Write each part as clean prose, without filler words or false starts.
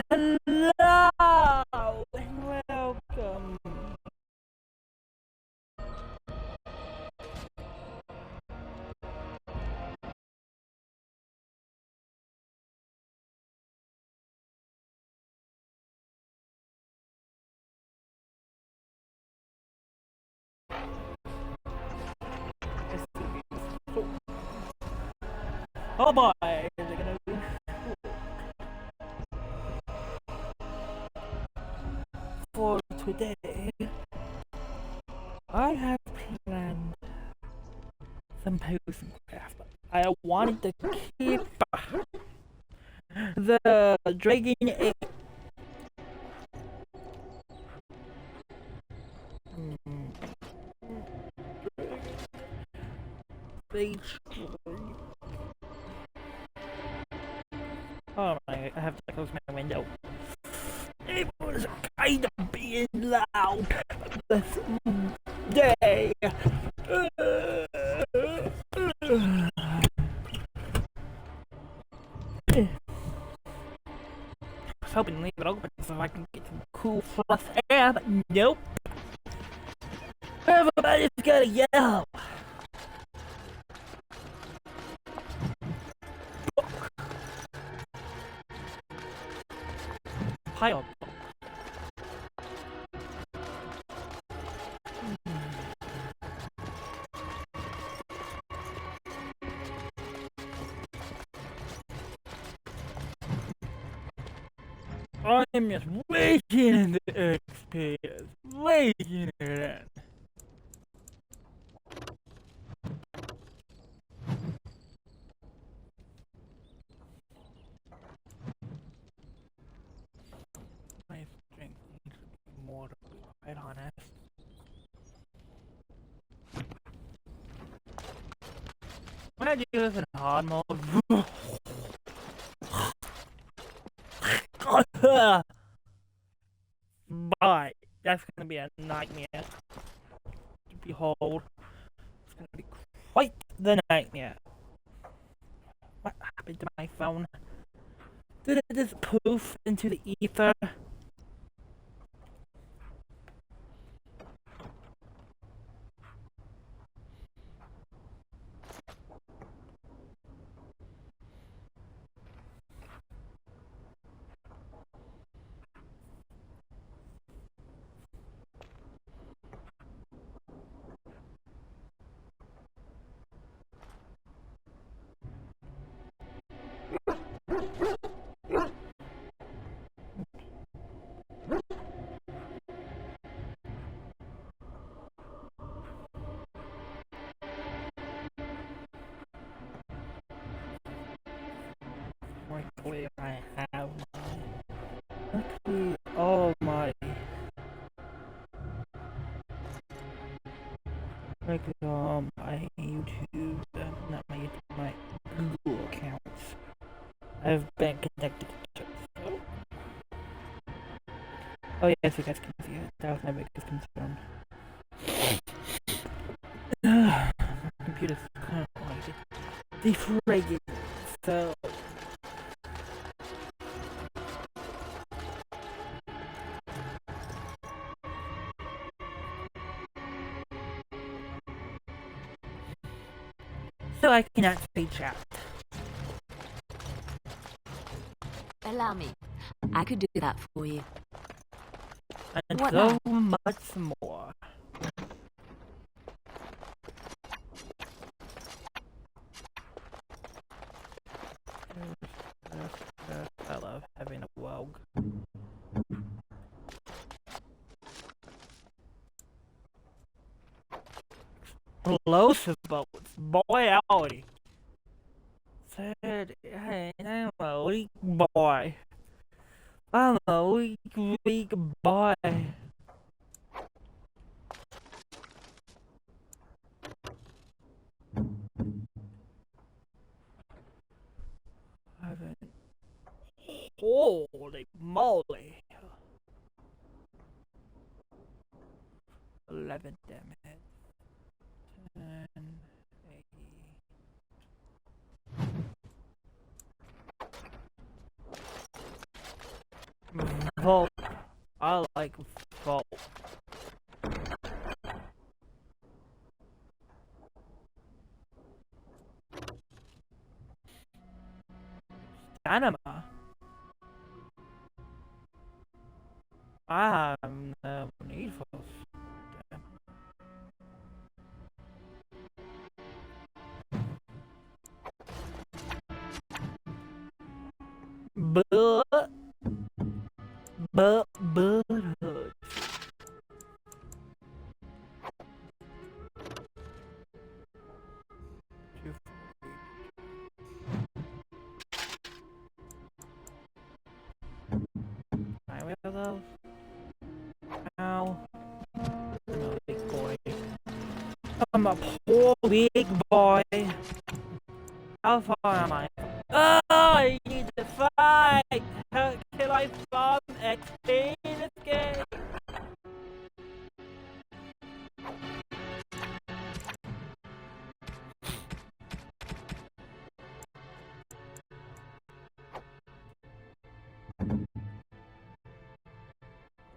Hello and welcome. Oh boy, is it gonna be for today? I have planned some potion craft. I wanted to keep the dragon egg. Oh my, I have to close my window. It was kind of being loud this day. I was hoping to leave it open so I can get some cool fresh air, but nope. Everybody's gotta yell. Pile. I'm just waking in the experience, waking it in. My strength needs to be more, to be quite honest. When I do this in hard mode, bye. That's gonna be a nightmare to behold. It's gonna be quite the nightmare. What happened to my phone? Did it just poof into the ether? Luckily, I have luckily all my my YouTube, not my YouTube, my Google accounts have been connected to. Oh yes, you guys can see it. That was my biggest concern. My computer's currently defragging, so I cannot say chat. Allow me. I could do that for you. And What so now? much more. I love having a Wogue. Explosive boats, boy howdy. Said, hey, I'm a weak boy. I'm a weak boy. Holy moly. 11 damage. 10, 80. Vault. I like vault. Anima. I have no need for them. But I will those. Ow. I'm a big boy. I'm a poor big boy. How far am I? Oh, I need to fight! How can I farm XP in this game?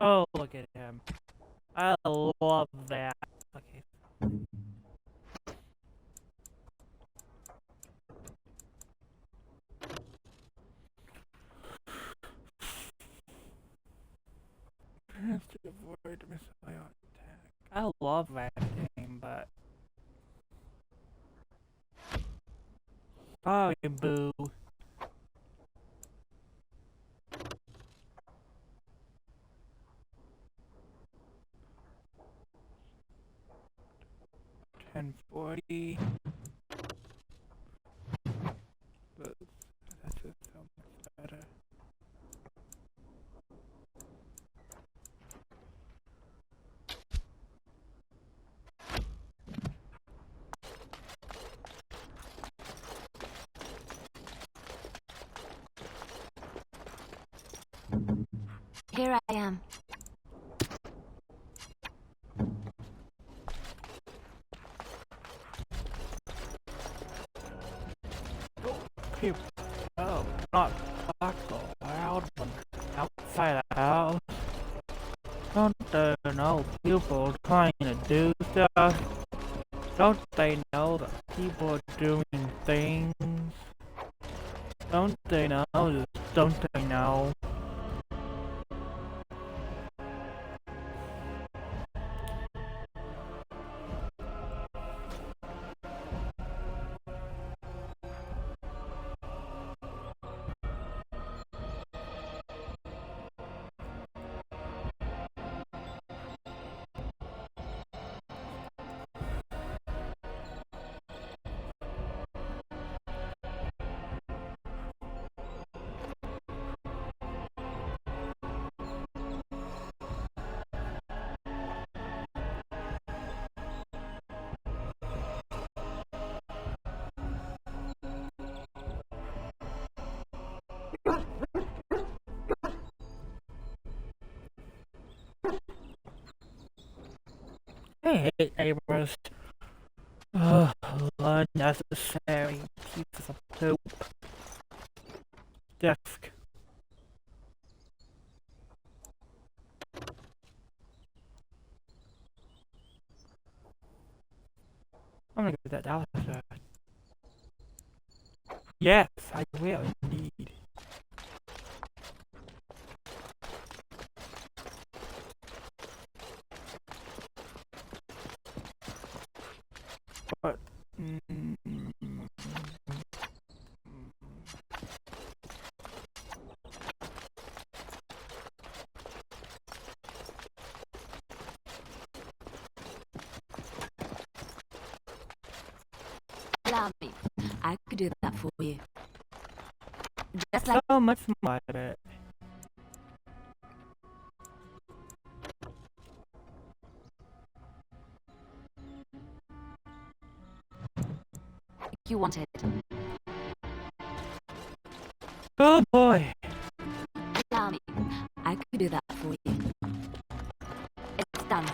Oh, look at him. I love that. Okay. Has to avoid missile attack. I love that game, but sorry, boo. $10.40. But that's just so much better. Here I am. People, oh, not talk so loud when outside the house. Don't they know people trying to do stuff? Don't they know that people are doing things? Don't they know? Don't they know? I hate neighbors. Ugh, unnecessary pieces of poop. Desk. I'm gonna get that dollar set. Yes, I will indeed. But Allow me. I could do that for you. Just like so much more of it. you wanted. Oh boy. Allow me. I could do that for you. It's done.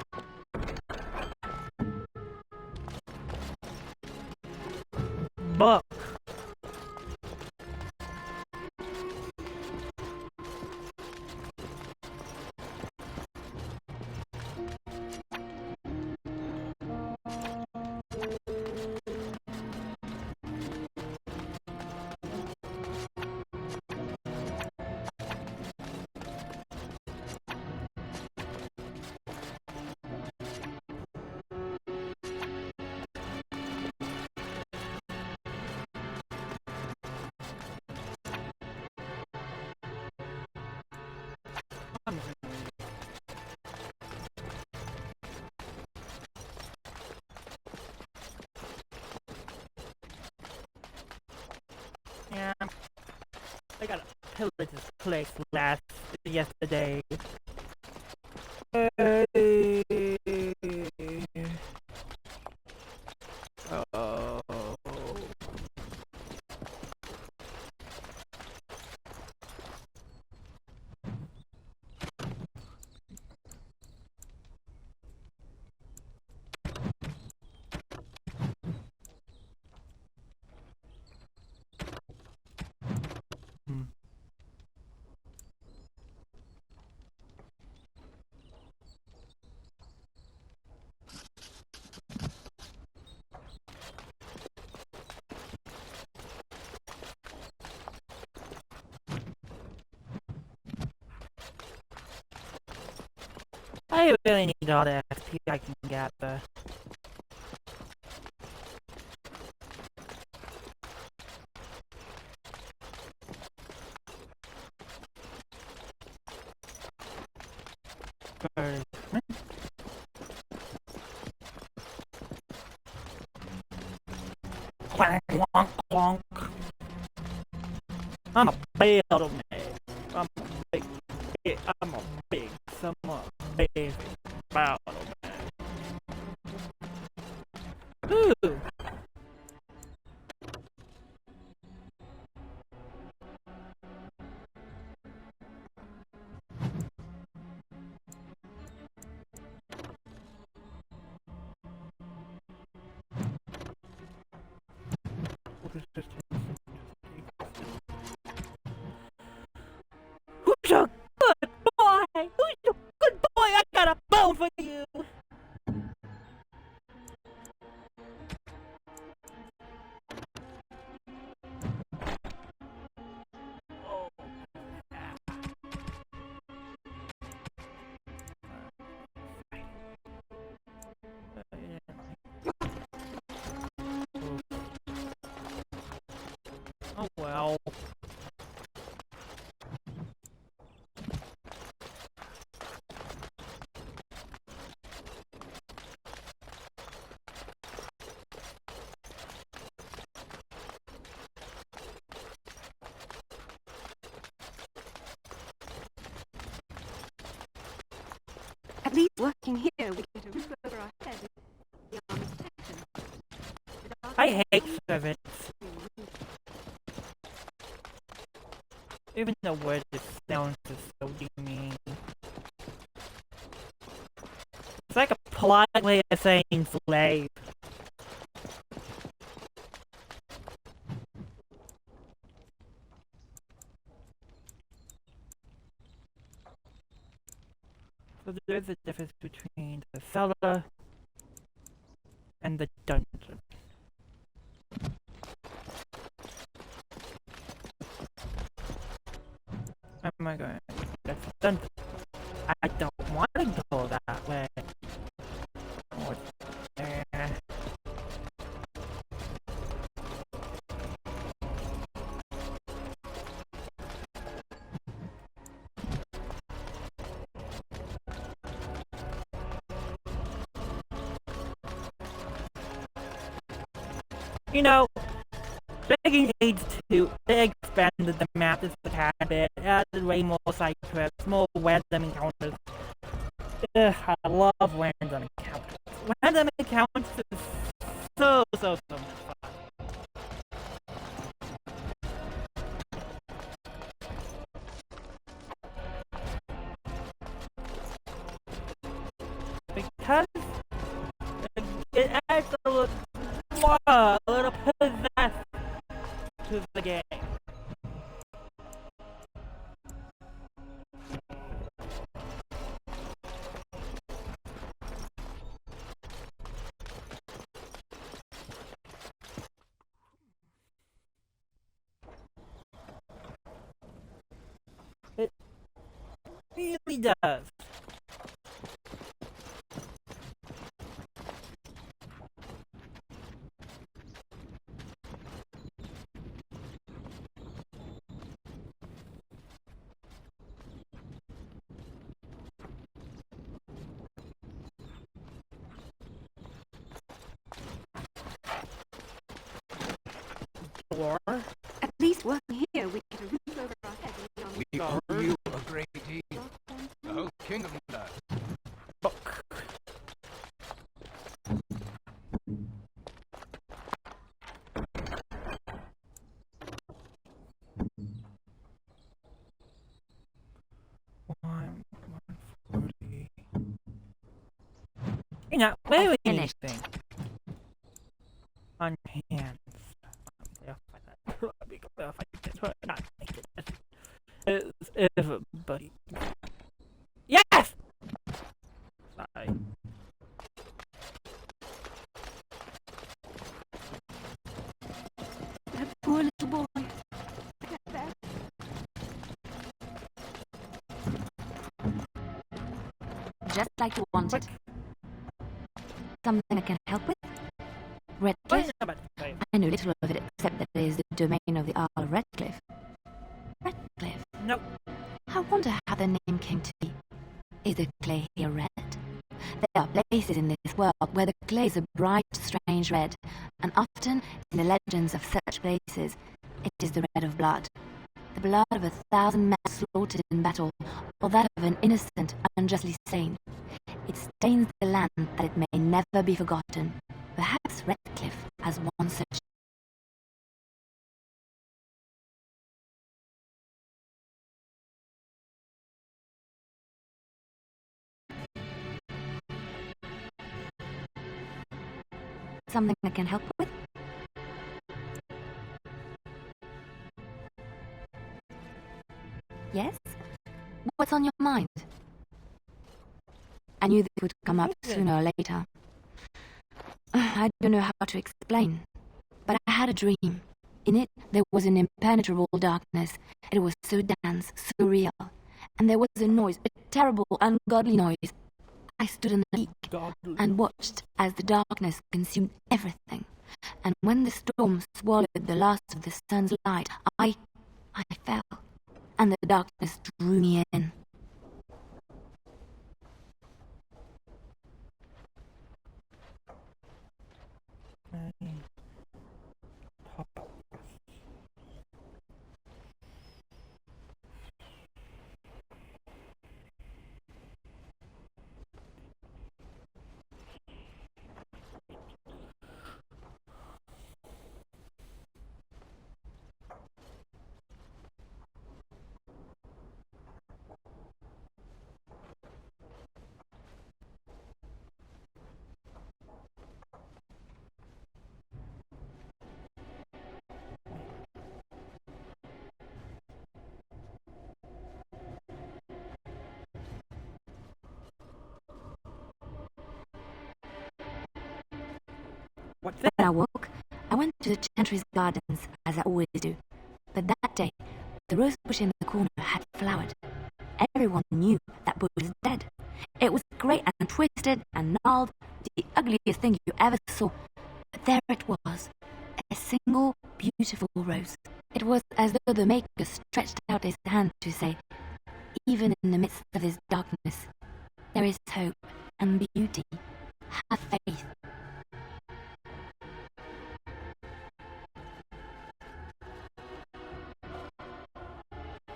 Buck. I got a pillage this place yesterday. Oh. I really need all the XP I can gather. Clank, clonk, clonk. I'm a big little man. I'm a big, somewhat big battle man. Ooh. Who's a good boy? Who's a good boy? I got a bone for you. Oh well. At least working here, we get a roof over our head. The armor's protection. I hate servants. Even the word it sounds is so demeaning. It's like a polite way of saying slave. So there's a difference between the cellar and the dungeon. Where am I going? That's the dungeon. I don't want to go that way. What's there? You know, Breaking Age 2, they expanded the map just a tad bit, added way more side quests, more random encounters. Ugh, I love random encounters. Random encounters is so much fun. Because it adds a little possess to the game. It really does. Or At least working here, we get a roof over You're not wearing finished. anything on your hands. If I get her not naked. Is everybody. Yes! Sorry. That poor little boy. Just like you wanted. Something I can help with? Redcliffe? I know little of it except that it is the domain of the Earl of Redcliffe. Redcliffe? Nope. I wonder how the name came to be. Is the clay here red? There are places in this world where the clay is a bright, strange red, and often in the legends of such places, it is the red of blood. The blood of 1,000 men slaughtered in battle, or that of an innocent, unjustly slain. It stains the land that it may never be forgotten. Perhaps Redcliffe has one such. Something I can help with? Yes? What's on your mind? I knew this would come up sooner or later. I don't know how to explain, but I had a dream. In it, there was an impenetrable darkness. It was so dense, so real. And there was a noise, a terrible, ungodly noise. I stood in the leak and watched as the darkness consumed everything. And when the storm swallowed the last of the sun's light, I fell, and the darkness drew me in. What's When that? I woke, I went to the Chantry's gardens, as I always do. But that day, the rose bush in the corner had flowered. Everyone knew that bush was dead. It was great and twisted and gnarled, the ugliest thing you ever saw. But there it was, a single beautiful rose. It was as though the Maker stretched out his hand to say, even in the midst of this darkness, there is hope and beauty. Have faith.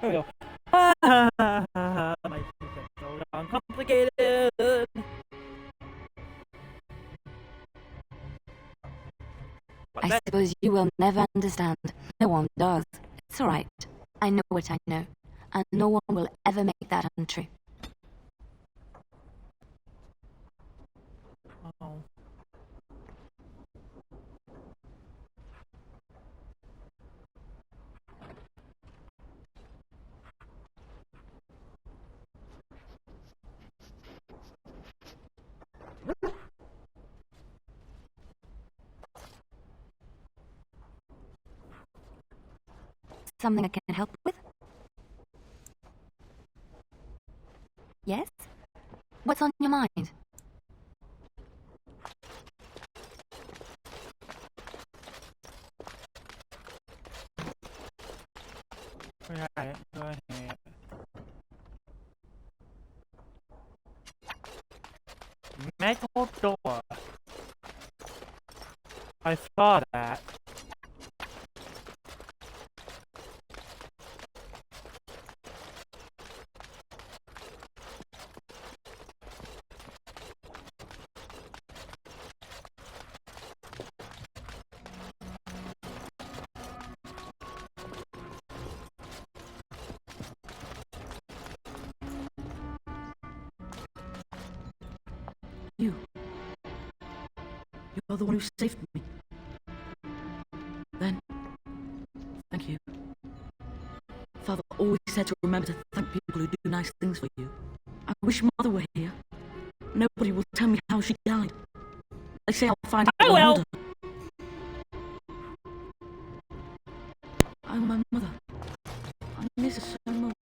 There we go. My things are so darn complicated. What's I that? suppose you will never understand. No one does. It's all right. I know what I know, and no one will ever make that untrue. Oh. Something I can help with? Yes? What's on your mind? Right, go ahead. Metal door. I saw that. You. You're the one who saved me. Then, thank you. Father always said to remember to thank people who do nice things for you. I wish Mother were here. Nobody will tell me how she died. They say I'll find out when I'm older. I'm my mother. I miss her so much.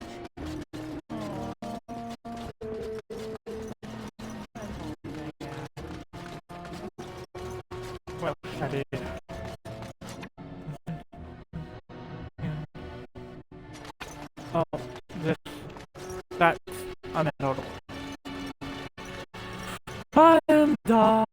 Well, I did. Oh, that's unendurable. I am dumb.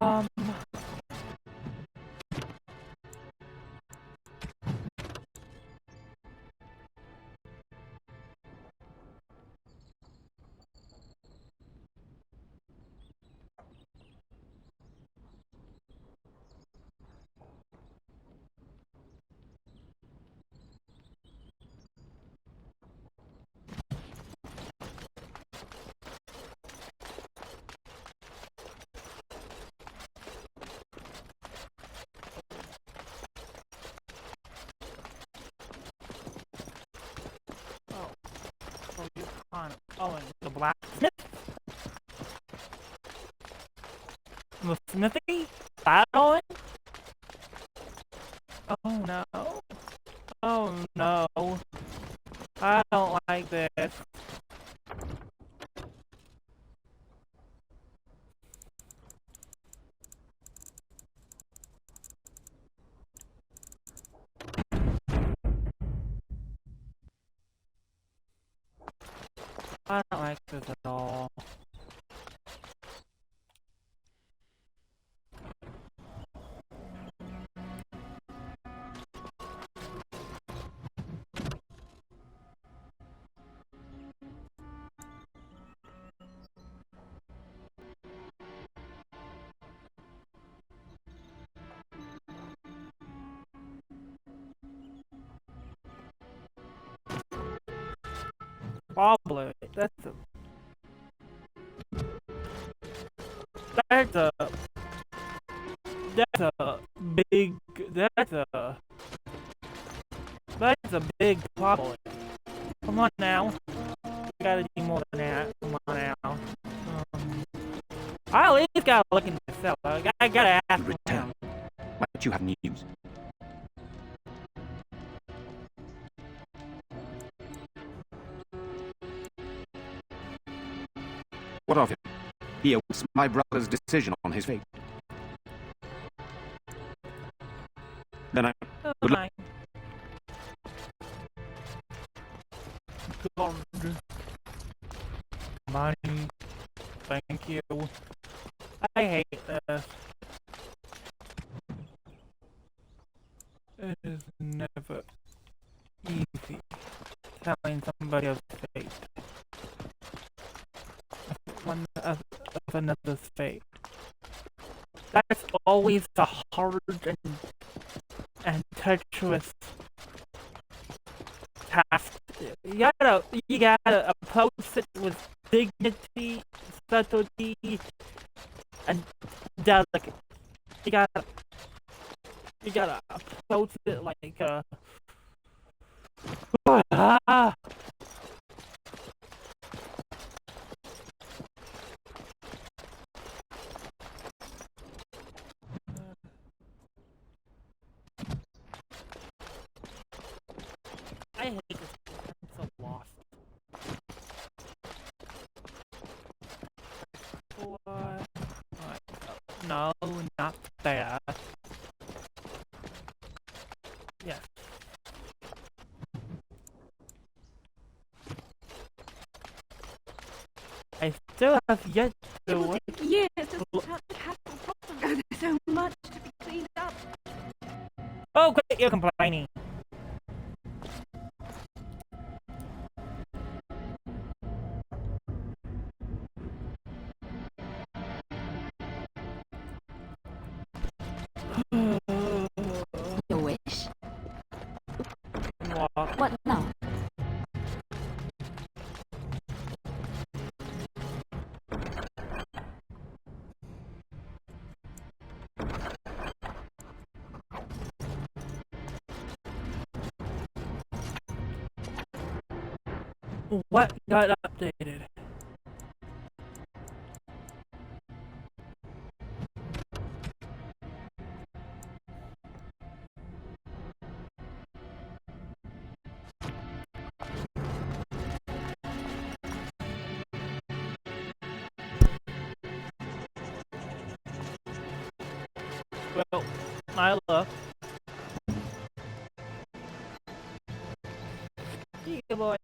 Oh, and the blacksmith? The smithy? That on? Oh no. Oh no. I don't like this. I don't like this at all. Probably. That's a big that's a big problem. Come on now. You gotta do more than that. Come on now. I at least gotta look in the cell. I gotta ask him. Return. But you have news. What of him? He awaits my brother's decision on his fate. Then Oh my God. Money. Thank you. I hate this. It is never easy telling somebody else's fate. One of another's fate. That's always the hard and treacherous task. You gotta approach it with dignity, subtlety, and delicate. You gotta approach it like I hate this. I'm so lost. What? No, not that. Yes. I still have yet to work. Years to have there's so much to be cleaned up. Oh, quit your complaining. Your wish. What? What now? What got updated? Well, my luck. Yeah, boy.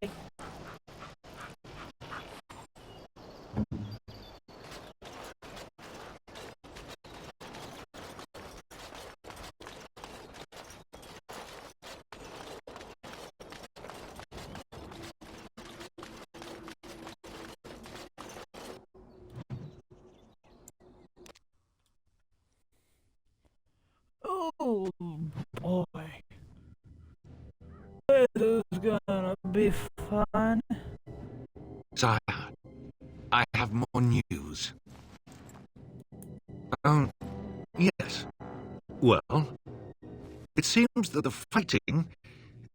Oh boy, this is gonna be fun. Sire, I have more news. Yes. Well, it seems that the fighting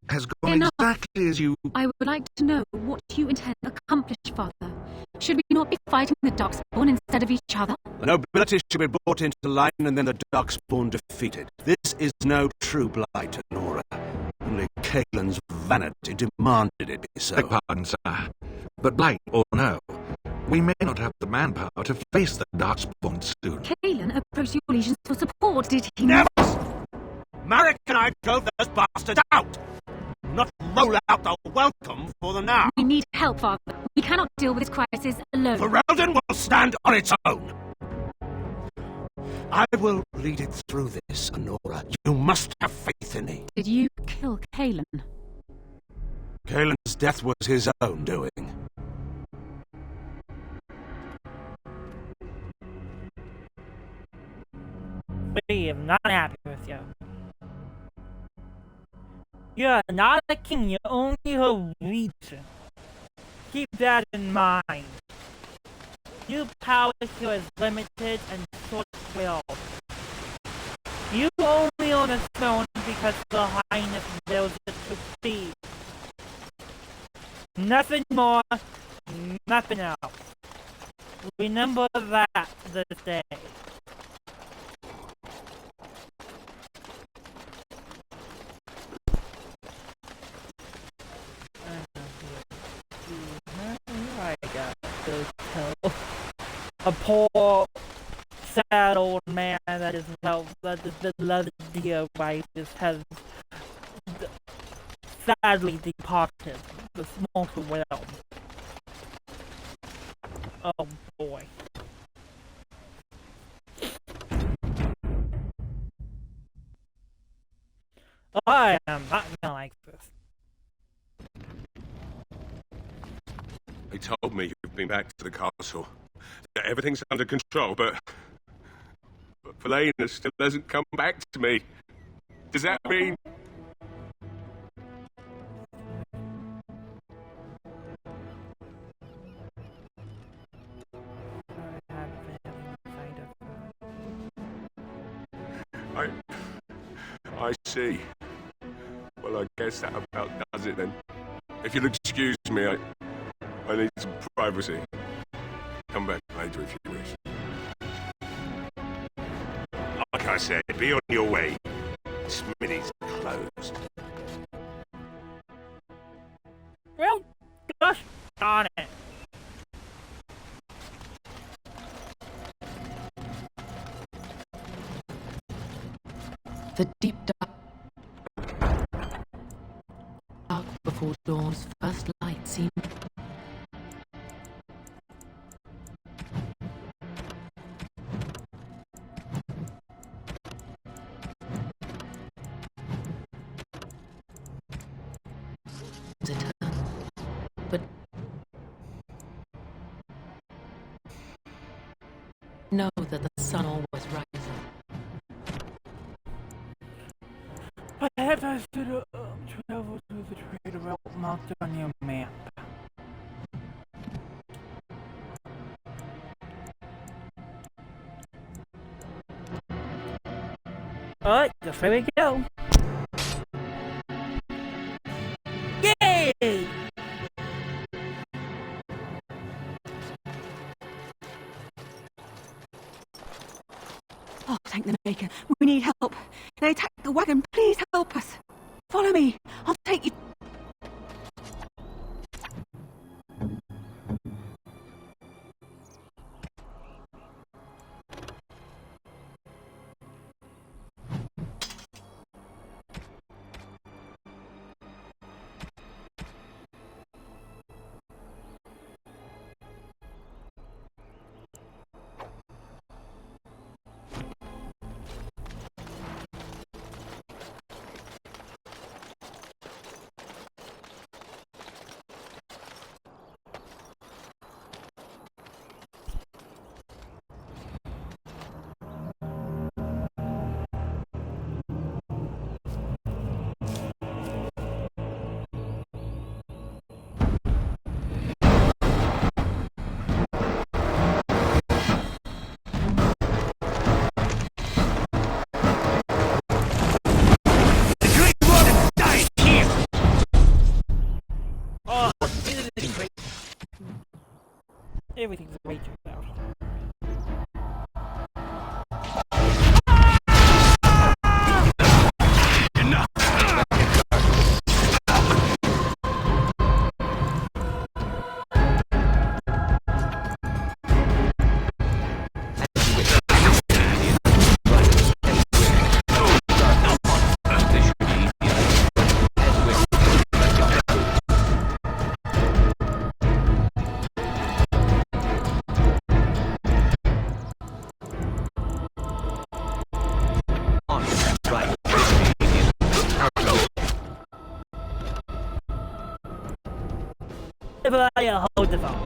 has gone Enough. exactly as you... I would like to know what you intend to accomplish, Father. Should we not be fighting the Darkspawn instead of each other? The nobility should be brought into line and then the Darkspawn defeated. This is no true blight, Nora. Only Kaelin's vanity demanded it be so. Beg pardon, sire. But blight or no, we may not have the manpower to face the Darkspawn soon. Kaelin approached your legions for support, did he not? Never! Marek and I drove those bastards out! Not roll out the welcome for them now! We need help, Father. We cannot deal with this crisis alone. Ferelden will stand on its own! I will lead it through this, Honora. You must have faith in me. Did you kill Kaelin? Kaelin's death was his own doing. We am not happy with you. You're not a king, you're only a regent. Keep that in mind. Your power here is limited and short-willed. You only own the throne because the Highness wills it to be. Nothing more, nothing else. Remember that this day. I got to tell a poor, sad old man that is the dear wife has sadly departed the mortal realm. Oh boy. I am not gonna like this. He told me you've been back to the castle. That everything's under control, but Felena still hasn't come back to me. Does that mean... I see. Well, I guess that about does it then. If you'll excuse me, I need some privacy. Come back later if you wish. Like I said, be on your way. Smithy's closed. Well, gosh darn it. The deep dark before dawn's first light seemed eternal, but know that the sun always rises. I have to travel to the trade route marked on your map. Alright, just here we go. Yay! Oh, thank the Maker. We need help. They attacked the wagon. Please help us. Follow me. I'll take you. Everything's way too loud. Everybody hold the phone.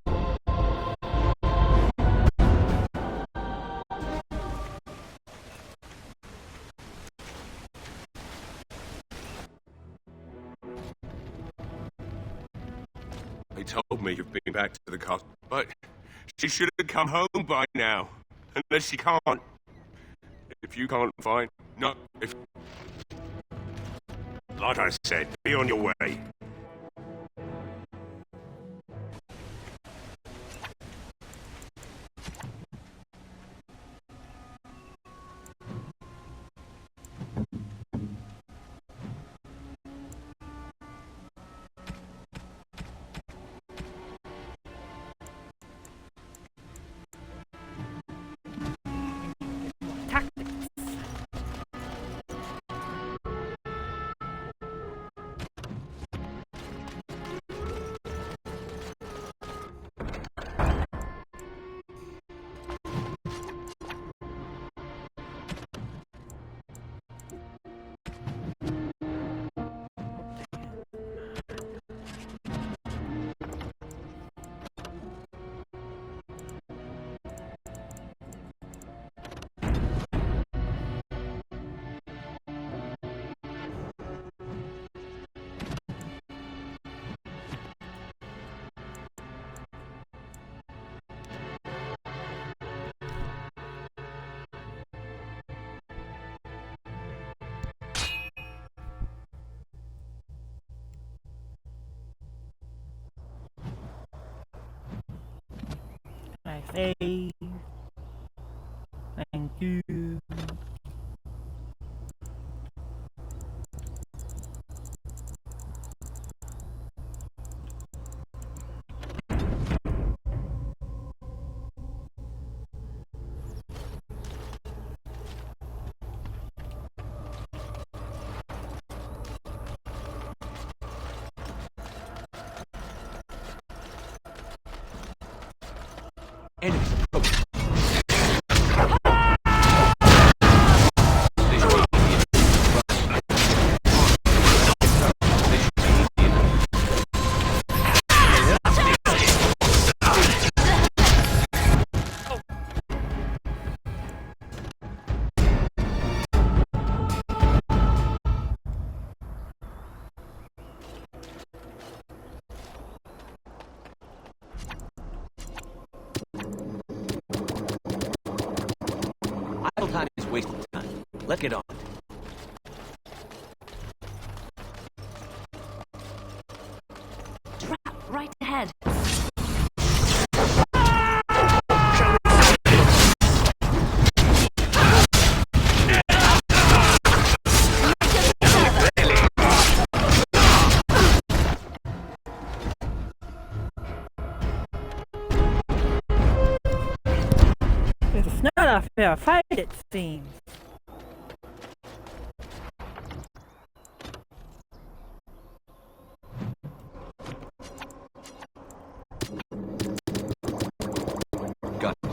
They told me you've been back to the castle, but she should have come home by now. Unless she can't. If you can't find... No, if... Like I said, be on your way. I say thank you. Enemies approaching. Idle time is wasted time. Let's get on. Trap right ahead. It's not a fair fight, it seems. Got it.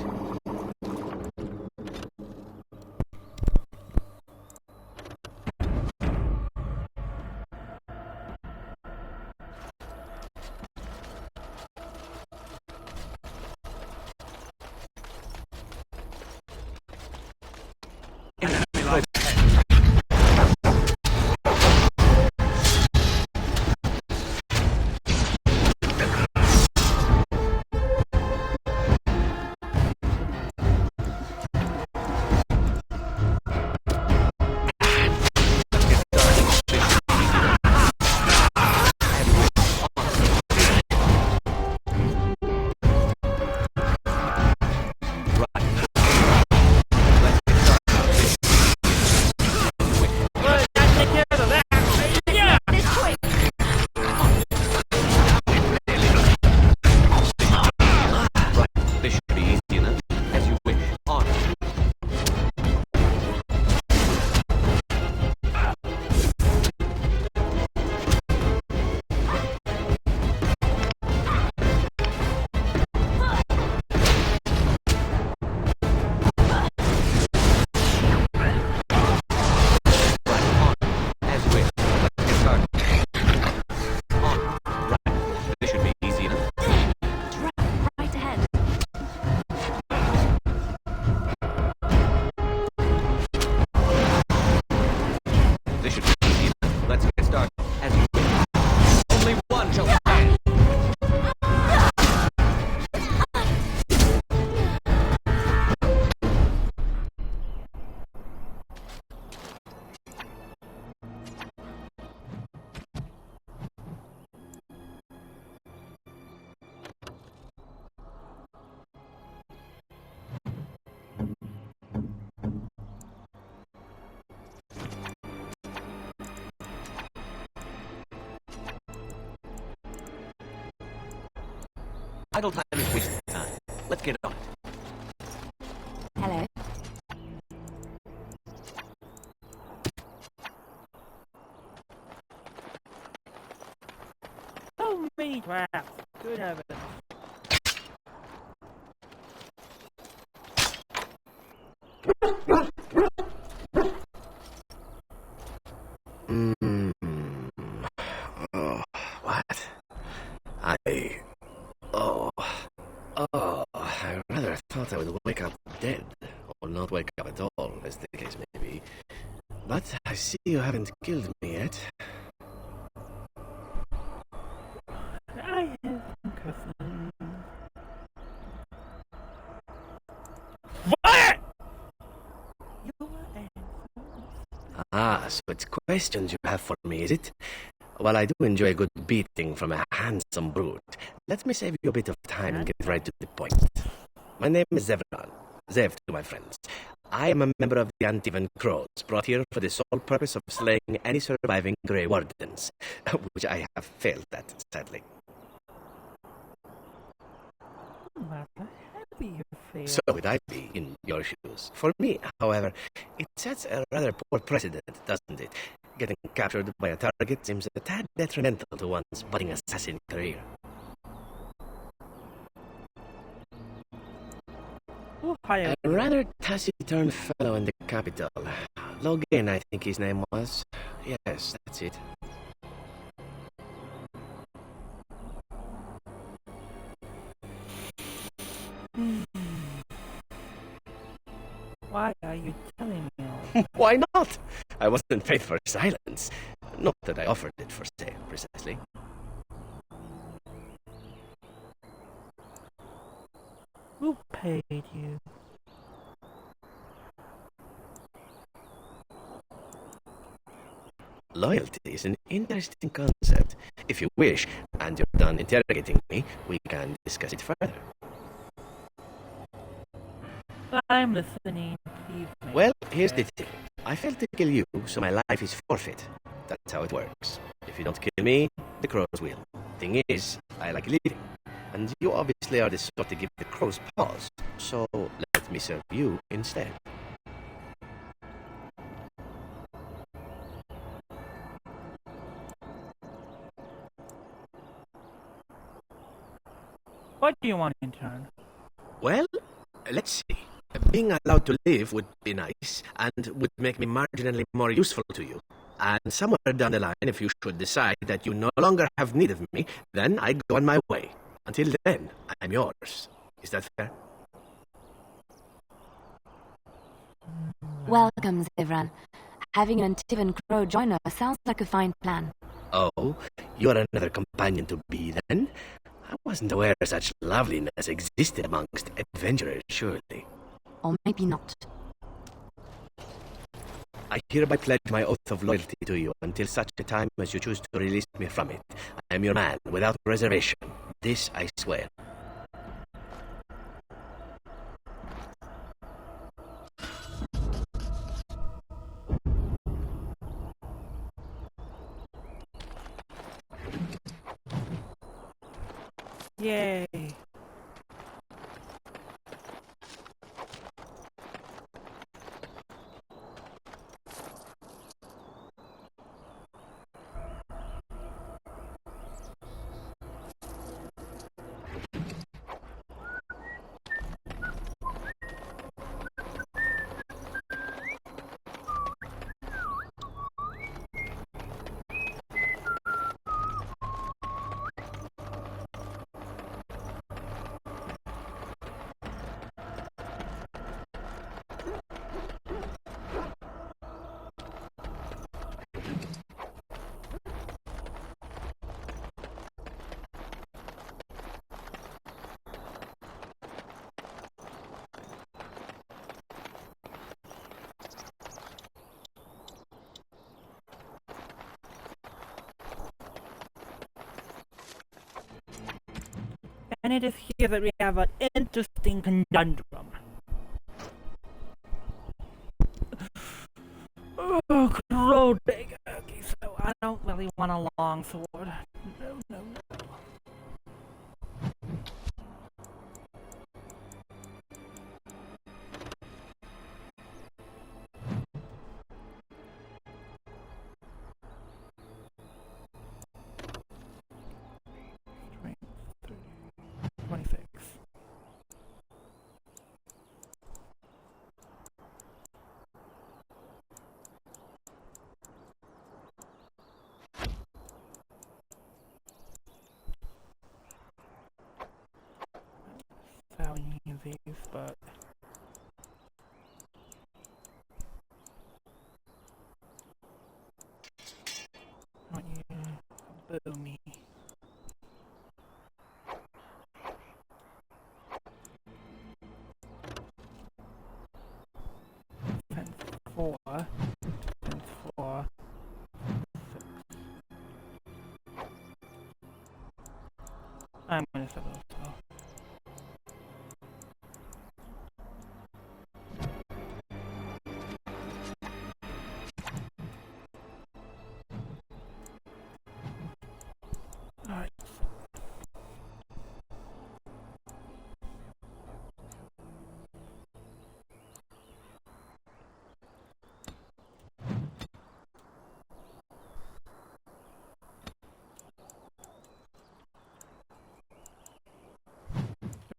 Idle time is wasted time. Let's get on it. Hello. So many traps. Good heavens. Oh, what? I rather thought I would wake up dead, or not wake up at all, as the case may be. But I see you haven't killed me yet. I have cousin. What? Ah, so it's questions you have for me, is it? Well, I do enjoy a good beating from a handsome brute. Let me save you a bit of time and get right to the point. My name is Zevran. Zev to my friends. I am a member of the Antivan Crows, brought here for the sole purpose of slaying any surviving Grey Wardens, which I have failed at, sadly. What the hell do you feel? So would I be in your shoes. For me, however, it sets a rather poor precedent, doesn't it? Getting captured by a target seems a tad detrimental to one's budding assassin career. A rather taciturn fellow in the capital. Logan, I think his name was. Yes, that's it. Why are you telling me all? Why not? I wasn't paid for silence. Not that I offered it for sale, precisely. Who paid you? Loyalty is an interesting concept. If you wish, and you're done interrogating me, we can discuss it further. I'm listening. Please make Well, it here's the fair. thing. I failed to kill you, so my life is forfeit. That's how it works. If you don't kill me, the crows will. Thing is, I like living. and you obviously are the sort to give the crows pause, so let me serve you instead. What do you want in turn? Well, let's see. Being allowed to live would be nice, and would make me marginally more useful to you. And somewhere down the line, if you should decide that you no longer have need of me, then I go on my way. Until then, I'm yours. Is that fair? Welcome, Zivran. Having an Antivan Crow join us sounds like a fine plan. Oh, you're another companion to be, then? I wasn't aware such loveliness existed amongst adventurers, surely. Or maybe not. I hereby pledge my oath of loyalty to you until such a time as you choose to release me from it. I am your man, without reservation. This I swear. Yay. And it is here that we have an interesting conundrum. Oh, Crow Digger. Okay, so I don't really want a long sword. No, no, no. Strength 30, 26. Selling these, but I want you to boo me. And 4, and 4, 6. I'm gonna set those though. Alright.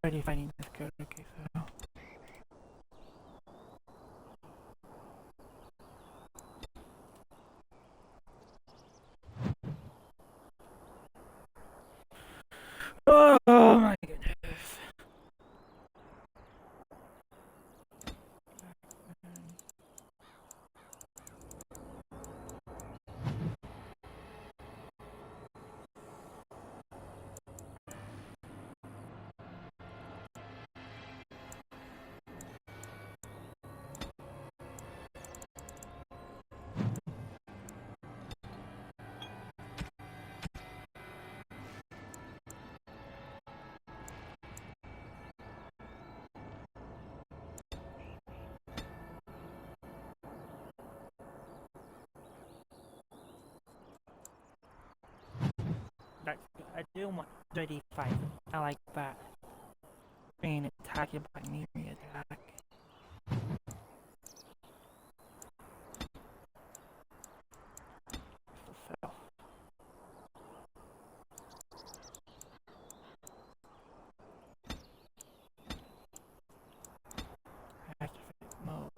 Already finding this code, okay, so. Oh my goodness. do my dirty fight. I like that. Being attacked by me attack. So. Activate mode.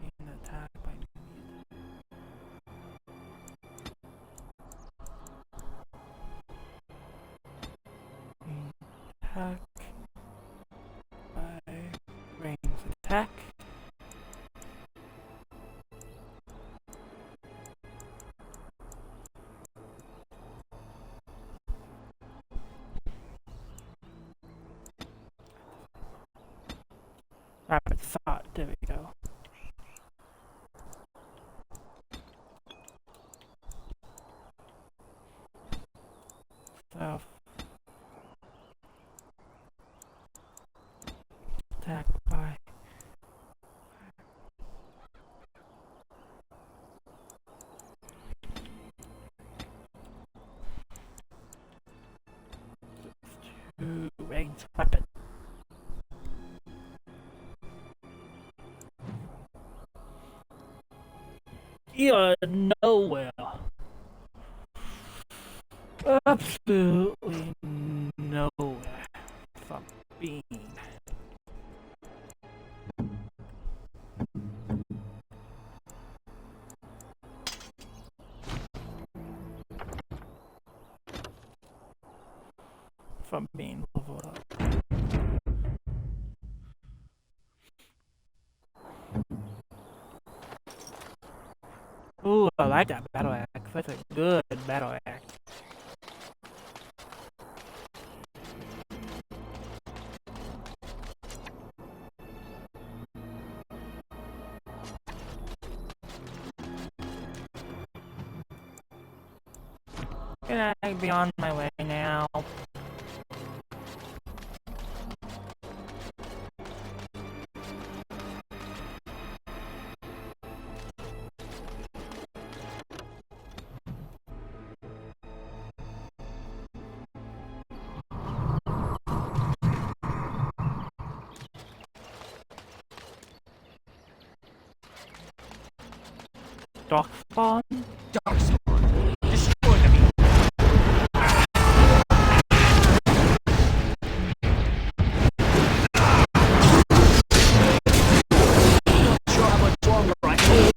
Being attacked by me. Being attacked by ranged attack. Rapid thought, there we go. So attack by two ranged weapon. You're nowhere. Absolutely nowhere from being. From being leveled up. Ooh, I like that battle axe. That's a good battle axe. Can I be on my way now? Dark spawn? Dark spawn. Destroy them. Sure how much longer I can.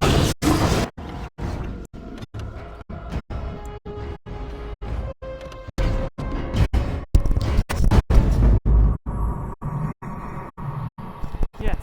Yes.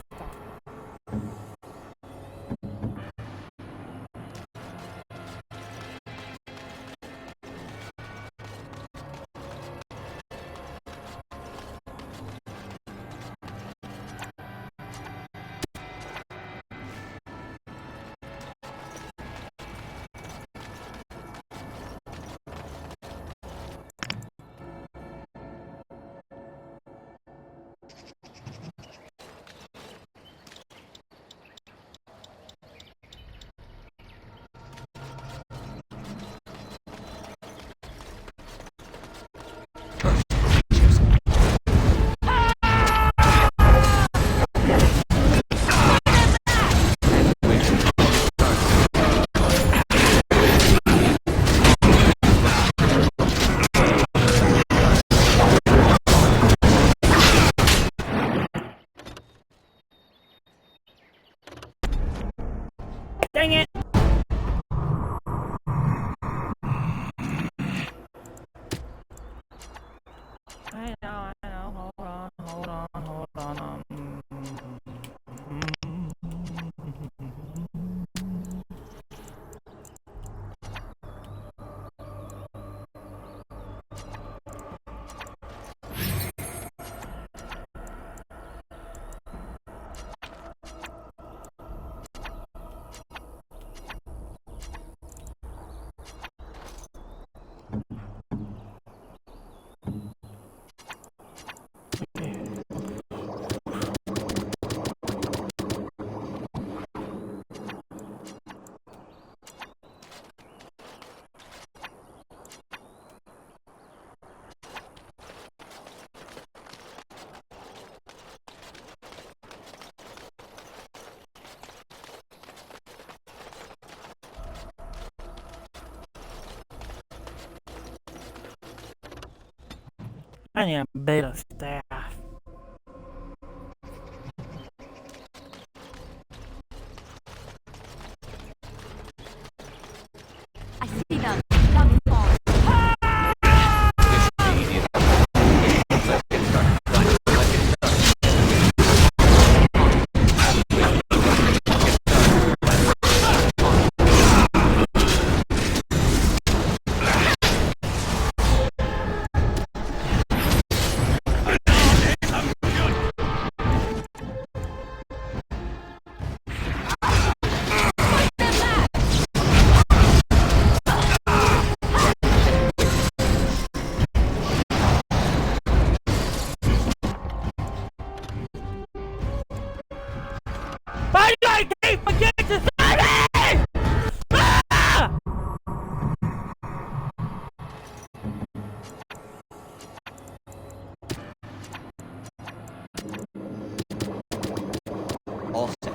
I need a better staff. I see them. Dogs spawn. Why do I keep forgetting to say it? Ah! All set.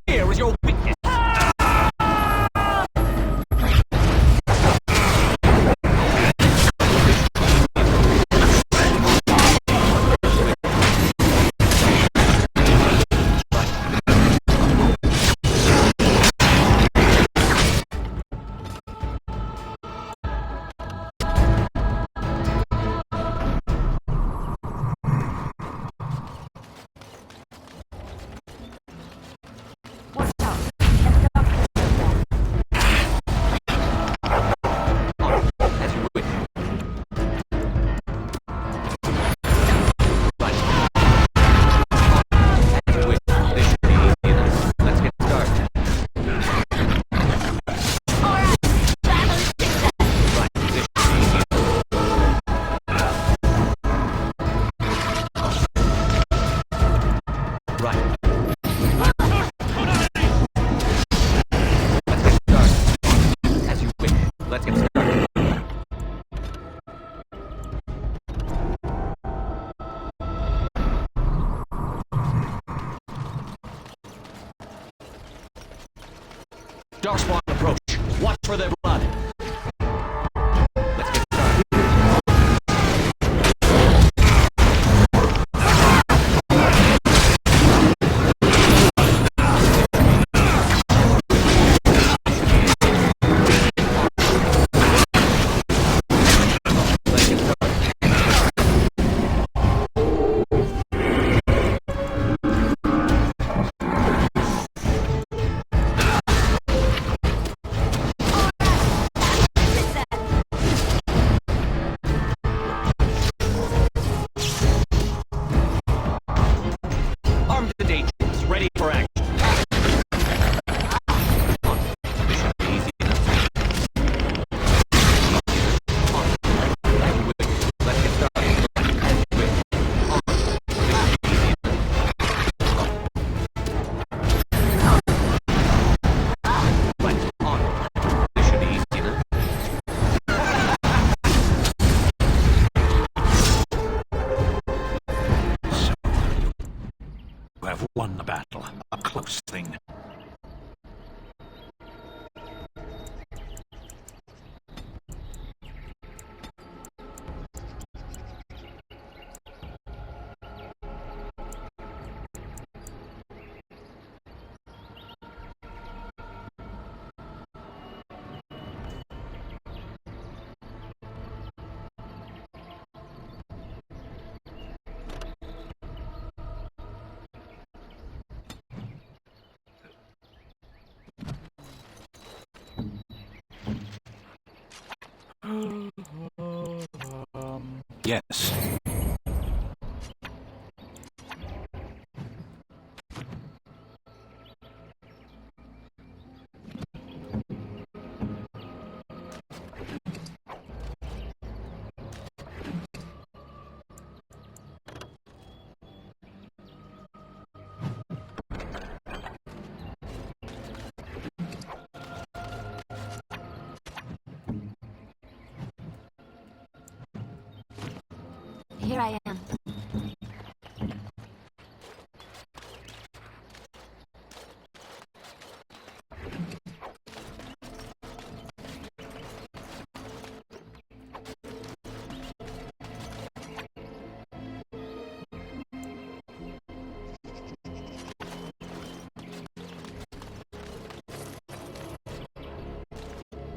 Here is your weakness. Watch out. There's a dog there. As you wish. As you wish. This should be easy enough. Let's get started. Alright. Battle success. Right, this should be easy enough. Right. Let's get started. As you wish. Let's get started. Darkspawn approach. Watch for their blood. Let's get started. Let's get started. Armed to dangerous. Ready for action. This should be easy enough. As you wish. Let's get started. As you wish. This should be easy enough. Right, on. This should be easy enough. You have won the battle. A close thing. Yes.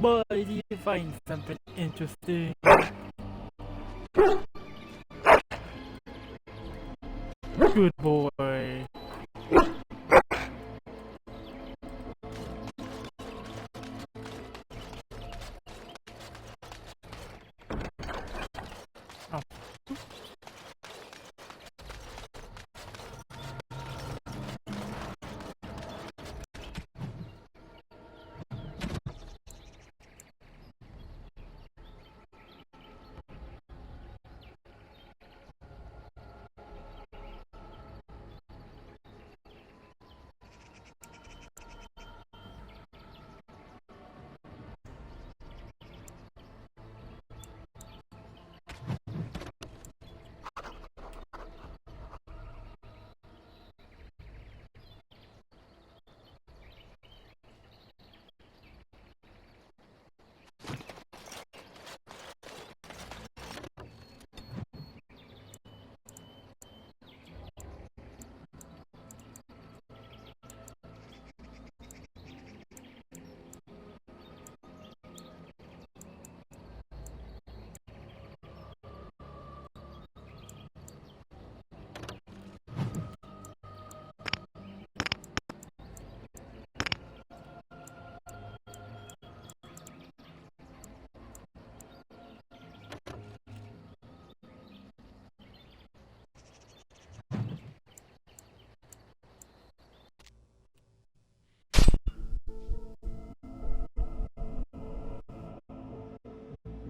Boy, did you find something interesting? Good boy. Oh.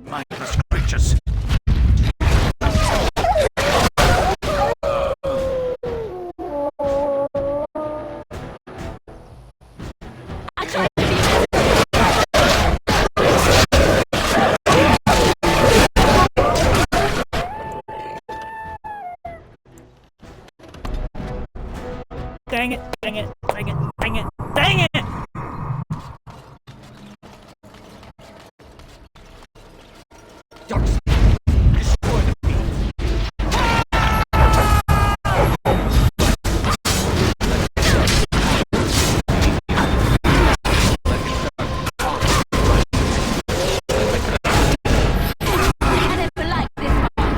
Mindless creatures. Dang it, dang it, dang it, dang it, dang it! Ducks. Destroy the beast. I never liked this part.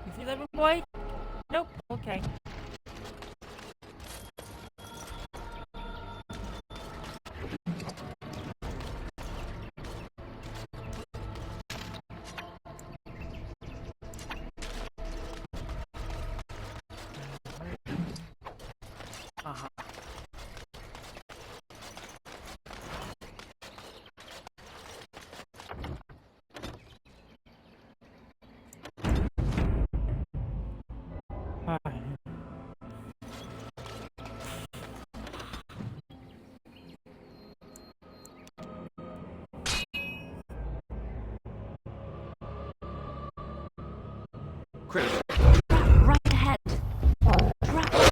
You see that, boy? Nope, okay. Uh-huh. Critical. Right ahead. Right.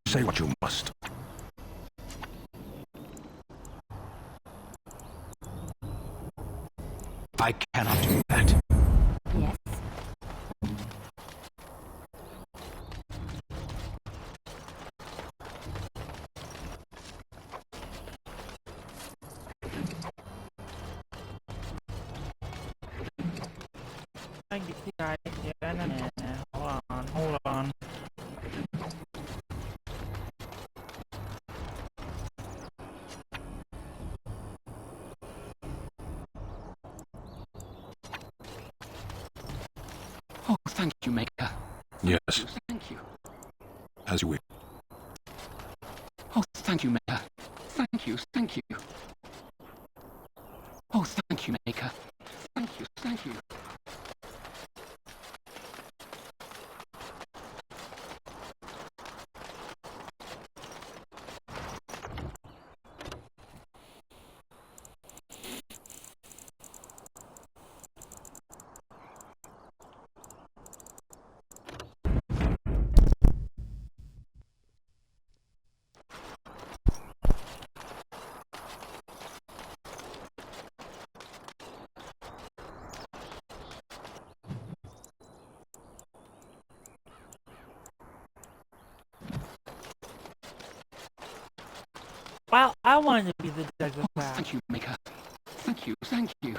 Say what you must. I cannot do that. Yes. I get the idea. Hold on. Oh, thank you, Maker. Yes, Thank you. as you wish. Oh, thank you, Maker. Thank you, thank you. Oh, thank you, Maker. Thank you, thank you. Well, I wanted to be the judge of Oh, that. thank you, Maker. Thank you, thank you.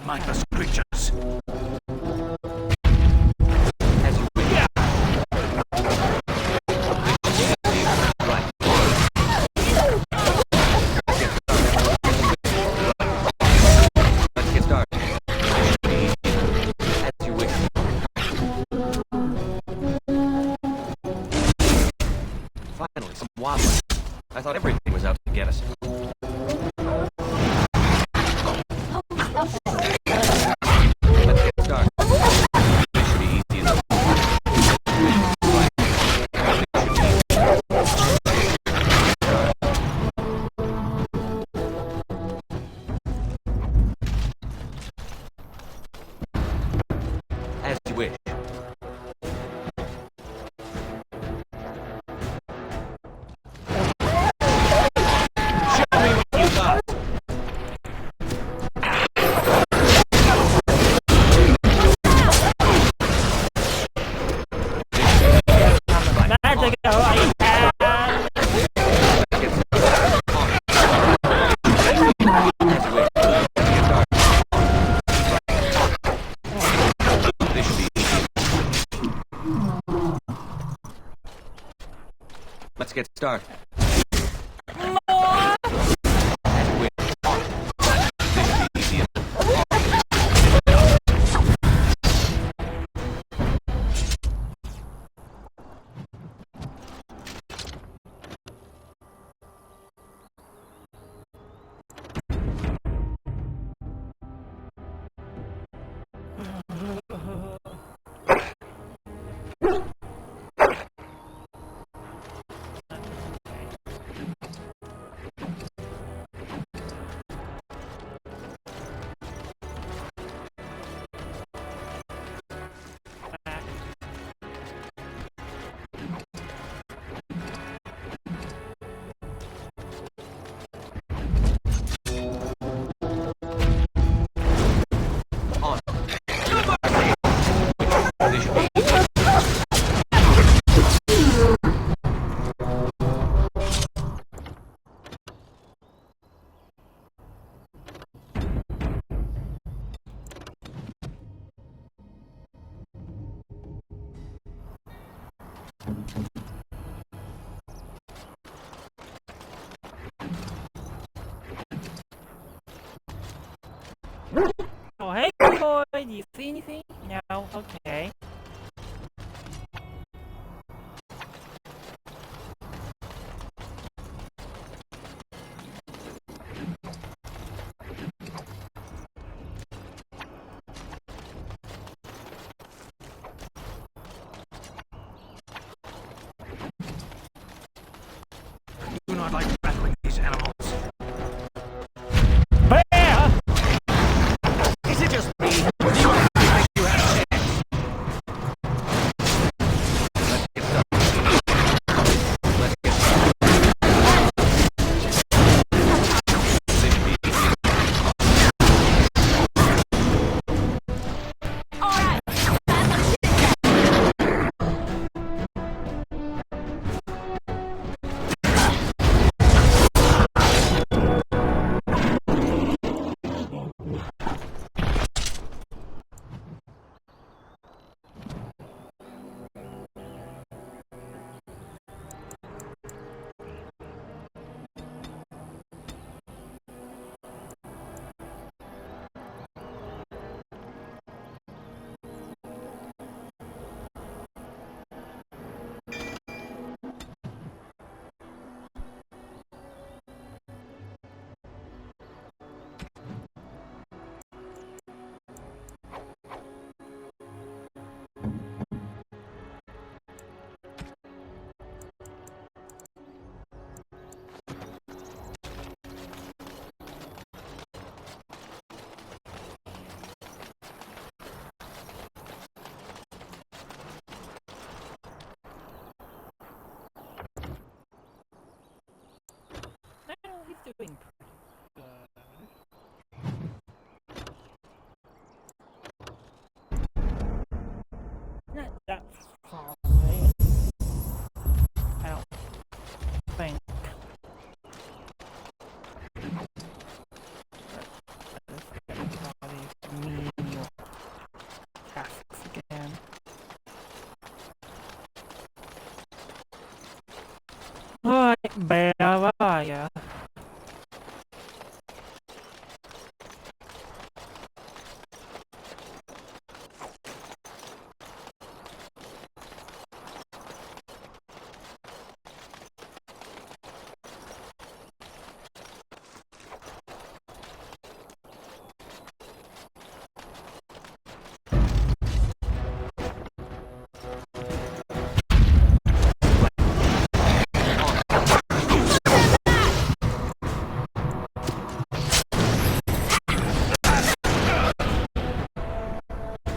mindless creatures. As you wish. Let's get started. As you wish. Finally, some wildlife. I thought everything was out to get us. Let's get started. This should be easy enough. As you wish. Show me what you got. Magic, oh, I can. As you wish. Get started. This should be easy. Let's get started. As you wish. This should be easy. On. This should be easy. Oh, hey, boy, do you see anything? No, okay. Do not like battling these animals. Bear! Is it just me? Or do you actually think you have a chance? Let's get started. Let's get started. This should be easy. doing pretty good. Not that far away. I don't think. All these Where are ya?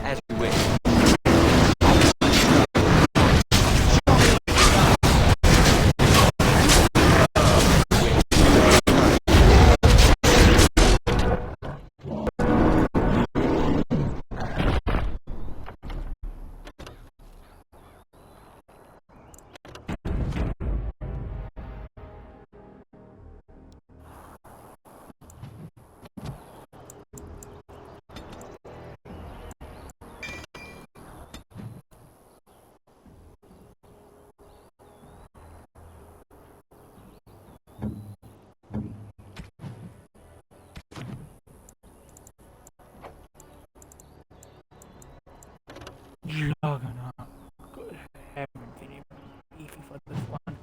As you wish. Juggernaut. Good heavens, can you be beefy for this one?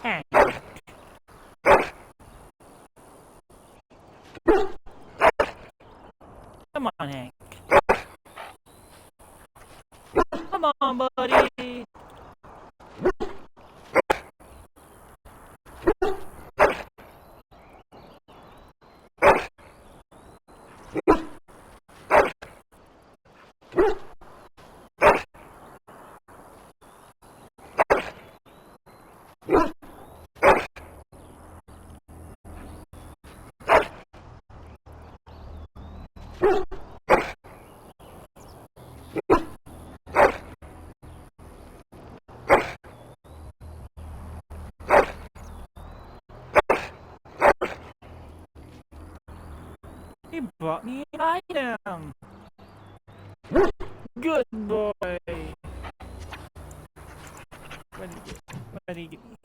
Hank. Come on, Hank. Come on, buddy. He brought me an item. Good boy. What did he give me?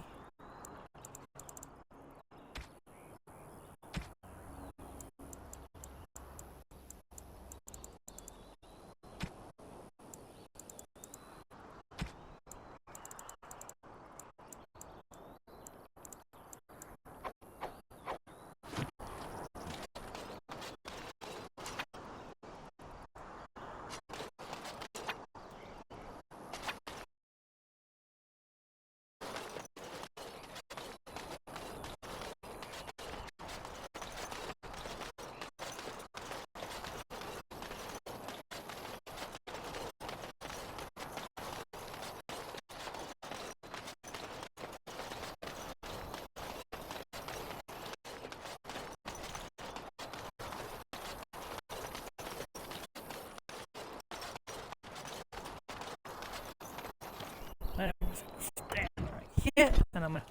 I'm just gonna stand right here, and I'm gonna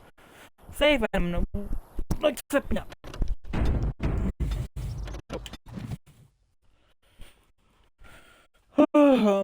save, and I'm gonna like flip me up. Oh.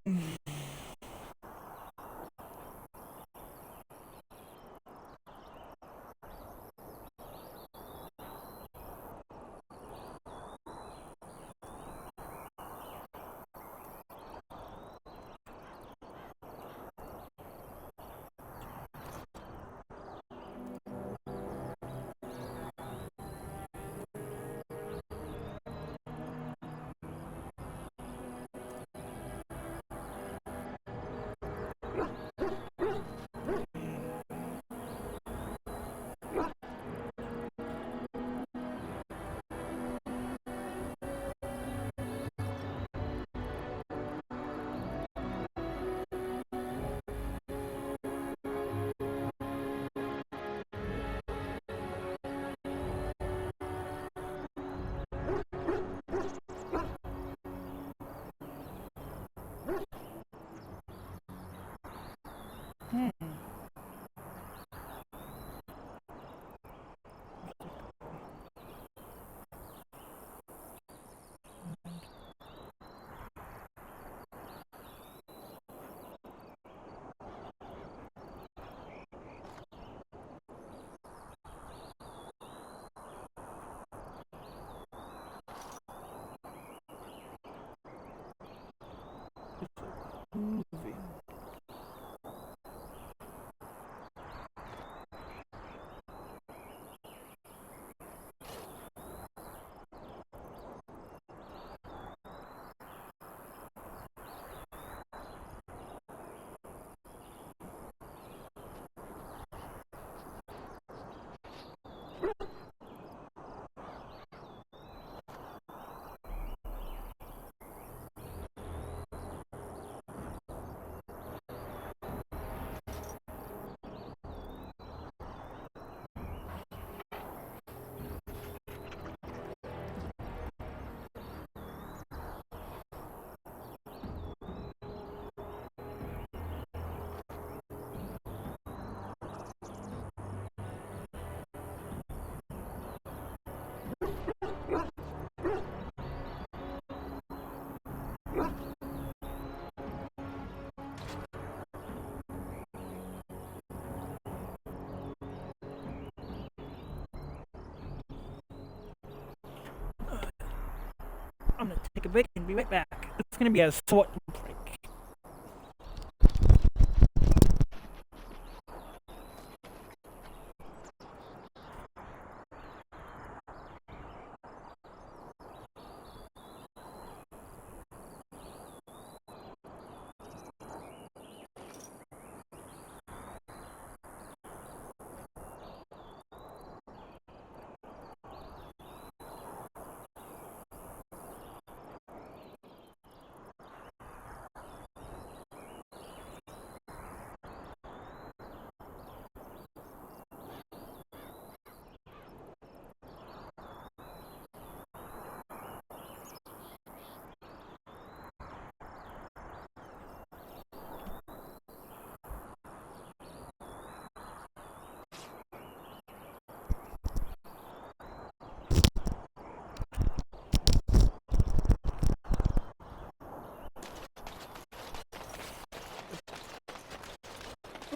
a break and be right back. It's gonna be a short break.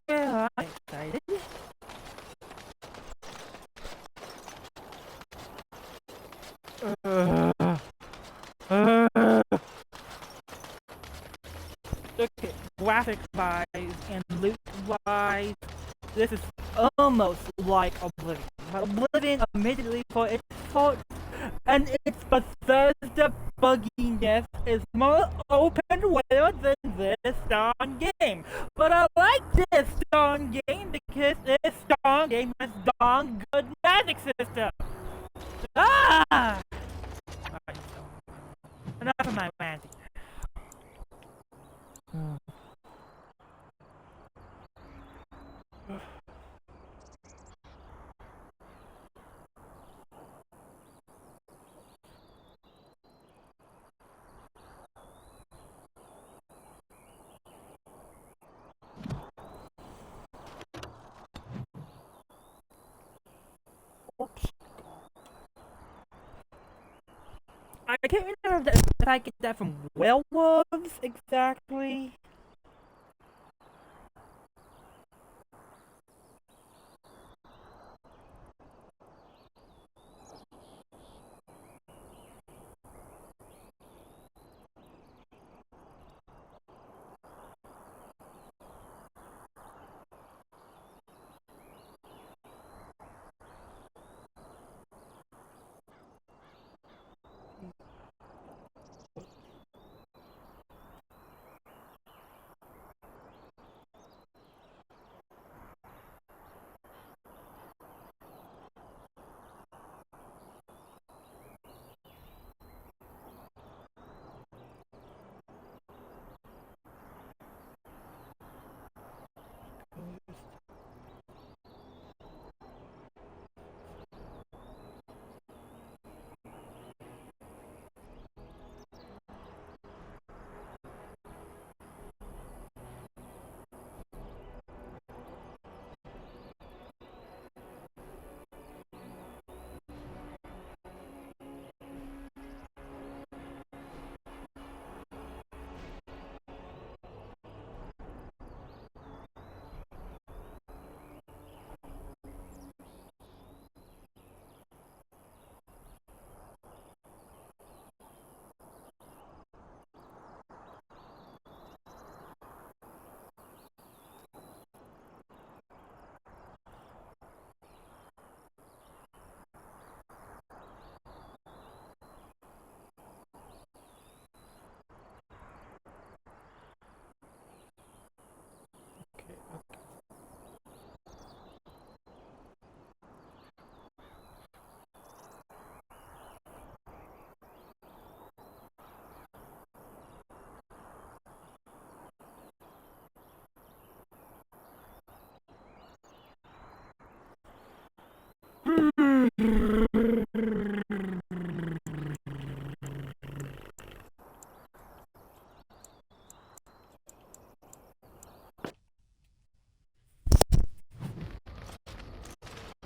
Well, I'm excited. Okay, graphics-wise and loot-wise, this is almost like Oblivion. But Oblivion admittedly for its fault and its Bethesda bugginess is more open world than this darn game. But I like this darn game because this darn game has darn good magic system. Ah! Alright, so enough of my ranting. Oops. I can't remember if I get that from werewolves exactly.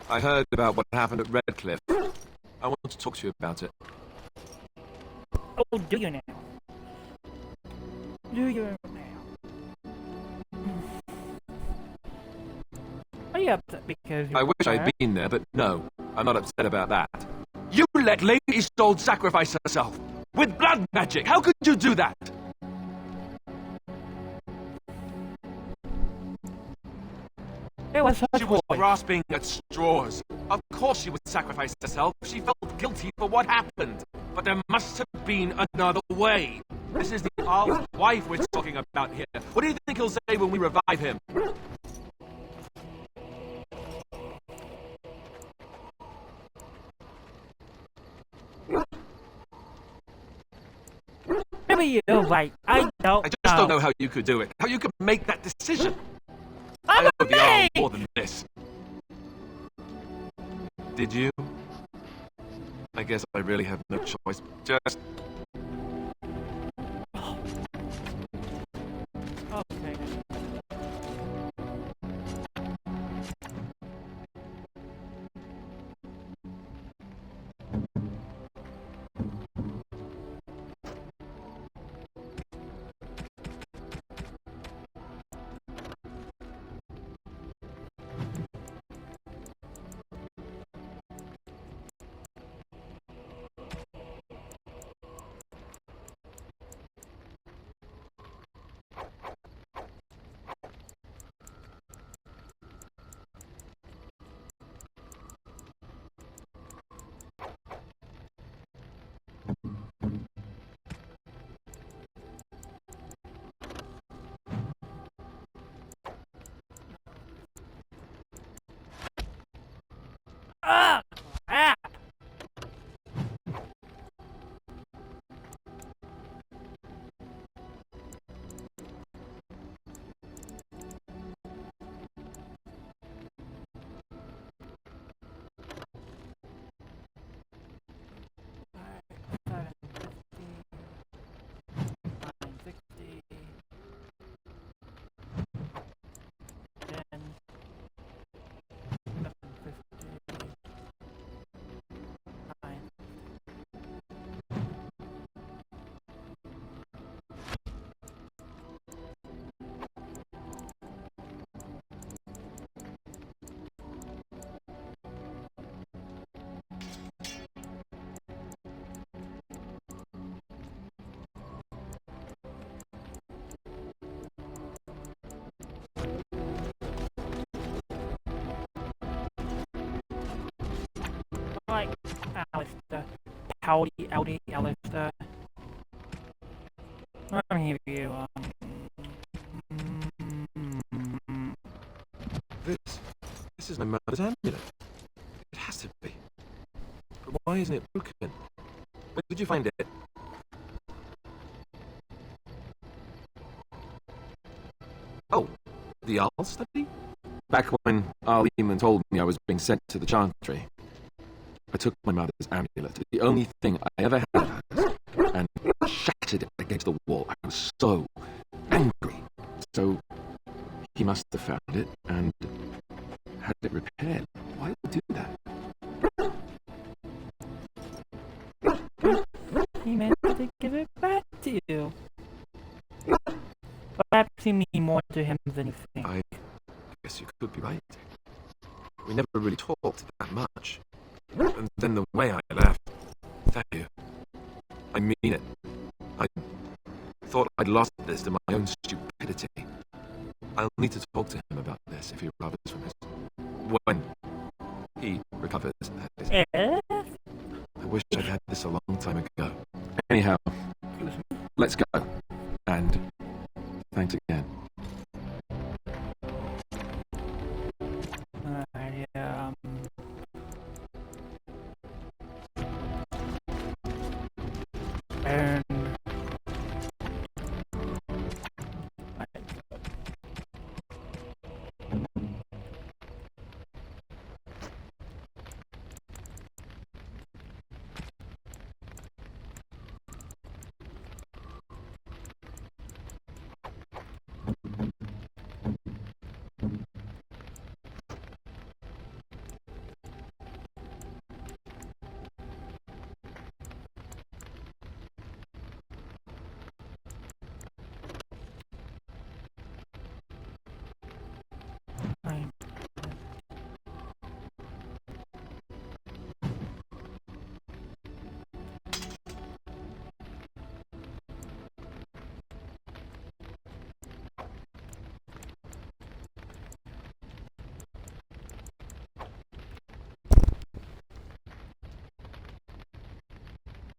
I heard about what happened at Redcliffe. I want to talk to you about it. Oh, do you now? Do you now? Are you upset because I wish I'd been there, but no, I'm not upset about that. You let Lady Isolde sacrifice herself. With blood magic! How could you do that? It was her She was choice. grasping at straws. Of course she would sacrifice herself. She felt guilty for what happened. But there must have been another way. This is the Jarl's wife we're talking about here. What do you think he'll say when we revive him? Maybe you're right. I don't I just don't know how you could do it. How you could make that decision. I'm I a owe the Jarl maid! more than this. Did you? I guess I really have no choice. Just... Okay. Ah! Ah! Like, Alistair. Howdy, Alistair. I'm here for you, This is my mother's amulet. It has to be. But why isn't it broken? Where did you find it? Oh, the Jarl's study? Back when Arleman told me I was being sent to the Chantry, I took my mother's amulet, the only thing I ever had of hers, and shattered it against the wall. I was so angry. So he must have found it and had it repaired. Why would he do that? He meant to give it back to you. Perhaps you mean more to him than you think. I guess you could be right. We never really talked that much. And then the way I left. Thank you. I mean it. I thought I'd lost this to my own stupidity. I'll need to talk to him about this if he recovers from this. When he recovers, that is. Yes? I wish I'd had this a long time ago. Anyhow, let's go. And thanks again. Yeah, and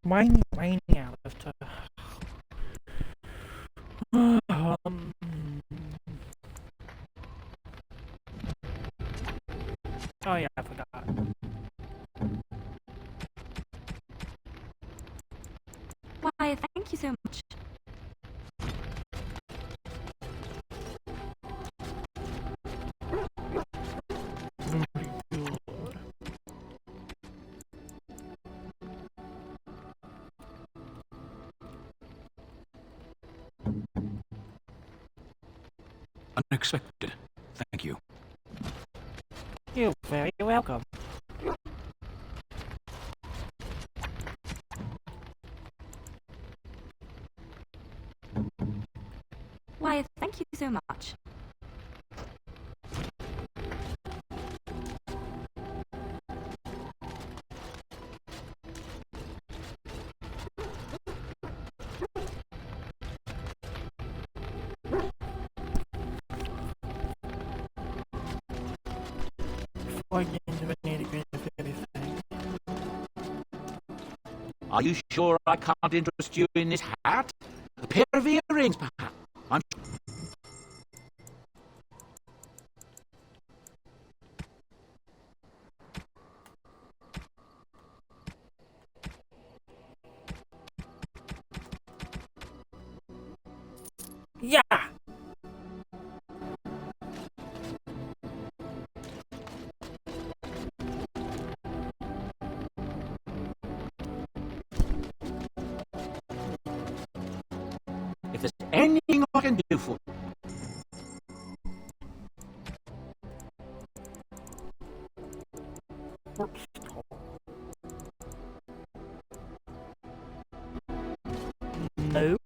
Mining Alistair. Oh yeah, I forgot. Why, thank you so much. Unexpected. Thank you. You're very welcome. Why, thank you so much. Are you sure I can't interest you in this hat? A pair of earrings, perhaps? I'm Yeah! If there's anything I can do for you. No.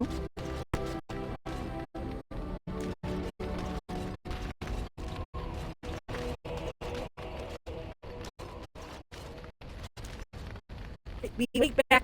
Be back.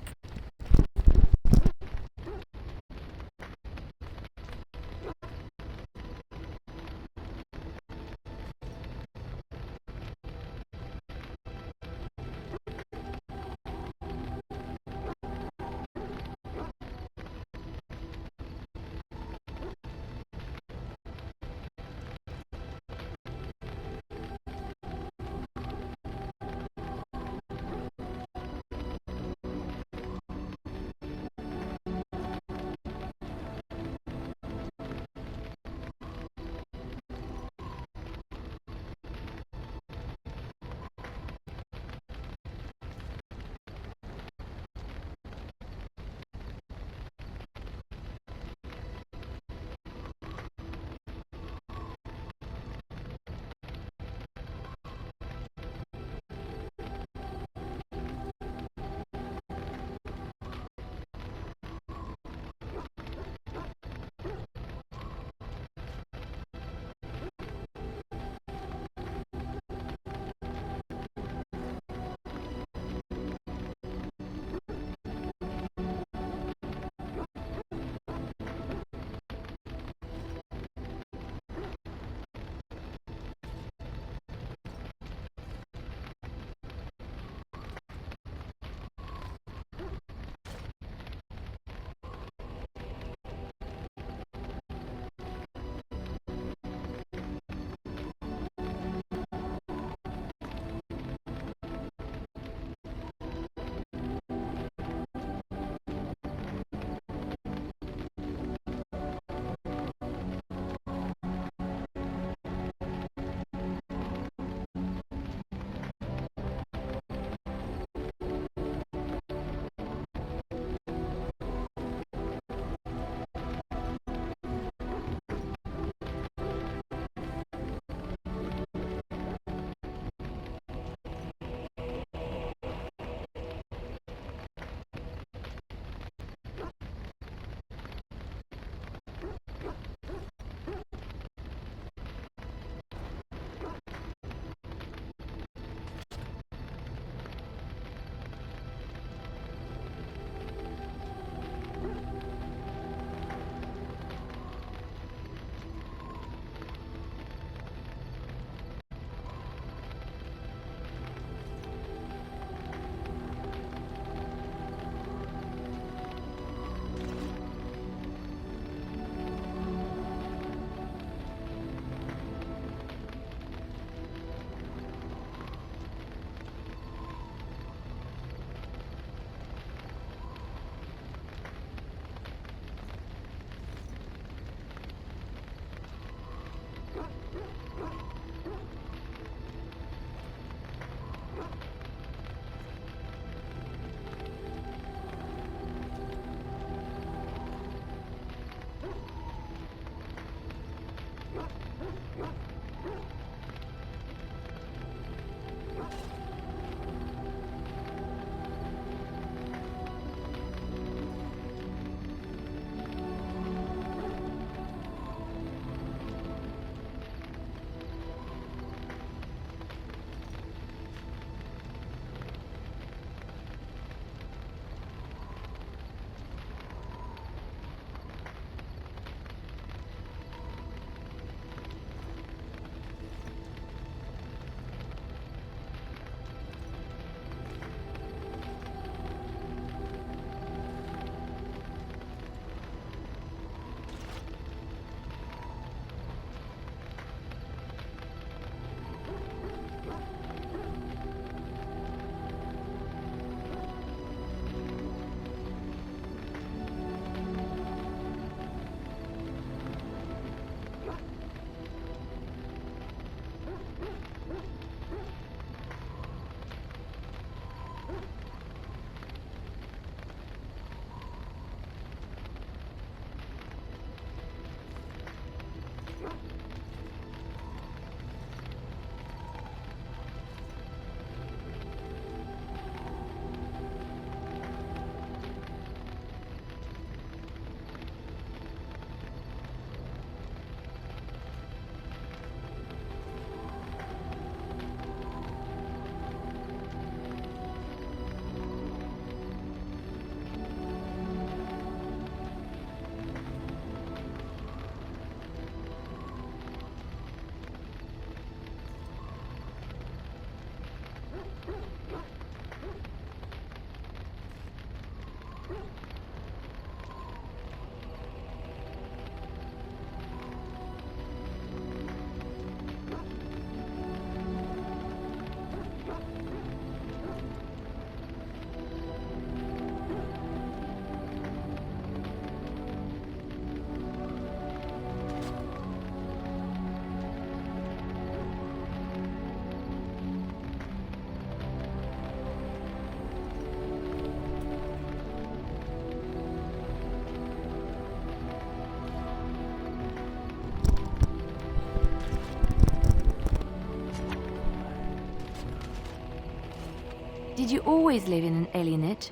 Did you always live in an alienage?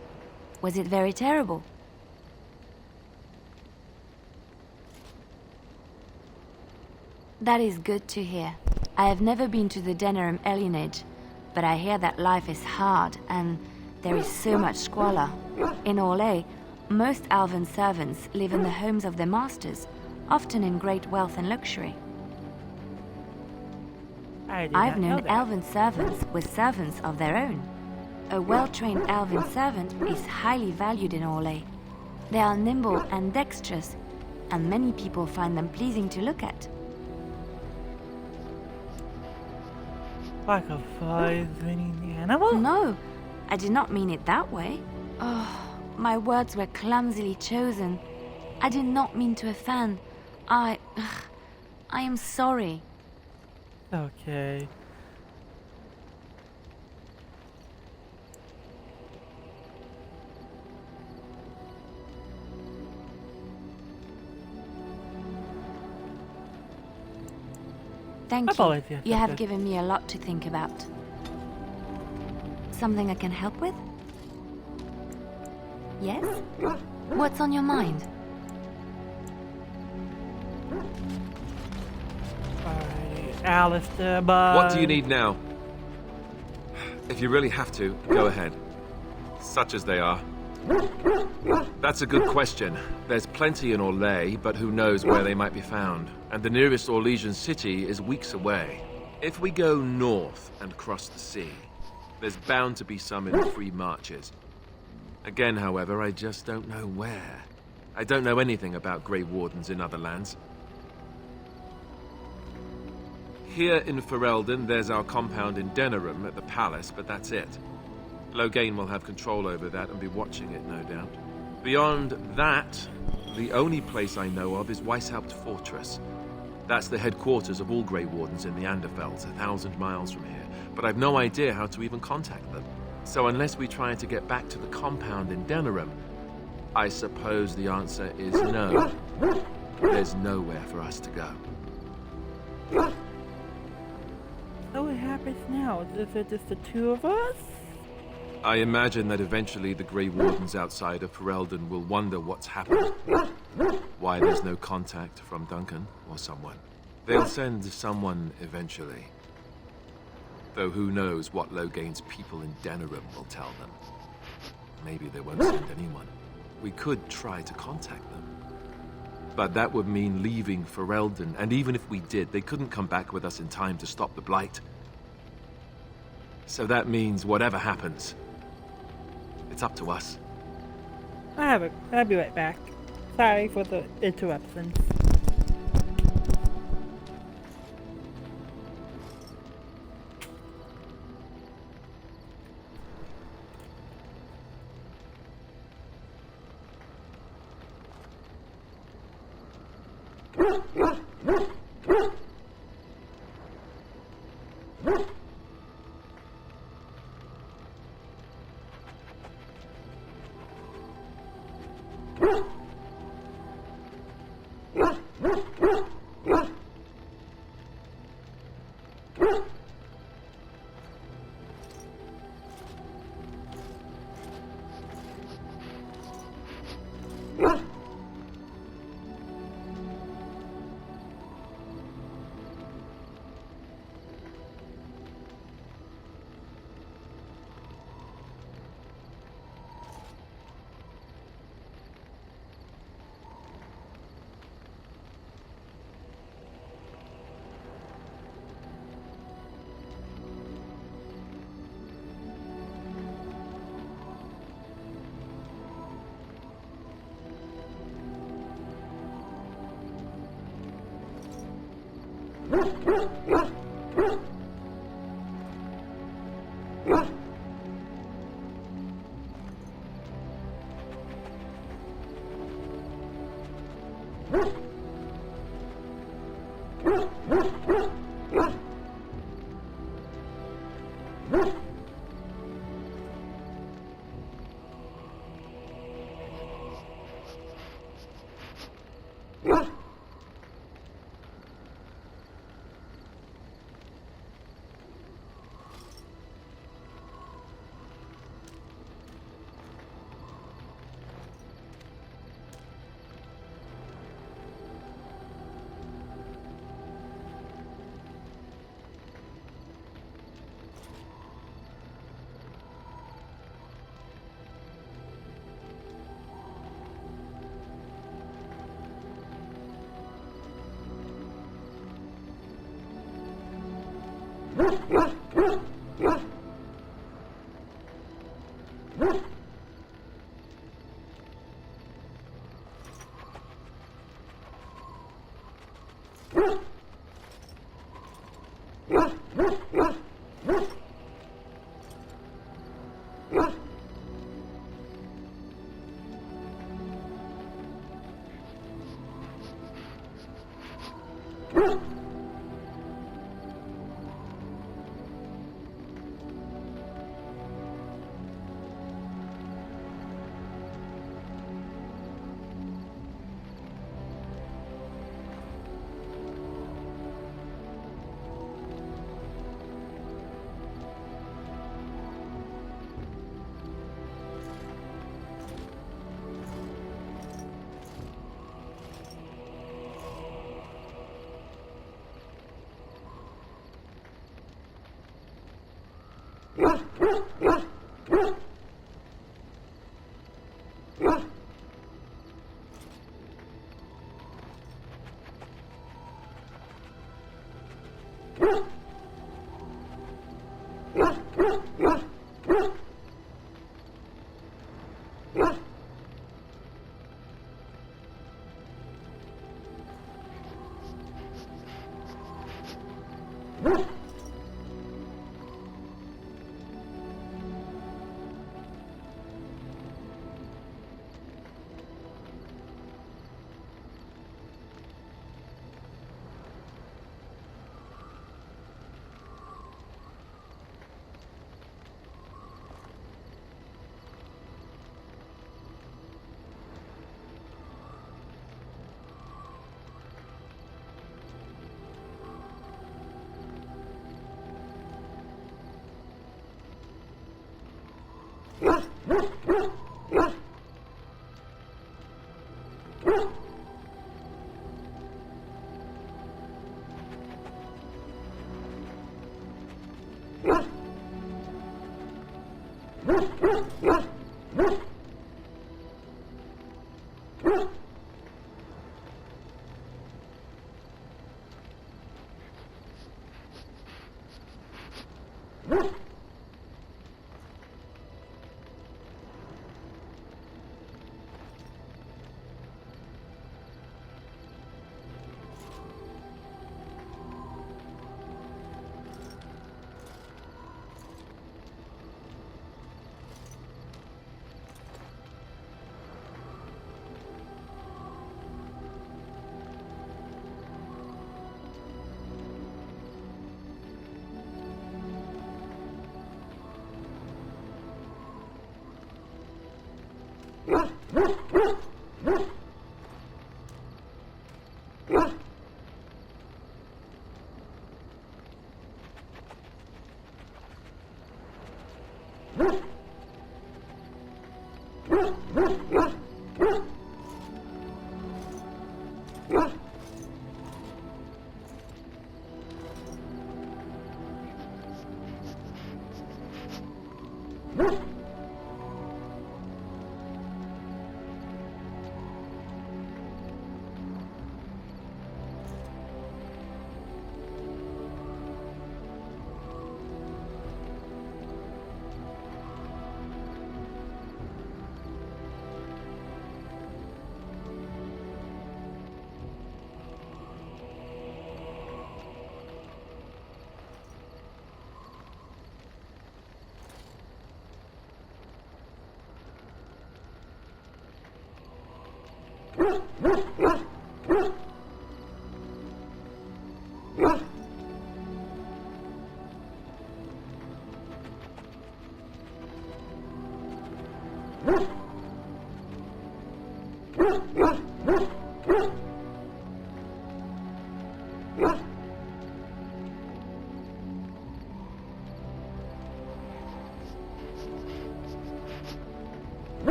Was it very terrible? That is good to hear. I have never been to the Denerim alienage, but I hear that life is hard and there is so much squalor. In Orlais, most elven servants live in the homes of their masters, often in great wealth and luxury. I've known elven servants with servants of their own. A well-trained elven servant is highly valued in Orlais. They are nimble and dexterous, and many people find them pleasing to look at. Like a fly-spinning animal? No, I did not mean it that way. Oh, my words were clumsily chosen. I did not mean to offend. I am sorry. Okay. Thank you. You have given me a lot to think about. Something I can help with? Yes? What's on your mind? Alright, Alistair, but... What do you need now? If you really have to, go ahead. Such as they are. That's a good question. There's plenty in Orlais, but who knows where they might be found. And the nearest Orlesian city is weeks away. If we go north and cross the sea, there's bound to be some in the free marches. Again, however, I just don't know where. I don't know anything about Grey Wardens in other lands. Here in Ferelden, there's our compound in Denerim at the palace, but that's it. Loghain will have control over that and be watching it, no doubt. Beyond that, the only place I know of is Weishaupt Fortress. That's the headquarters of all Grey Wardens in the Anderfelds, 1,000 miles from here. But I've no idea how to even contact them. So unless we try to get back to the compound in Denerim, I suppose the answer is no. There's nowhere for us to go. So what happens now? Is it just the two of us? I imagine that eventually the Grey Wardens outside of Ferelden will wonder what's happened. Why there's no contact from Duncan or someone. They'll send someone eventually. Though who knows what Loghain's people in Denerim will tell them. Maybe they won't send anyone. We could try to contact them. But that would mean leaving Ferelden, and even if we did, they couldn't come back with us in time to stop the Blight. So that means whatever happens, it's up to us. I'll be right back. Sorry for the interruptions.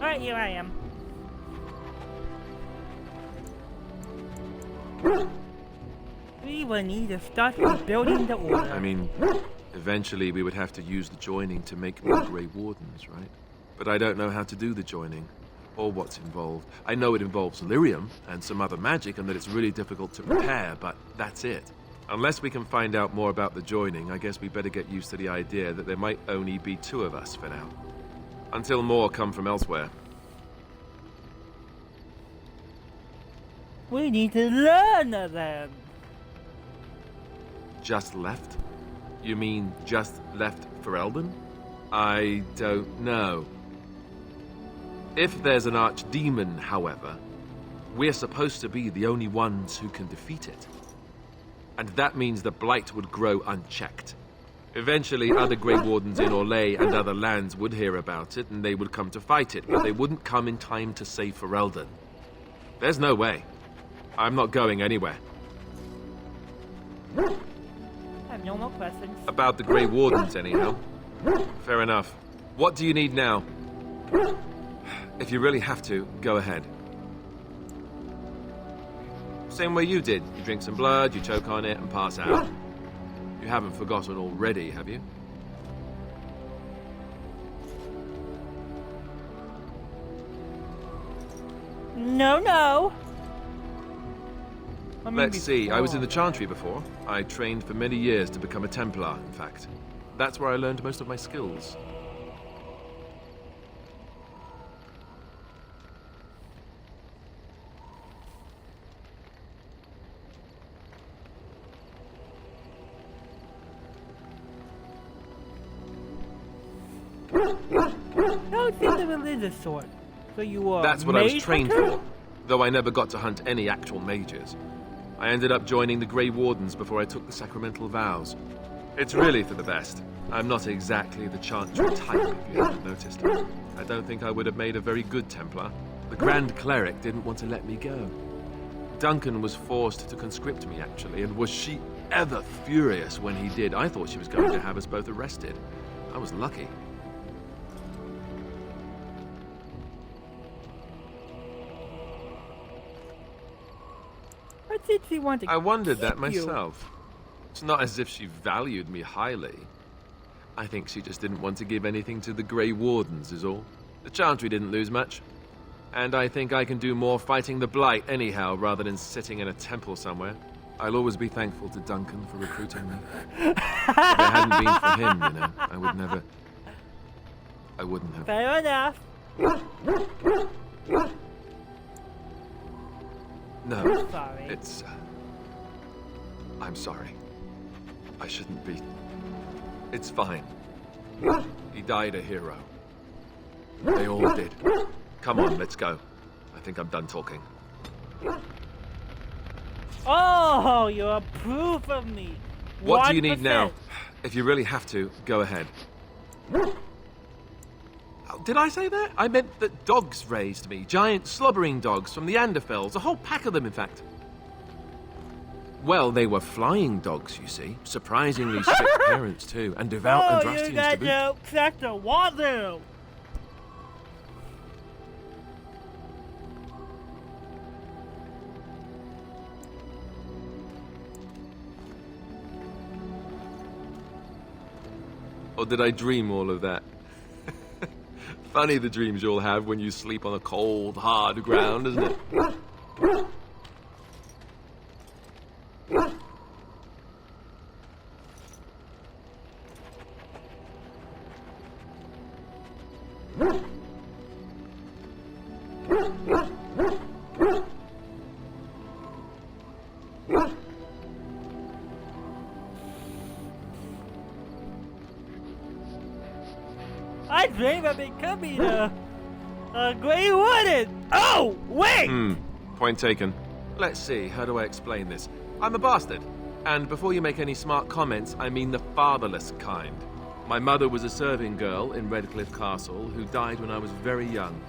Alright, here I am. We will need to start rebuilding the order. I mean, eventually we would have to use the joining to make more Grey Wardens, right? But I don't know how to do the joining, or what's involved. I know it involves lyrium and some other magic, and that it's really difficult to repair, but that's it. Unless we can find out more about the joining, I guess we better get used to the idea that there might only be 2 of us for now. Until more come from elsewhere. We need to learn them. Just left? You mean just left for Elden? I don't know. If there's an archdemon, however, we're supposed to be the only ones who can defeat it. And that means the blight would grow unchecked. Eventually, other Grey Wardens in Orlais and other lands would hear about it, and they would come to fight it, but they wouldn't come in time to save Ferelden. There's no way. I'm not going anywhere. I have no more questions. About the Grey Wardens, anyhow. Fair enough. What do you need now? If you really have to, go ahead. Same way you did. You drink some blood, you choke on it, and pass out. You haven't forgotten already, have you? No. I mean, Let's see, I was in the before. Chantry before. I trained for many years to become a Templar, in fact. That's where I learned most of my skills. No, it's in the religious sort. So you are. That's what I was mage trained hunter? for, though I never got to hunt any actual mages. I ended up joining the Grey Wardens before I took the sacramental vows. It's really for the best. I'm not exactly the Chantry type, if you haven't noticed. I don't think I would have made a very good Templar. The Grand Cleric didn't want to let me go. Duncan was forced to conscript me, actually, and was she ever furious when he did. I thought she was going to have us both arrested. I was lucky. What did she want to I wondered that keep you? myself. It's not as if she valued me highly. I think she just didn't want to give anything to the Grey Wardens, is all. The Chantry didn't lose much. And I think I can do more fighting the Blight anyhow, rather than sitting in a temple somewhere. I'll always be thankful to Duncan for recruiting me. If it hadn't been for him, you know, I wouldn't have. Fair enough. No, Sorry. it's... I'm sorry. I shouldn't be... It's fine. He died a hero. They all did. Come on, let's go. I think I'm done talking. Oh, you approve of me. What do you need 1%. now? If you really have to, go ahead. Oh, did I say that? I meant that dogs raised me. Giant slobbering dogs from the Anderfells. A whole pack of them, in fact. Well, they were flying dogs, you see. Surprisingly strict parents, too. And devout Oh, Andrastians you got to boot. no sector wazoo. Or did I dream all of that? Funny the dreams you'll have when you sleep on a cold, hard ground, isn't it? I dream of becoming a Grey Warden. Oh, wait! Point taken. Let's see, how do I explain this? I'm a bastard. And before you make any smart comments, I mean the fatherless kind. My mother was a serving girl in Redcliffe Castle who died when I was very young.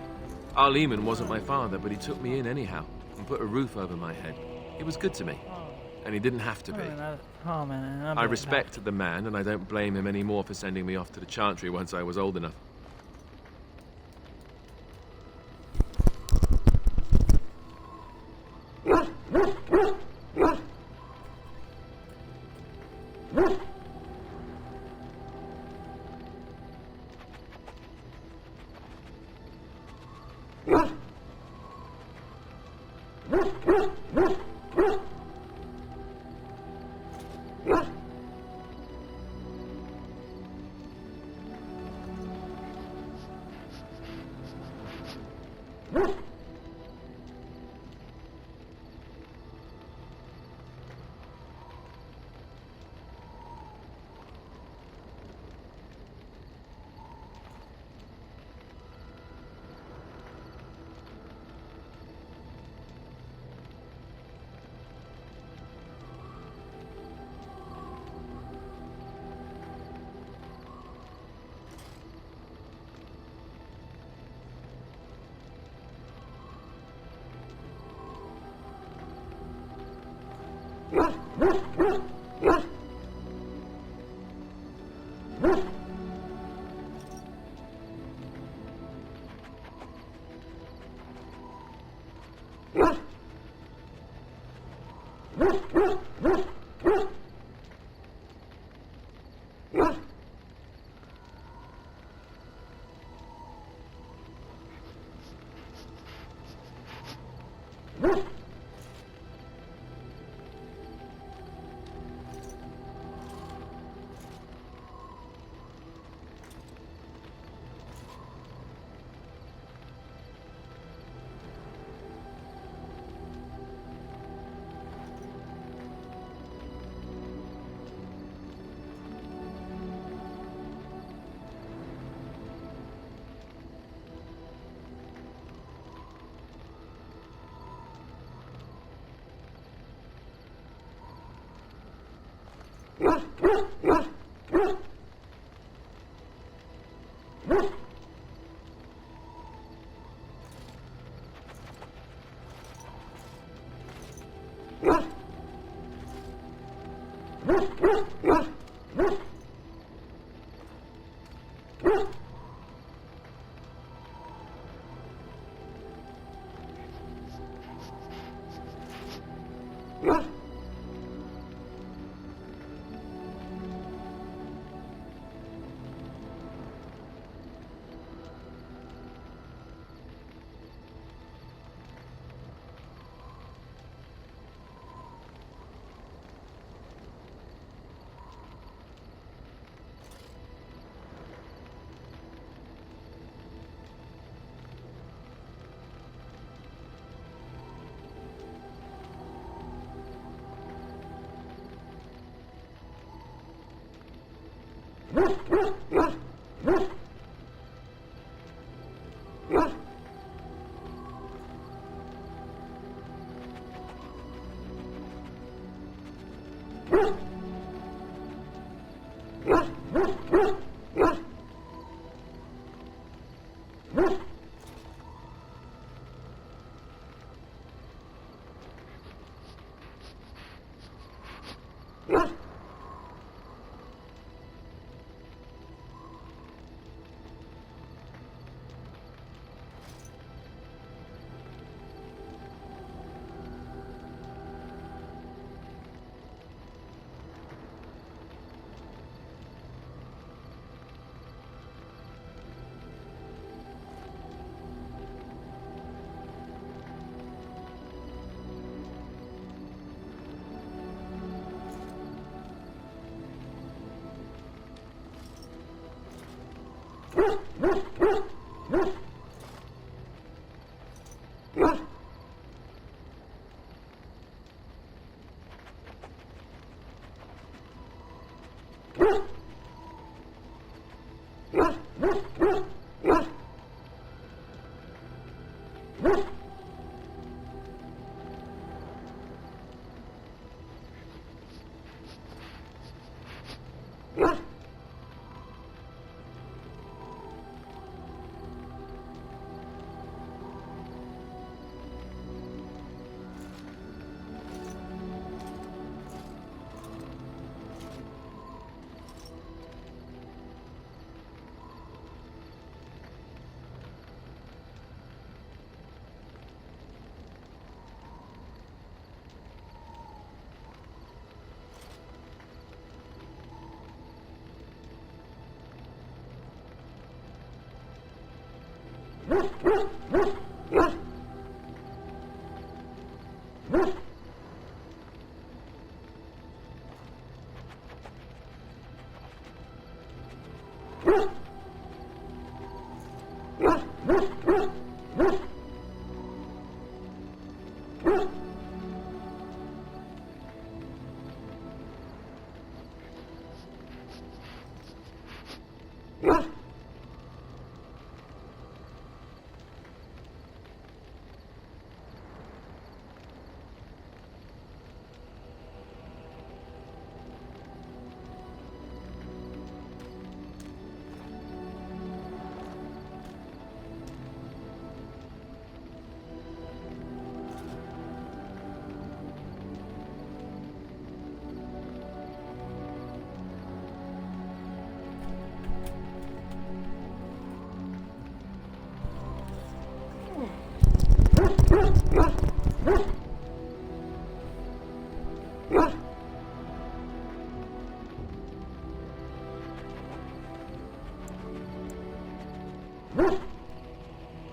Our Lehman wasn't my father, but he took me in anyhow and put a roof over my head. He was good to me. And he didn't have to be. Oh, man. I respect the man, and I don't blame him anymore for sending me off to the Chantry once I was old enough.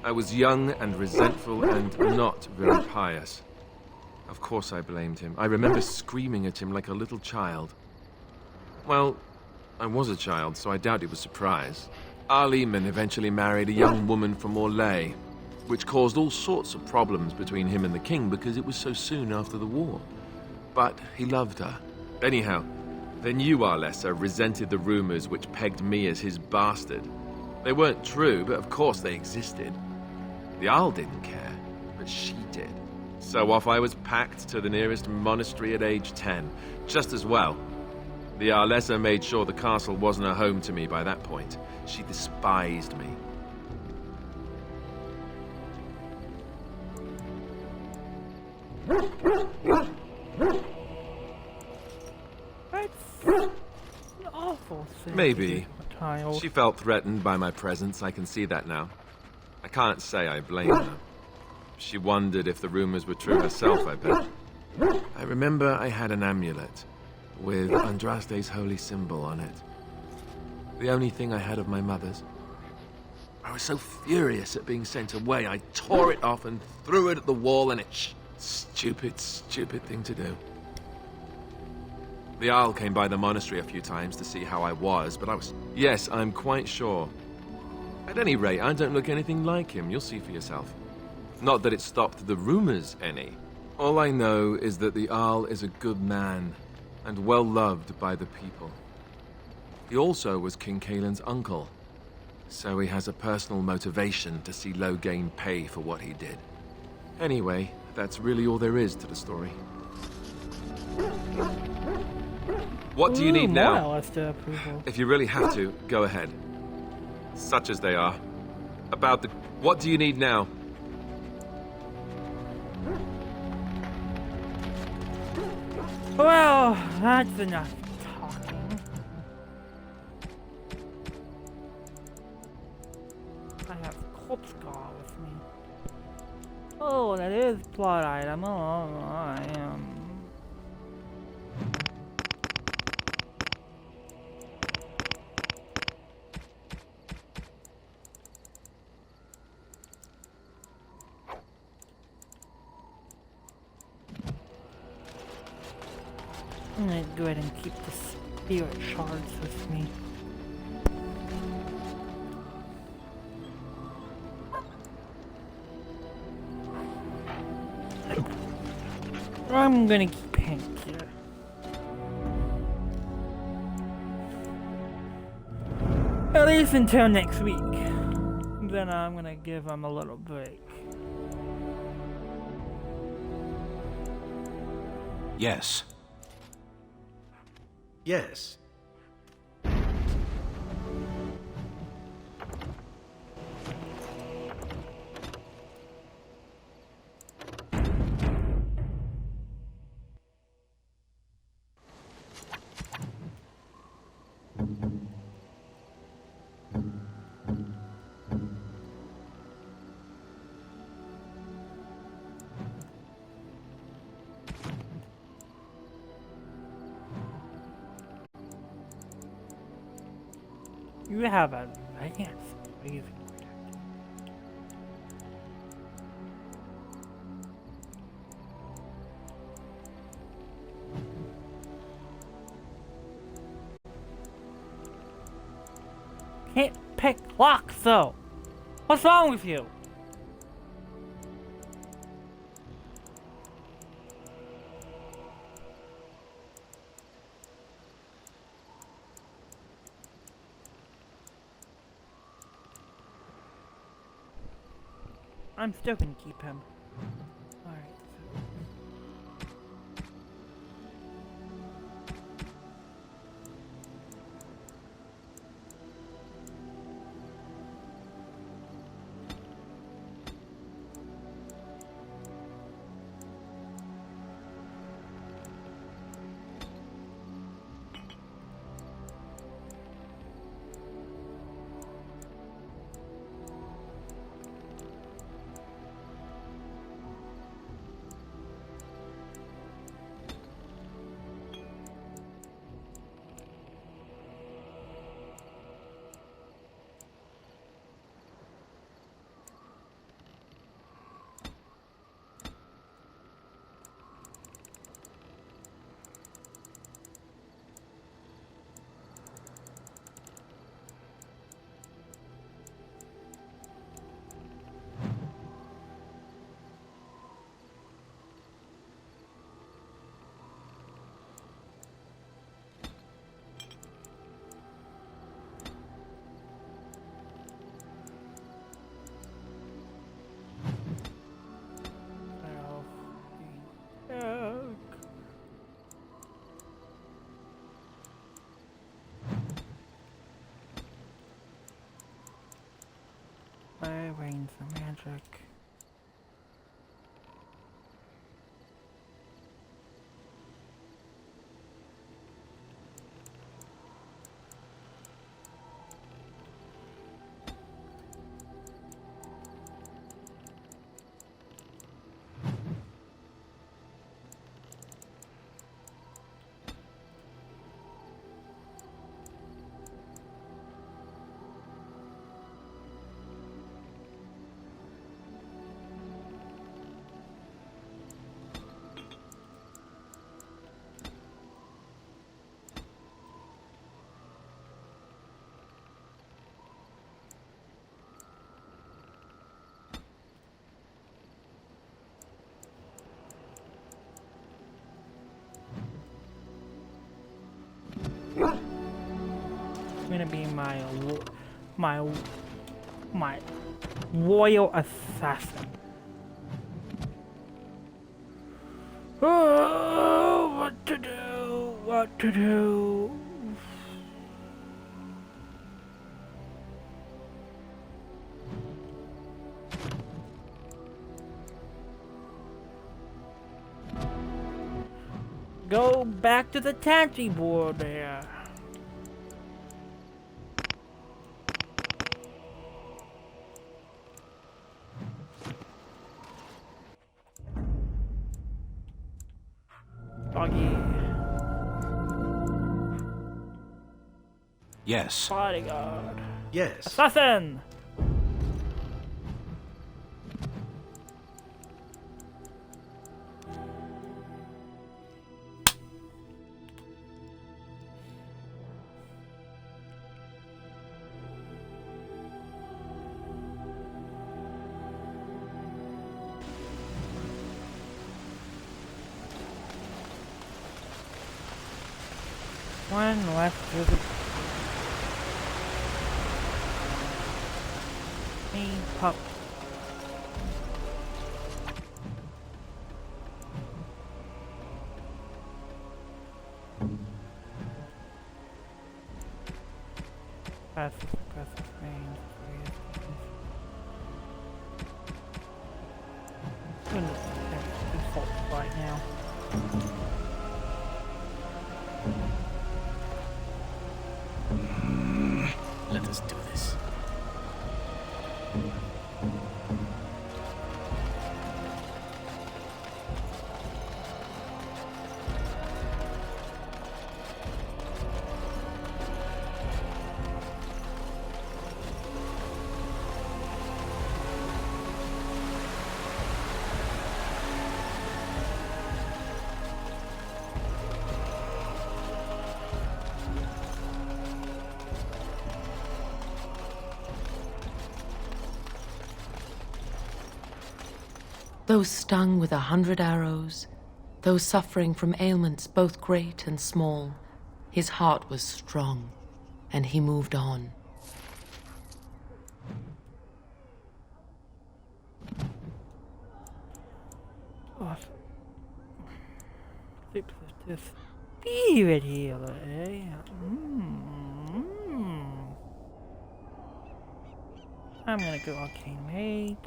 I was young and resentful and not very pious. Of course I blamed him. I remember screaming at him like a little child. Well, I was a child, so I doubt he was surprised. Our Lehman eventually married a young woman from Orlais, which caused all sorts of problems between him and the king because it was so soon after the war. But he loved her. Anyhow, then you, Arlessa, resented the rumors which pegged me as his bastard. They weren't true, but of course they existed. The Arl didn't care, but she did. So off I was packed to the nearest monastery at age 10, just as well. The Arlessa made sure the castle wasn't a home to me by that point. She despised me. That's an awful thing. Maybe. Child. She felt threatened by my presence, I can see that now. I can't say I blame her. She wondered if the rumors were true herself, I bet. I remember I had an amulet with Andraste's holy symbol on it. The only thing I had of my mother's. I was so furious at being sent away, I tore it off and threw it at the wall, and it's stupid, stupid thing to do. The Arl came by the monastery a few times to see how I was, but I was... Yes, I'm quite sure. At any rate, I don't look anything like him. You'll see for yourself. Not that it stopped the rumors any. All I know is that the Arl is a good man and well loved by the people. He also was King Kaelin's uncle, so he has a personal motivation to see Loghain pay for what he did. Anyway, that's really all there is to the story. What do you need now? More Alistair approval. If you really have to, go ahead. Such as they are. About the... What do you need now? Well, that's enough talking. I have corpse guard with me. Oh, that is plot item. Oh, I am. I'm gonna go ahead and keep the spirit shards with me. I'm gonna keep Hank here. At least until next week. Then I'm gonna give him a little break. Yes. Yes. You have a advanced breathing. Can't pick locks though. What's wrong with you? I'm still gonna keep him. Alright, my reigns of magic. my royal assassin. Oh, what to do? What to do? Go back to the Tanty board there. Oh yeah. Yes. Bodyguard. Yes. Assassin! One left to the main pup. Passive aggressive range. Goodness, that's default right now. Let us do this. Those stung with 100 arrows, those suffering from ailments both great and small, his heart was strong, and he moved on. Awesome. This spirit healer, eh? I'm gonna go Arcane Mage.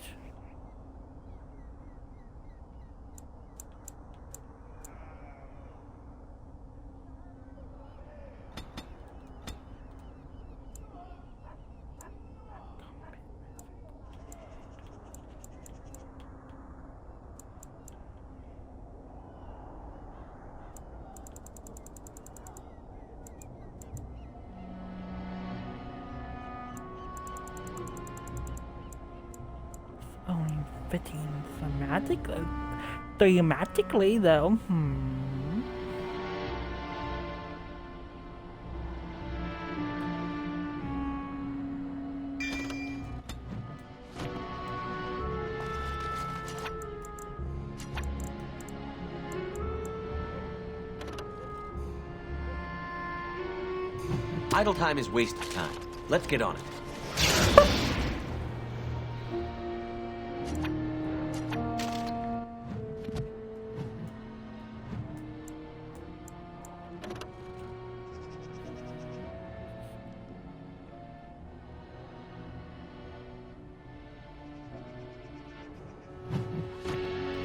Only fitting thematically though. Idle time is wasted time. Let's get on it.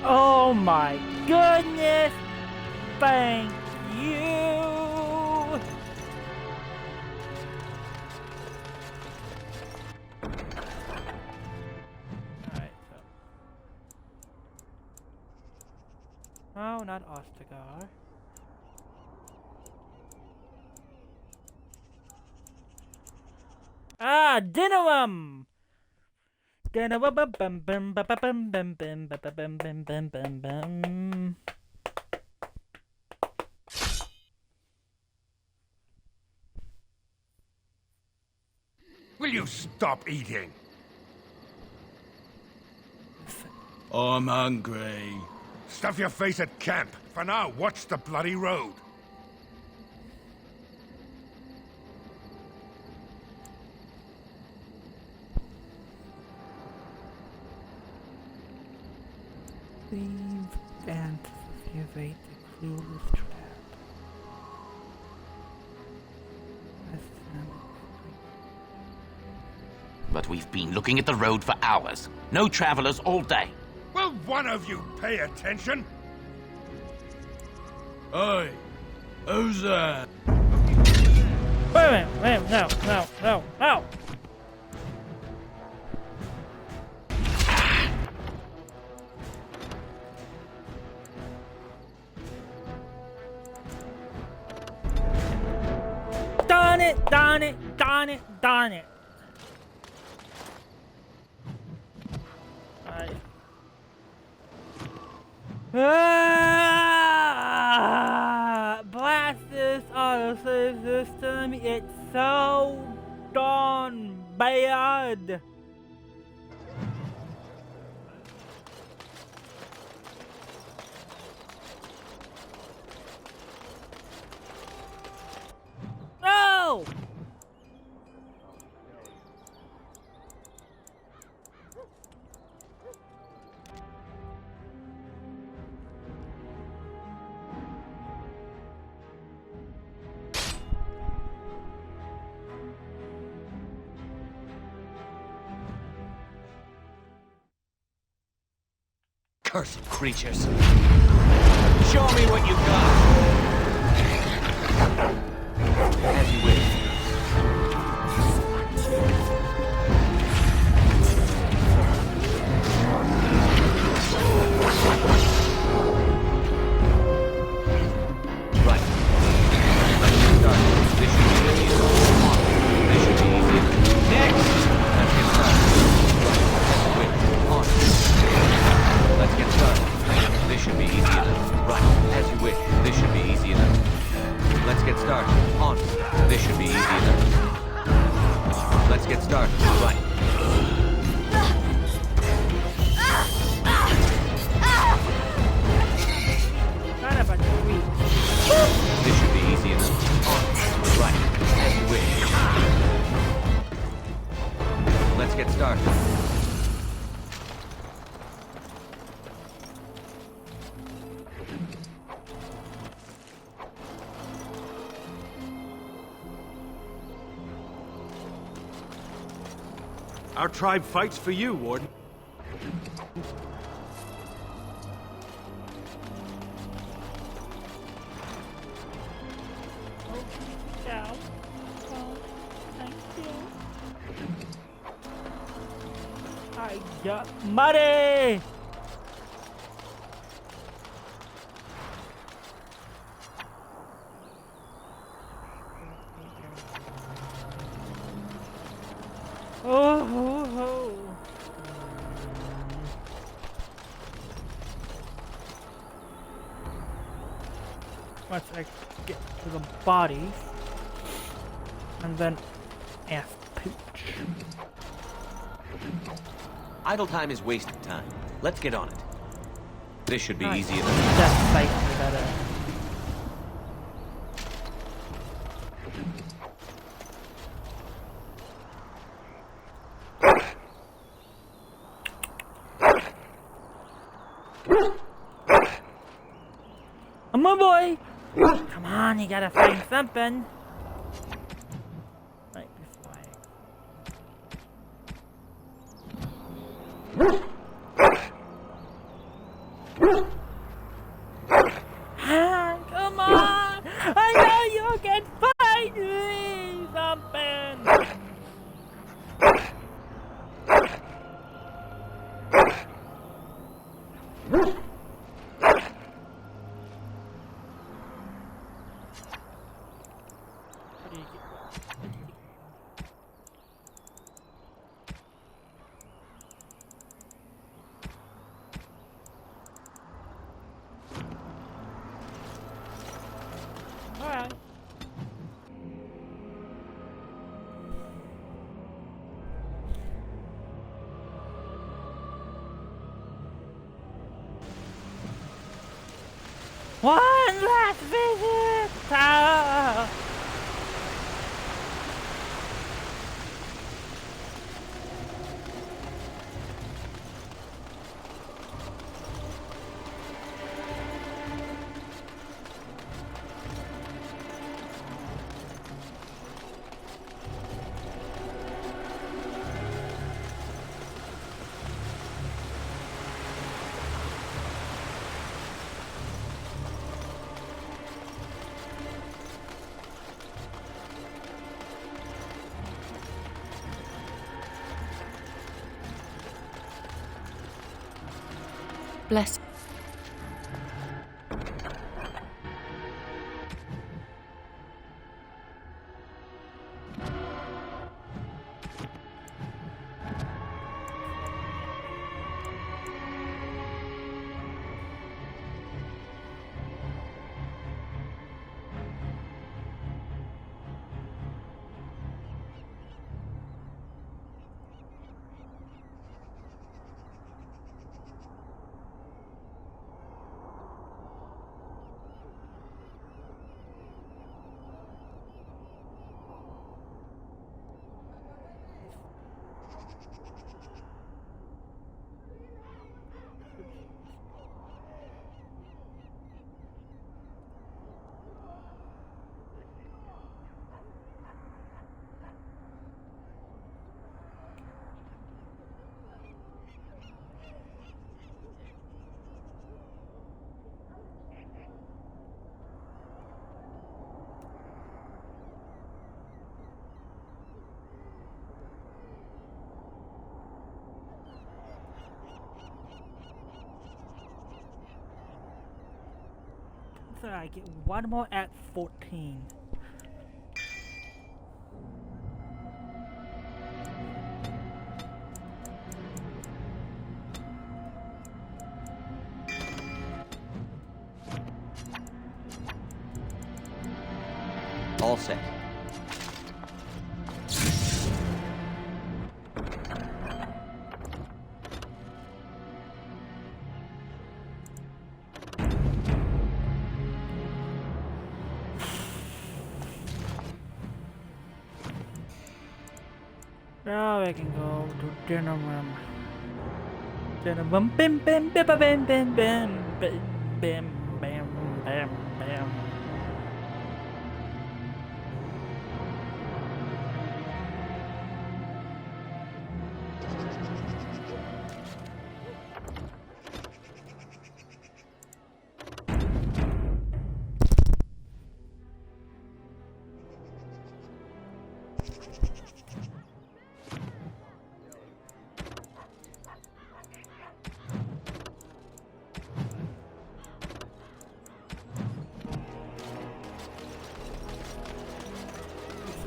Oh my goodness! Thank you! Alright, so. Oh, not Ostagar. Ah, Dinnerum! Will you stop eating? I'm hungry. Stuff your face at camp. For now, watch the bloody road. Leave and evade the clueless trap. But we've been looking at the road for hours. No travelers all day. Will one of you pay attention? Oi! Who's there? Wait a minute, no. Darn it. Blast this autosave system, it's so darn bad. No! Cursed creatures. Show me what you've got. As you wish. Right. Let's get started. This should be easy. This should be easy. Next! Let's get started. Right. As you wish. On. Let's get started. This should be easy enough. Right, as you wish. This should be easy enough. Let's get started. On. This should be easy enough. Let's get started. Right. This should be easy enough. On. Right, as you wish. Let's get started. Our tribe fights for you, Warden. I got money! Oh. Let's get to the bodies and then ask Pooch. Idle time is wasted time. Let's get on it. This should be easy enough. That's slightly better. Come on, boy! Come on, you gotta find something. Right this way. Come on! I know you can find me something! Alright. One last visit! Bless. So I get one more at 14. All set. Now I can go to dinner room. Dinner room, bim bim bim bim bim bim bim bim bam bam bam.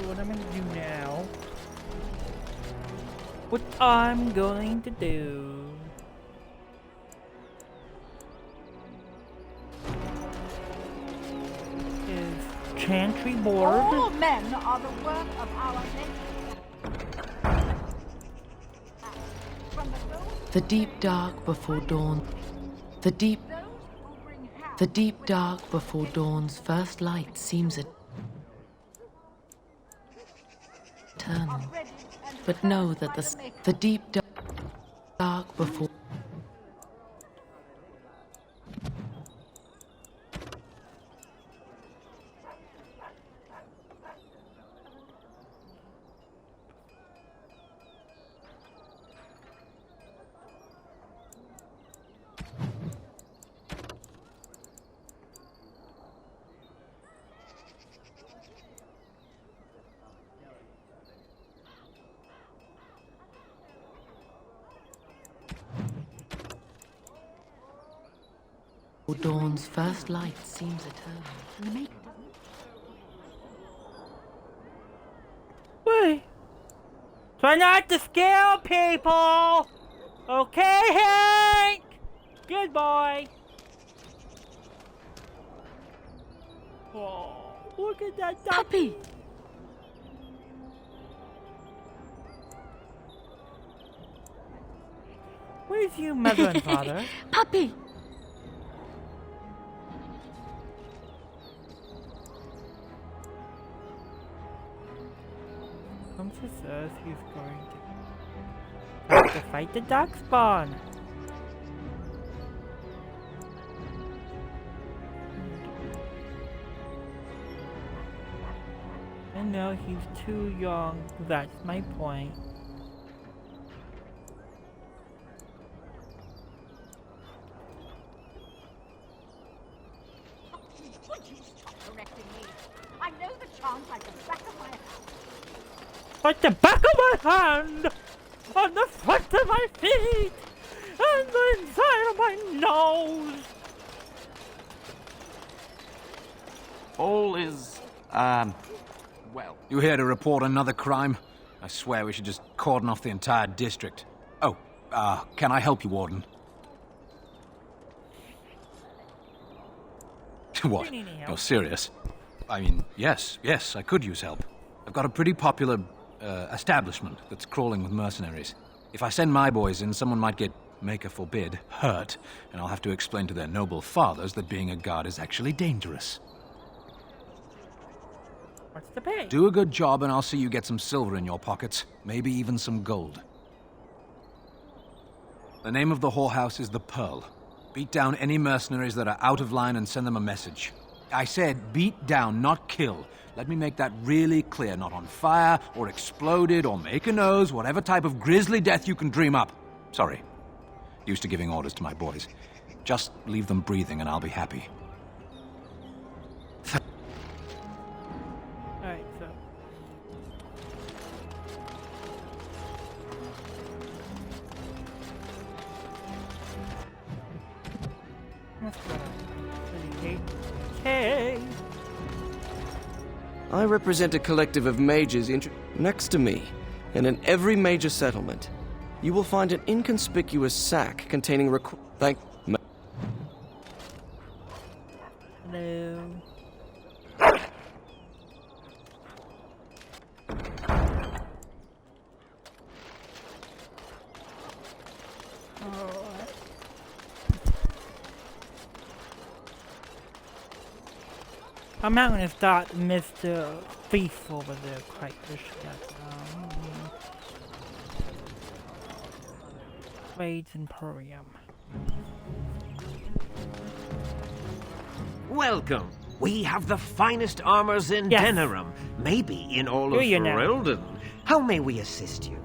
What I'm gonna do now. What I'm going to do. Is chantry board. All men are the work of our nature. The deep dark before dawn. The deep dark before dawn's first light seems eternal. But know that the deep dark before dawn's first light seems eternal. Wait. Try not to scare people! Okay, Hank? Good boy. Oh, look at that puppy. Where's your mother and father? Puppy! Princess says he's going to have to fight the darkspawn. And no, he's too young. That's my point. Would you stop correcting me? I know the chant like the back of my hand. Like the back of my hand! On the front of my feet! on the inside of my nose! All is, well. You here to report another crime? I swear we should just cordon off the entire district. Oh, can I help you, Warden? What? You're serious? I mean, yes, I could use help. I've got a pretty popular, establishment that's crawling with mercenaries. If I send my boys in, someone might get, Maker forbid, hurt, and I'll have to explain to their noble fathers that being a guard is actually dangerous. What's the pay? Do a good job and I'll see you get some silver in your pockets. Maybe even some gold. The name of the whorehouse is the Pearl. Beat down any mercenaries that are out of line and send them a message. I said beat down, not kill. Let me make that really clear. Not on fire, or exploded, or make a nose, whatever type of grisly death you can dream up. Sorry. Used to giving orders to my boys. Just leave them breathing and I'll be happy. Alright, so... Let's go. Hey! I represent a collective of mages next to me, and in every major settlement, you will find an inconspicuous sack containing Hello. I'm not gonna start Mr. Thief over there quite just yet. Wade's Emporium. Welcome. We have the finest armors in Denerim, maybe in all of Ferelden. How may we assist you?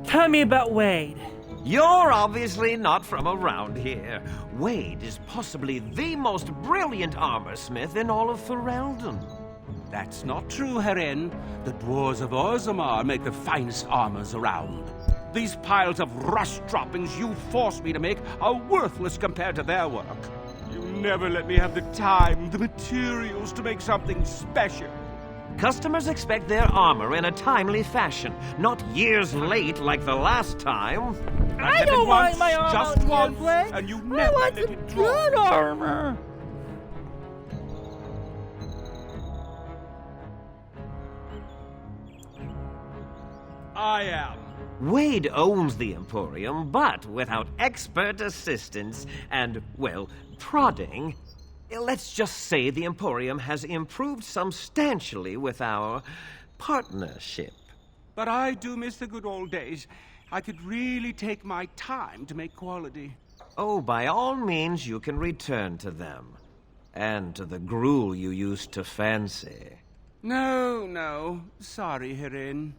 Tell me about Wade. You're obviously not from around here. Wade is possibly the most brilliant armorsmith in all of Ferelden. That's not true, Herin. The dwarves of Orzammar make the finest armors around. These piles of rust droppings you force me to make are worthless compared to their work. You never let me have the time, the materials to make something special. Customers expect their armor in a timely fashion, not years late like the last time. I don't want my armor just once, late. and you I never want let some it drop. good armor. I am. Wade owns the Emporium, but without expert assistance and, well, prodding, let's just say the Emporium has improved substantially with our partnership. But I do miss the good old days. I could really take my time to make quality. Oh, by all means, you can return to them. And to the gruel you used to fancy. No. Sorry, Herin.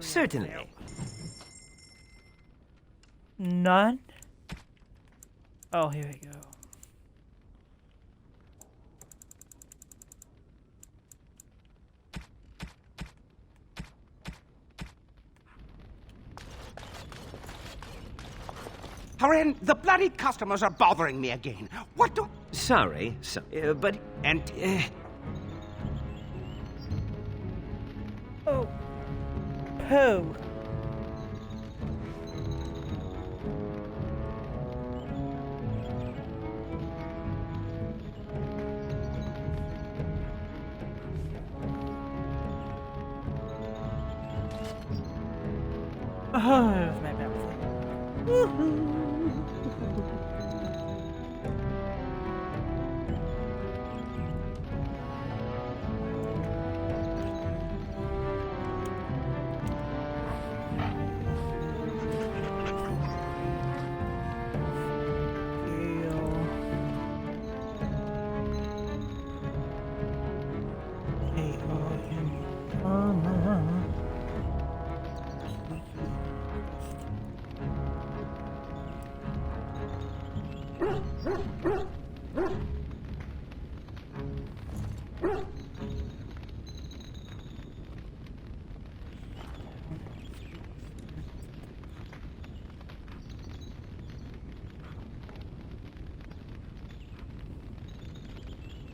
Certainly. None? Oh, here we go. Herin, the bloody customers are bothering me again. What do... Sorry, but... And... Oh. Pooh. Oh, it was my bad.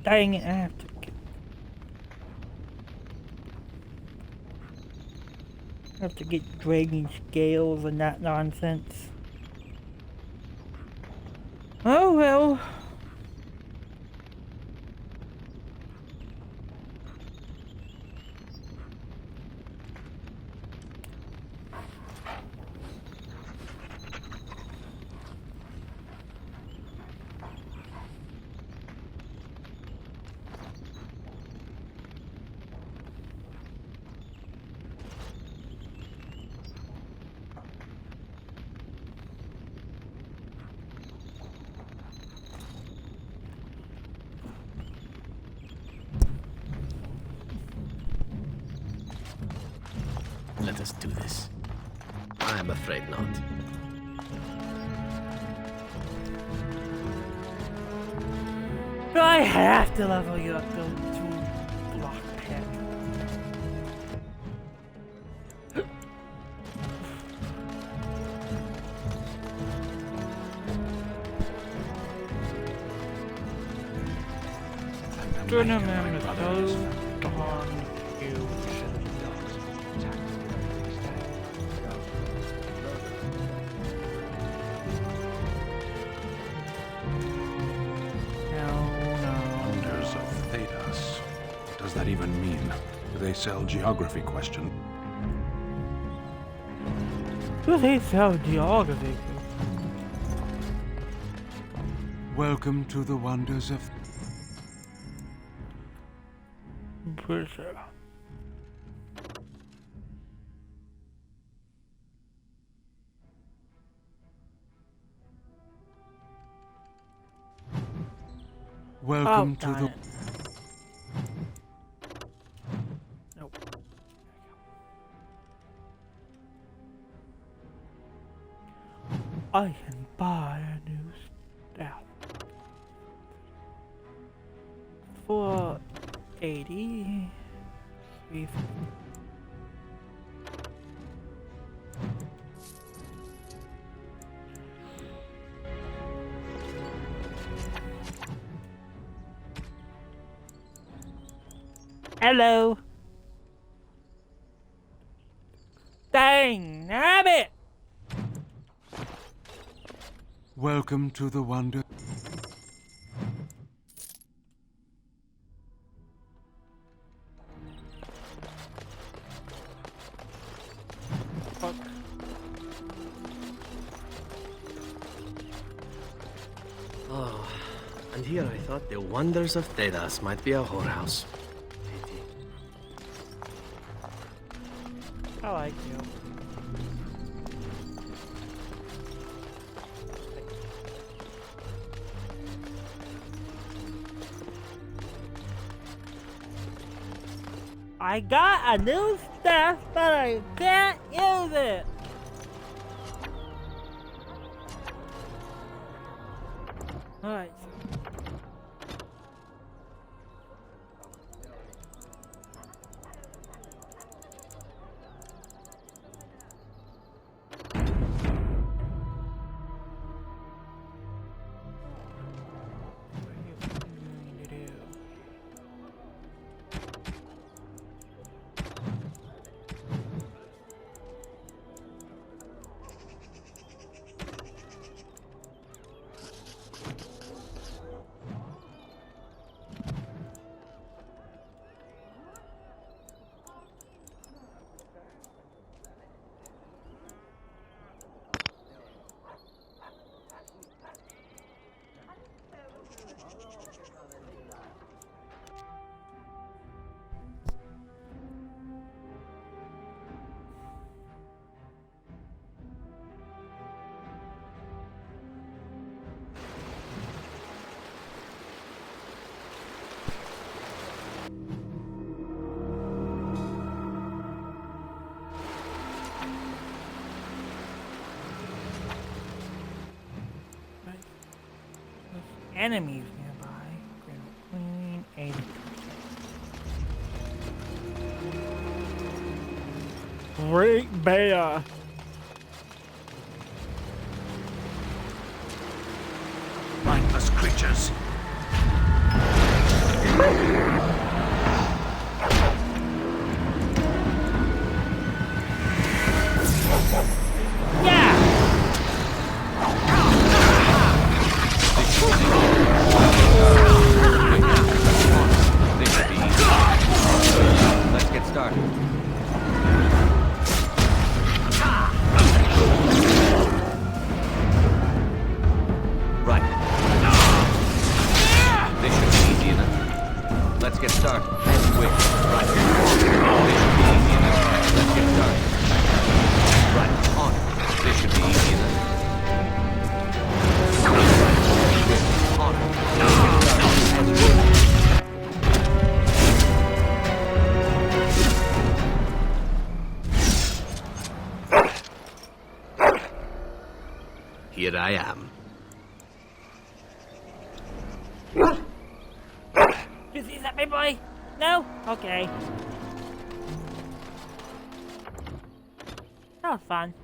Dang it, I have to get dragon scales and that nonsense. Oh well. Let us do this. I am afraid not. Do I have to level you up to block pen? Tournament is so darn huge. Wonders of Thedas. What does that even mean? Do they sell geography question? Do they sell geography? Welcome to the wonders of... Pressure. Welcome to the... Nope. I can buy a new staff for 80. Hello. Dang, nabbit. Welcome to the wonder... Fuck. Oh, and here I thought the wonders of Thedas might be a whorehouse. I like you. I got a new staff, but I can't use it. Alright. Enemies nearby. Queen 80. Great bear. Mindless creatures. Let's get started. Right. This should be easy enough. Let's get started. Wait. Right. This should be easy enough. Let's get started. Right. On. This should be easy enough. Right. On. Let's get started. Here I am. Is that my boy? No? Okay. That was fun.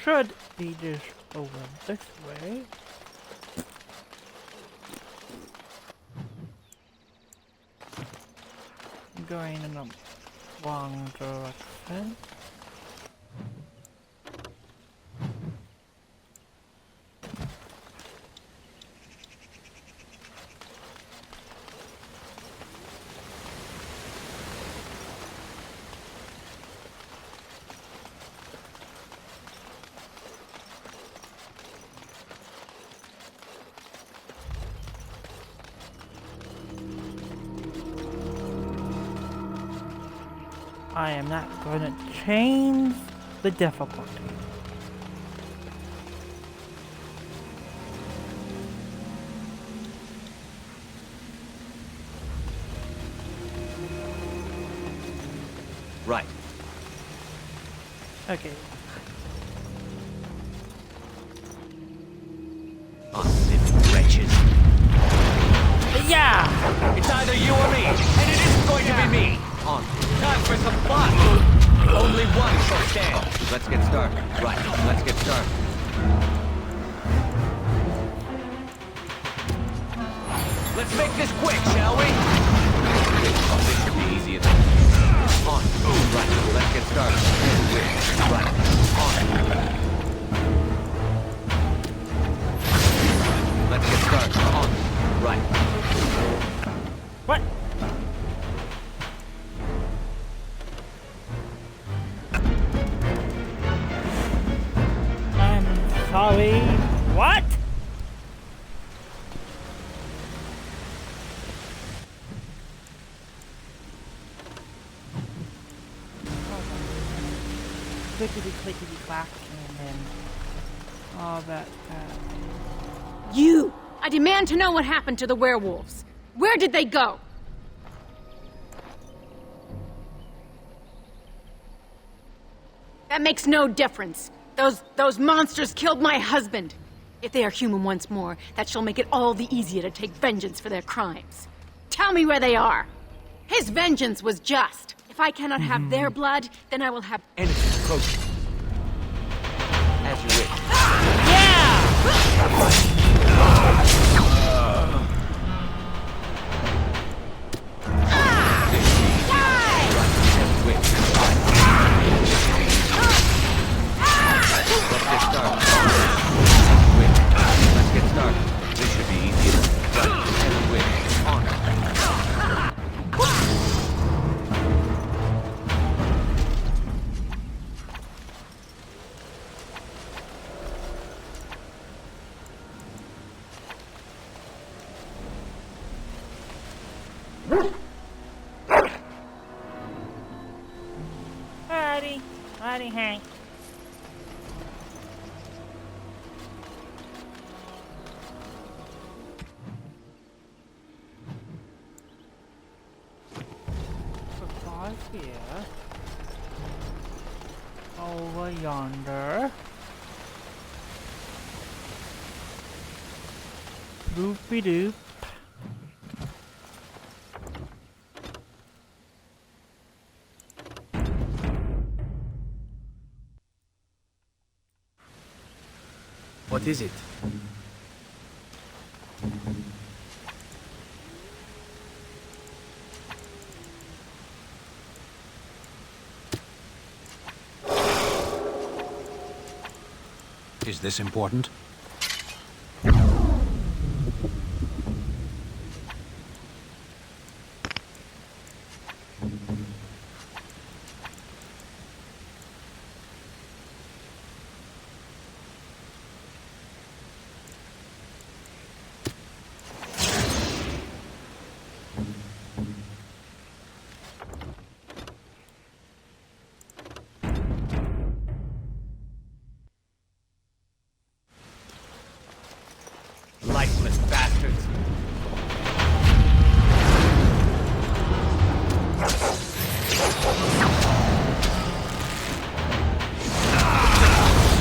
Should be just over this way. I'm going in the wrong direction. I am not going to change the difficulty. Right. Okay. Unliving wretches. Yeah! It's either you or me, and it isn't going to be me. On. Time for some fun. Only one shall stand. Let's get started. Right. Let's get started. Let's make this quick, shall we? This should be easy enough. On. Right. Let's get started. Right. On. Let's get started. On. Right. What? I'm sorry. What? Clickety clickety clack and then all that. You! I demand to know what happened to the werewolves. Where did they go? That makes no difference. Those monsters killed my husband. If they are human once more, that shall make it all the easier to take vengeance for their crimes. Tell me where they are. His vengeance was just. If I cannot have their blood, then I will have... Enemies approaching. As you wish. Let's get started. This should be easy enough. Right. And win. Honor. Ready, Hank. Supplies here. Over yonder. Doopy doop. What is it? Is this important? Lifeless bastards.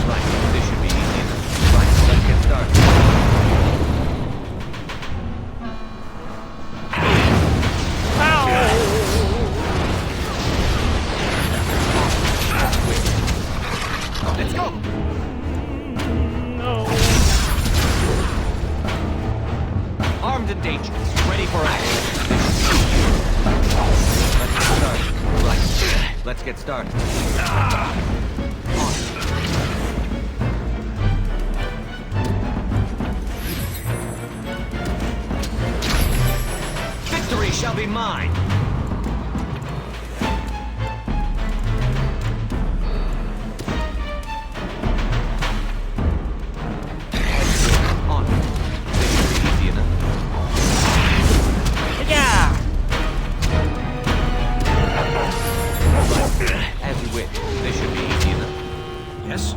Right, this should be easy enough. Right, let's get started. Let's go! Armed and dangerous, ready for action. Let's get started. Victory shall be mine. As you wish. This should be easy enough. Yes?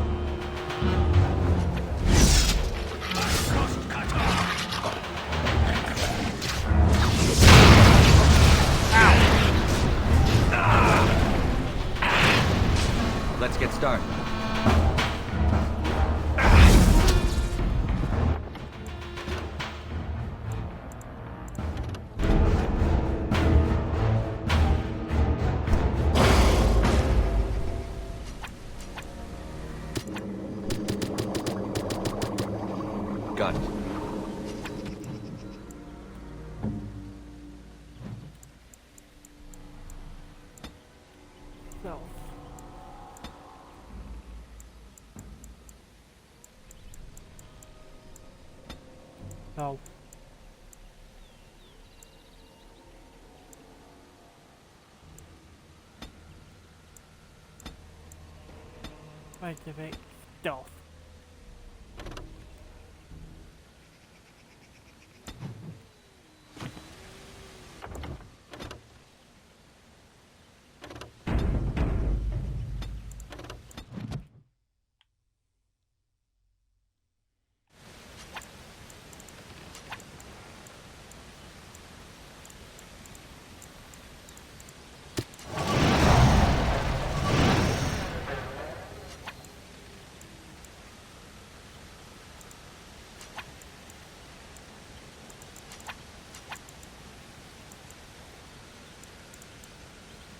Let's get started. Got it. So. No. Activate stealth.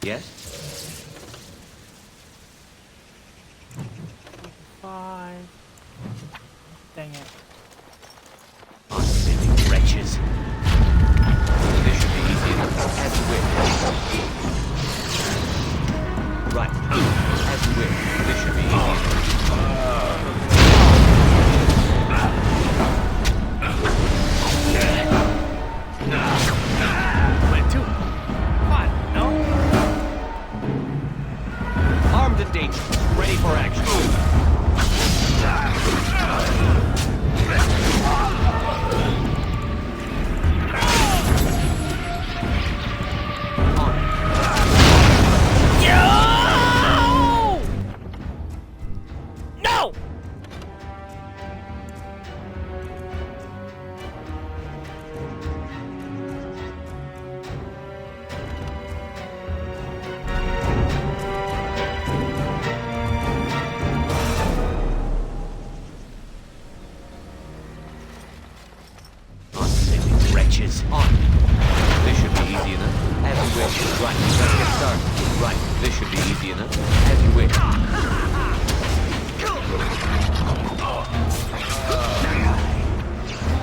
Yes? 5. Dang it. Unbending wretches. This should be easy enough. As you wish. Right. As you wish. This should be easy Went to. What? No? Armed and dangerous. Ready for action. Right, this should be easy enough. As you wish.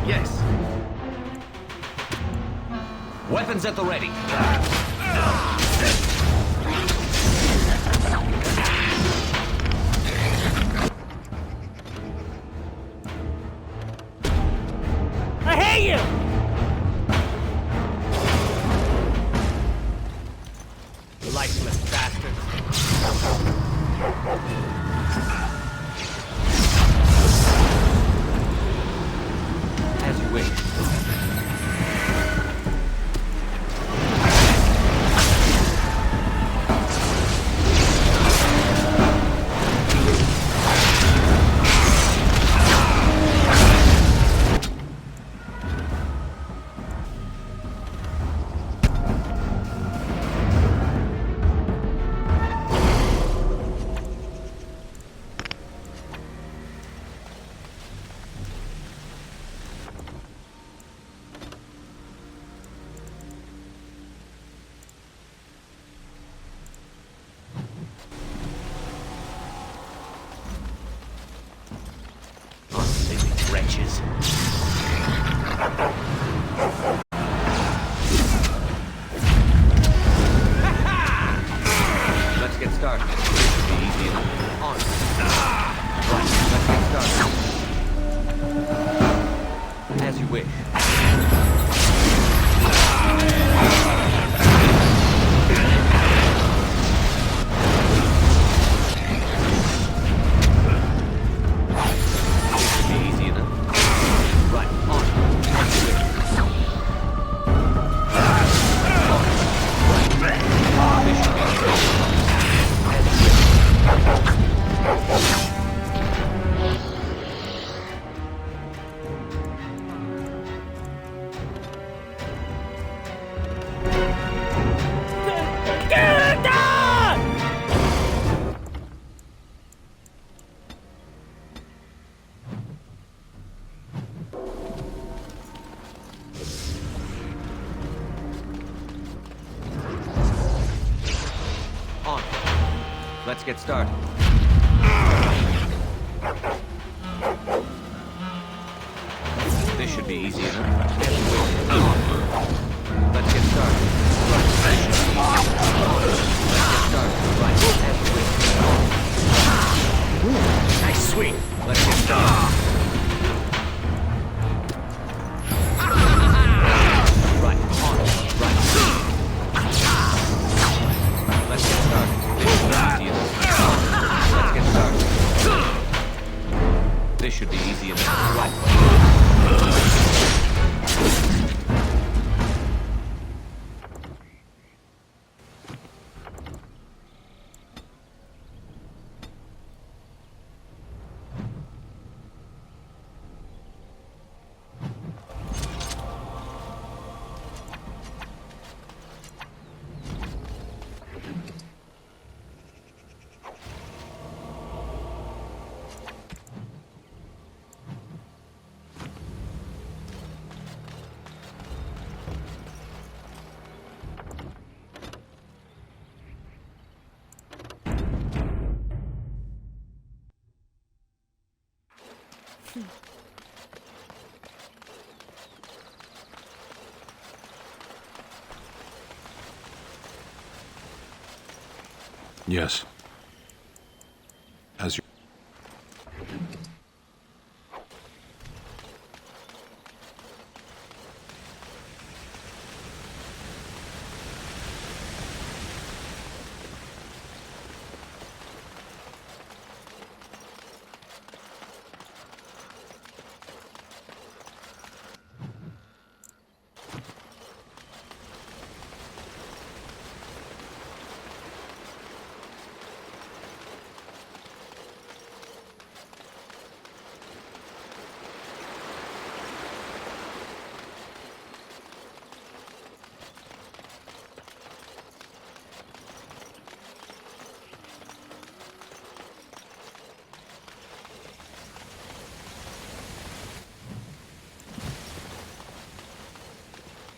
Yes. Weapons at the ready. I hate you! Lifeless bastards. As you wish. Wretches. Let's get started. This should be easy enough. On. Right, let's get started. As you wish. Let's get started. This should be easy enough. Let's get started. This should be easy enough. Let's get started. Right. Nice swing. Let's get started. Right. On. Right. Let's get started. This should be easy enough. Right. Yes. As you...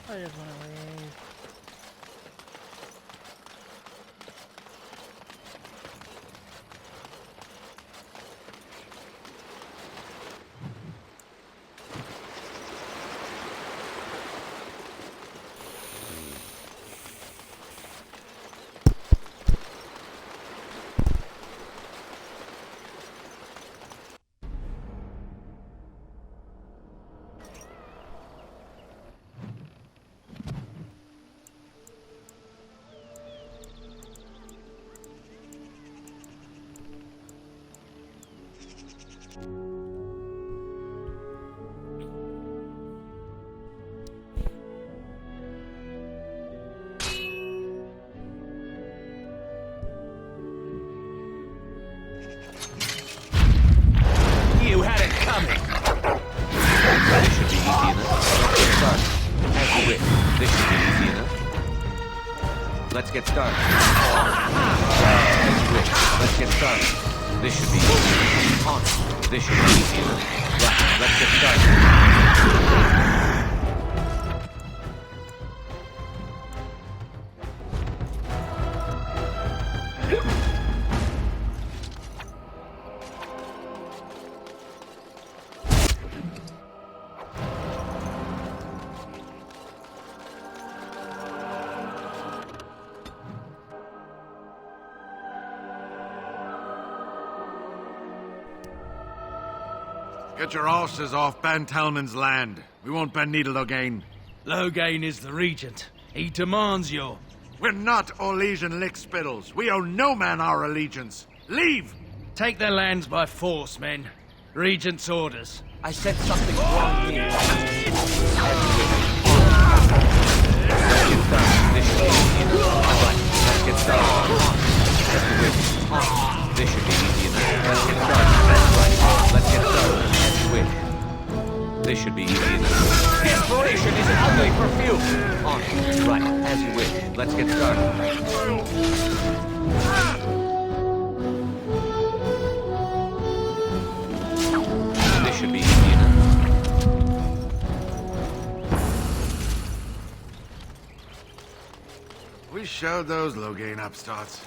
I just want to leave. You had it coming! This should be easy enough. Let's get started. As you wish. This should be easy enough. Let's get started. As you wish. Let's get started. This should be easy enough. On. This should be easy enough. Right. Let's get started. Get your horses off Ben Telman's land. We won't bend needle again. Loghain is the regent. He demands your... We're not Orlesian lickspittles. We owe no man our allegiance. Leave! Take their lands by force, men. Regent's orders. I said something wrong here. This should be easy enough. Right, let's get started. This should be easy enough. Let's get started. Right, let's get started. As you wish. This should be easy enough. Inspiration is an ugly perfume. On. Right, as you wish. Let's get started. This should be easy enough. We showed those Loghain upstarts.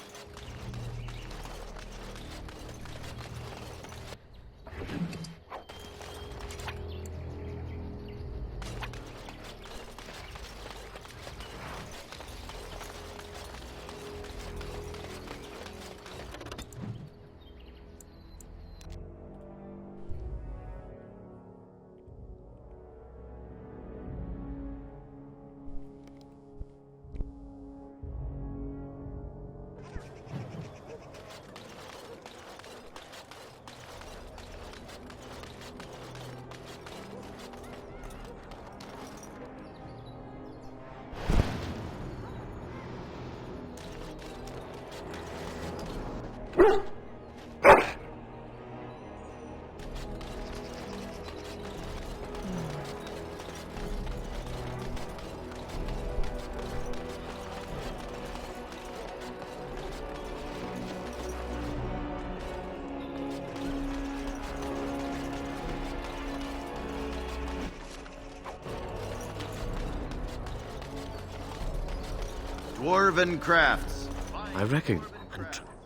Dwarven crafts. I reckon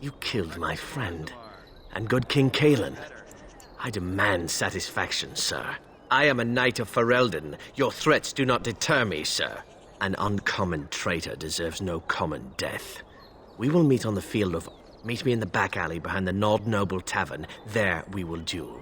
you killed my friend. And good King Caelan. I demand satisfaction, sir. I am a knight of Ferelden. Your threats do not deter me, sir. An uncommon traitor deserves no common death. We will meet on the field of... Meet me in the back alley behind the Nord Noble Tavern. There we will duel.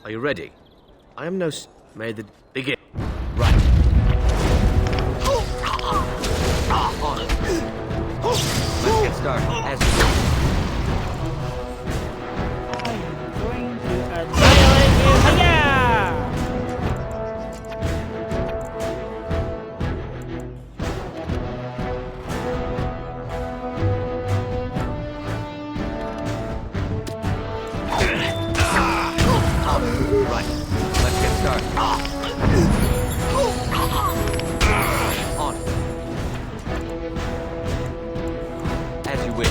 Are you ready? I am no... May the... Begin. Right. On it. Let's get started. As you go. I'm going to annihilate you. Hiya! Right. Let's get started. On. As you wish.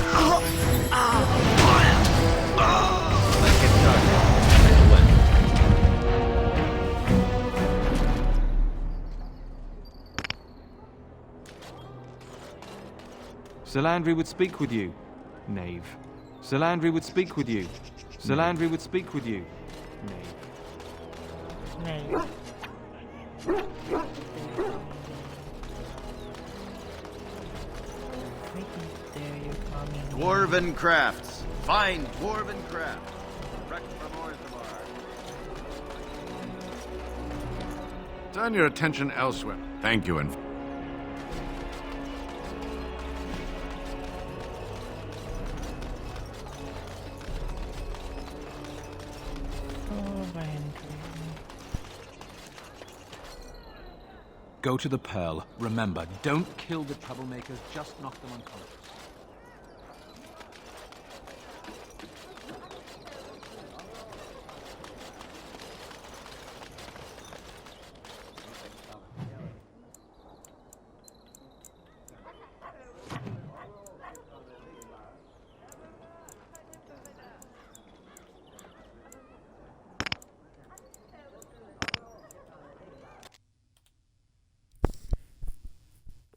Let's get started. As you wish. Sir Landry would speak with you, knave. Sir Landry would speak with you. Sir Landry would speak with you. Nay. Dwarven crafts. Fine dwarven crafts. Direct from Orthamar. Turn your attention elsewhere. Thank you, and Go to the Pearl. Remember, don't kill the troublemakers, just knock them unconscious.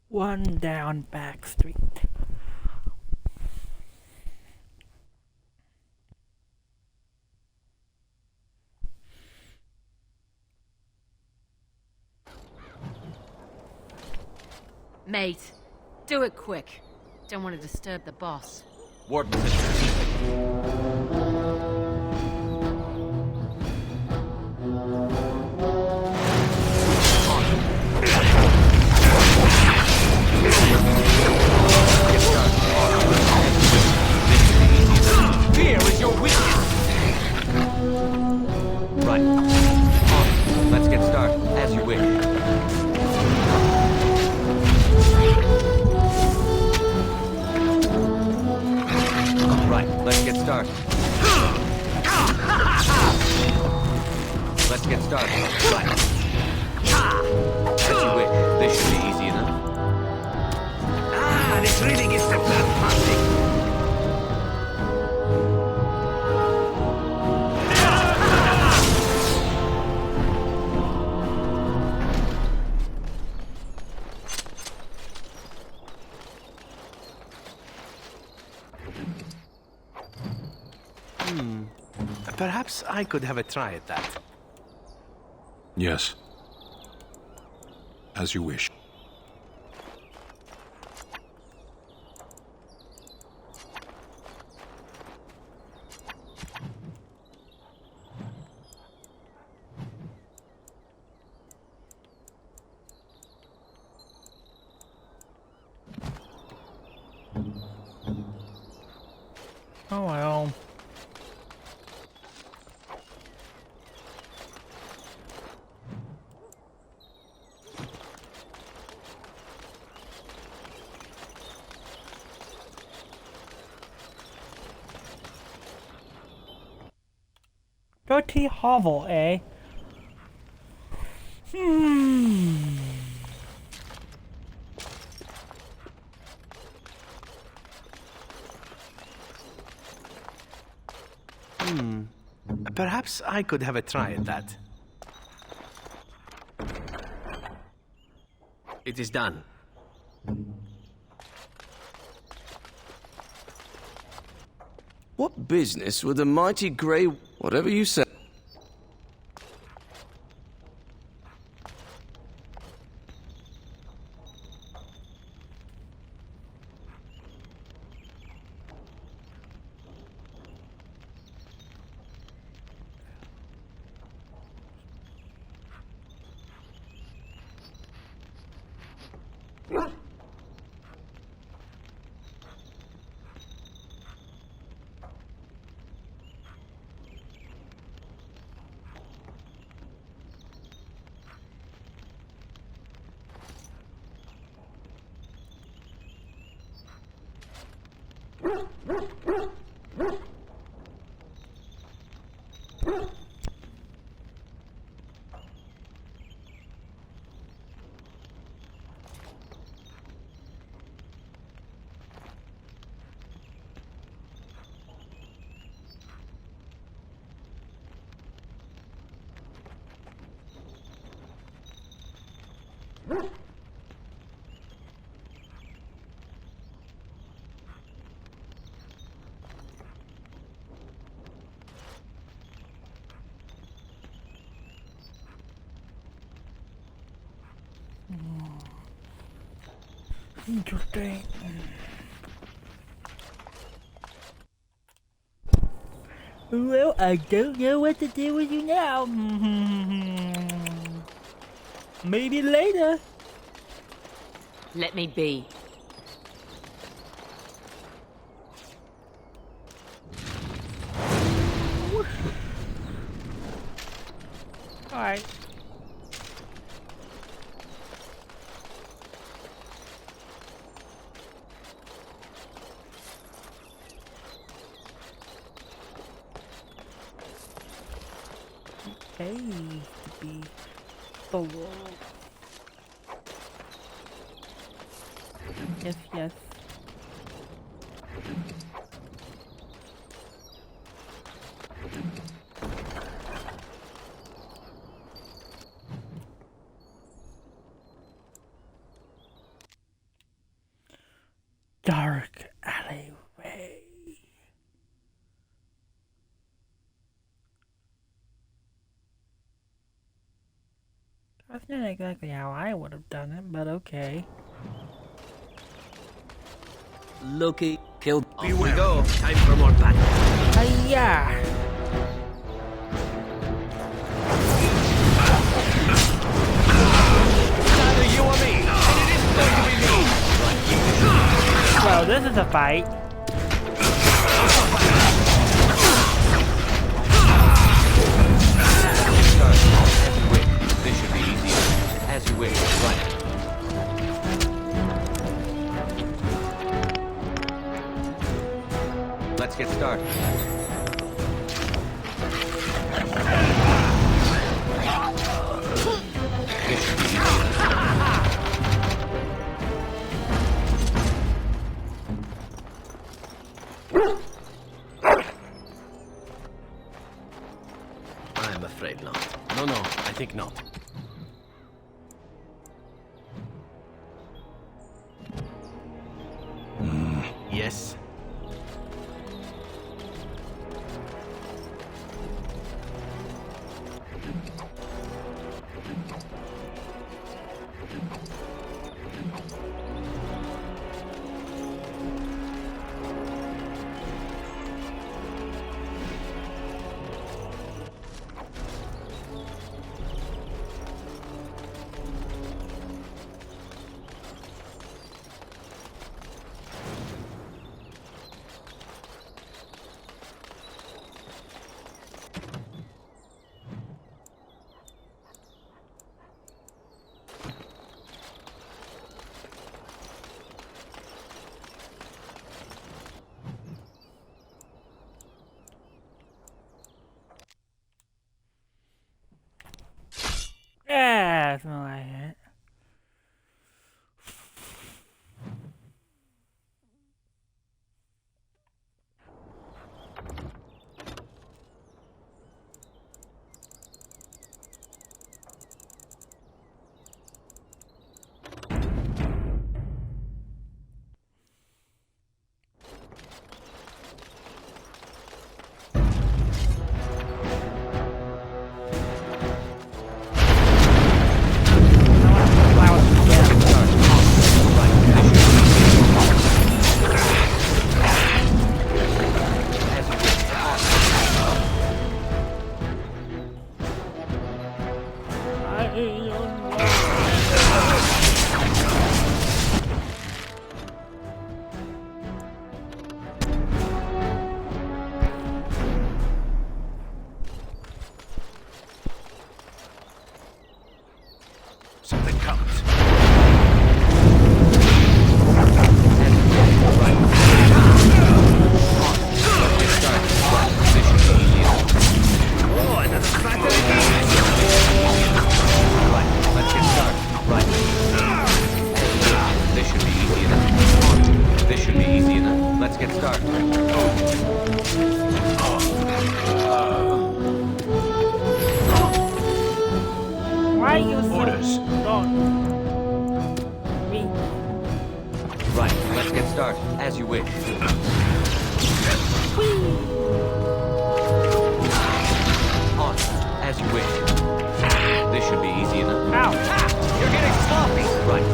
One down back street. Mate, do it quick. Don't want to disturb the boss. Warden said fear is your weakness. Right. On. Let's get started. As you wish. Right. Let's get started. Let's get started. Right. As you wish. This should be easy enough. Ah, this really gets the blood pumping. Perhaps I could have a try at that. yes. As you wish. Oh well. Dirty hovel, eh? Perhaps I could have a try at that. It is done. What business would the mighty Grey... Whatever you say. Interesting. Well, I don't know what to do with you now. Maybe later. Let me be. Alright. Okay, to be the world. Yes, yes. Dark alleyway. That's not exactly how I would have done it, but okay. Loki killed. Here we go. Time for more battle. Hiya! Neither you or me, and it isn't going to be me. Well, this is a fight. This should be easier. As you wish. Right. Let's get started. This should be easier. I'm afraid not. No, I think not. Yes. Yeah, something like that. Something comes. Let's get started. Why are you so Orders. wrong? Me. Right, let's get started. As you wish. On, as you wish. This should be easy enough. Ow! You're getting sloppy! Right.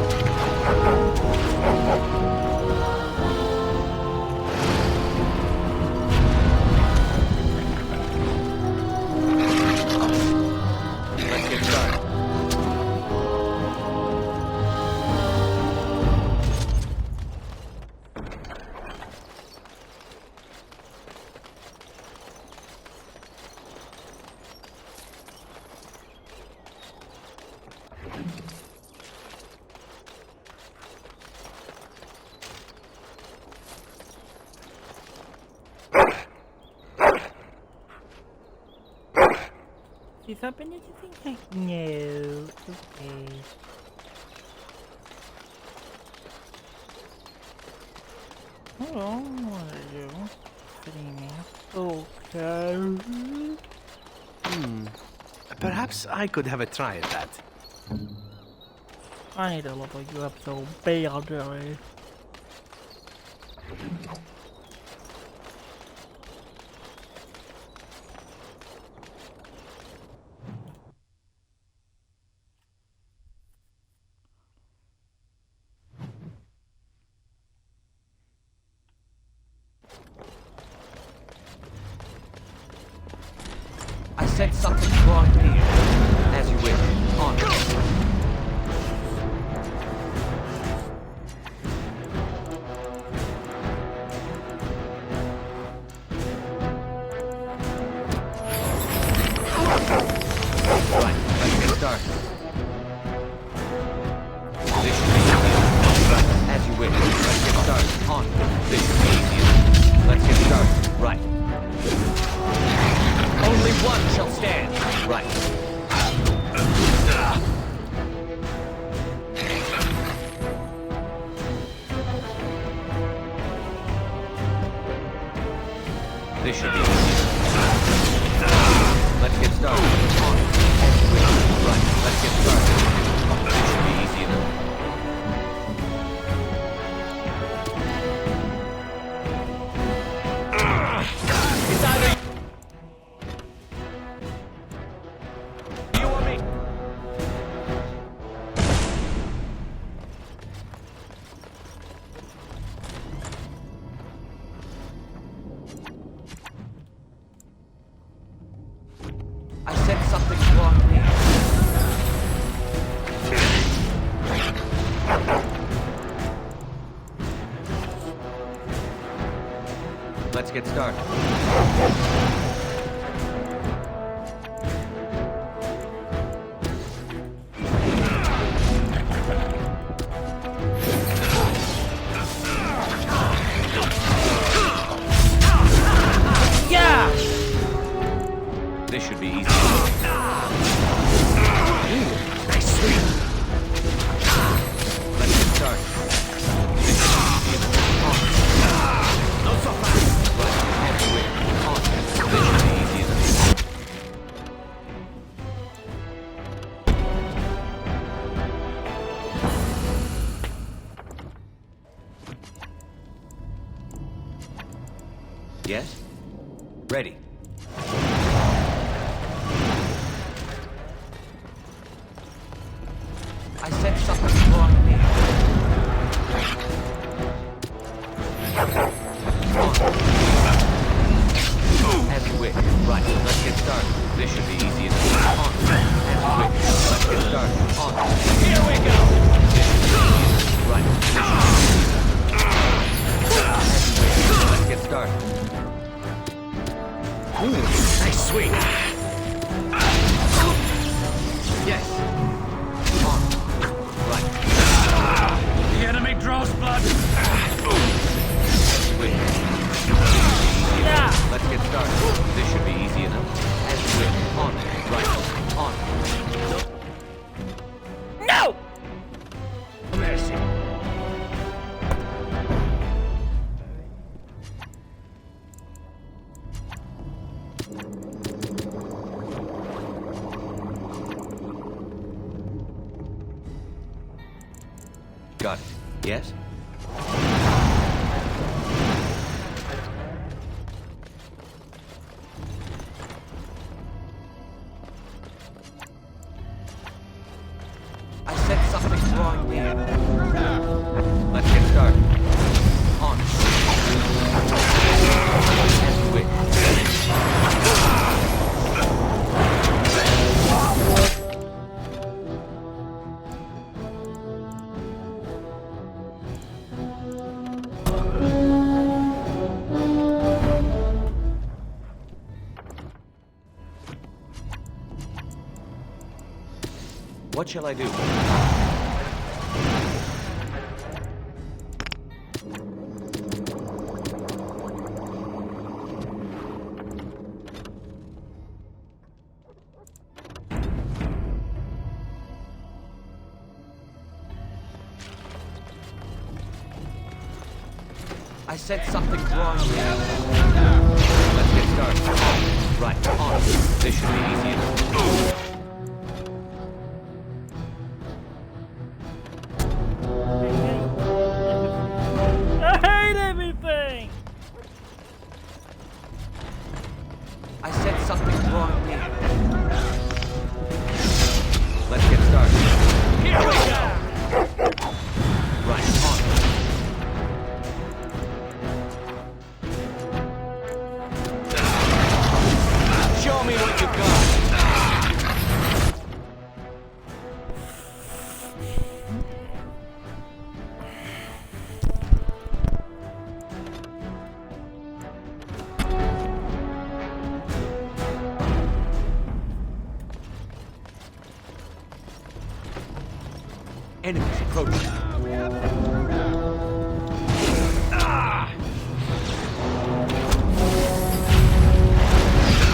this up and anything? No. Okay. Hold on, what do I do? Sitting there. Okay. Perhaps I could have a try at that. I need to level you up so badly. I said something wrong here. As you wish. On. Right, let's get started. This should be easy. As you wish. Let's get started. On. This should be easy. Let's get started. Right. Only one shall stand. Right. This should be easy. Let's get started. On. Right. Let's get started. This should be easy enough. It's either you or me. I said something wrong here. Let's get started. Yeah! This should be easy. Nice sweep. Let's get started. This should be easy. No so fast. Right, everywhere. On. This should be easy enough. Yes? Ready. I said something wrong here. As you wish. Right, let's get started. This should be easy enough. On. As you wish. Let's get started. On. Here we go! This should be easy. Right, this should be easy. As you wish. Let's get started. Nice swing. Yes. On. Right. The enemy draws blood. As you wish. Yeah! Let's get started. This should be easy enough. As you wish. On. Right. On. No! Mercy. Got it. Yes? I said something wrong here. Let's get started. On. As you wish. What shall I do? I said something wrong here. Let's get started. Right, on. This should be easy enough. I hate everything! I said something wrong here. Let's get started. Here we go! Right, on. Show me what you got. Enemies approaching.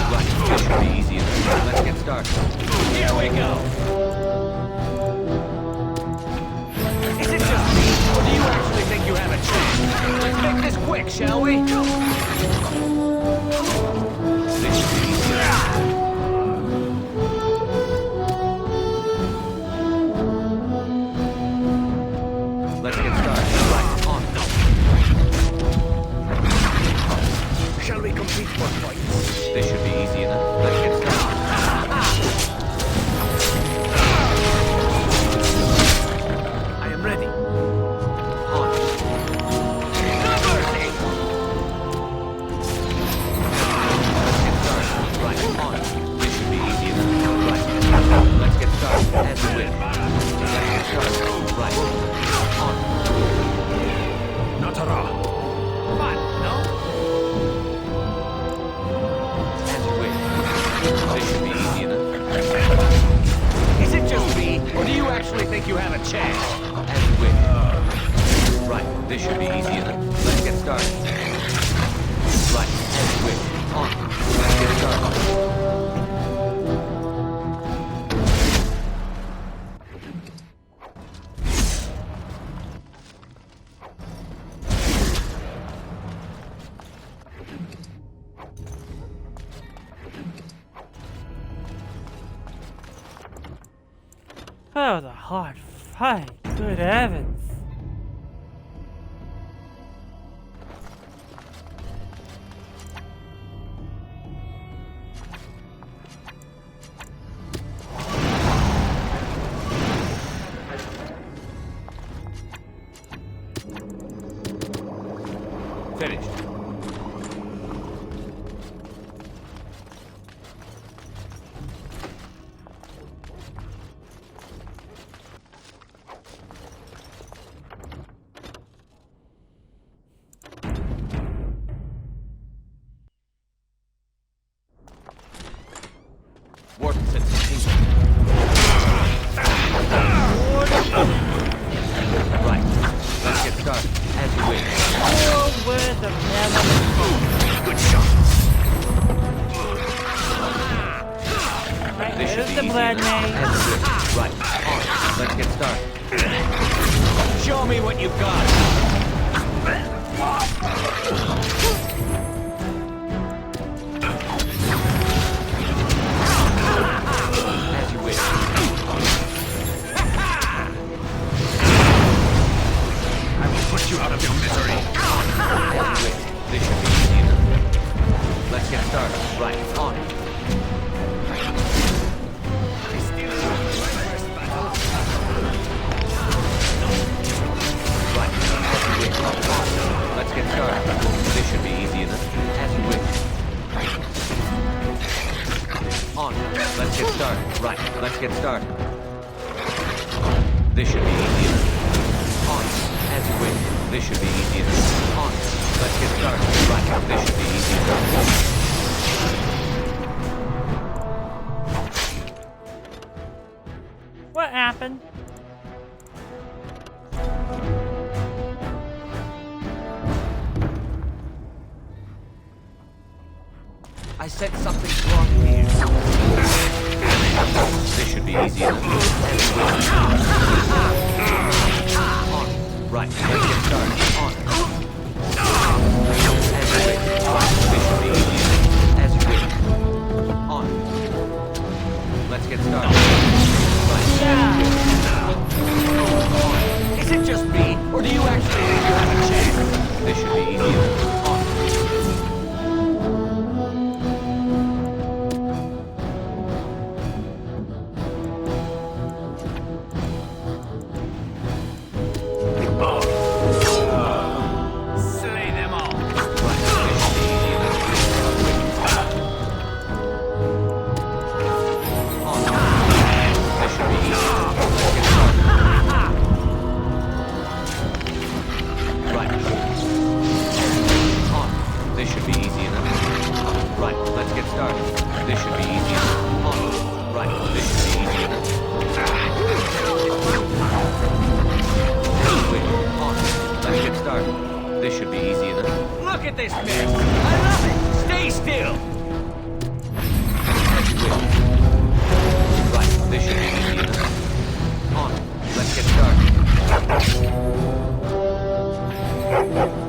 Right, this should be easy enough. Let's get started. Here we go. Is it just me, or do you actually think you have a chance? Let's make this quick, shall we? This should be easy enough. Let's get started. Right, on. Shall we complete one fight? This should be easy enough. Let's get started. I am ready. On. No mercy! Let's get started. Right, on. This should be easy enough. Right. Let's get started. And win. Let's get started. Right. Natara. What? No? And win. This should be easy enough. Is it just me, or do you actually think you have a chance? And win. Right, this should be easy enough. Let's get started. Right, and win. On. Let's get started. That was a hard fight. Good heavens. Finished. Warden said something. Right. Let's get started. As you wish. Oh, where the hell? Good shot. Right, This should there's be the easy blood enough. name. As you wish. Right. On. Let's get started. Show me what you've got. As you wish. I will put you out of your misery. As you wish. This should be easy enough. Let's get started. Right. On. Right. As you wish. On. Let's get started. This should be easy enough. As you wish. On. Let's get started. Right. Let's get started. This should be easy enough. On. As you wish. This should be easy enough. On. Let's get started. Right. This should be easy enough. What happened? I said something wrong here. This should be easy enough. On. Right, let's get started. On. This should be easy enough. Right, let's get started. This should be easy enough. On. Right, this should be easy enough. Wait, on. Let's get started. This should be easy enough. Look at this mess! I love it! Stay still! As you wish. Right, this should be easy enough. On. Let's get started.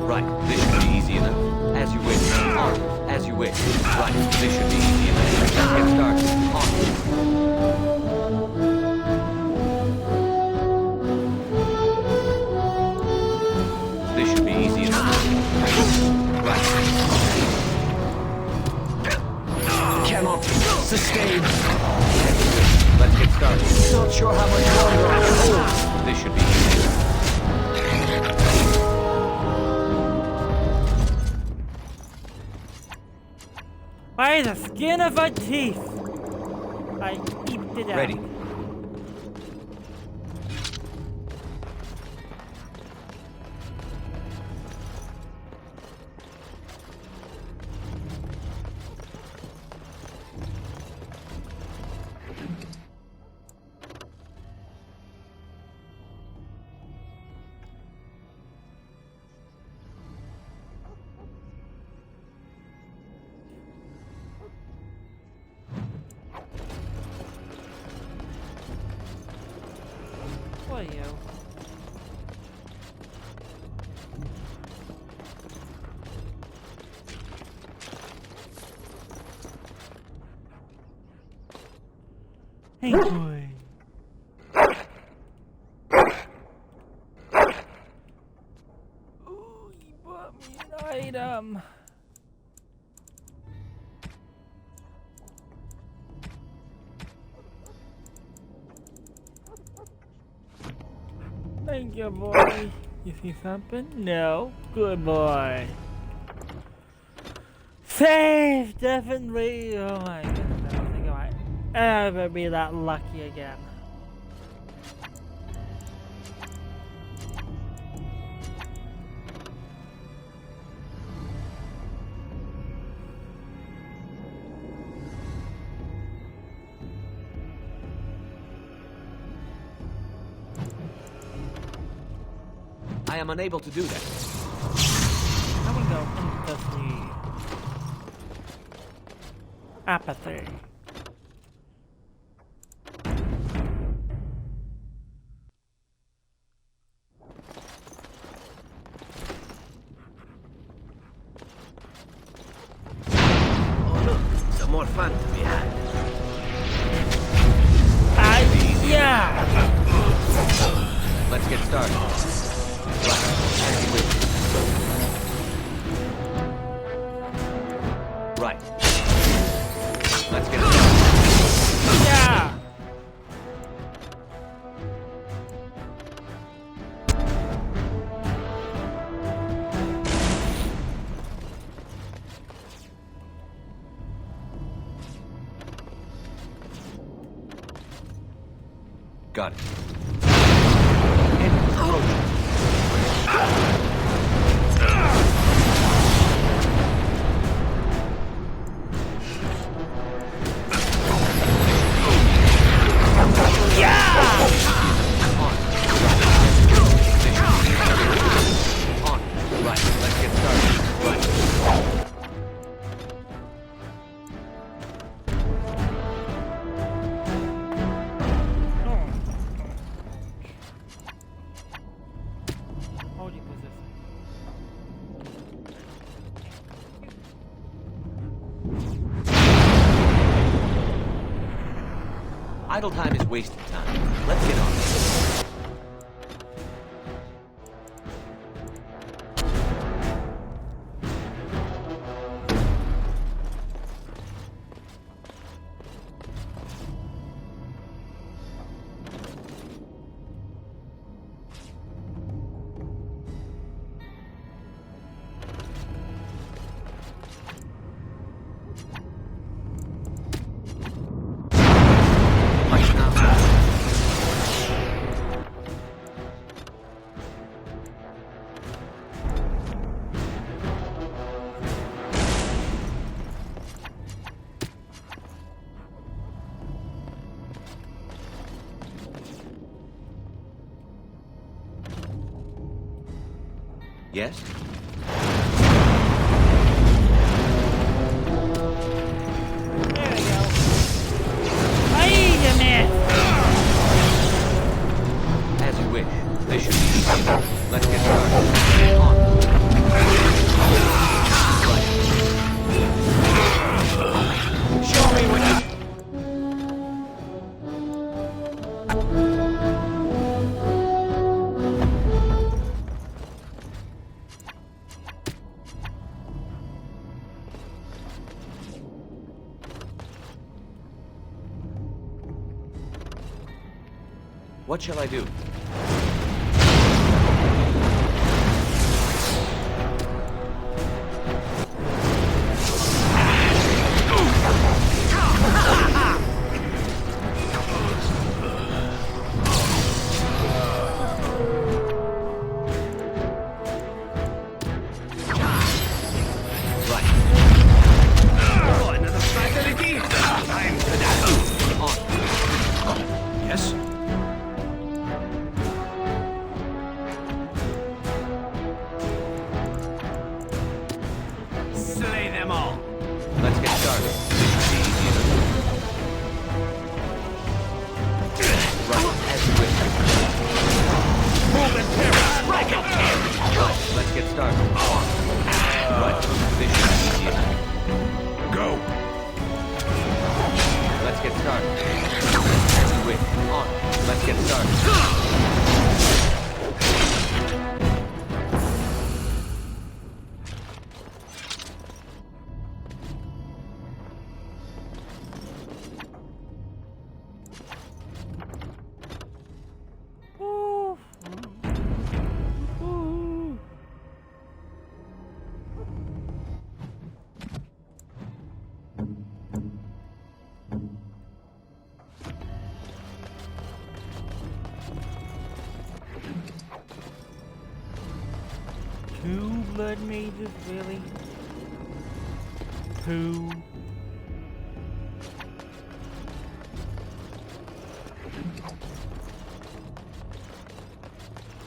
Right, this should be easy enough. As you wish. On. As you wish. Right, this should be easy enough. Let's get started. On. This should be easy enough. Right. Cannot sustain. Let's get started. Not sure how much longer I can hold. This should be easy enough. By the skin of our teeth, I eat it out. Ready. For you. Hey boy. Ooh, you bought me an item. Thank you, boy. You see something? No. Good boy. Save! Definitely. Oh my goodness. I don't think I might ever be that lucky again. I am unable to do that. I'm gonna go empathy. Apathy. Oh look, some more fun to be had. Yeah! Let's get started. Right, as you wish. Right. Let's get started. Yeah! Got it. Idle time is wasted time. Let's get on this. Yes? There we go. Wait a minute. As you wish. This should be easy enough. Let's get started. On. Show me what you... What shall I do? Yes? Slay them all. Let's get started. This should be easy enough. Right, as you wish. Move and terror. Strike out. Right, let's get started. Right, this should be easy enough. Go. Let's get started. As you wish. On. Let's get started. Two blood mages, really? Two?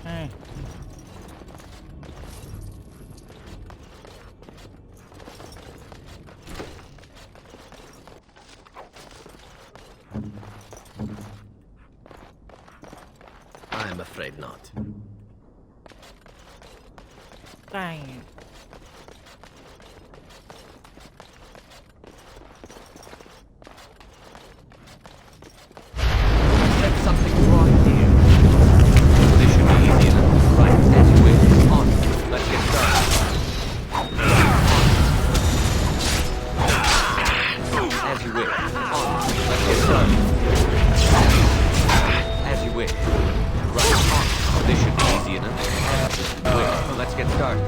Hey. I'm afraid not. Dang it. Get something wrong here. This should be easy enough. Right, as you wish. On. Let's get started. As you wish. On. Let's get started. As you wish. Right, on. This should be easy enough. Wait, let's get started.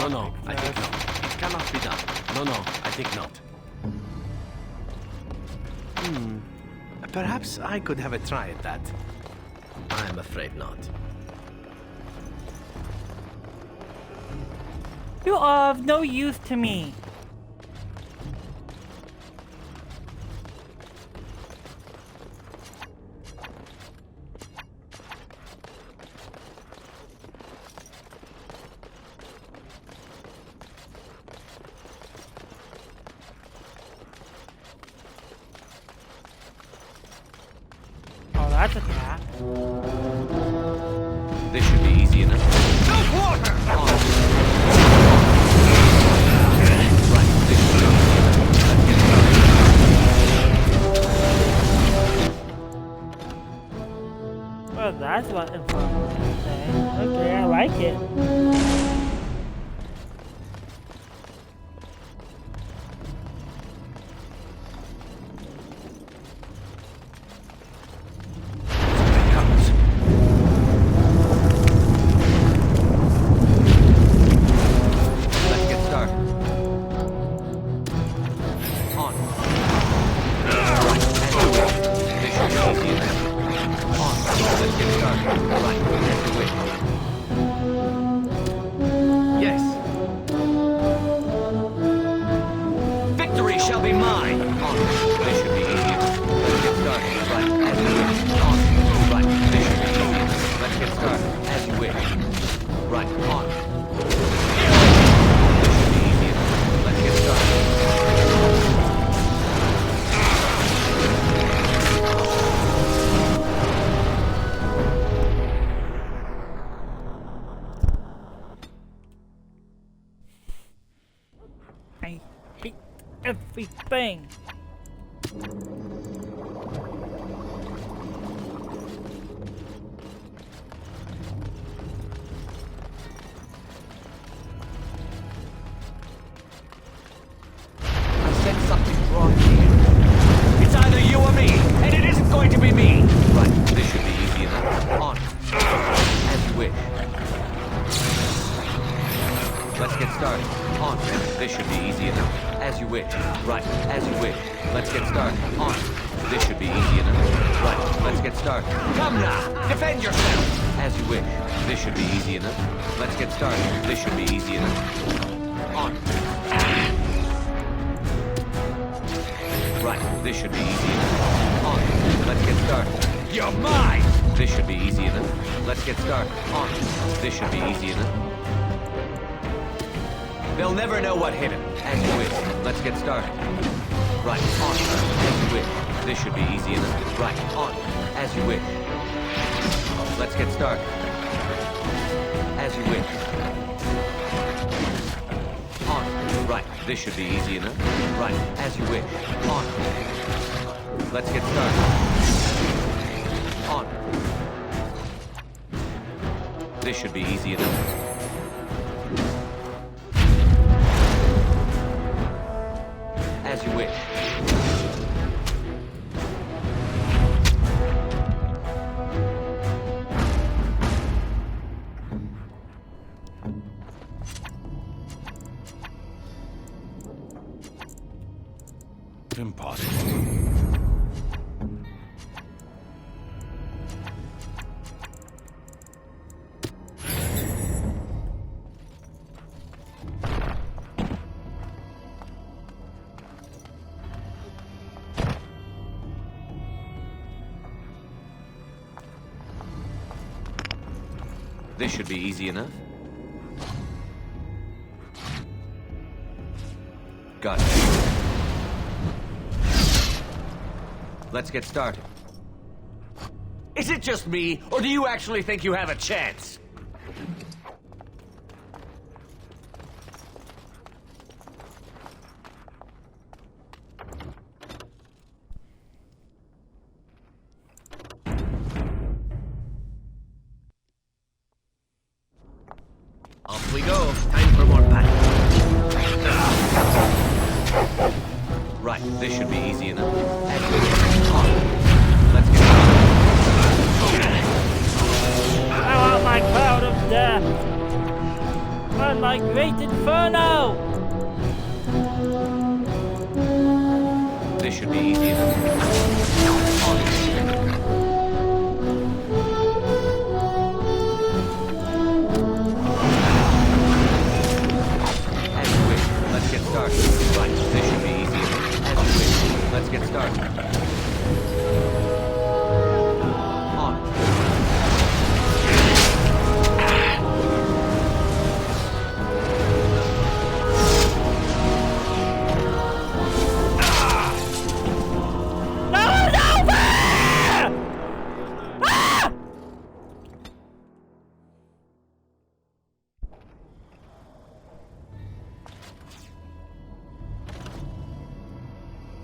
No, I think not. It cannot be done. No, I think not. Perhaps I could have a try at that. I'm afraid not. You are of no use to me. Oh, that's a trap. This should be easy enough. No water. On. Right, this should be easy enough. Let's get started. Well, that's what informers say. Okay, I like it. be mine. On. This should be easy enough. Let's get started. Right, as you wish. On. Right, this should be easy enough. Let's get started. As you wish. Right, on. This should be easy enough. Let's get started. I hate everything. I sense something wrong here. It's either you or me, and it isn't going to be me. Right, this should be easy enough. On. As you wish. Let's get started. On. This should be easy enough. As you wish. Right, as you wish. Let's get started. On. This should be easy enough. Right, let's get started. Come now, defend yourself. As you wish. This should be easy enough. Let's get started. This should be easy enough. On. Right, this should be easy enough. On. Let's get started. You're mine! This should be easy enough. Let's get started. On. This should be easy enough. They'll never know what hit him. As you wish. Let's get started. Right, on. As you wish. This should be easy enough. Right, on. As you wish. Let's get started. As you wish. On. Right, this should be easy enough. Right, as you wish. On. Let's get started. On. This should be easy enough. As you wish. Impossible. This should be easy enough. Got it. Let's get started. Is it just me, or do you actually think you have a chance? Off we go. Time for more battle. Right, this should be easy enough. And on. Let's get started. I want my cloud of death. And my great inferno. This should be easy enough. On. As you wish. Let's get started. Right, this should be easy enough. As you wish. Let's get started. On. No, it's over! Ah!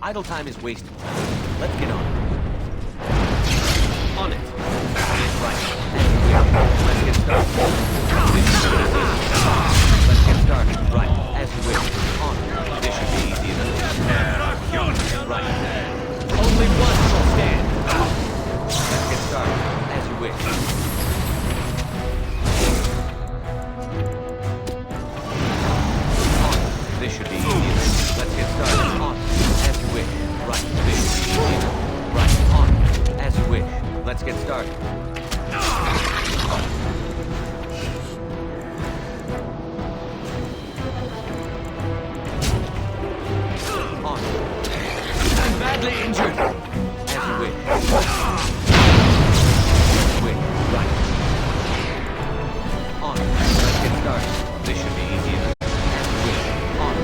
Idle time is wasted. Let's get on. On it. Right. As you wish. Let's get started. Let's get started. Right. As you wish. On. This should be easy enough. Right. Only one shall stand. Let's get started. As you wish. On. This should be easy enough. Let's get started. On. As you wish. Right. This should be easy enough. Right. On. As you wish. Let's get started. On. badly injured. As you wish. Wait, right. On. Let's get started. This should be easy enough. As you wish. On.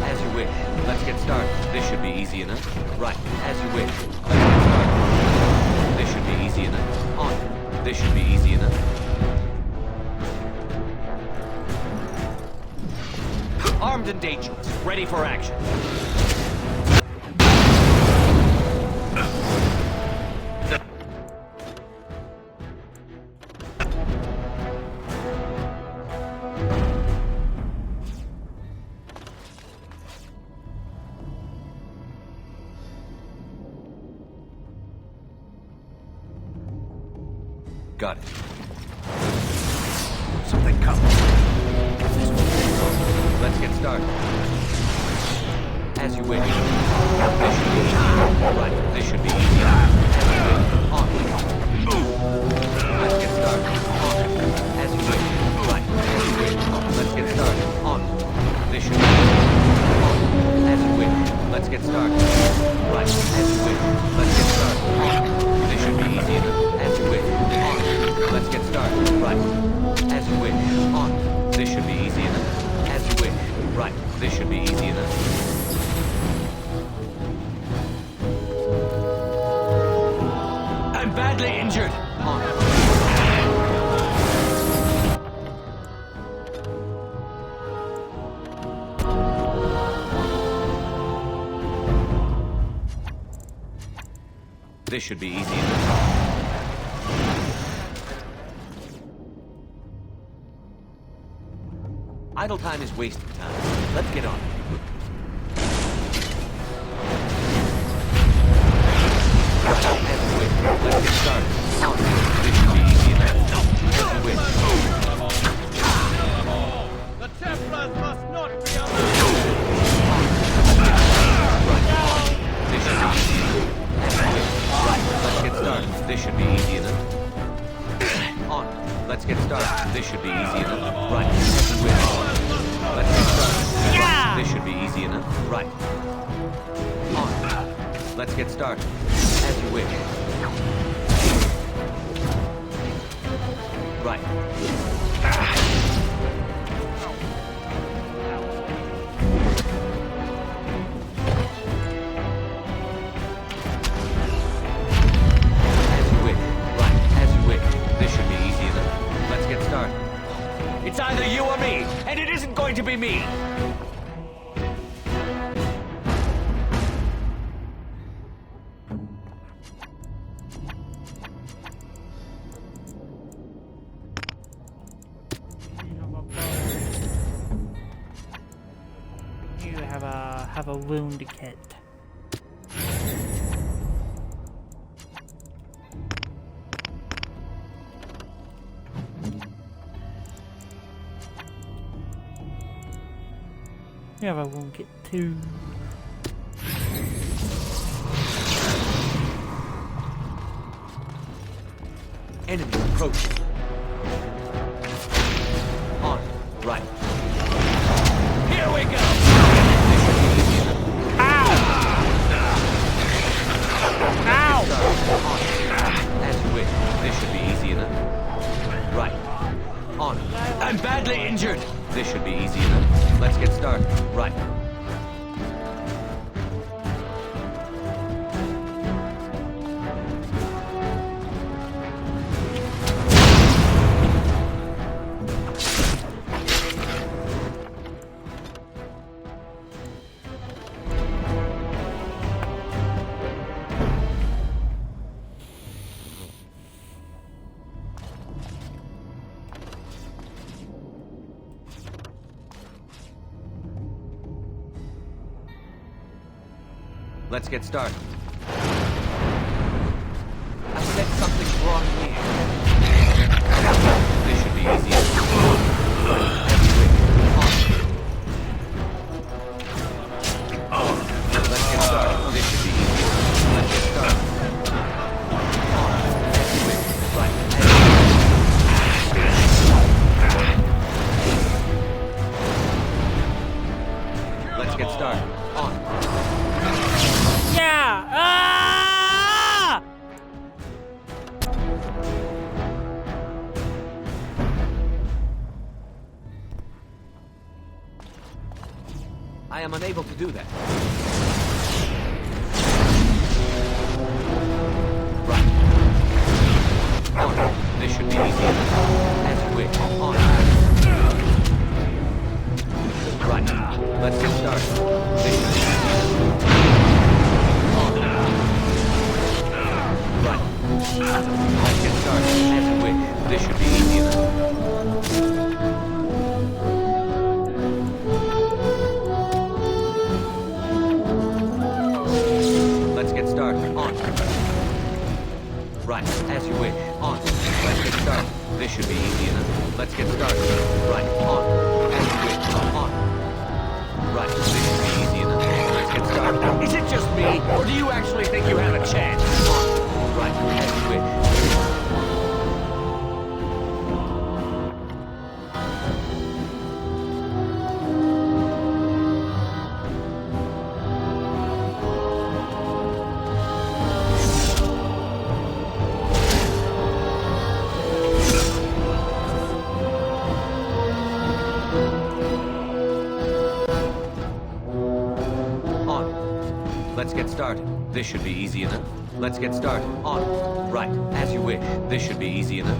As you wish. Let's get started. This should be easy enough. Right. As you wish. Let's get started. This should be easy enough. On. This should be easy enough. Armed and dangerous. Ready for action. Got it. Something comes. Let's get started. As you wish. This should be easy. Right, this should be easy. As you wish. On. Let's get started. On. As you wish. Right, as you wish. Let's get started. On. This should be easy. On. As you wish. Let's get started. Right, as you wish. Let's get started. On. This should be easy enough. As you wish. On. Let's get started. Right. As you wish. On. This should be easy enough. As you wish. Right. This should be easy enough. I'm badly injured. On. This should be easy enough. Idle time is wasted time. Let's get on. Let's get started. This should be easy enough. As you wish. The Templars must not be allowed! This should be easy enough. As you wish. Right, let's get started. This should be easy enough. On. Let's get started. This should be easy enough. Right, as you wish. Let's get started. Yeah! This should be easy enough. Right. On. Let's get started. As you wish. Right. As you wish. Right. As you wish. This should be easy enough. Let's get started. It's either you or me, and it isn't going to be me. You have a wound kit. You have a wound kit too. Enemy approaching. On. Right. Here we go! Ow! As you wish. This should be easy enough. Right. On. I'm badly injured! This should be easy enough. Let's get started. Right. Let's get started. I said something's wrong here. This should be easy. Let's get started. This should be easy. Let's get started. Right. Let's get started. On. Yeah! Ah! I am unable to do that. Right. On. This should be easy enough. As you wish. On. Right. Let's get started. This should be easy enough. On. Right. Let's get started. As you wish. This should be easy enough. Let's get started. On. Right, as you wish. On. Let's get started. This should be easy enough. Let's get started. Right, on. As you wish. On. Right, this should be easy enough. Let's get started. Is it just me, or do you actually think you have a chance? On. Right, as you wish. Let's get started. This should be easy enough. Let's get started. On. Right, as you wish. This should be easy enough.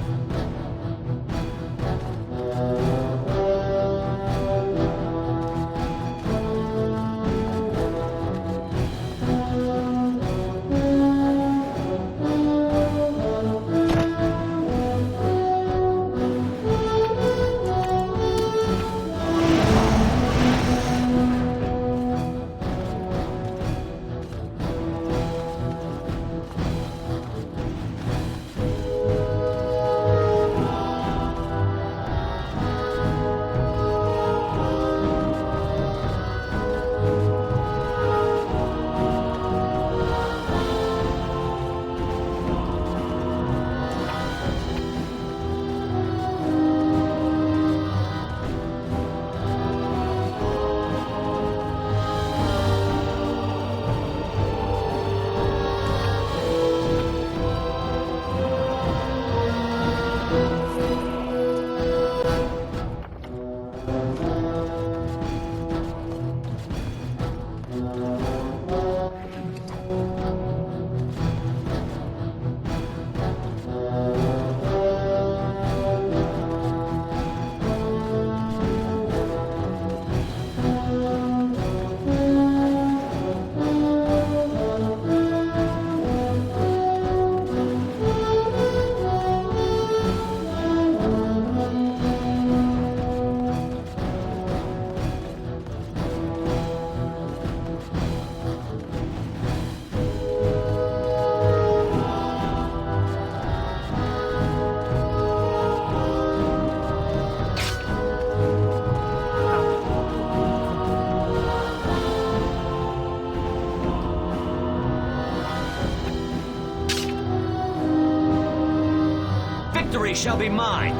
Victory shall be mine!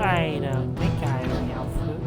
I don't think I have any outfit.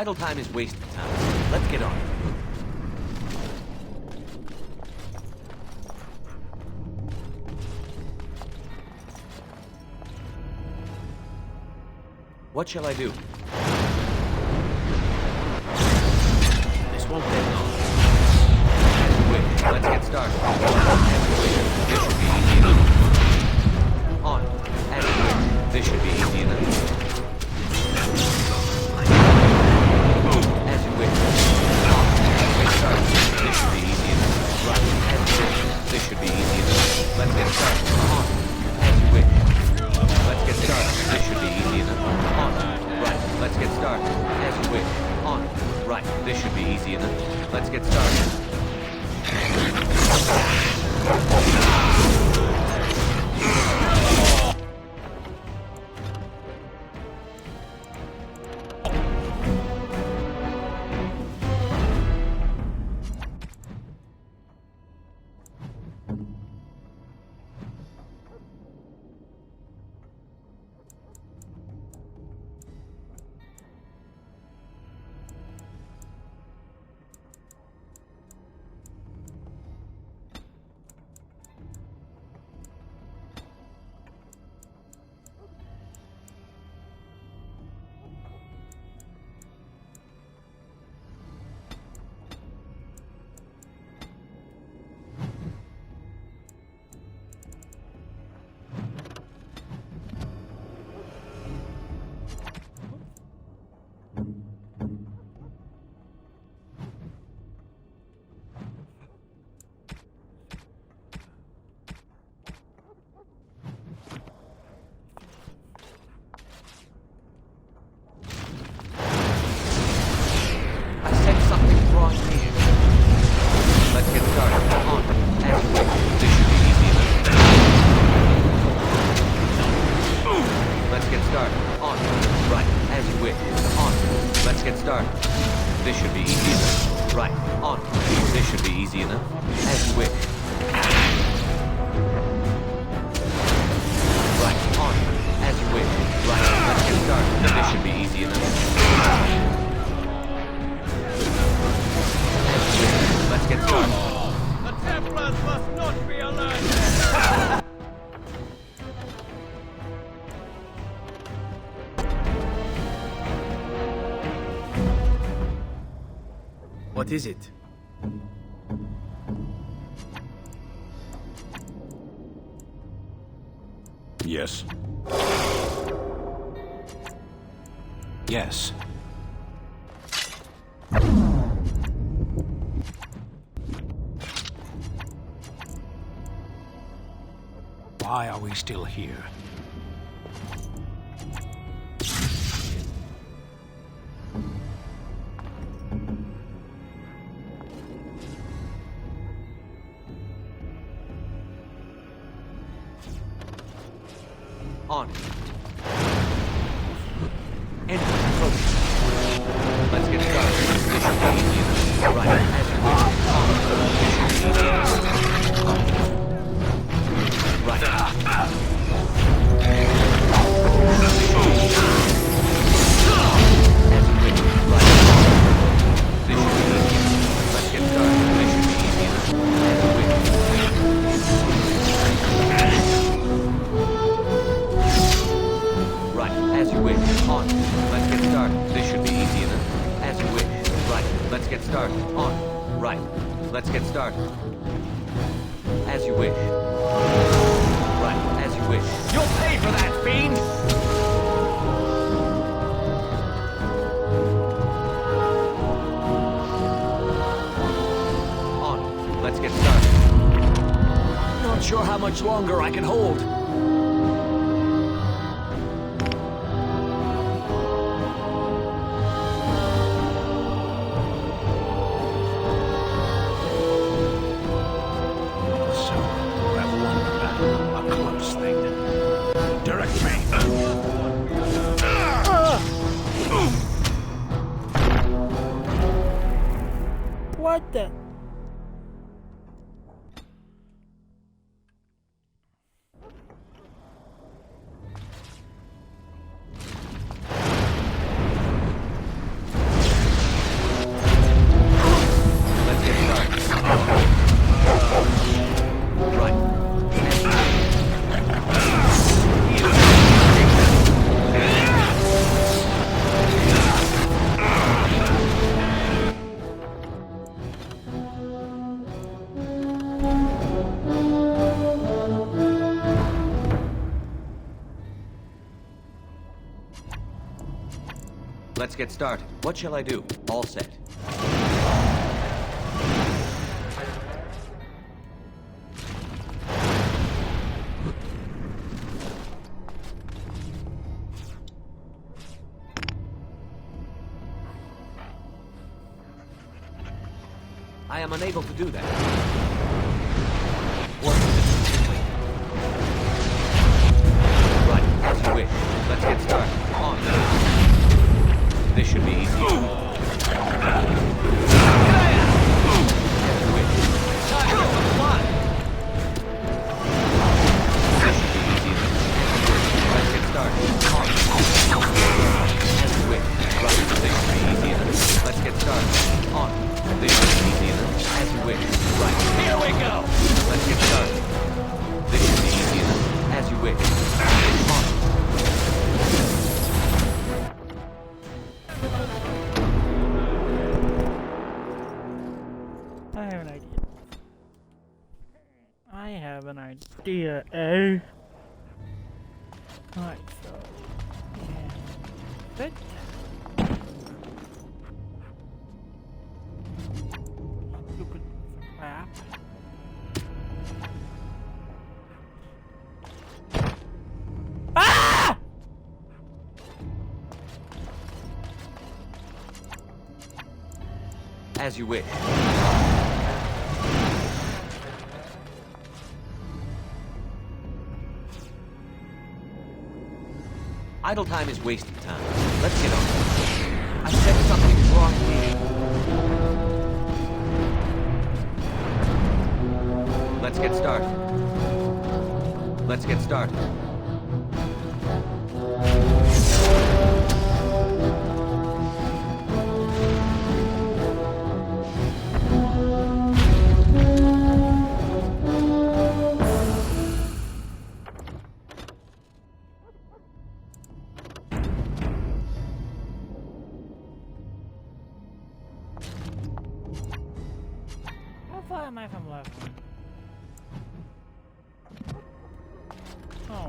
Idle time is wasted time. Let's get on. What shall I do? This won't take long. Wait, let's get started. This should be easy enough. On. And this should be easy enough. As you wish. On. Get started. This should be easy enough. Right. As you wish. This should be easy enough. Let's get started. On. As you wish. Let's get started. This should be easy enough. On. Right. Let's get started. As you wish. On. Right. This should be easy enough. Let's get started. What is it? Yes. Yes. Why are we still here? On. Enemy approaching. Let's get started. This should be easy. Right. As you wish. On. This should be easy. Right. This should be easy. As you wish. Right. This should be easy. Let's get started. This should be easy. As you wish. As you wish. On. Let's get started. This should be easy enough. As you wish. Right. Let's get started. On. Right. Let's get started. As you wish. Right. As you wish. You'll pay for that, fiend! On. Let's get started. Not sure how much longer I can hold. What the? Let's get started. What shall I do? All set. I am unable to do that. Work efficiently. Right, as you wish. Let's get started. On. This should be easy. As you wish. Time to fly. This should be easy. Let's get started. On. As you wish. Right, this should be easy. Let's get started. On. This should be easy. As you wish. Right. Here we go! Let's get started. This should be easy enough. As you wish. On. I have an idea. I have an idea, eh? Alright, so... yeah. That... stupid crap. Ah! As you wish. Idle time is wasted time. Let's get on. I said something wrong here. Let's get started. Let's get started. How far am I from left? Oh.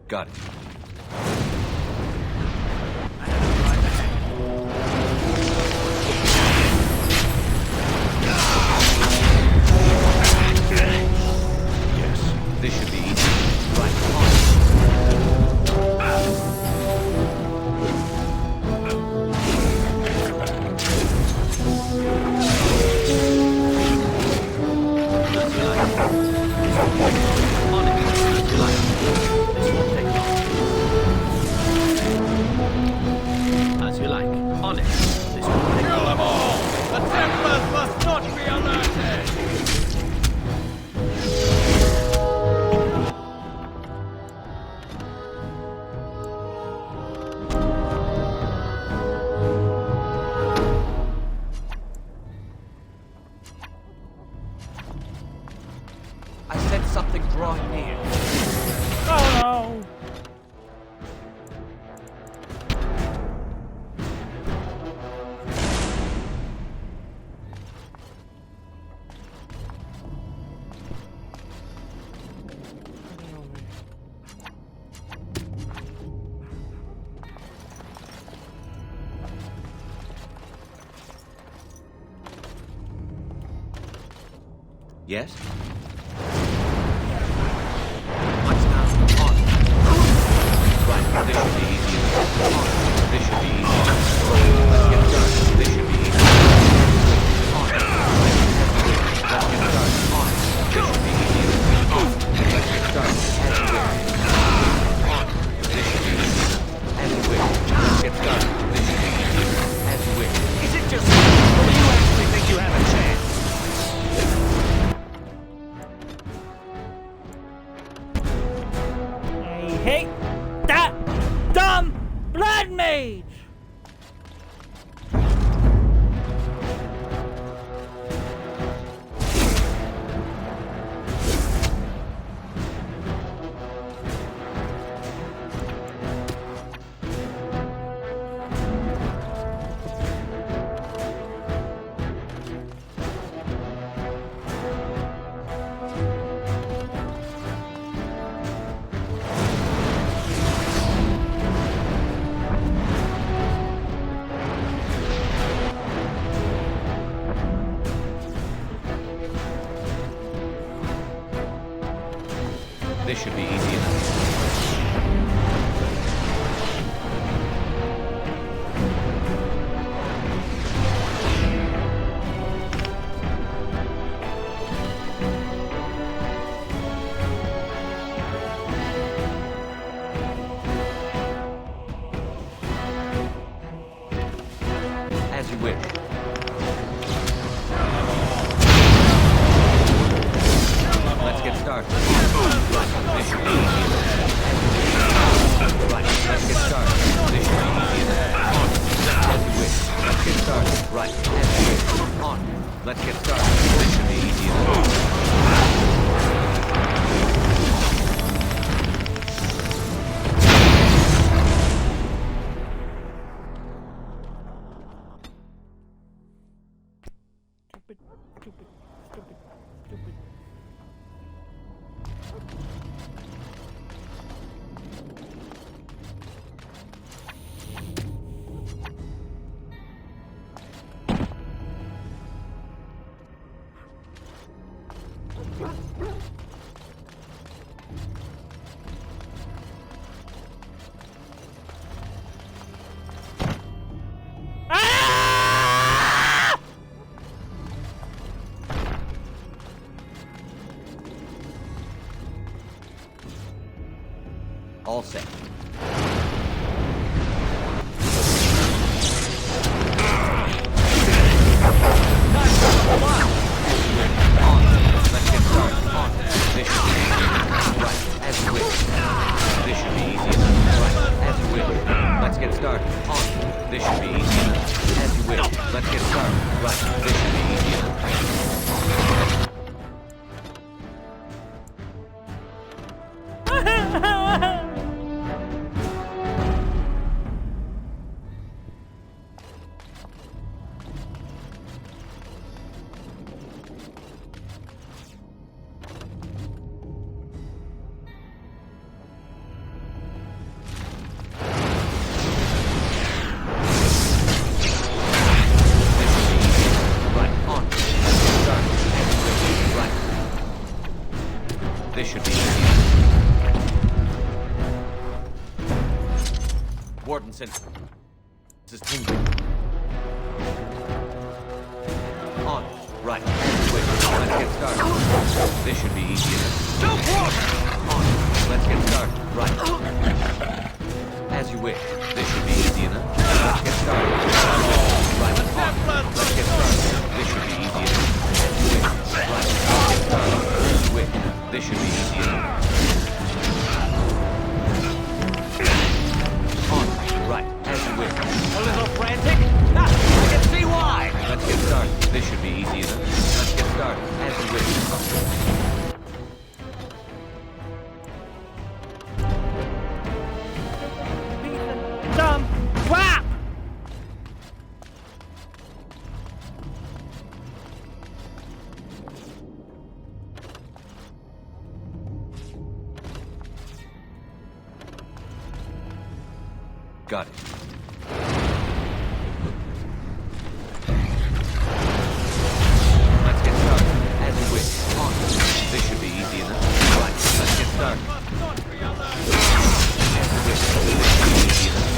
Got it. I have On it. As you like. This won't take long. As you like. On it. This won't take long. Kill them all! The Templars must not be alerted! I sense something drawing near. Oh no! Yes? What's now? On. Right, this should be easy. On. This should be easy. Let's get started. This should be easy. On. Let's get started. On. This should be easy. On. Let's get started. As you wish. On. This should be easy. As you wish. Let's get started. This should be easy. As you wish. Is it just me, or do you actually think you have a chance? Hate that dumb blood mage! This should be easy enough. As you wish. Let's get started. This should be easy enough. Right, let's get started. This should be easy enough. As you wish. Let's get started. Right, as you wish. On. Let's get started. This should be easy enough. All set. Let's get started. On. This should be easy. Right, as you wish. This should be easy enough. Right, as you wish. Let's get started. On. This should be easy enough. As you wish. Let's get started. Right, this should be easy enough. This should be easy. Warden said this is tingling. On. Right. Wait. wish. Let's get started. This should be easy enough. On. Let's get started. Right. As you wish. This should be easy enough. Let's get started. Right. On. Let's get started. This should be easy enough. As you wish. Right. Let's get started. As you wish. This should be easy enough. On. Right. As you wish. A little frantic? Ha! I can see why! Let's get started. This should be easy enough. Let's get started. As you wish. Dumb. Crap! Got it. Let's get started. As you wish. On. This should be easy enough. Right. Let's get started. As you wish. This should be easy enough.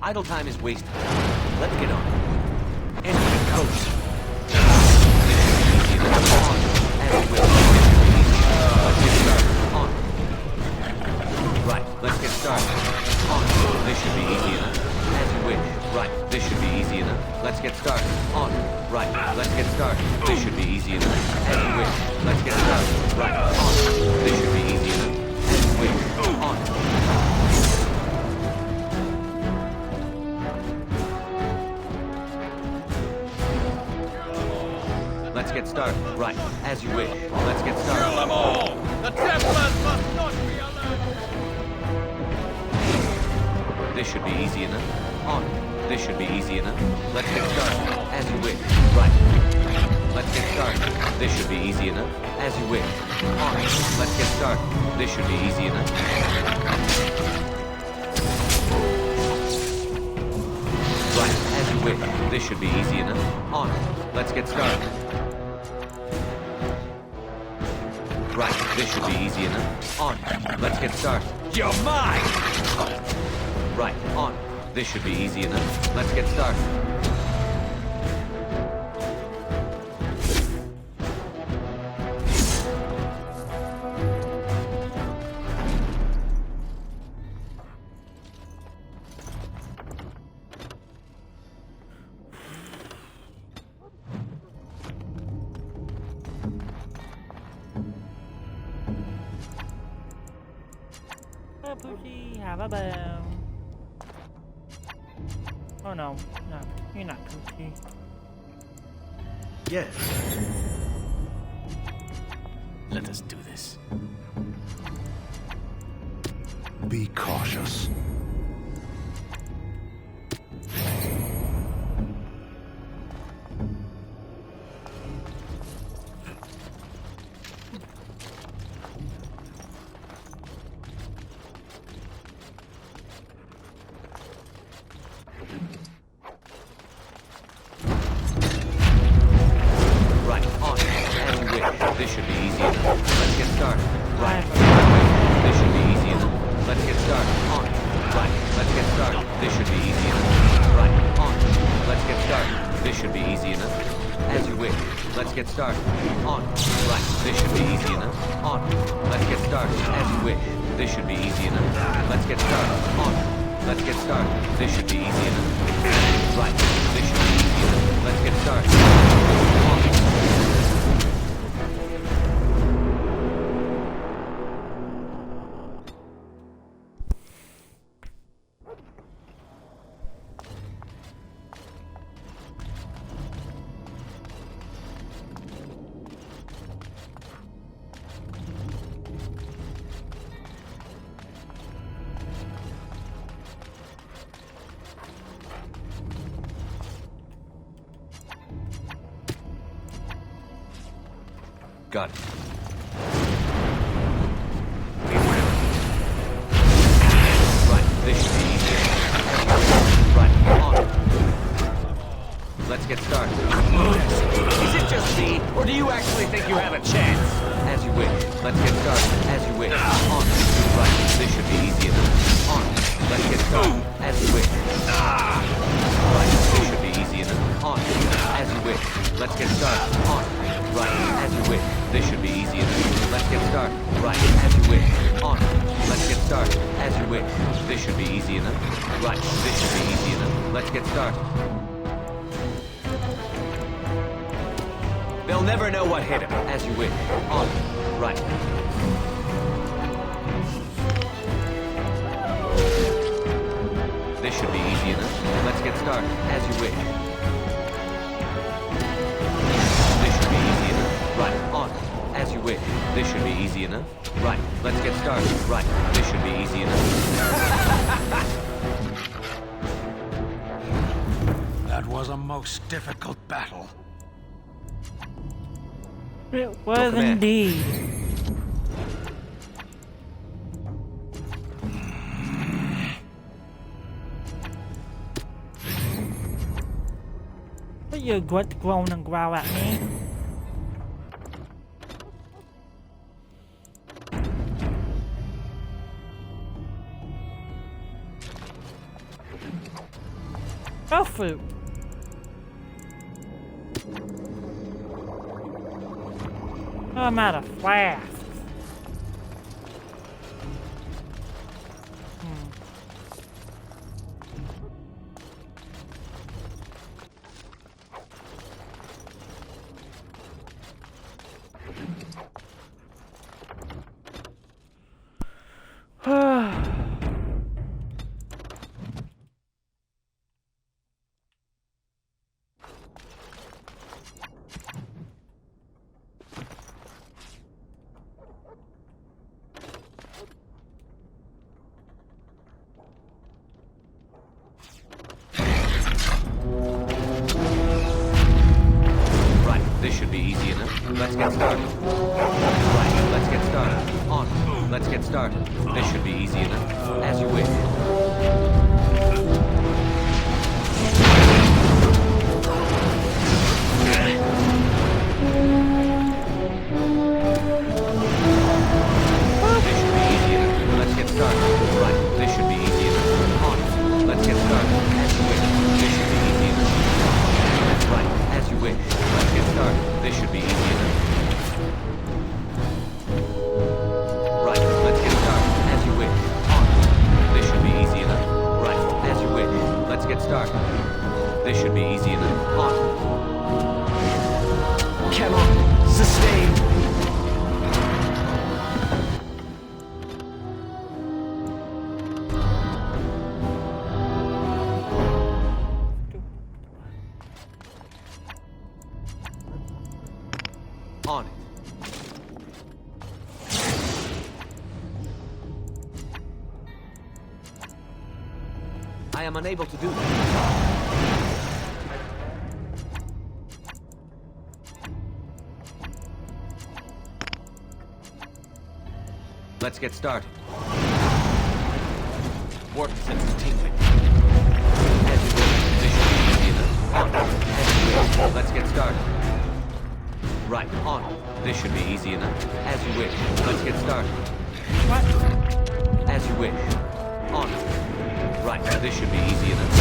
Idle time is wasted. Let's get on it. Enter the coast. This should be easy enough. On. As you will. Let's get started. On. Right. Let's get started. On. This should be easy enough. As you wish. Right. This should be easy enough. Let's get started. On. Right. Let's get started. This should be easy enough. As you wish. Let's get started. Right. On. This should be easy enough. As you wish. On. Let's get started. Right. As you wish. Let's get started. Kill them all! The Templars must not be alone! This should be easy enough. On. This should be easy enough. Let's get started. As you wish. Right. Let's get started. This should be easy enough. As you wish. On. Let's get started. This should be easy enough. Right. As you wish. This should be easy enough. On. Let's get started. Right, this should be easy enough. On. Let's get started. You're mine! Right, on. This should be easy enough. Let's get started. Pushy, have a bell. Oh no, no, you're not Pushy. Yes. Let us do this. Be cautious. This should be easy enough. Let's get started. Right. This should be easy enough. Let's get started. On. Right. Let's get started. This should be easy enough. Right. On. Let's get started. This should be easy enough. As you wish. Let's get started. On. Right. This should be easy enough. On. Let's get started. As you wish. This should be easy enough. Let's get started. On. Let's get started. This should be easy enough. Right. This should be easy enough. Let's get started. On. Got it. Right, this should be easy. let's get started. Is it just me, or do you actually think you have a chance? As you wish. Let's get started. As you wish. On. Right. This should be easy enough. On. Let's get started. As you wish. Right. This should be easy enough. On. As you wish. Let's get started. On. Right. As you wish. This should be easy enough. Let's get started. Right. As you wish. On. Let's get started. As you wish. This should be easy enough. Right. This should be easy enough. Let's get started. They'll never know what hit him. As you wish. On. Right. This should be easy enough. Let's get started. As you wish. This should be easy enough. Right. On. As you wish. This should be easy enough. Right. Let's get started. Right. This should be easy enough. That was a most difficult battle. It was indeed. What you got to groan and growl at me? Go fruit. Oh, I'm out of flasks. This should be easy enough. Let's get started. Right, let's get started. On. Let's get started. This should be easy enough. As you wish. This should be easy enough. Let's get started. Right, this should be easy enough. On. Let's get started. As you wish. This should be easy enough. Right, as you wish. Let's get started. This should be easy enough. Right, let's get started. As you wish. On. This should be easy enough. Right, as you wish. Let's get started. This should be easy enough. On. Come on. Sustain. On it. I am unable to do that. Let's get started. Warp senses tingling. As you wish. This should be easy enough. On. As you wish. Let's get started. Right, on. This should be easy enough. As you wish. Let's get started. What? As you wish. On. Right, this should be easy enough.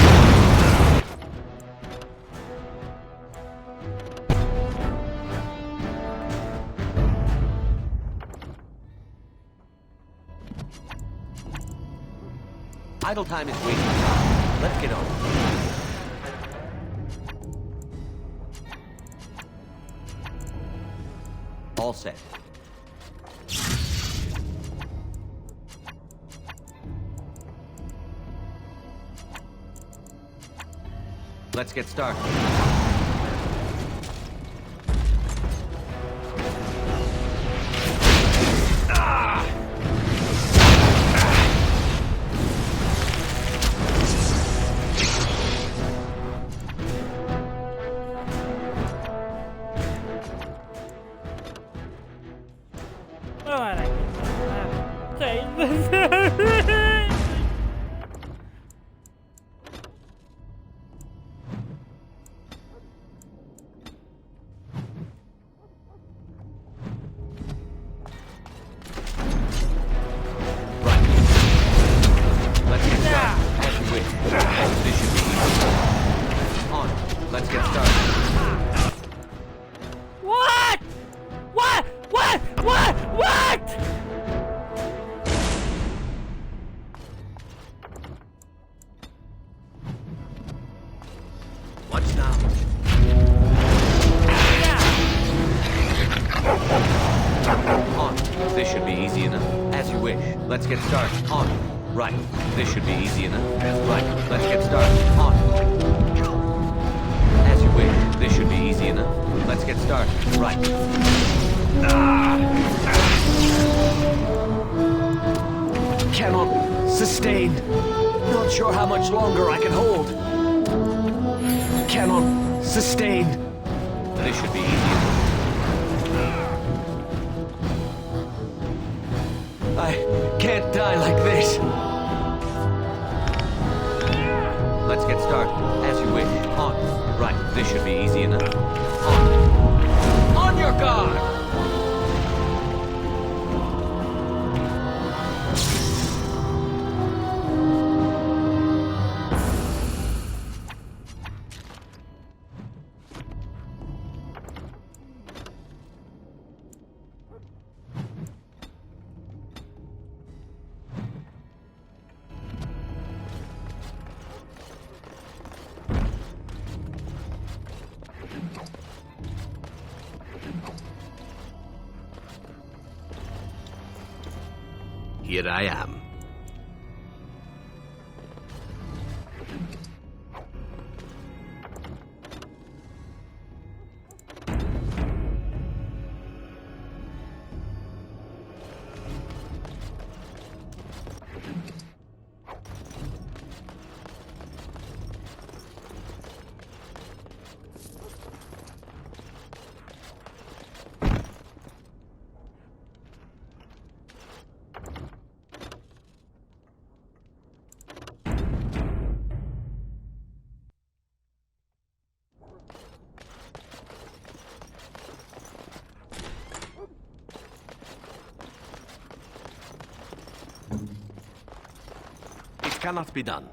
Idle time is wasted time. Let's get on. All set. Let's get started. This should be easy. On. Let's get started. What? What? What? What? What? Watch now. On. This should be easy enough. As you wish. Let's get started. On. Right. This should be easy enough. Right. Let's get started. On. As you wish. This should be easy enough. Let's get started. Right. Cannot sustain. Not sure how much longer I can hold. Cannot sustain. This should be easy enough. I can't die like this. Let's get started. As you wish. On. Right. This should be easy enough. On. On your guard! Here I am. It cannot be done.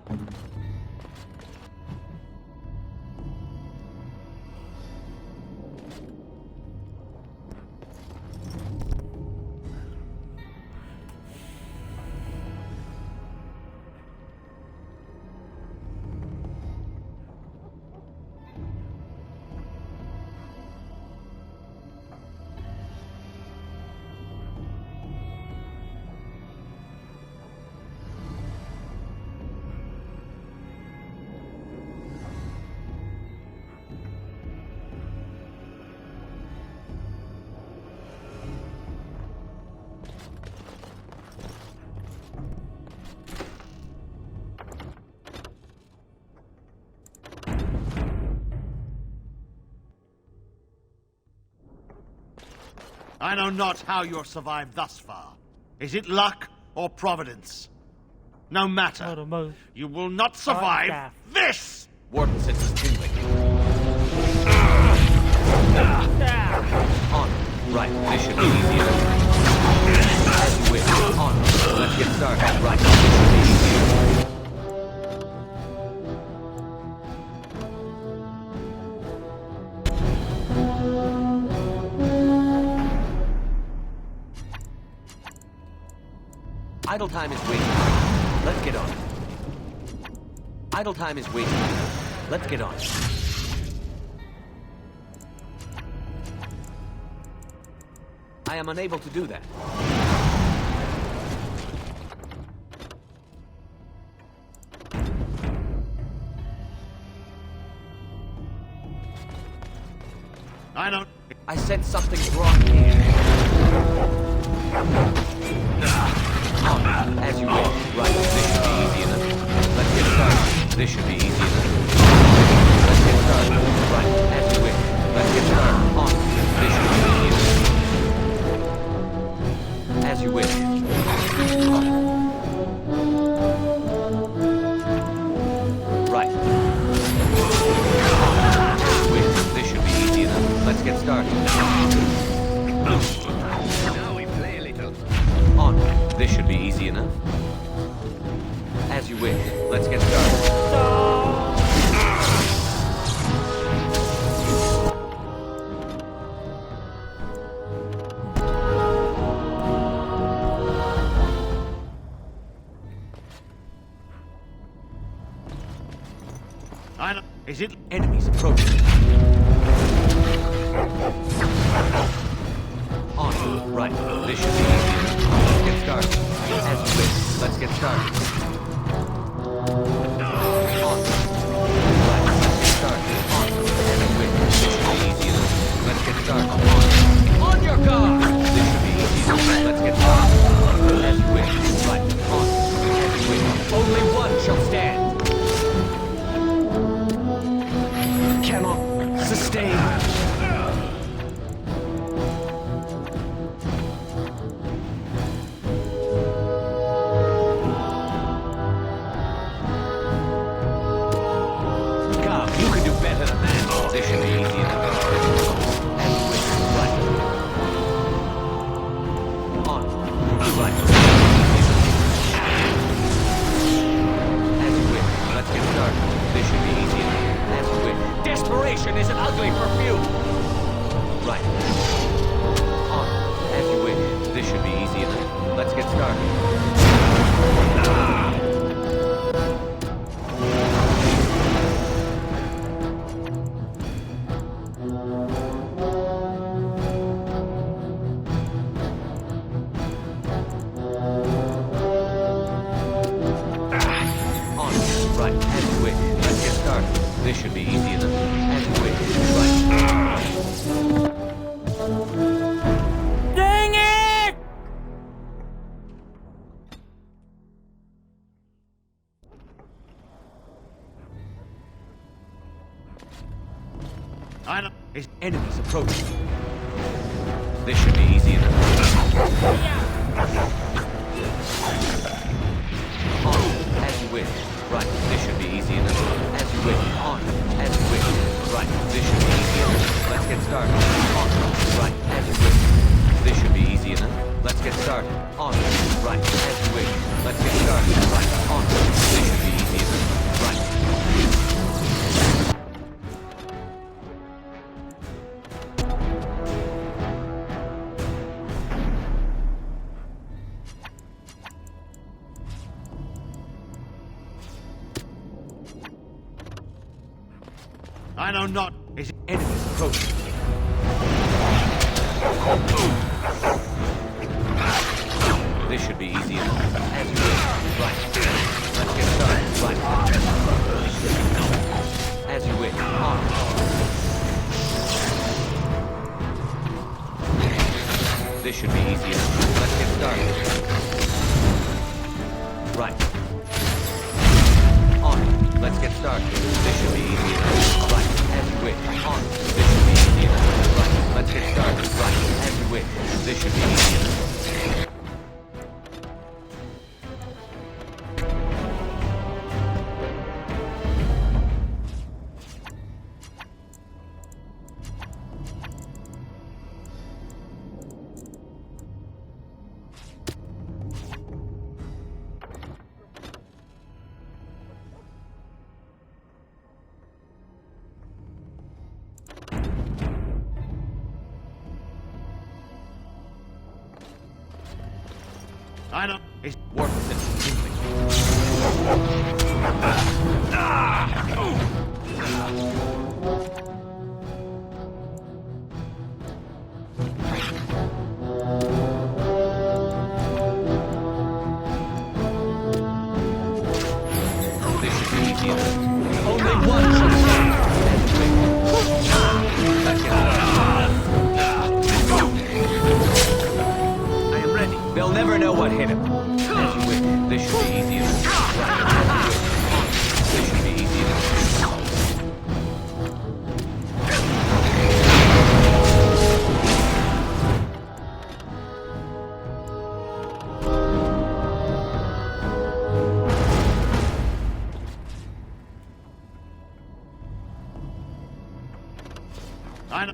I know not how you're survived thus far. Is it luck or providence? No matter. You will not survive this! Warden sense is tingling. On. Right. This should be easy enough. As you wish. On. Let's get started. Right. This should be easy enough. Idle time is waiting. Let's get on. Idle time is waiting. Let's get on. I am unable to do that. I said something's wrong here. As you wish. Right, this should be easy enough. Let's get started. This should be easy enough. Let's get started. Right, as you wish. Let's get started. On. This should be easy enough. As you wish. Right. As you wish. This should be easy enough. Let's get started. Now we play a little. On. This should be easy enough. As you wish. Let's get started. I know. Is it? Enemies approaching. On. Right. This should be easy. Let's get started. As you wish. Let's get started. On. Right. Let's get started. On. As you wish. This should be easy. Let's get started. On. On your guard. This should be easy. Let's get started. As you wish. Right. On. As you wish. Only one shall stand. Cannot sustain. This should be easy enough. As you wish. Right. On. Right. As you wish. Let's get started. This should be easy enough. As you wish. Desperation is an ugly perfume. Right. On. As you wish. This should be easy enough. Let's get started. This should be easy enough. As you wish. Right. Dang it! I know. His enemies approaching. This should be easy enough. On. As you wish. Right. This should be easy enough. As you wish. On. As you wish. Right. This should be easy enough. Let's get started. On. Right. As you wish. This should be easy enough. Let's get started. On. Right. As you wish. Let's get started. Right. On. This should be easy enough. Right. I know not. Is enemies approaching? This should be easy enough. As you wish. Right. Let's get started. Right. As you wish. On. This should be easy enough. Let's get started. Right. On. Let's get started. This should be easy enough. Right. As you wish. On. This should be easy enough. Right. Let's get started. Right. As you wish. This should be easy enough. I know. It's warp system. This should be easy enough. Only one should stand. Let's get I am ready. They'll never know what hit him. As you wish. This should be easy enough. Right. This should be easy enough. I know.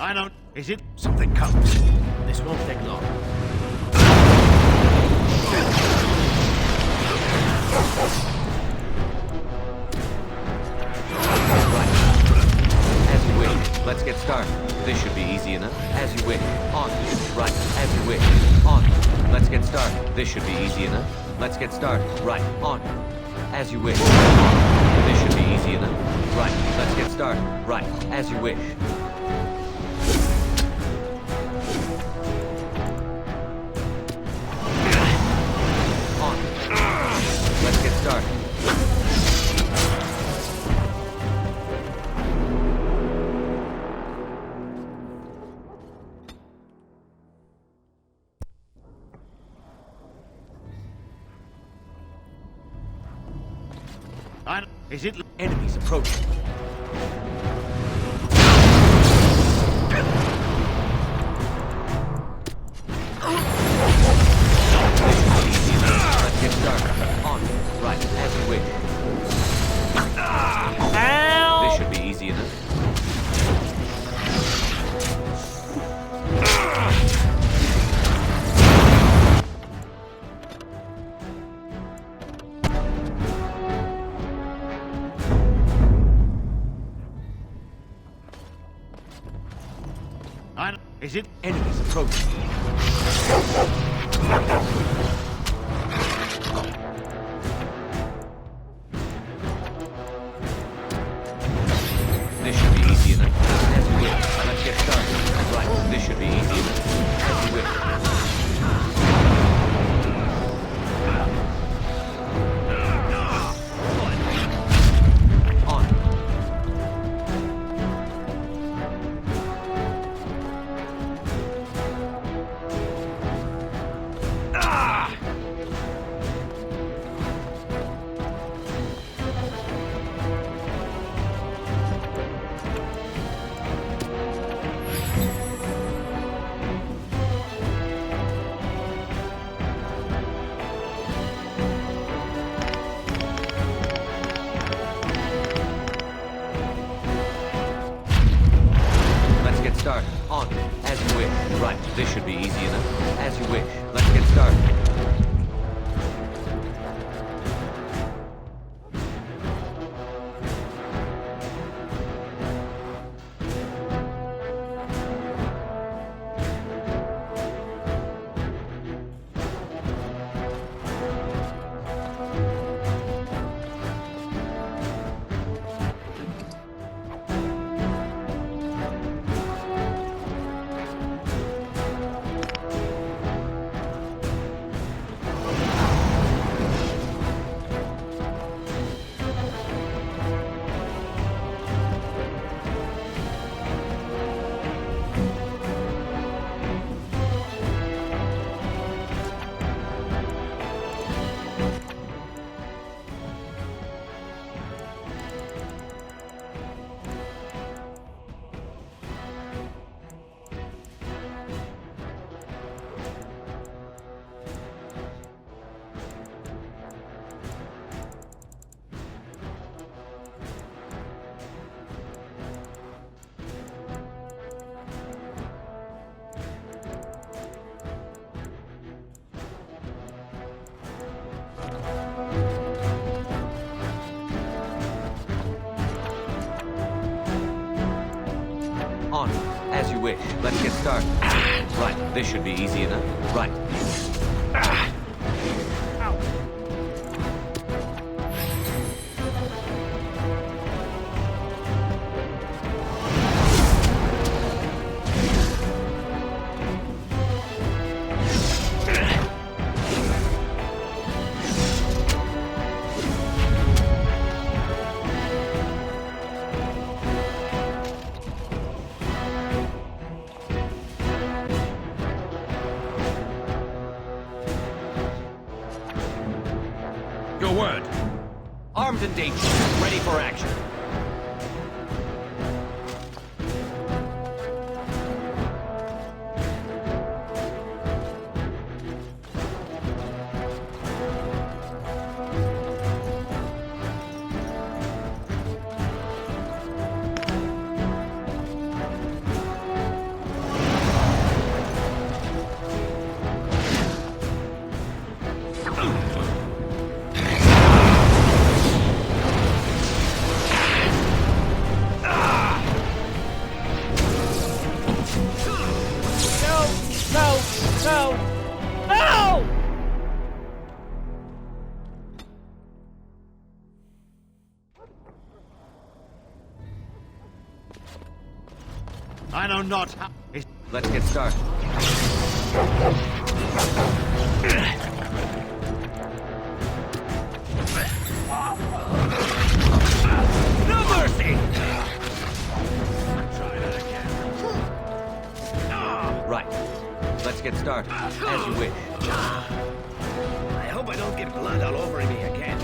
I don't... Is it... Something comes. This won't take long. Right. As you wish. Let's get started. This should be easy enough. As you wish. On. Right. As you wish. On. Let's get started. This should be easy enough. Let's get started. Right. On. As you wish. This should be easy enough. Right. Let's get started. Right. As you wish. On. Let's get started. Is it... Enemies approaching. Let's get started. On. Right. As you wish. This should be easy enough. Is it... Enemies approaching. This should be easy enough. As you wish. Let's get started. Right. This should be easy enough. As you wish. Started. On. As you wish. Right. This should be easy enough. As you wish. Let's get started. On. As you wish. Let's get started. Right. This should be easy enough. Right. Your word. Armed and dangerous. Ready for action. I know not how... Let's get started. No mercy! Right. Let's get started. As you wish. I hope I don't get blood all over me again.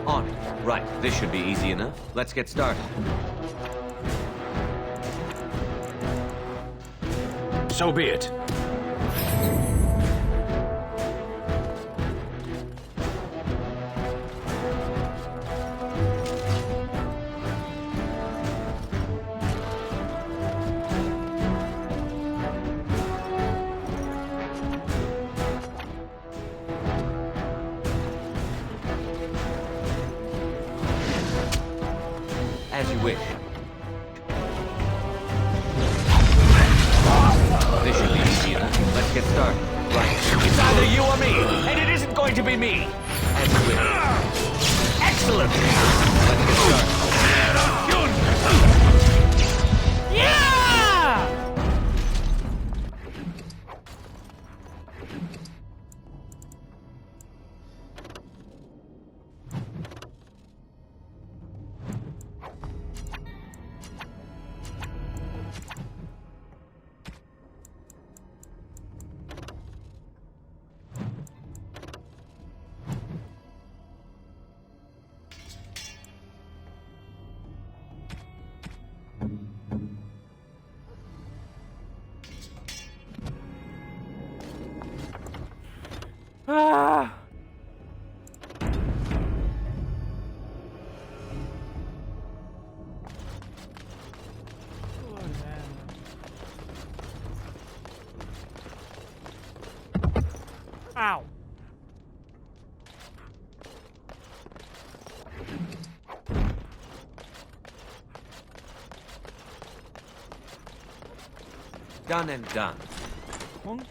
On it. Right. This should be easy enough. Let's get started. So be it. As you wish. This should be easy enough. Let's get started. Right. It's either you or me, and it isn't going to be me. As you wish. Excellent! Let's get started. Yeah! Ah! Ow. Done and done. Clunk.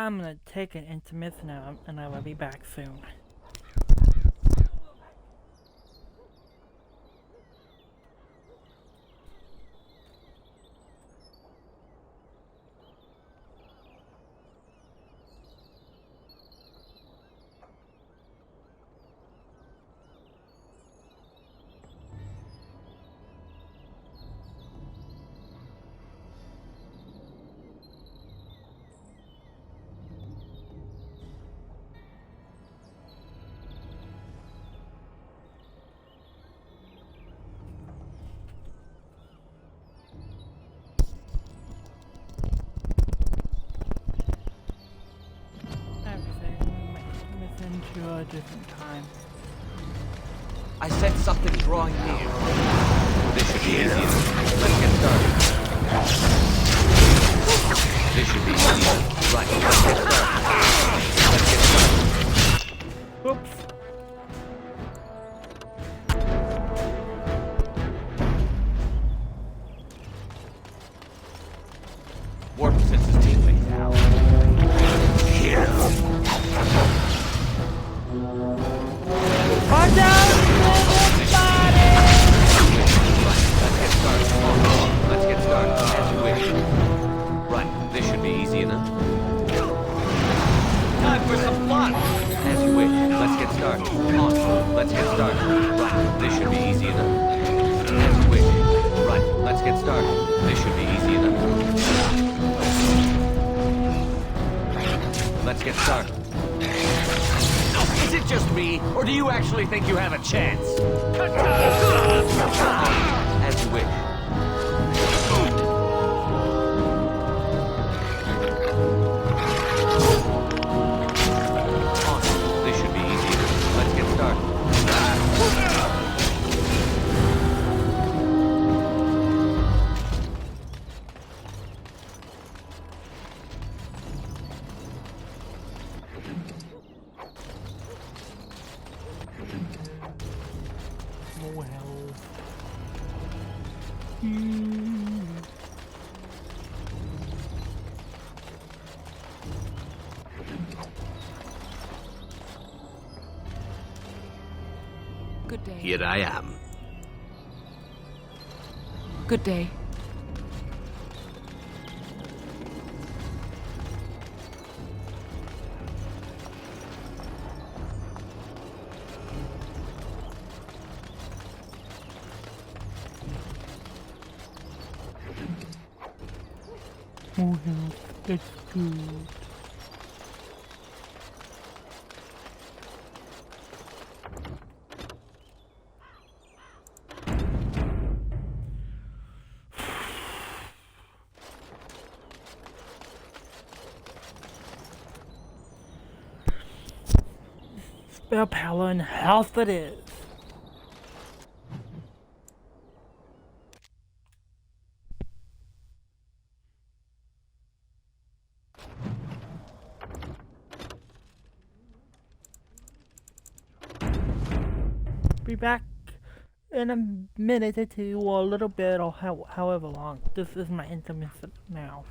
I'm gonna take an intermission now, and I will be back soon. To a different time. I sense something drawing near. This should be easy. Let's get started. This should be easy. Right, let's get started. Let's get started. Whoops. Warp senses tingling now. Here. Watch out! Let's get started. As you wish. Right, this should be easy enough. Time for some fun! As you wish. Let's get started. On. Let's get started. Right, this should be easy enough. As you wish. Right, let's get started. This should be easy enough. Let's get started. Is it just me, or do you actually think you have a chance? As you wish. This should be easy. Let's get started. Good day. Here I am. Good day. Oh, that's good. Spell power and health it is. Be back in a minute or two, or a little bit, or however long. This is my intermission now.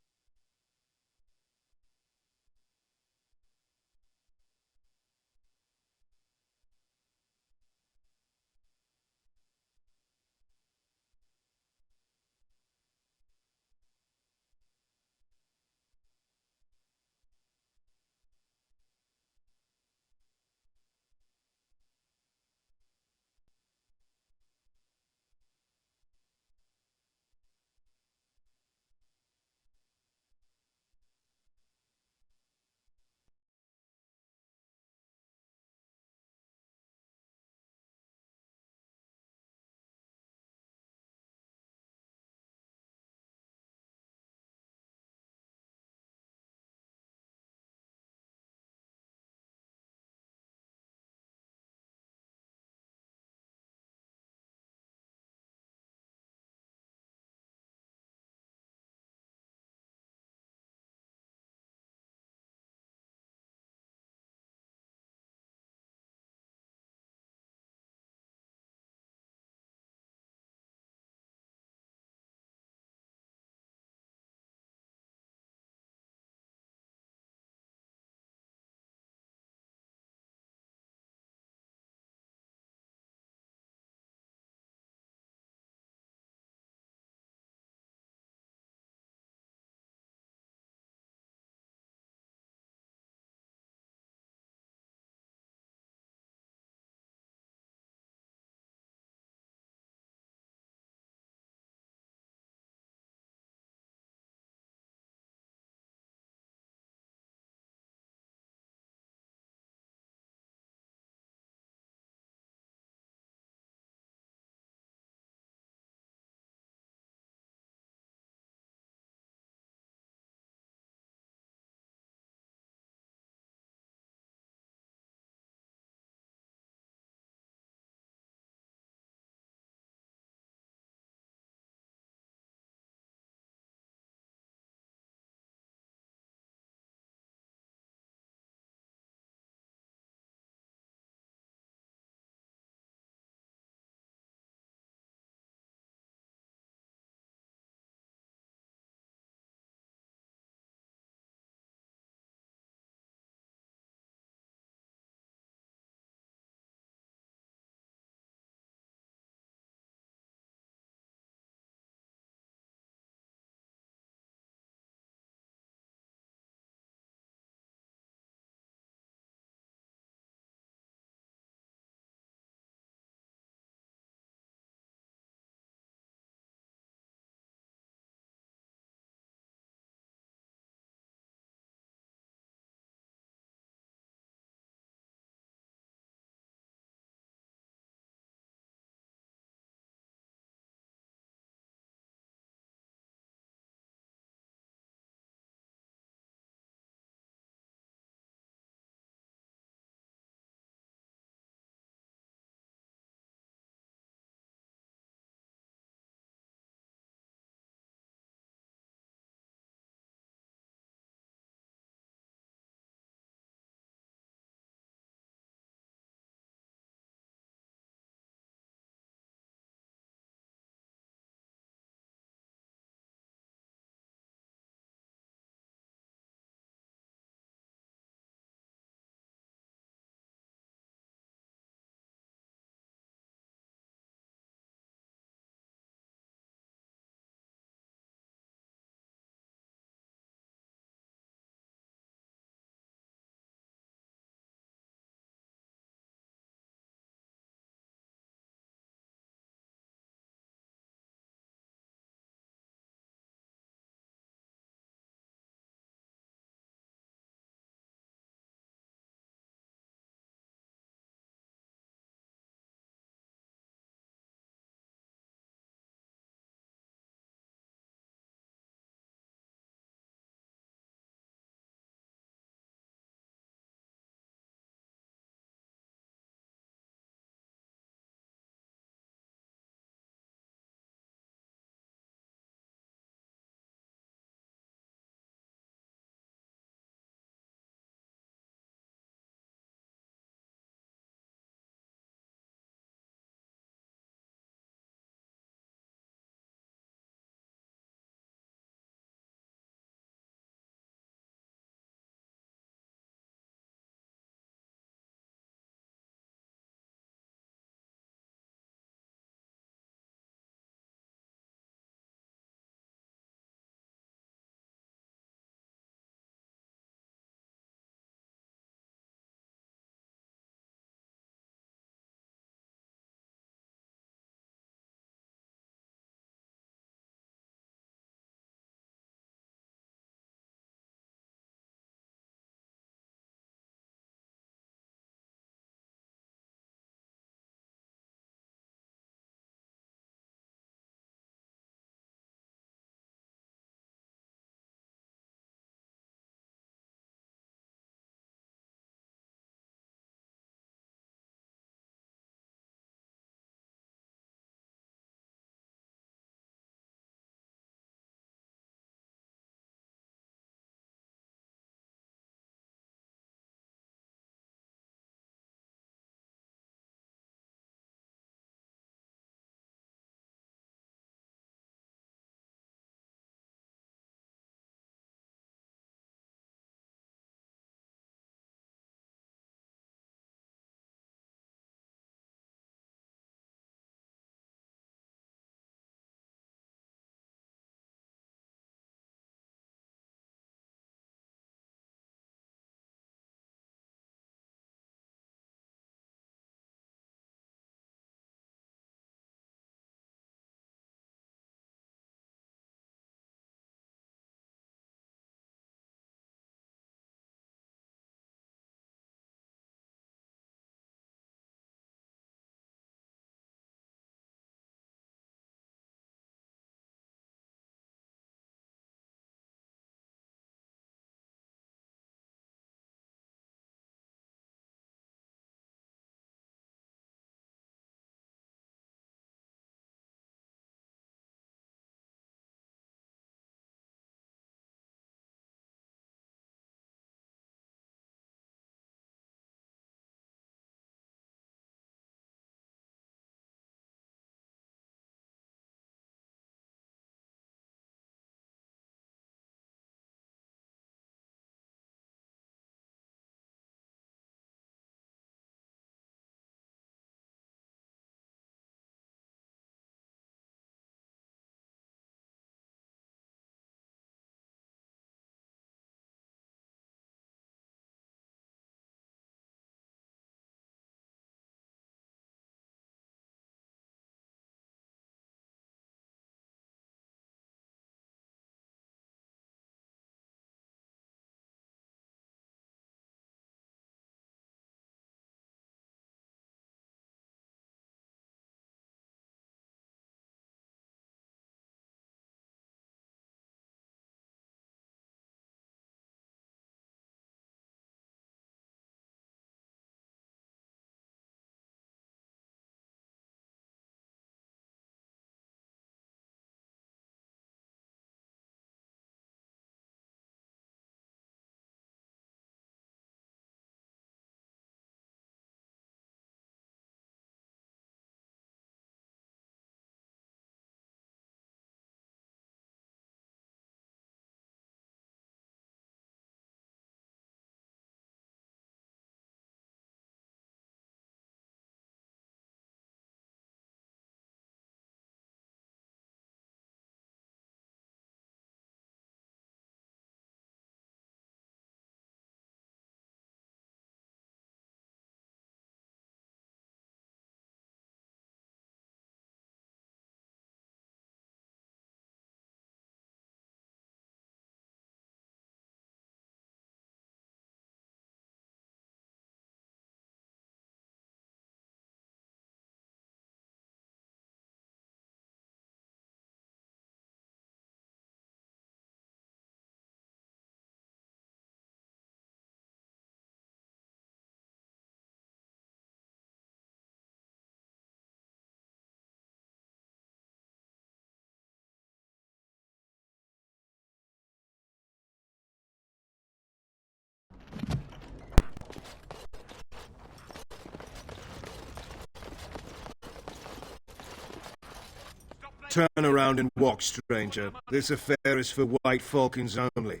Turn around and walk, stranger. This affair is for White Falcons only.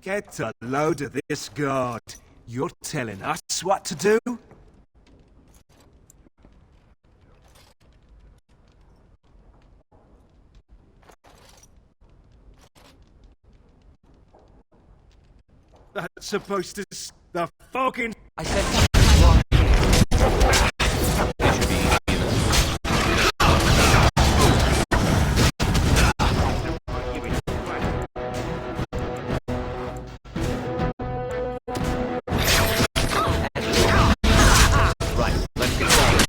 Get a load of this guard. You're telling us what to do? That's supposed to... The Falcons... I said something wrong. It should be easy Right, let's get started.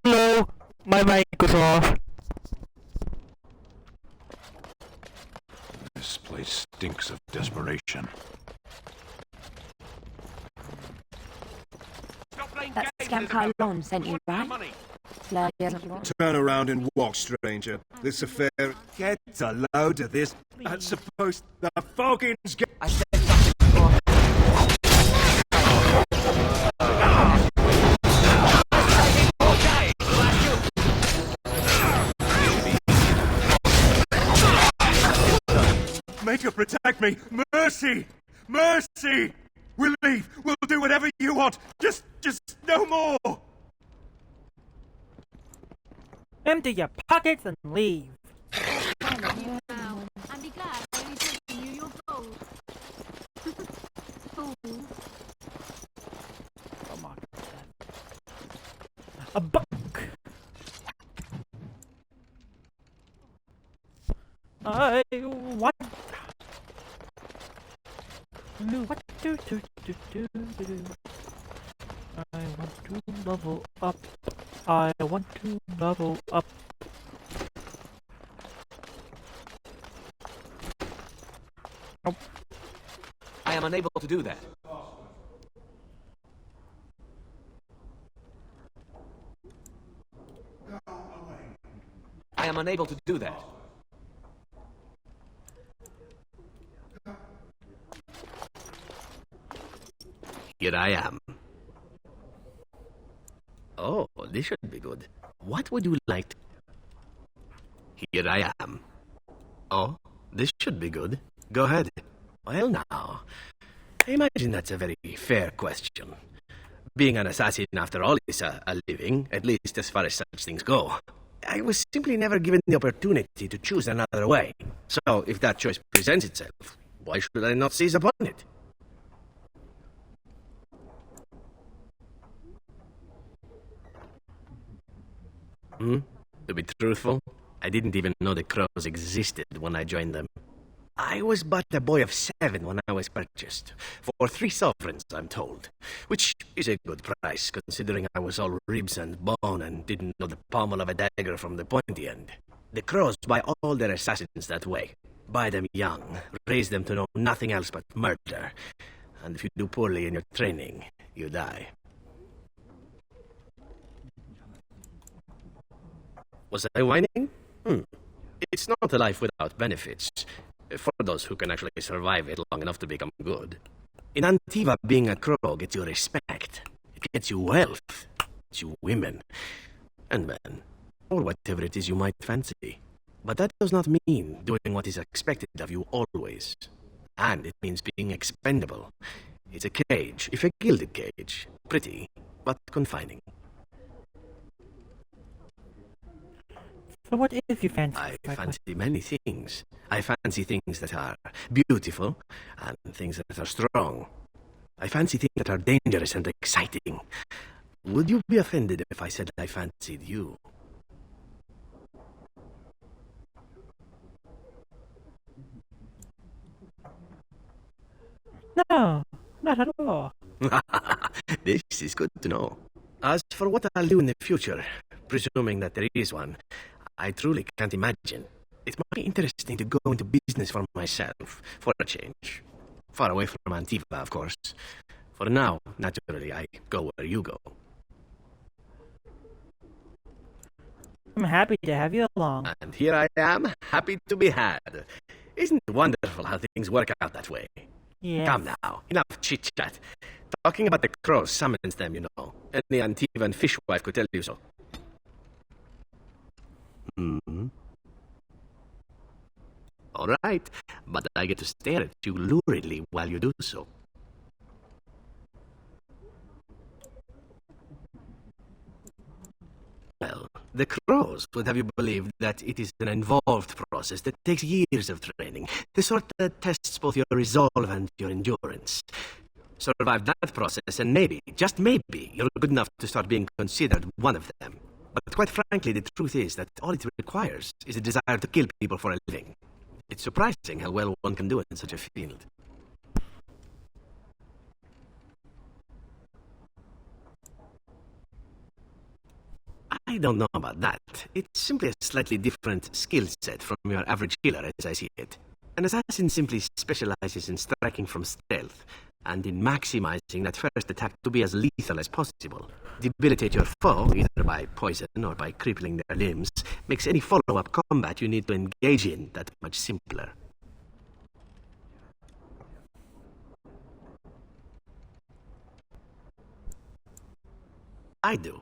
Hello, my mic is off. This place stinks of desperation. That scamp Kylon sent you, right? Fleur hasn't lost. Turn around and walk, stranger. This affair... Get a load of this. That's supposed... The Falcons... I said something wrong. Make her protect me! Mercy! Mercy! We'll leave! We'll do whatever you want! Just no more! Empty your pockets and leave. And be glad I only taken you your gold. Fool. Oh my God. A buck. I want. What do. I want to level up. I want to level up. Nope. I am unable to do that. I am unable to do that. Here I am. Oh, this should be good. What would you like to... Here I am. Oh, this should be good. Go ahead. Well now, I imagine that's a very fair question. Being an assassin, after all, is a living, at least as far as such things go. I was simply never given the opportunity to choose another way. So, if that choice presents itself, why should I not seize upon it? To be truthful, I didn't even know the crows existed when I joined them. I was but a boy of 7 when I was purchased, for 3 sovereigns, I'm told, which is a good price, considering I was all ribs and bone and didn't know the pommel of a dagger from the pointy end. The crows buy all their assassins that way. Buy them young, raise them to know nothing else but murder, and if you do poorly in your training, you die. Was I whining? It's not a life without benefits, for those who can actually survive it long enough to become good. In Antiva, being a crow gets you respect. It gets you wealth, gets you women, and men, or whatever it is you might fancy. But that does not mean doing what is expected of you always. And it means being expendable. It's a cage, if a gilded cage. Pretty, but confining. So what is your fancy? I fancy many things. I fancy things that are beautiful, and things that are strong. I fancy things that are dangerous and exciting. Would you be offended if I said I fancied you? No, not at all. This is good to know. As for what I'll do in the future, presuming that there is one, I truly can't imagine. It might be interesting to go into business for myself, for a change. Far away from Antiva, of course. For now, naturally, I go where you go. I'm happy to have you along. And here I am, happy to be had. Isn't it wonderful how things work out that way? Yes. Come now, enough chit-chat. Talking about the crows summons them, you know. Any Antivan fishwife could tell you so. All right, but I get to stare at you luridly while you do so. Well, the crows would have you believe that it is an involved process that takes years of training, the sort that tests both your resolve and your endurance. Survive that process and maybe, just maybe, you're good enough to start being considered one of them. But quite frankly, the truth is that all it requires is a desire to kill people for a living. It's surprising how well one can do it in such a field. I don't know about that. It's simply a slightly different skill set from your average killer as I see it. An assassin simply specializes in striking from stealth, and in maximizing that first attack to be as lethal as possible. Debilitate your foe, either by poison or by crippling their limbs, makes any follow-up combat you need to engage in that much simpler. I do.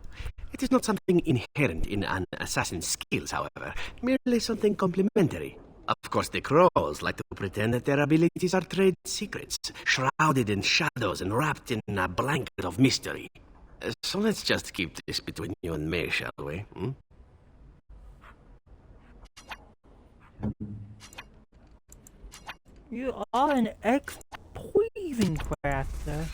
It is not something inherent in an assassin's skills, however, merely something complementary. Of course, the crows like to pretend that their abilities are trade secrets, shrouded in shadows and wrapped in a blanket of mystery. So let's just keep this between you and me, shall we? You are an ex-poison crafter.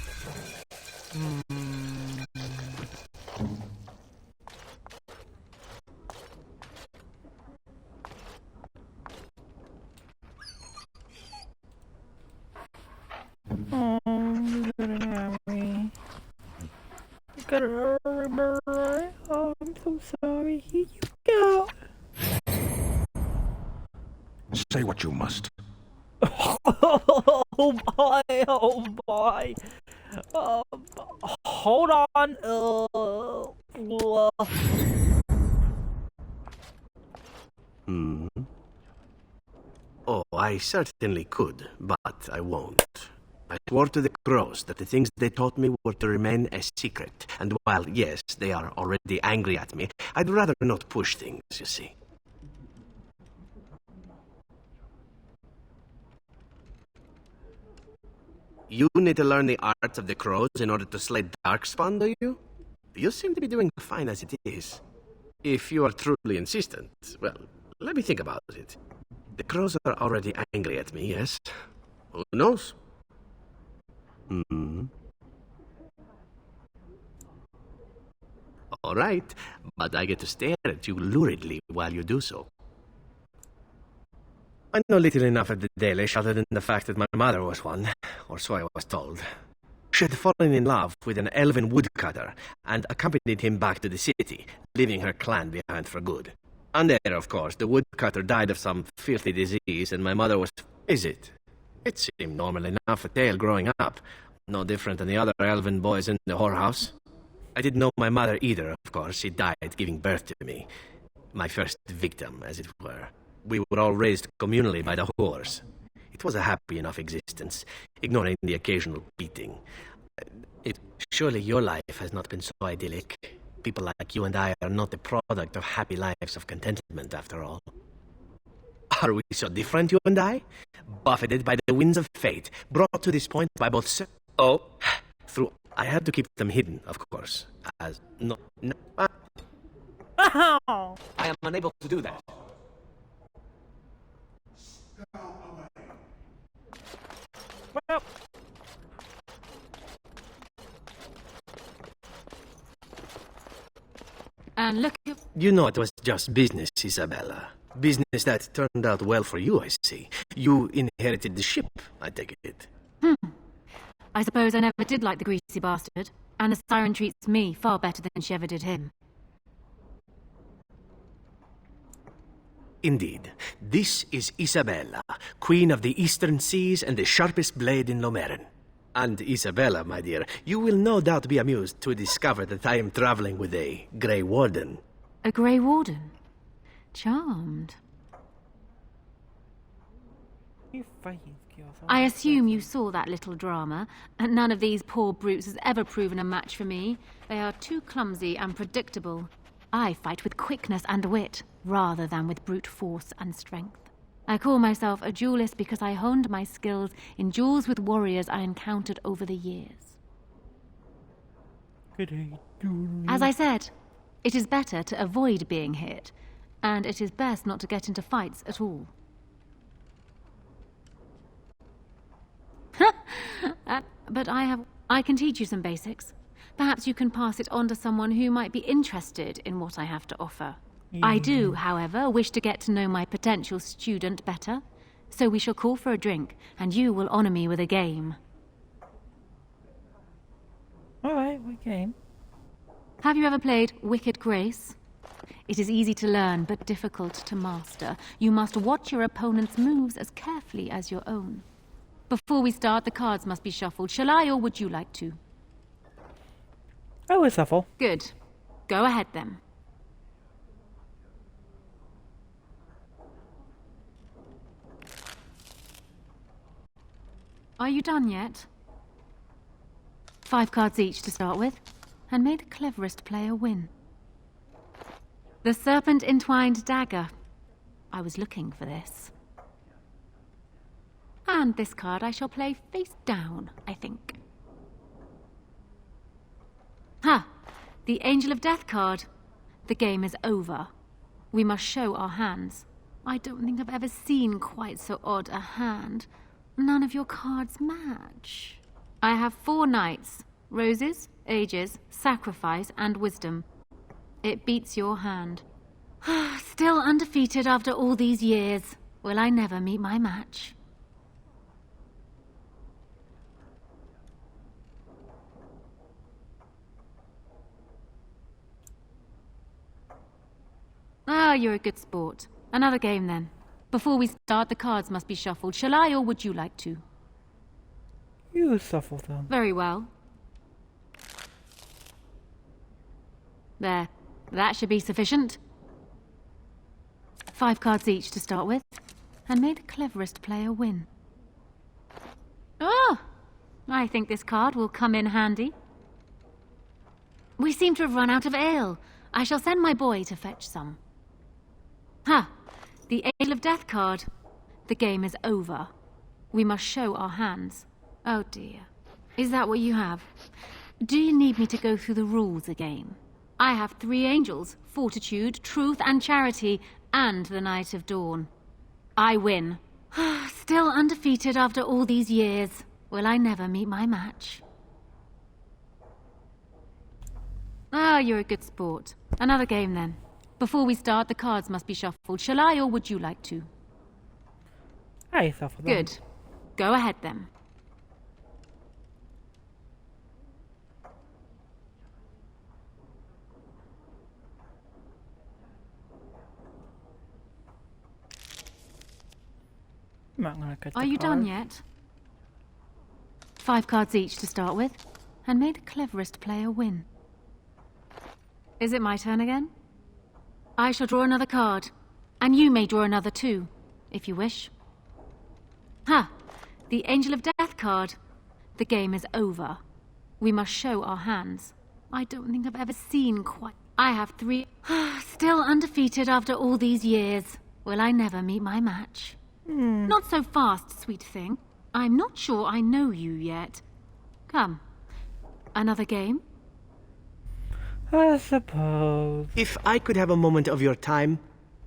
Oh, you gotta have me. You gotta hurry, boy. Oh, I'm so sorry. Here you go. Say what you must. Oh boy, oh boy. Hold on. Oh, I certainly could, but I won't. I swore to the crows that the things they taught me were to remain a secret, and while, yes, they are already angry at me, I'd rather not push things, you see. You need to learn the arts of the crows in order to slay Darkspawn, do you? You seem to be doing fine as it is. If you are truly insistent, well, let me think about it. The crows are already angry at me, yes? Who knows? All right, but I get to stare at you luridly while you do so. I know little enough of the Dalish other than the fact that my mother was one, or so I was told. She had fallen in love with an elven woodcutter and accompanied him back to the city, leaving her clan behind for good. And there, of course, the woodcutter died of some filthy disease, and my mother was... Is it? It seemed normal enough a tale growing up. No different than the other elven boys in the whorehouse. I didn't know my mother either, of course. She died giving birth to me. My first victim, as it were. We were all raised communally by the whores. It was a happy enough existence, ignoring the occasional beating. Surely your life has not been so idyllic. People like you and I are not the product of happy lives of contentment, after all. Are we so different, you and I? Buffeted by the winds of fate, brought to this point by both through... I had to keep them hidden, of course, as... I am unable to do that. Well... And look at... You know it was just business, Isabella. Business that turned out well for you, I see. You inherited the ship, I take it. I suppose I never did like the greasy bastard, and the siren treats me far better than she ever did him. Indeed. This is Isabella, Queen of the Eastern Seas and the sharpest blade in Lomerin. And Isabella, my dear, you will no doubt be amused to discover that I am traveling with a Grey Warden. A Grey Warden? Charmed. I assume you saw that little drama, and none of these poor brutes has ever proven a match for me. They are too clumsy and predictable. I fight with quickness and wit, rather than with brute force and strength. I call myself a duelist because I honed my skills in duels with warriors I encountered over the years. As I said, it is better to avoid being hit, and it is best not to get into fights at all. But I can teach you some basics. Perhaps you can pass it on to someone who might be interested in what I have to offer. I do, however, wish to get to know my potential student better, so we shall call for a drink, and you will honor me with a game. Alright, what game? Have you ever played Wicked Grace? It is easy to learn, but difficult to master. You must watch your opponent's moves as carefully as your own. Before we start, the cards must be shuffled. Shall I, or would you like to? I will shuffle. Good. Go ahead, then. Are you done yet? 5 cards each to start with, and may the cleverest player win. The Serpent Entwined Dagger. I was looking for this. And this card I shall play face down, I think. Ha! The Angel of Death card. The game is over. We must show our hands. I don't think I've ever seen quite so odd a hand. None of your cards match. I have 4 knights. Roses, ages, sacrifice, and wisdom. It beats your hand. Still undefeated after all these years. Will I never meet my match? Ah, you're a good sport. Another game, then. Before we start, the cards must be shuffled. Shall I, or would you like to? You shuffle them. Very well. There. That should be sufficient. 5 cards each to start with, and may the cleverest player win. Oh! I think this card will come in handy. We seem to have run out of ale. I shall send my boy to fetch some. Ha! The Angel of Death card. The game is over. We must show our hands. Oh dear. Is that what you have? Do you need me to go through the rules again? I have 3 angels, Fortitude, Truth, and Charity, and the Night of Dawn. I win. Still undefeated after all these years. Will I never meet my match? Ah, you're a good sport. Another game, then. Before we start, the cards must be shuffled. Shall I, or would you like to? I shuffle them. Good. Go ahead, then. I'm not gonna cut Are the you done cards. yet? 5 cards each to start with, and may the cleverest player win. Is it my turn again? I shall draw another card, and you may draw another too, if you wish. Ha! The Angel of Death card. The game is over. We must show our hands. I don't think I've ever seen quite... I have 3... Still undefeated after all these years. Will I never meet my match? Not so fast, sweet thing. I'm not sure I know you yet. Come. Another game? I suppose. If I could have a moment of your time...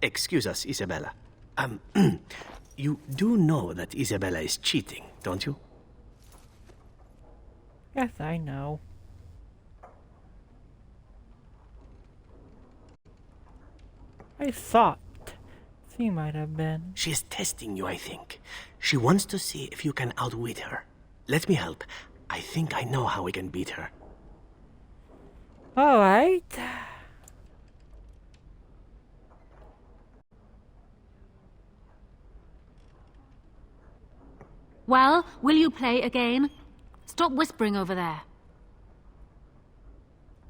Excuse us, Isabella. You do know that Isabella is cheating, don't you? Yes, I know. I thought she might have been. She is testing you, I think. She wants to see if you can outwit her. Let me help. I think I know how we can beat her. Alright. Well, will you play again? Stop whispering over there.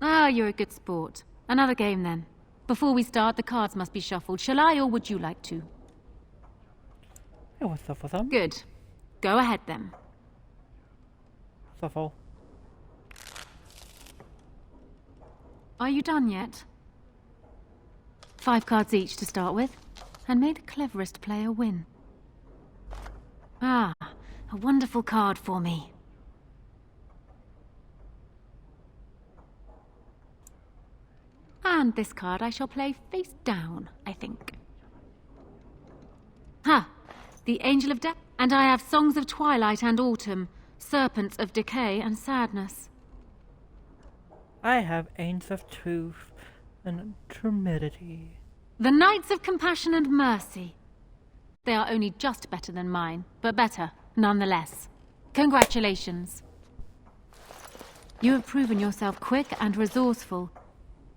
Ah, you're a good sport. Another game, then. Before we start, the cards must be shuffled. Shall I, or would you like to? Hey, what's up with them? Good. Go ahead, then. Shuffle. Are you done yet? 5 cards each to start with, and may the cleverest player win. Ah, a wonderful card for me. And this card I shall play face down, I think. Ha! The Angel of Death. And I have Songs of Twilight and Autumn, Serpents of Decay and Sadness. I have Aints of Truth and Timidity. The Knights of Compassion and Mercy. They are only just better than mine, but better, nonetheless. Congratulations. You have proven yourself quick and resourceful,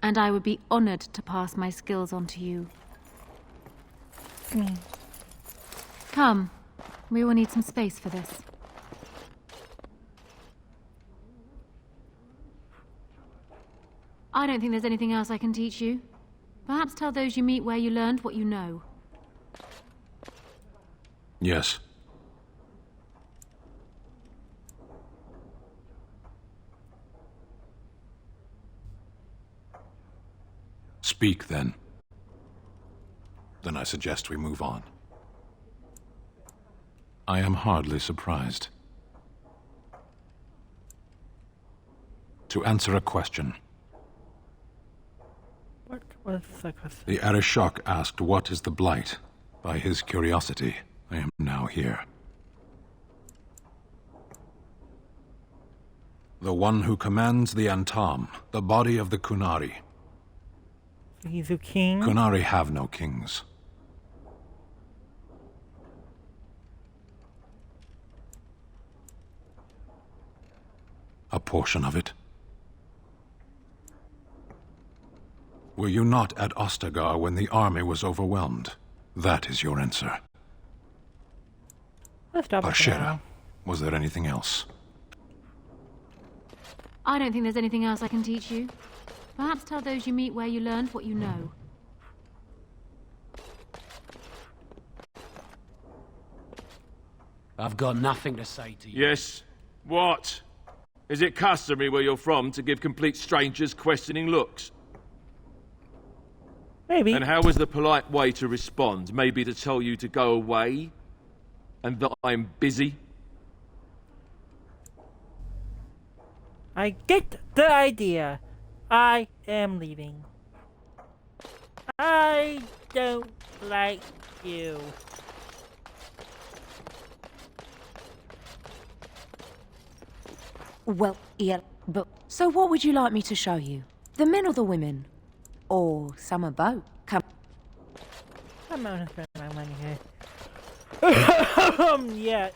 and I would be honored to pass my skills on to you. Come, we will need some space for this. I don't think there's anything else I can teach you. Perhaps tell those you meet where you learned what you know. Yes. Speak, then. Then I suggest we move on. I am hardly surprised. To answer a question. What was the question? The Arishok asked what is the Blight. By his curiosity, I am now here. The one who commands the Antam, the body of the Kunari. He's a king? Kunari have no kings. A portion of it. Were you not at Ostagar when the army was overwhelmed? That is your answer. Let's stop it for Bashira, now. was there anything else? I don't think there's anything else I can teach you. Perhaps tell those you meet where you learned what you know. I've got nothing to say to you. Yes. What? Is it customary where you're from to give complete strangers questioning looks? Maybe. And how is the polite way to respond? Maybe to tell you to go away? And that I'm busy? I get the idea. I am leaving. I don't like you. Well, yeah, but... So what would you like me to show you? The men or the women? Or some of both? Come... I'm gonna spend my money here. Yeah.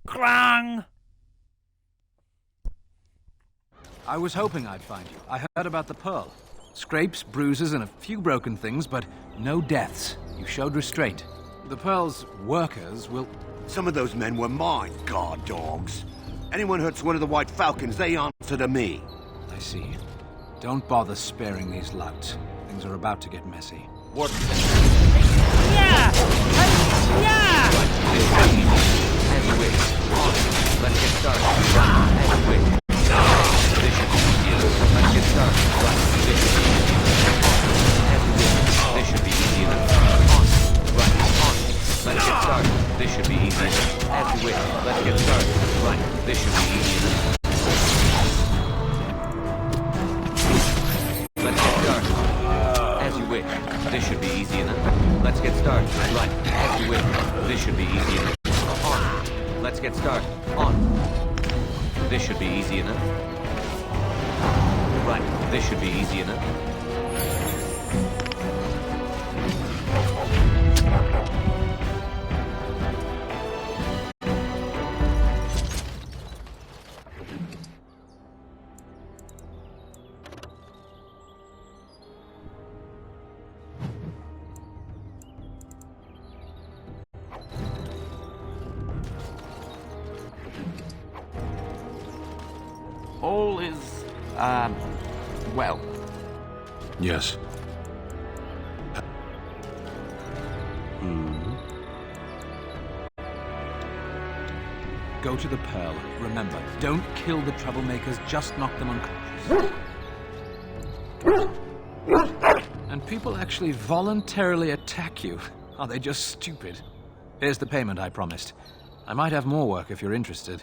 Krang! I was hoping I'd find you. I heard about the Pearl. Scrapes, bruises, and a few broken things, but no deaths. You showed restraint. The Pearl's workers will... Some of those men were mine, guard dogs. Anyone hurts one of the White Falcons, they answer to me. I see. Don't bother sparing these louts. Things are about to get messy. What? Yeah! Yeah! As you wish. Let's get started. As you wish. This should be easy. Let's get started. This should be easy. As you wish. This should be easy enough. Right. Let's get started. This should be easy. As you wish. Let's get started. Right. This should be easy enough. Let's get started. As you wish. This should be easy enough. Let's get started. Right. As you wish. This should be easy enough. On. Let's get started. On. This should be easy enough. Right, this should be easy enough. All is, well. Yes. Go to the Pearl. Remember, don't kill the troublemakers, just knock them unconscious. And people actually voluntarily attack you. Are they just stupid? Here's the payment I promised. I might have more work if you're interested.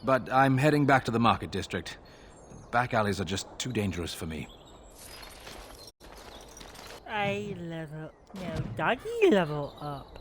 But I'm heading back to the market district. Back alleys are just too dangerous for me. I level... No, doggy level up.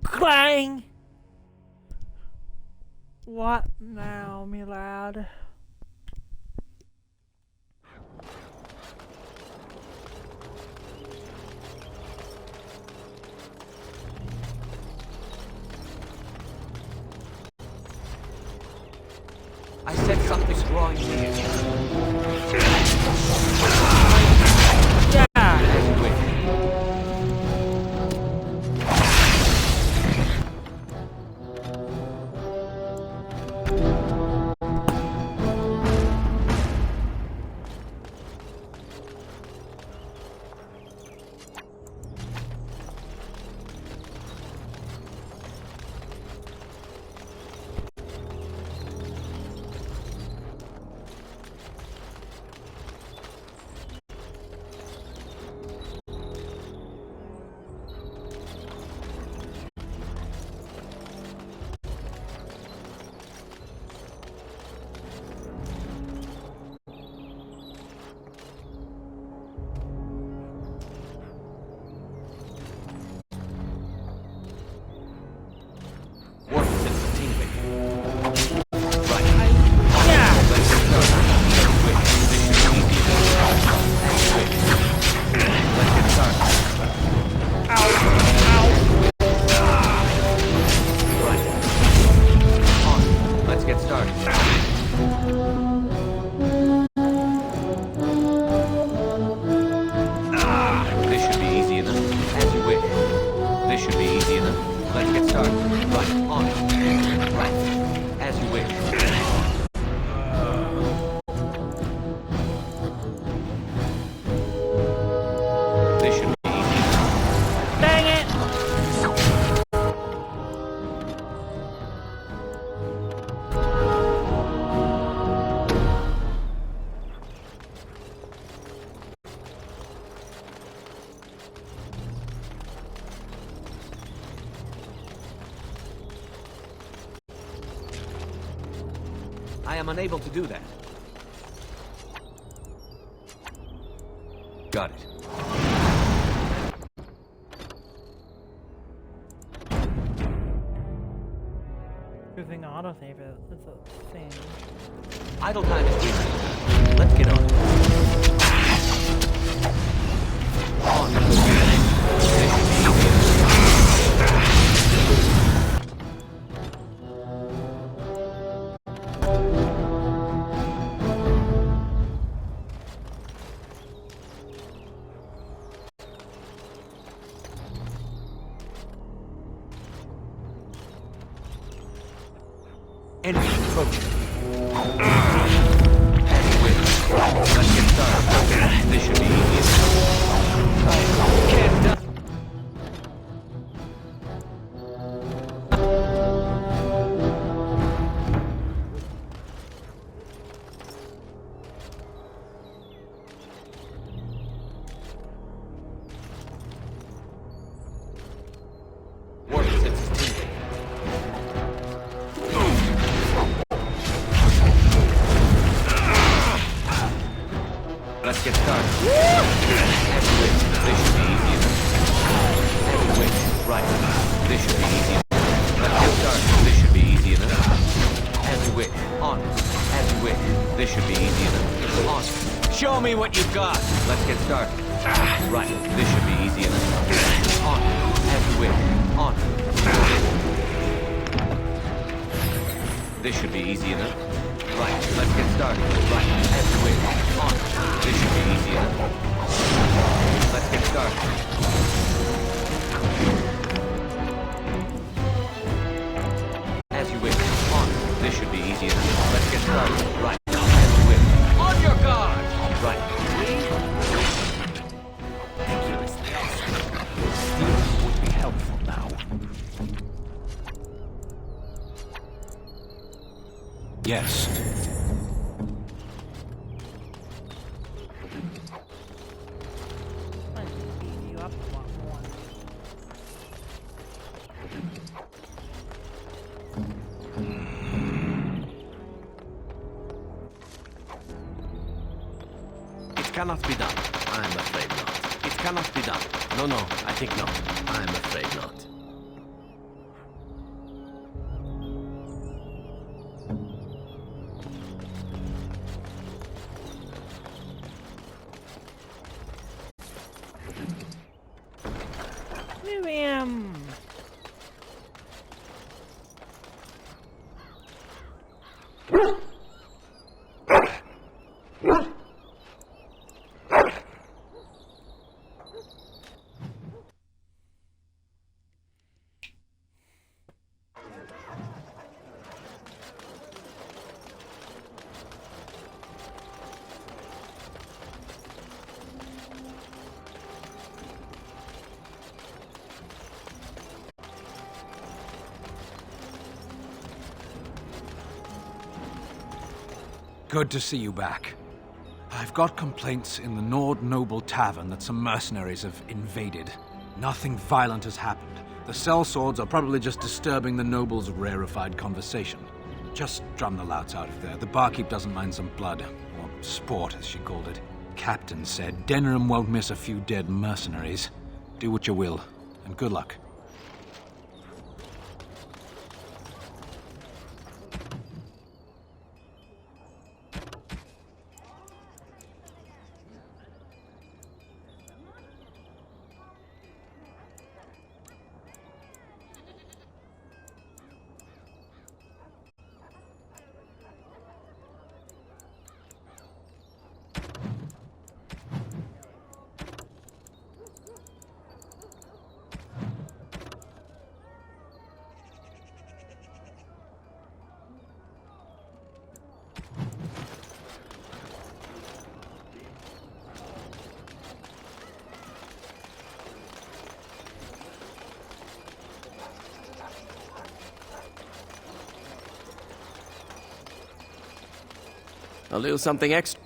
Clang! What now, me lad? I said something's drawing near. I am unable to do that. Got it. Good thing autosave is a thing. Idle time is wasted. Let's get on. Enemy approaching. Let's get started. This should be easy. I can't. Let's get started. Heavyweight. This should be easy enough. Heavyweight. Right. This should be easy enough. Let's get started. This should be easy enough. Heavyweight. On. Heavyweight. This should be easy enough. On. Show me what you've got. Let's get started. Right. This should be easy enough. On. Heavyweight. On. This should be easy enough. Right, let's get started. Right, heavyweight, on. This should be easy enough. Let's get started. Heavyweight, on. This should be easy enough. Let's get started. Right, heavyweight, on your guard. Right. Would be helpful now. Yes. It cannot be done. I'm afraid not. It cannot be done. No, I think not. I'm afraid not. Miriam! Good to see you back. I've got complaints in the Nord Noble Tavern that some mercenaries have invaded. Nothing violent has happened. The sellswords are probably just disturbing the noble's rarefied conversation. Just drum the louts out of there. The barkeep doesn't mind some blood. Or sport, as she called it. Captain said Denham won't miss a few dead mercenaries. Do what you will, and good luck. A little something extra.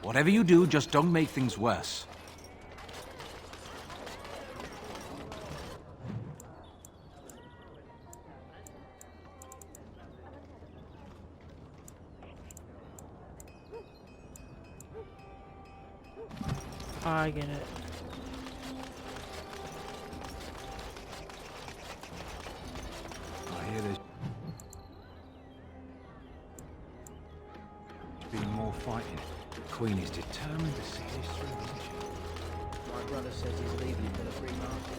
Whatever you do, just don't make things worse. I get it. I hear there's been more fighting. The Queen is determined to see this through, isn't she? My brother says he's leaving for the free market.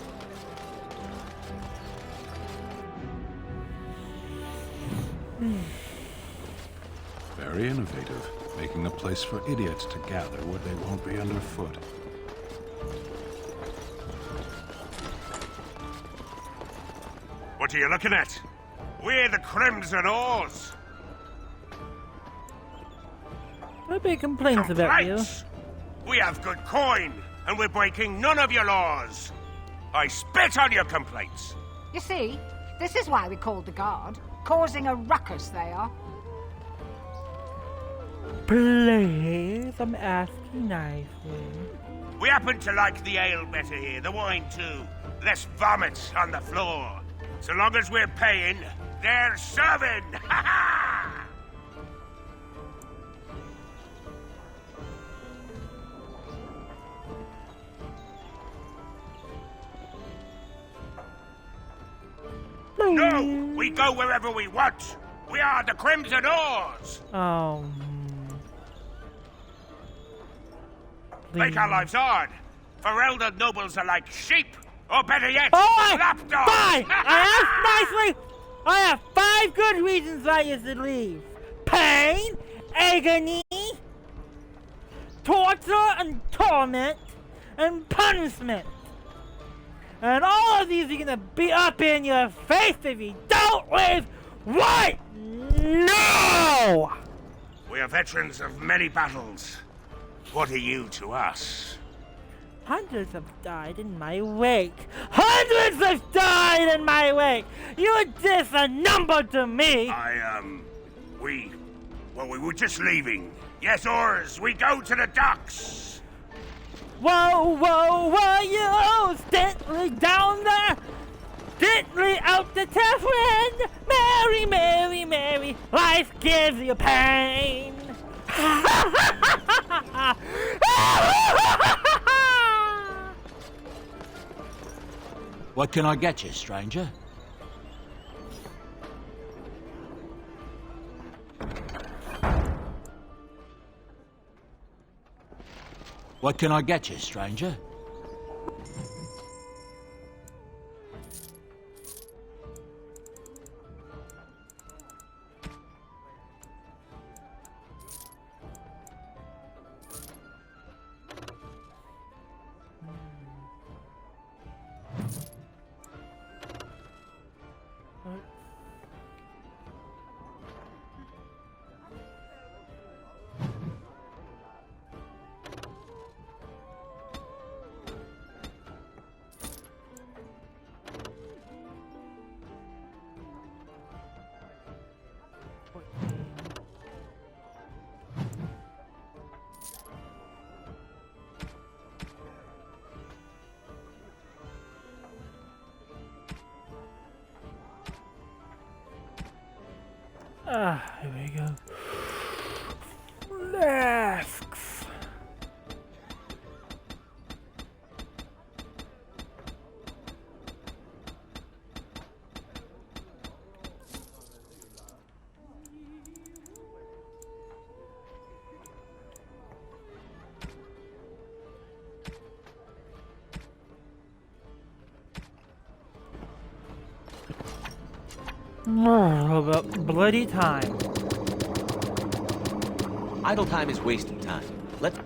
Very innovative, making a place for idiots to gather where they won't be underfoot. What are you looking at? We're the Crimson Oars. Nobody complains about you. We have good coin, and we're breaking none of your laws. I spit on your complaints. You see, this is why we called the guard. Causing a ruckus, they are. Please, I'm asking nicely. We happen to like the ale better here, the wine too. Less vomit on the floor. So long as we're paying, they're serving! Ha ha! No! We go wherever we want! We are the Crimson Oars! Oh. Make our lives hard. For elder nobles are like sheep, or better yet, Oh, lapdogs! Fine! I asked nicely! I have 5 good reasons why you should leave. Pain, agony, torture and torment, and punishment. And all of these are gonna be up in your face if you don't leave right now! We are veterans of many battles. What are you to us? Hundreds have died in my wake. Hundreds have died in my wake. You're just a number to me. We were just leaving. Yes, oars, we go to the docks. Whoa, whoa, whoa, you! Gently down there! Gently out the tailwind! Mary, Mary, Mary, life gives you pain! What can I get you, stranger? What can I get you, stranger? Here we go. Flasks. About bloody time. Idle time is wasting time. Let's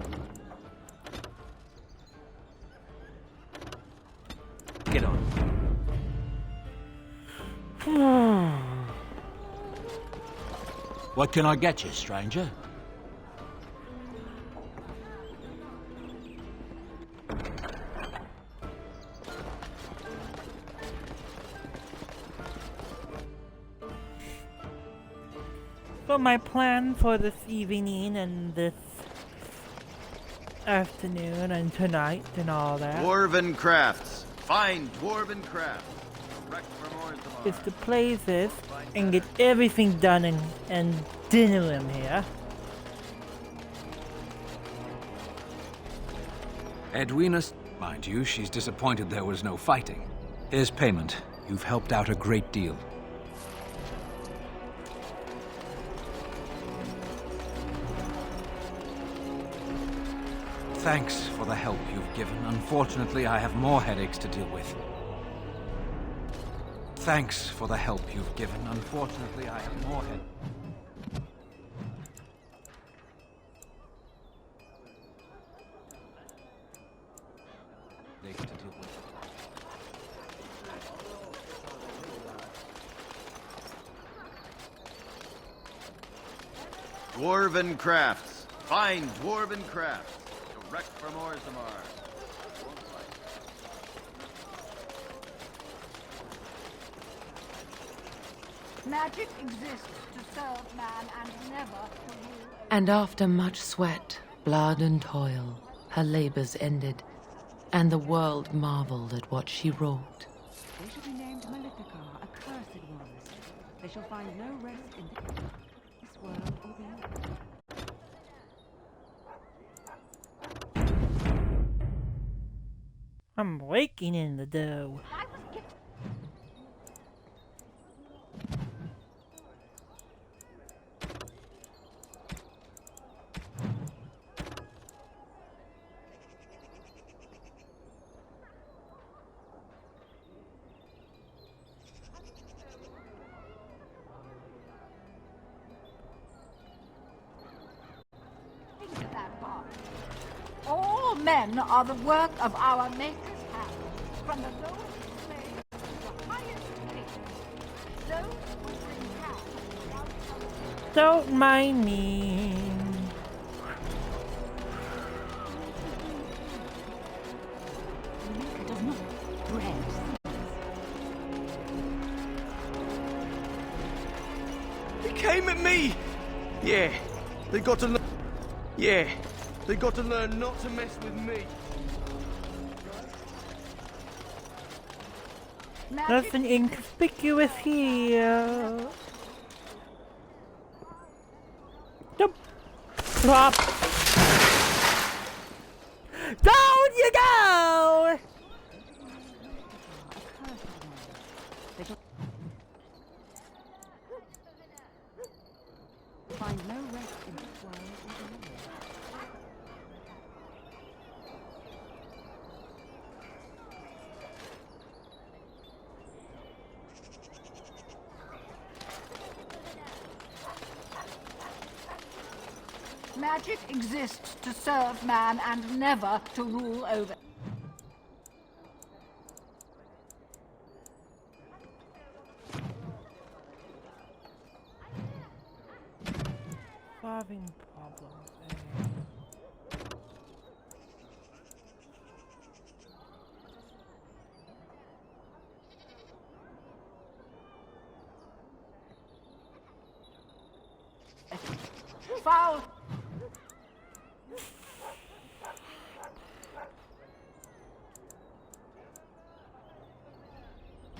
get on. What can I get you, stranger? So my plan for this evening and this afternoon and tonight and all that Dwarven crafts. Fine dwarven crafts. Direct from Orzammar. is to play this and get everything done and dinner in here. Edwina, mind you, she's disappointed there was no fighting. Here's payment. You've helped out a great deal. Thanks for the help you've given. Unfortunately, I have more headaches to deal with. Thanks for the help you've given. Unfortunately, I have more headaches. obligation to deal with. Dwarven crafts. Fine dwarven crafts. Direct from Orzammar. Magic exists to serve man and never to rule. And after much sweat, blood and toil, her labors ended, and the world marveled at what she wrought. They shall be named Maleficar, accursed ones. They shall find no rest in this world or the other. I'm waking in the dough. Think of that, Bob. All men are the work of our Maker's hand, from the lowest slave to the highest king. Those who bring down without coming. Don't mind me. The Maker does not bread. They came at me! Yeah, they got to learn. Yeah, they got to learn not to mess with me. Nothing inconspicuous here. Nope. Plop. Down you go! Find no rest in this world or the other. Magic exists to serve man and never to rule over. Solving problems. Foul!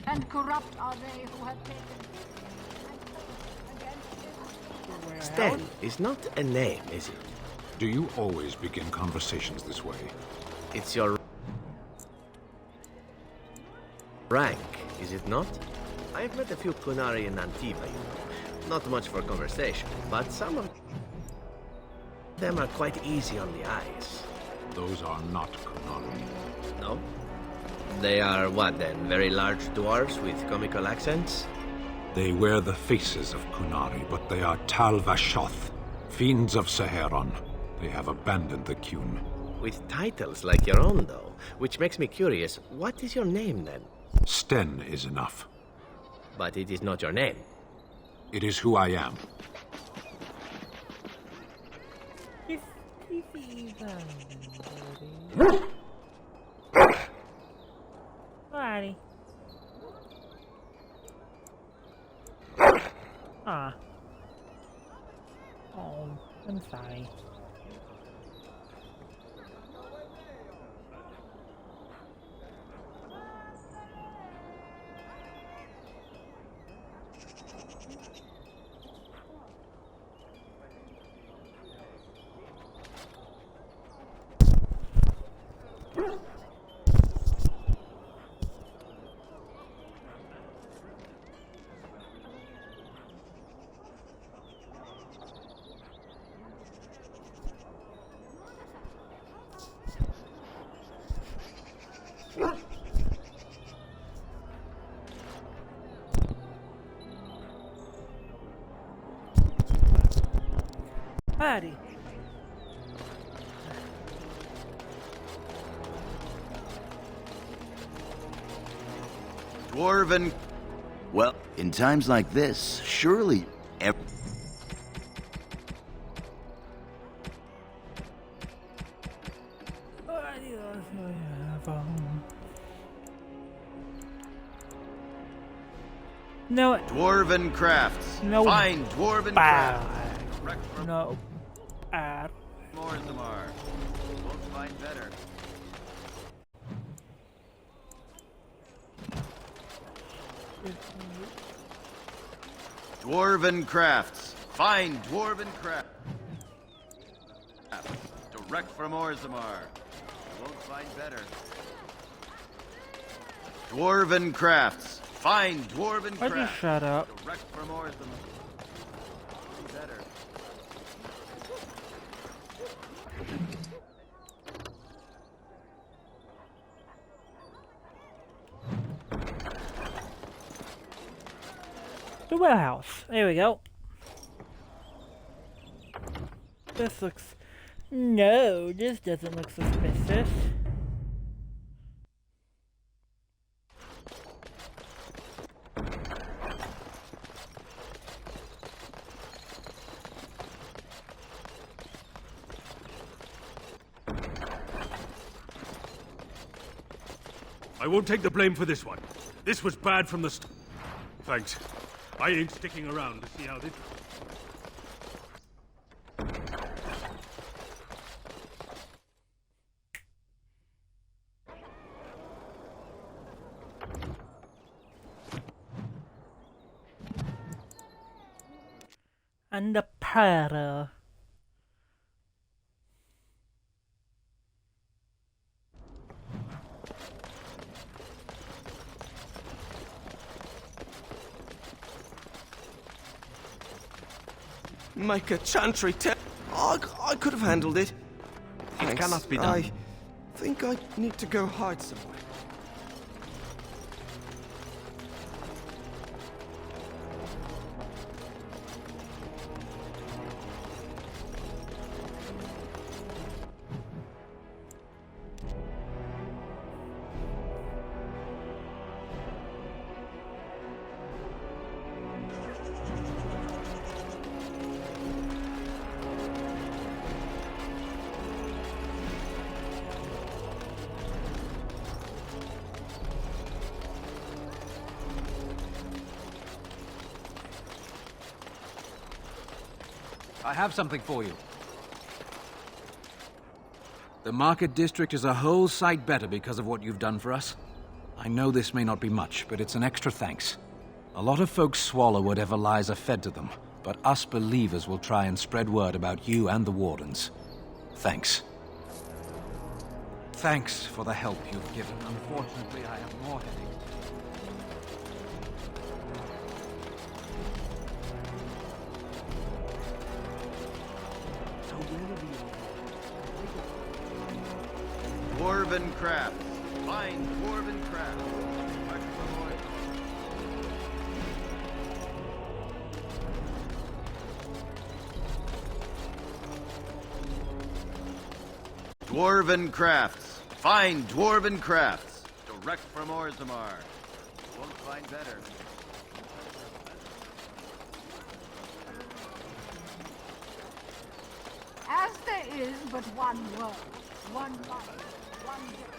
And corrupt are they who have taken Sten is not a name, is it? Do you always begin conversations this way? It's your rank, is it not? I've met a few Kunari in Antiva, you know. Not much for conversation, but some of them are quite easy on the eyes. Those are not Kunari. No? They are what then? Very large dwarves with comical accents? They wear the faces of Kunari, but they are Tal Vashoth, fiends of Saheron. They have abandoned the Qun. With titles like your own, though, which makes me curious. What is your name, then? Sten is enough. But it is not your name. It is who I am. Alrighty. Ah. Oh, I'm sorry. Alrighty. Dwarven... Well, in times like this, surely... No. Dwarven crafts. No. Fine dwarven Bad. crafts. No. Bad. Morzamar. Won't find better. Dwarven crafts. Fine dwarven crafts. Direct from Orzammar. Won't find better. Dwarven crafts. Fine dwarven Why don't you crafts. shut up? Direct from Orzammar. Better. The warehouse. There we go. This looks... No, this doesn't look suspicious. I won't take the blame for this one. This was bad from the start. Thanks. I ain't sticking around to see how this... And the para. Make a chantry I could have handled it. It cannot be done. I think I need to go hide somewhere. I have something for you. The market district is a whole sight better because of what you've done for us. I know this may not be much, but it's an extra thanks. A lot of folks swallow whatever lies are fed to them, but us believers will try and spread word about you and the Wardens. Thanks. Thanks for the help you've given. Unfortunately, I have more headaches. Dwarven crafts. Fine dwarven crafts. Dwarven crafts. Fine dwarven crafts. Direct from Orzammar. Won't find better. As there is but one world, one life, one death.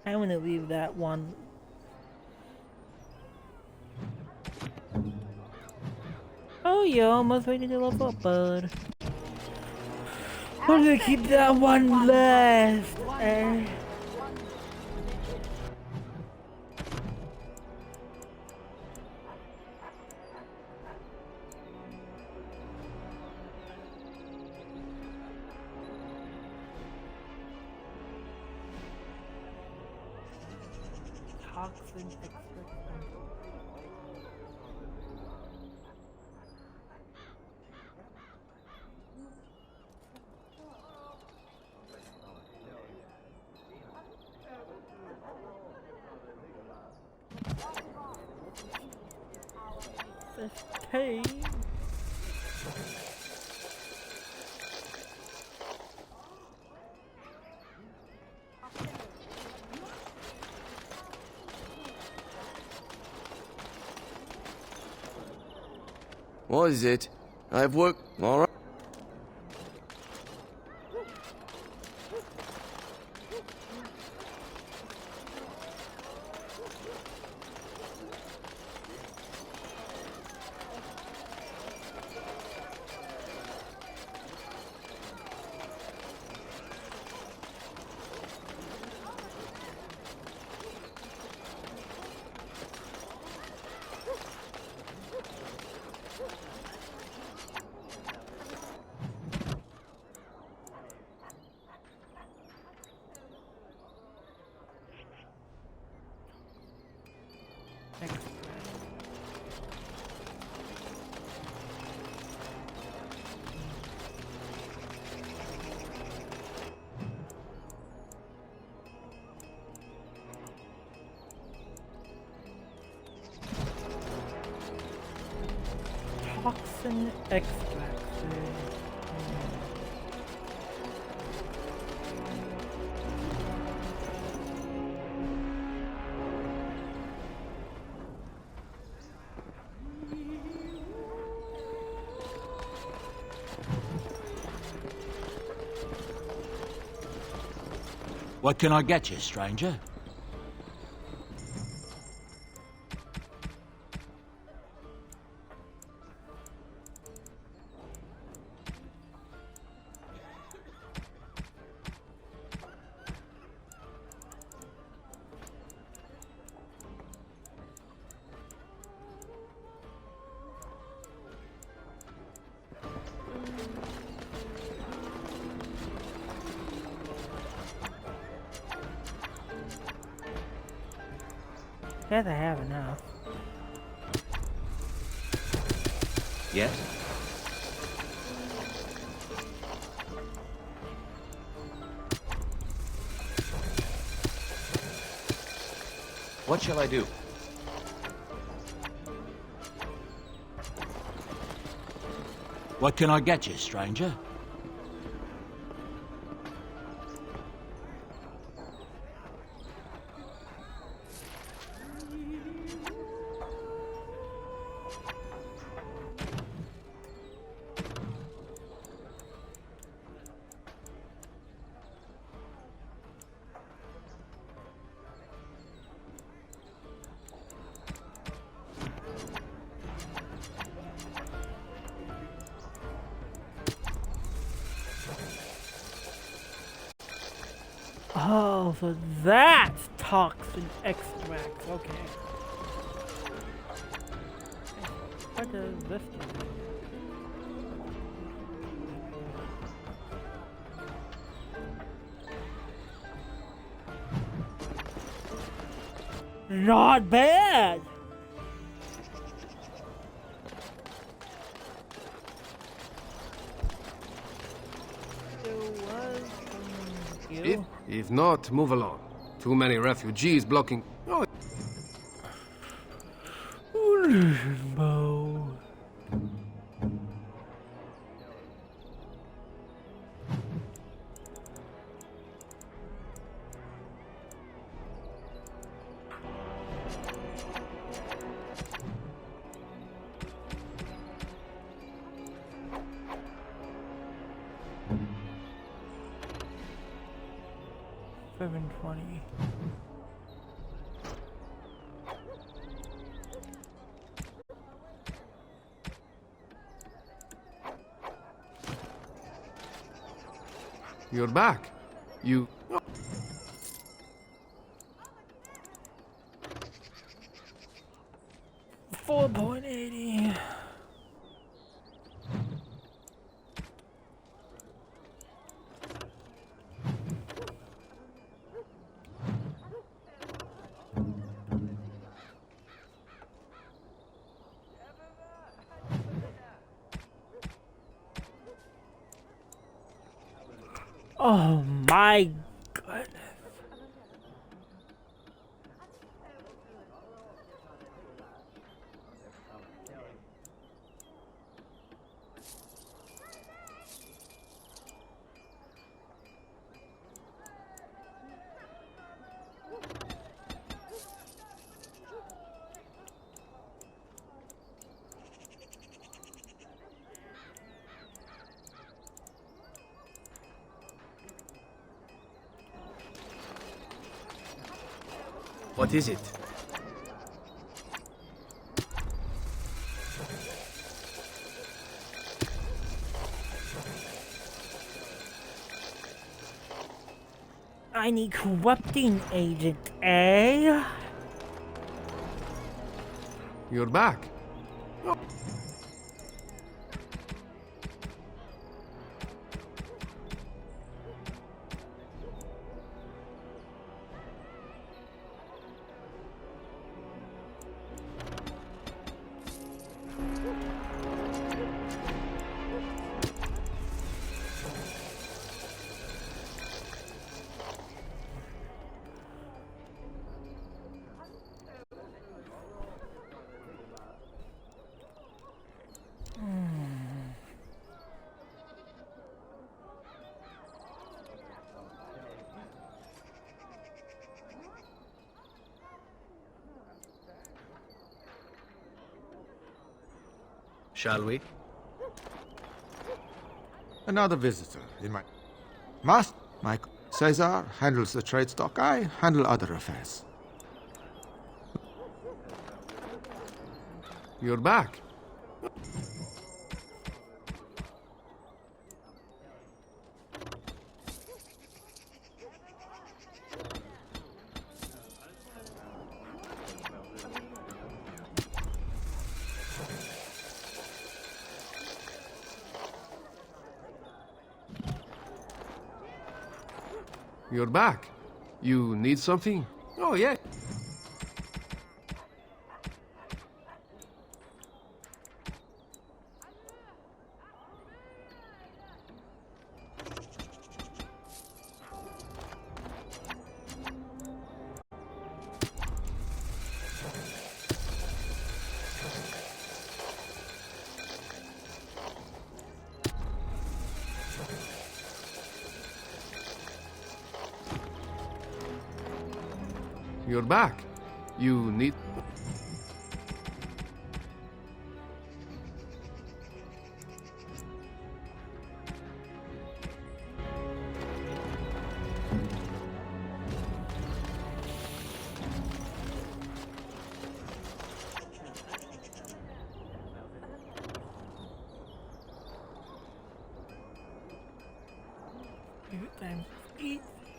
I'm gonna leave that one. Oh, you're almost ready to level up, bud. We're gonna keep that one left. Toxin extract. Hey. What is it? I've worked... All right. Toxin extract. What can I get you, stranger? Guess I have enough. Yes? What shall I do? What can I get you, stranger? Oh, so that's toxin extract. Okay. What does this do? Not bad. If not, move along. Too many refugees blocking... Oh. Bow. $720. You're back. You... 4.80. Oh my goodness. What is it? I need corrupting agent, eh? You're back. Shall we? Another visitor in my... Mike Caesar handles the trade stock. I handle other affairs. You're back. You're back. You need something? Oh, yeah. You're back. You need...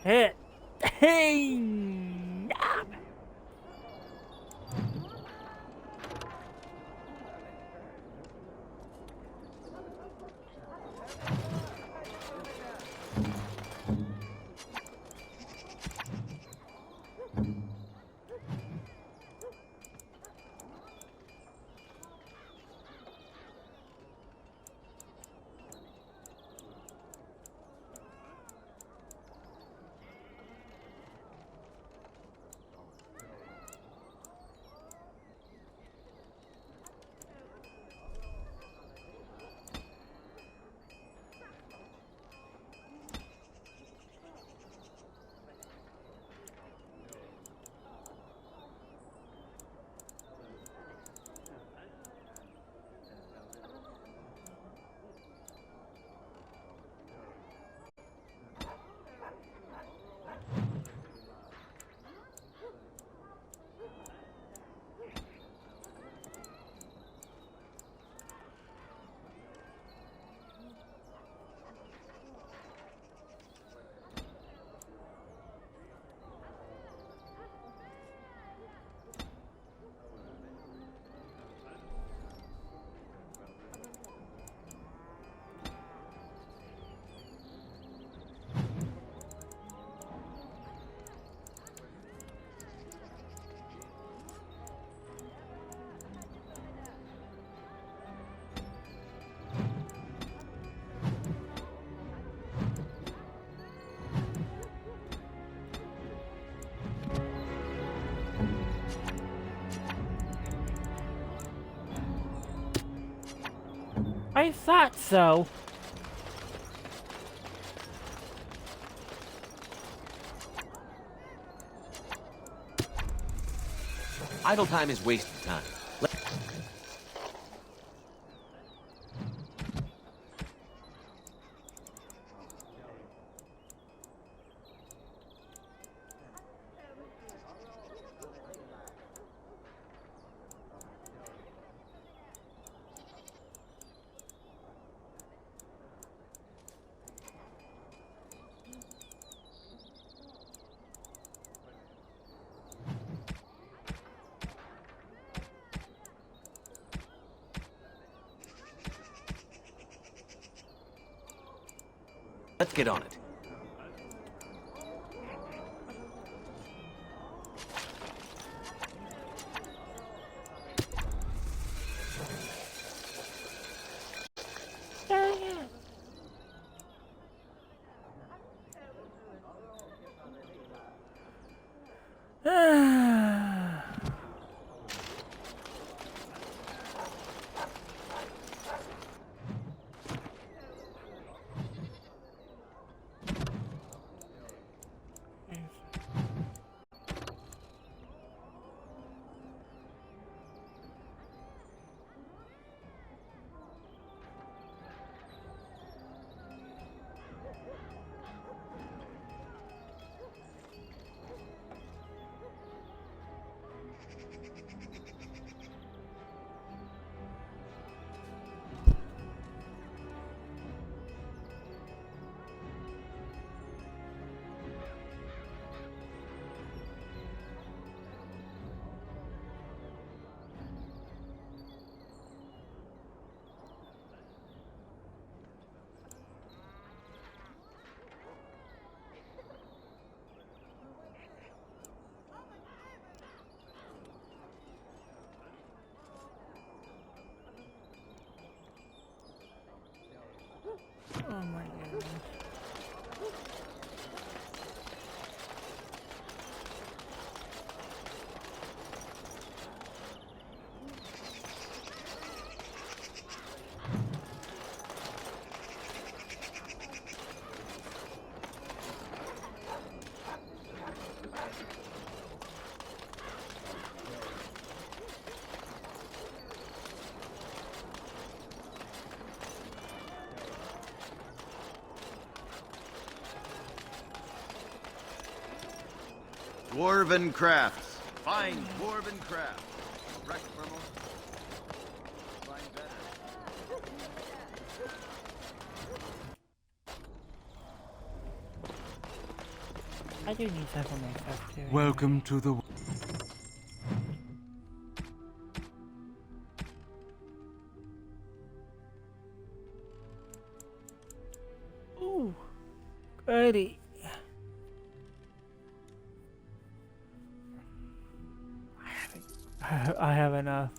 Hit. Hey. I thought so. Idle time is wasted time. Let's get on it. Oh my goodness. Dwarven crafts. Find dwarven crafts. Direct from find better. I do need that for myself too. Welcome to the... Ooh, goody. I have enough.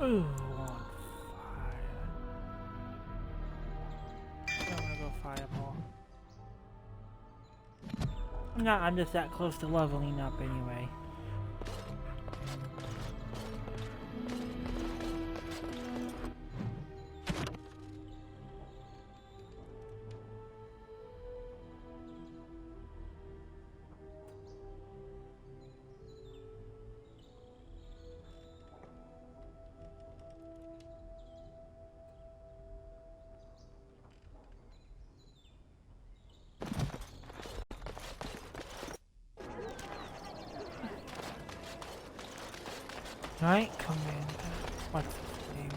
Ooh, on fire. I'm gonna go fireball. I'm just that close to leveling up anyway. Night Commander. What's his name?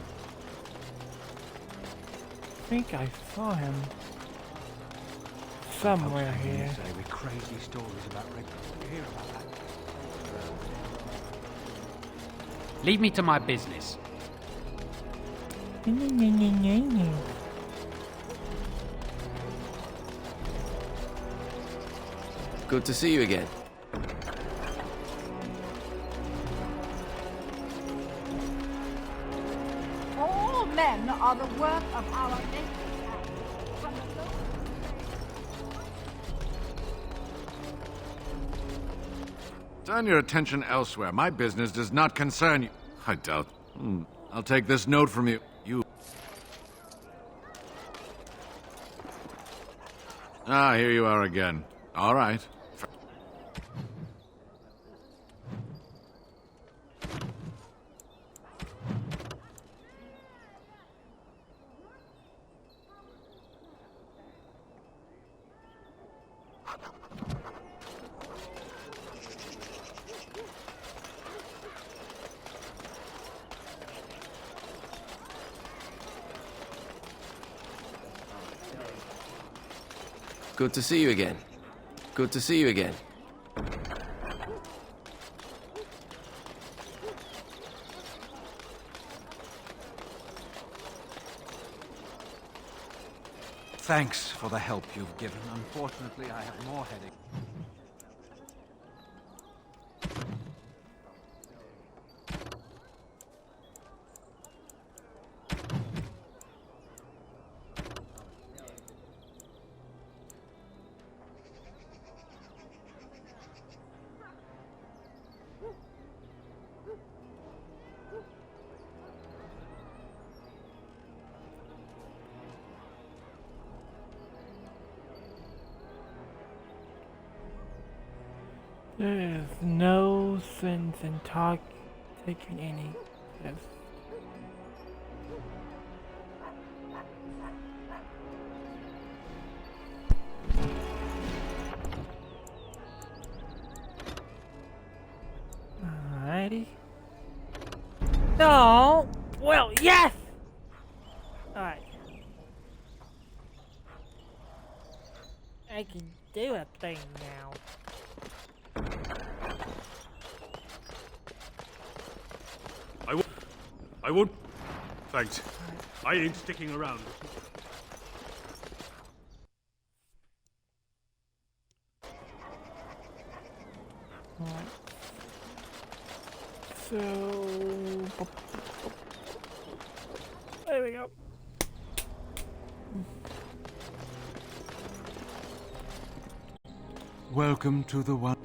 I think I saw him somewhere here. Say with crazy stories about regulars. You hear about that? Leave me to my business. Good to see you again. All men are the work of our makers hand. From the lowest Turn your attention elsewhere. My business does not concern you. I doubt. I'll take this note from you. Ah, here you are again. All right. Good to see you again. Good to see you again. Thanks for the help you've given. Unfortunately, I have more headache. There is no sense in taking any risks. Alrighty. No! Well, yes! Alright. I can do a thing now. I won't. Thanks. I ain't sticking around. Alright. So... there we go. Welcome to the one.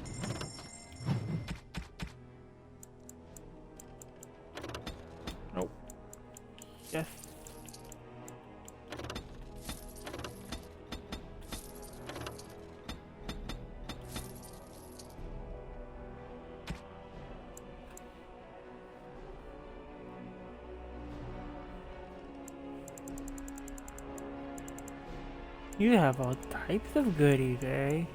Nope. Yes. You have all types of goodies, eh?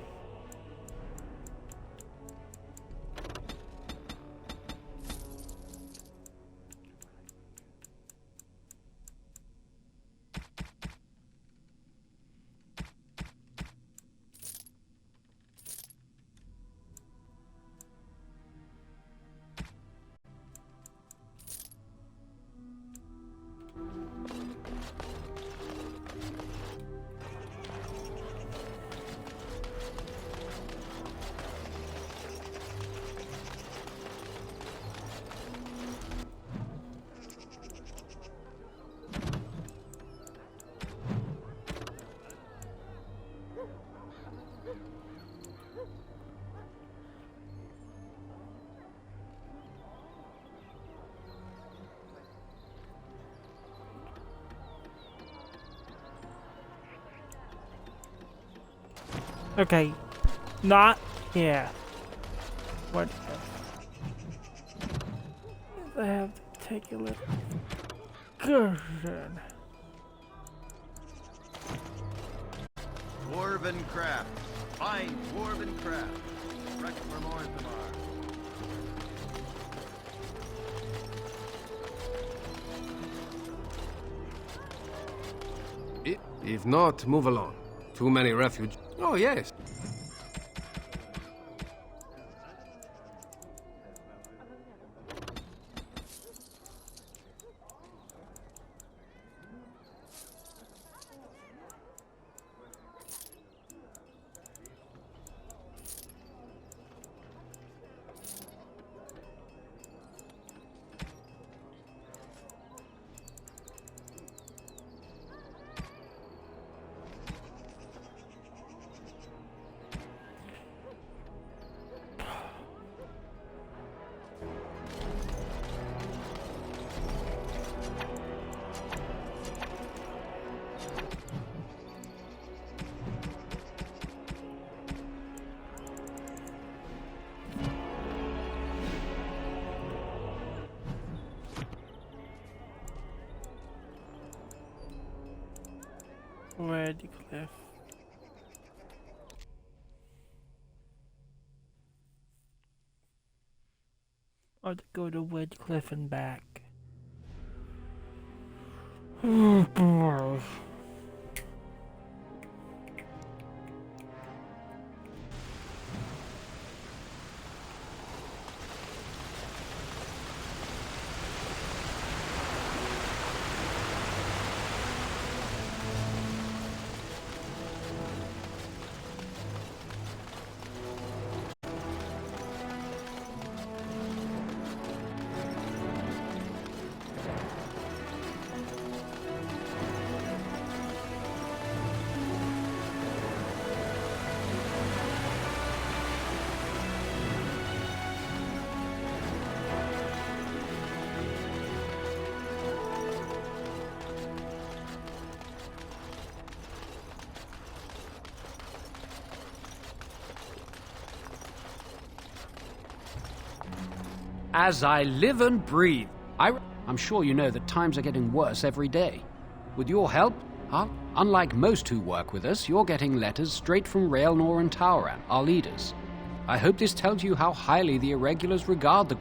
Okay, not here. What? I have to take a little excursion. Dwarven craft. Find dwarven craft. Wreck from Orthamar. If not, move along. Too many refugees. Oh, yes. Red cliff. Or to go to Red Cliff and back. Oh boy. As I live and breathe. I'm sure you know that times are getting worse every day. With your help, unlike most who work with us, you're getting letters straight from Raelnor and Tauran, our leaders. I hope this tells you how highly the Irregulars regard the...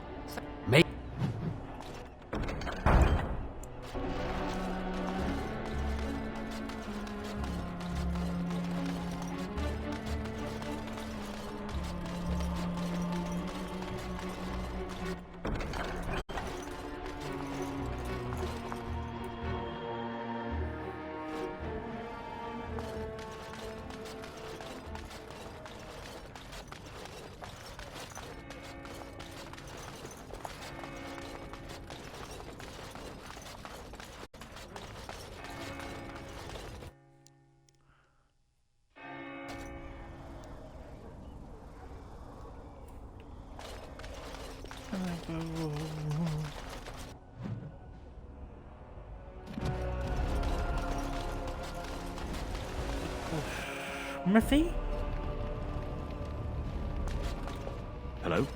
Smithy? Hello?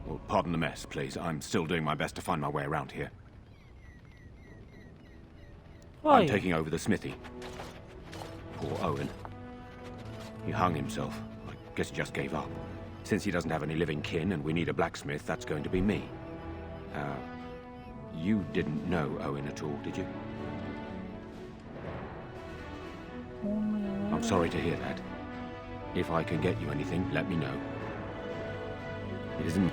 Well, pardon the mess, please. I'm still doing my best to find my way around here. Why? I'm taking over the smithy. Poor Owen. He hung himself. I guess he just gave up. Since he doesn't have any living kin and we need a blacksmith, that's going to be me. You didn't know Owen at all, did you? I'm sorry to hear that. If I can get you anything, let me know. It isn't...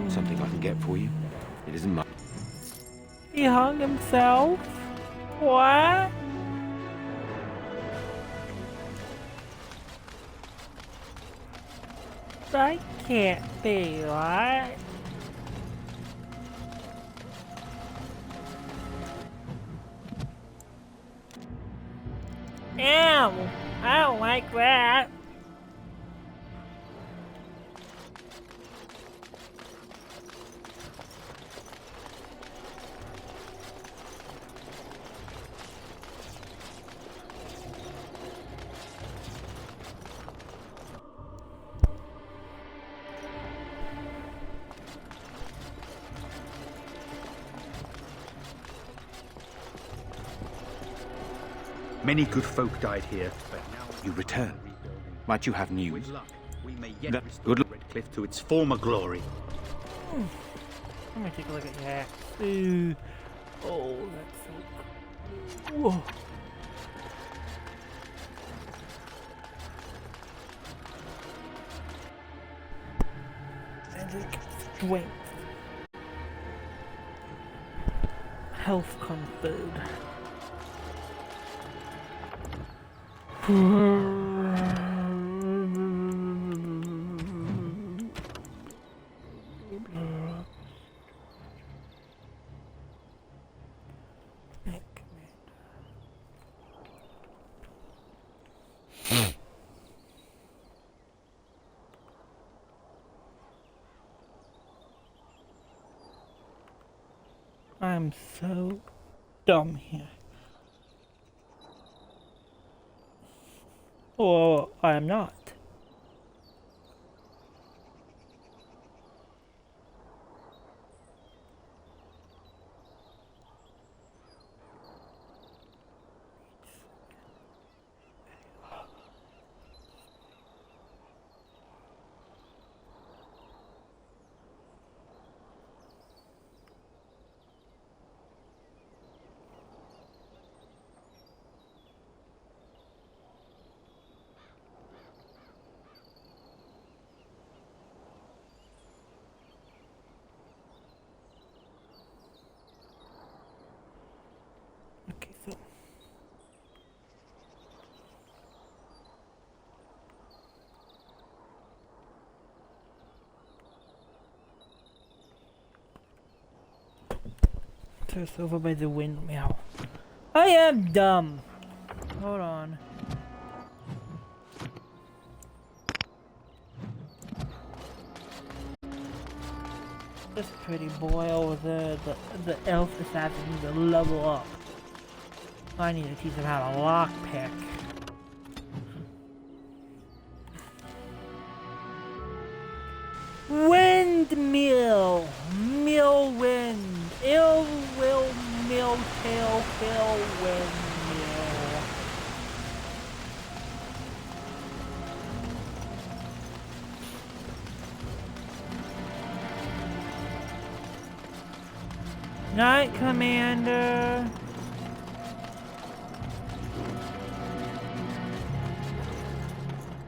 Something I can get for you? It isn't much. He hung himself? What? That can't be right. Ew! I don't like that. Many good folk died here, but now you return. Might you have news? With luck, we may yet That- restore good Red Cliff to its former glory. Let me take a look at that. Ooh. Oh, that's so cool. Whoa. Magic strength. Health conferred. I'm so dumb here. Or I am not. Just over by the windmill. I am dumb. Hold on. This pretty boy over there, the elf assassin needs to level up. I need to teach him how to lockpick. Windmill! Mill wind! Ill will mill tail kill windmill. Night, Commander.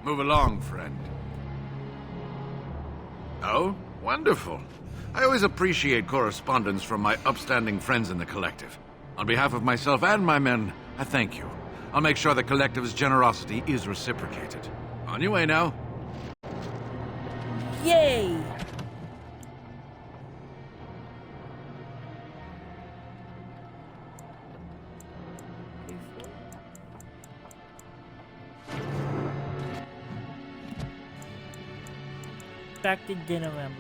Move along, friend. Oh, wonderful. I always appreciate correspondence from my upstanding friends in the Collective. On behalf of myself and my men, I thank you. I'll make sure the Collective's generosity is reciprocated. On your way now. Yay! Back to dinner, man.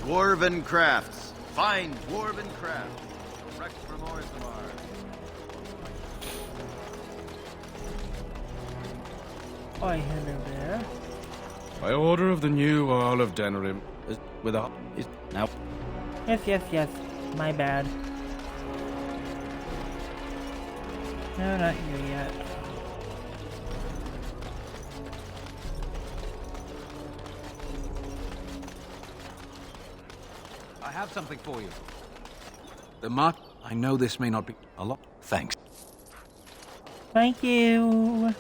Dwarven crafts. Find dwarven crafts. Direct from Orzammar. Oh, hello there. By order of the new Earl of Denerim, with a... Now. Yes. My bad. No, not you yet. I have something for you. The mark. I know this may not be a lot. Thanks. Thank you.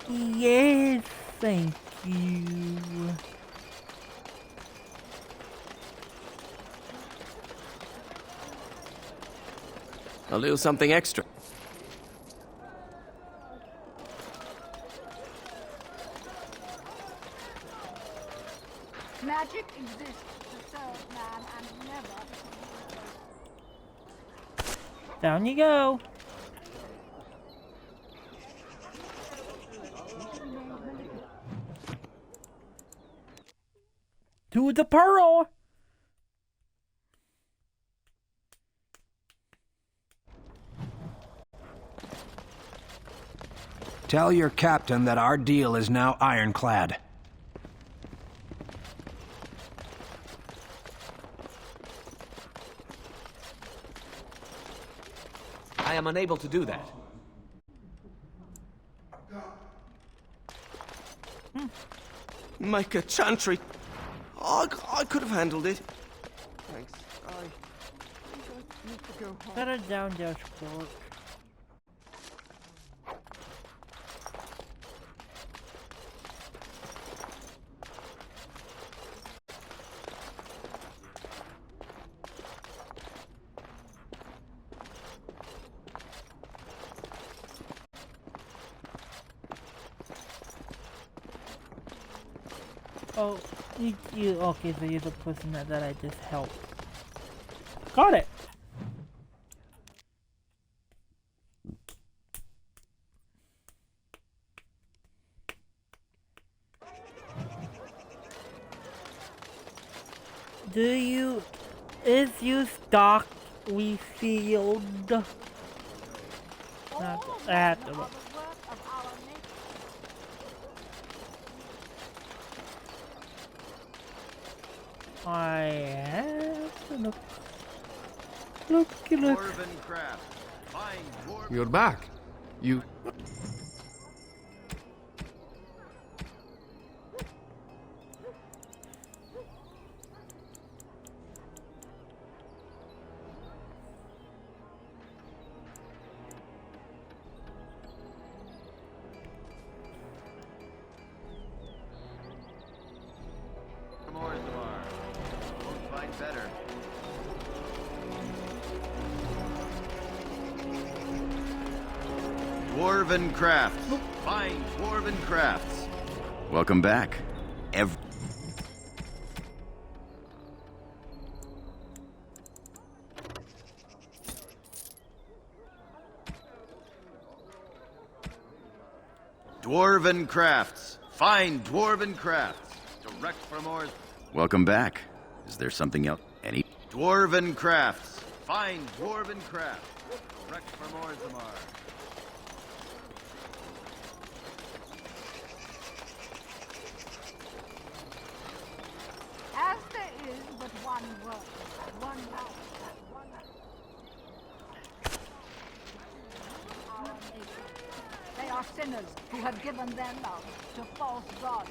Yes, thank you. A little something extra. Magic exists to serve man and never. Down you go. To the pearl. Tell your captain that our deal is now ironclad. I am unable to do that. Micah Chantry. I could have handled it. Thanks. I need to go home. Set it down, Josh Clark. Oh, you okay, so you're the person that I just helped. Got it! Is you stock refilled? Not that. I have to look. Look. Dwarven craft. Find dwarven. You're back. You... Dwarven crafts. Find dwarven crafts. Welcome back. Dwarven crafts. Find dwarven crafts. Direct from Ors. Welcome back. Is there something else? Any dwarven crafts. Find dwarven crafts. Direct from Orzammar. As there is but one world, one life, one our nation. They are sinners who have given their love to false gods.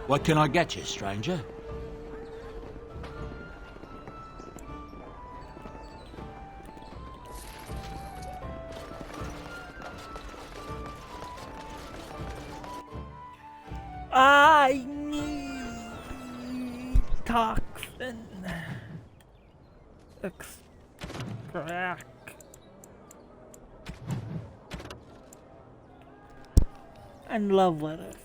What can I get you, stranger? I need toxin. Extract. And love letters.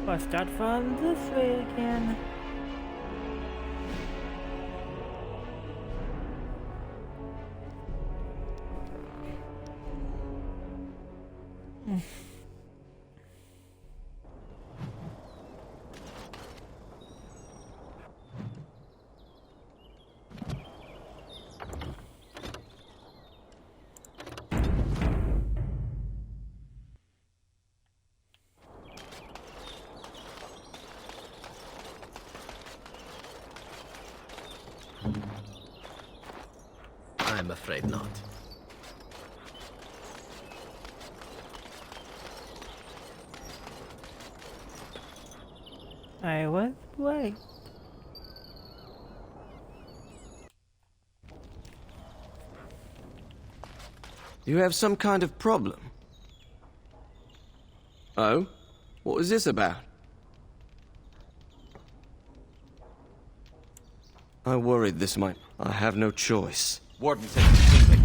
Let's start from this way again. I'm afraid not. I was right. You have some kind of problem? Oh? What was this about? I worried this might... I have no choice. Warden said completely.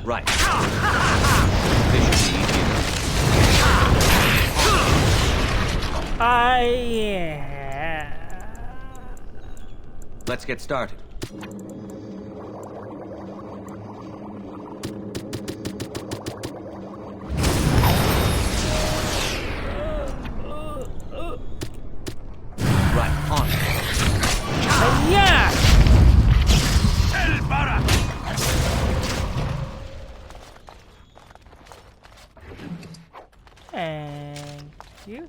Right. This should be easy enough. Yeah. Let's get started. Right, on. Yeah. El Bara! Thank you.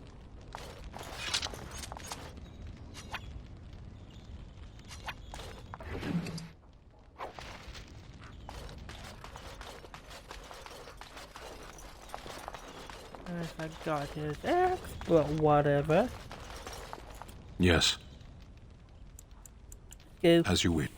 I got his axe, but whatever. Yes. As you wish.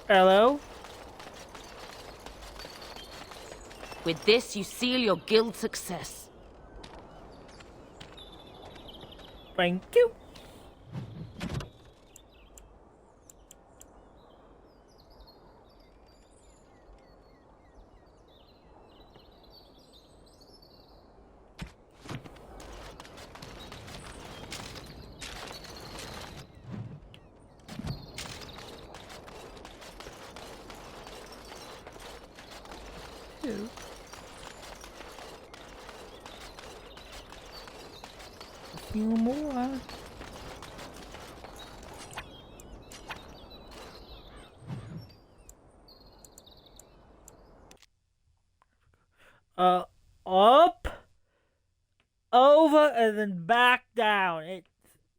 Hello? With this, you seal your guild's success. Thank you. A few more. Up, over, and then back down. It's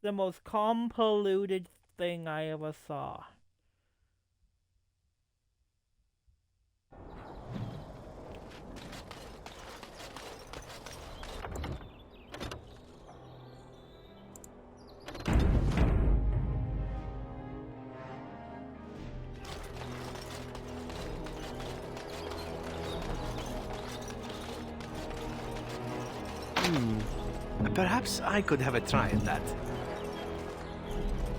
the most convoluted thing I ever saw. Perhaps I could have a try at that.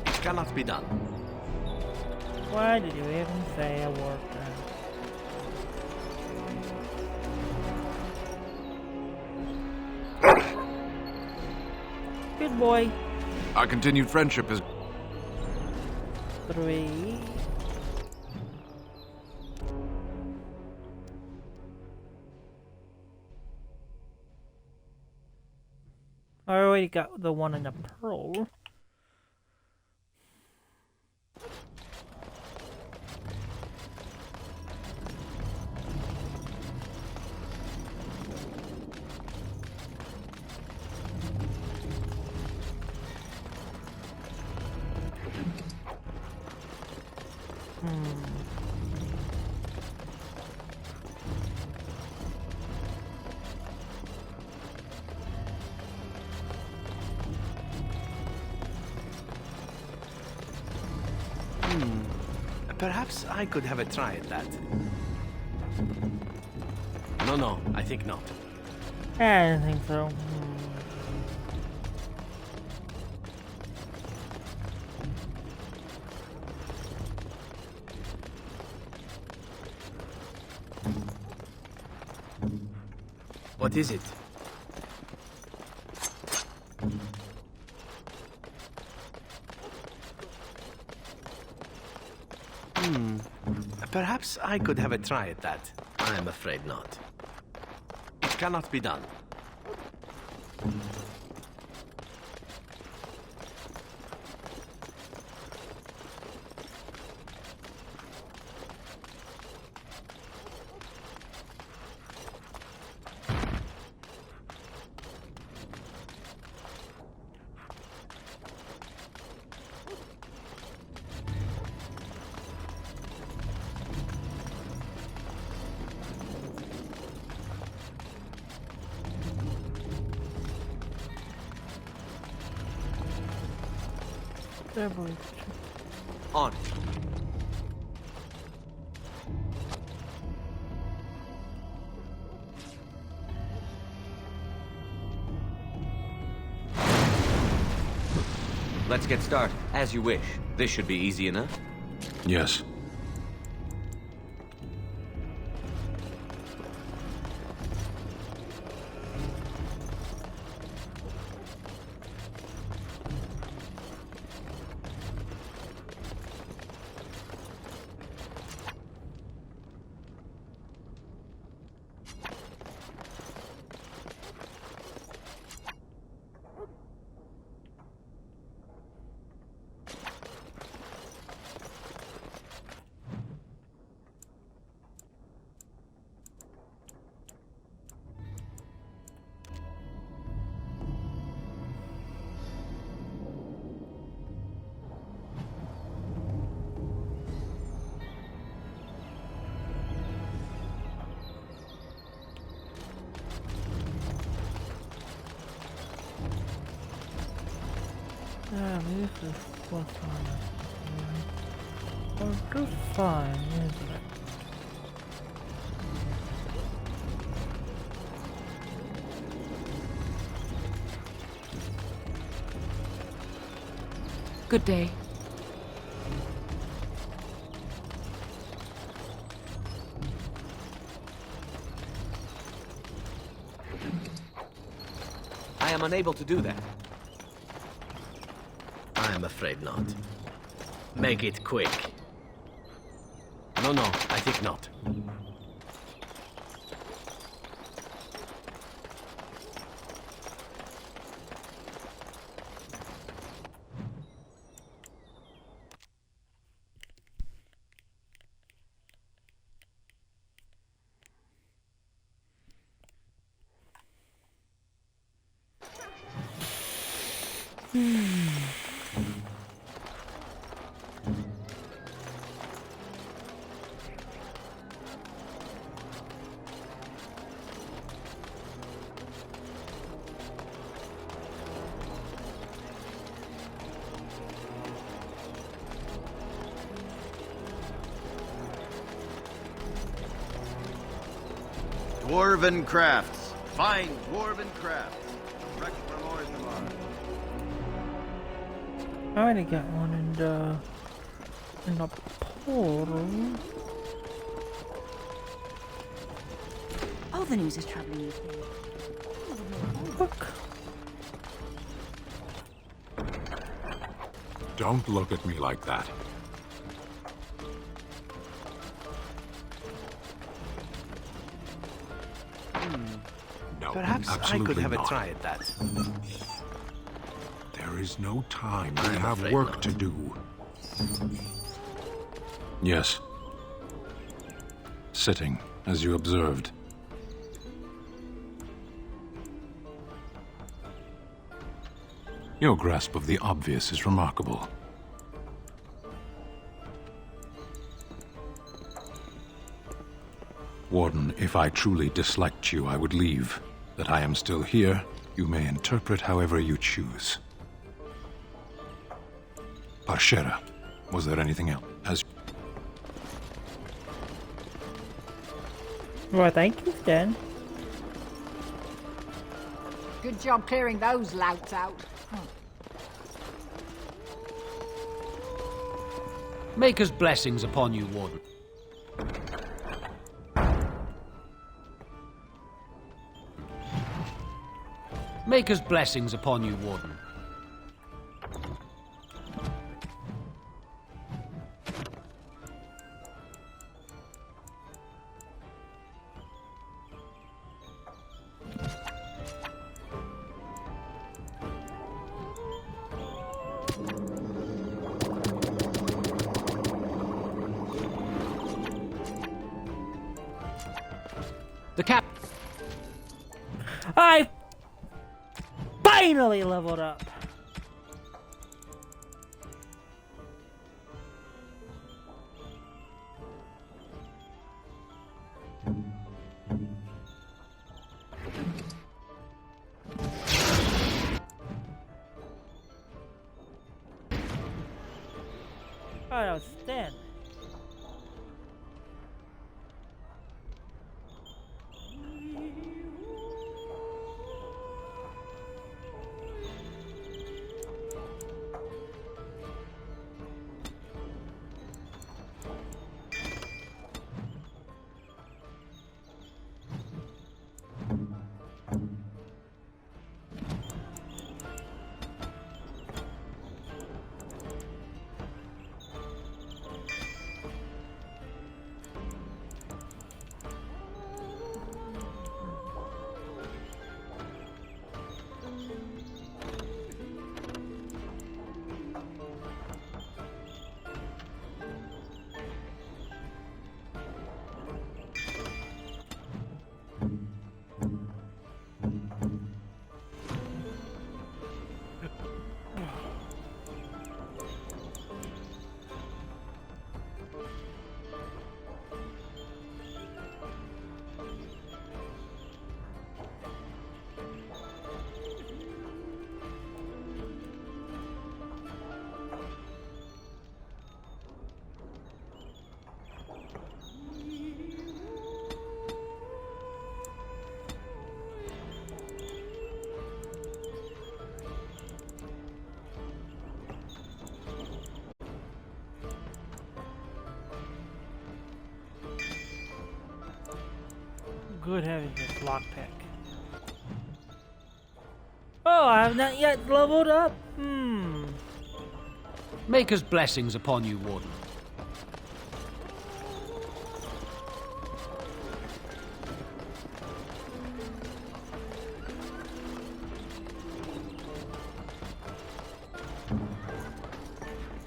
It cannot be done. Why did you even say a word then? Good boy. Our continued friendship is... 3. I already got the one in the pearl. Perhaps I could have a try at that. No, I think not. I don't think so. What is it? Perhaps I could have a try at that. I am afraid not. It cannot be done. On. Let's get started. As you wish. This should be easy enough. Yes. Yeah, this is what's on it. Oh, just fine, isn't it? Good day. I am unable to do that. I am afraid not. Make it quick. No, I think not. Dwarven crafts. Find dwarven crafts. Direct from Orthamar. I already got one in the portal. Oh, the news is troubling you. Look. Don't look at me like that. No, Perhaps I absolutely could have not. a try at that. There is no time. I have work to do. Yes. Sitting, as you observed. Your grasp of the obvious is remarkable. Warden, if I truly disliked you, I would leave. That I am still here, you may interpret however you choose. Parshera, was there anything else? Well, thank you, then. Good job clearing those louts out. Maker's blessings upon you, Warden. Maker's blessings upon you, Warden. The cap. I finally leveled up. Oh, that was Stan. Good heavens, this lockpick. Oh, I have not yet leveled up? Maker's blessings upon you, Warden.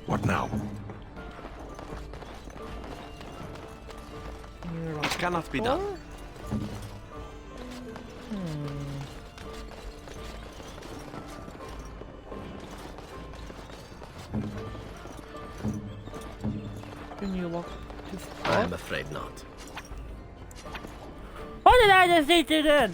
What now? It cannot be done. Can you walk too far? I'm afraid not. What did I just eat you then?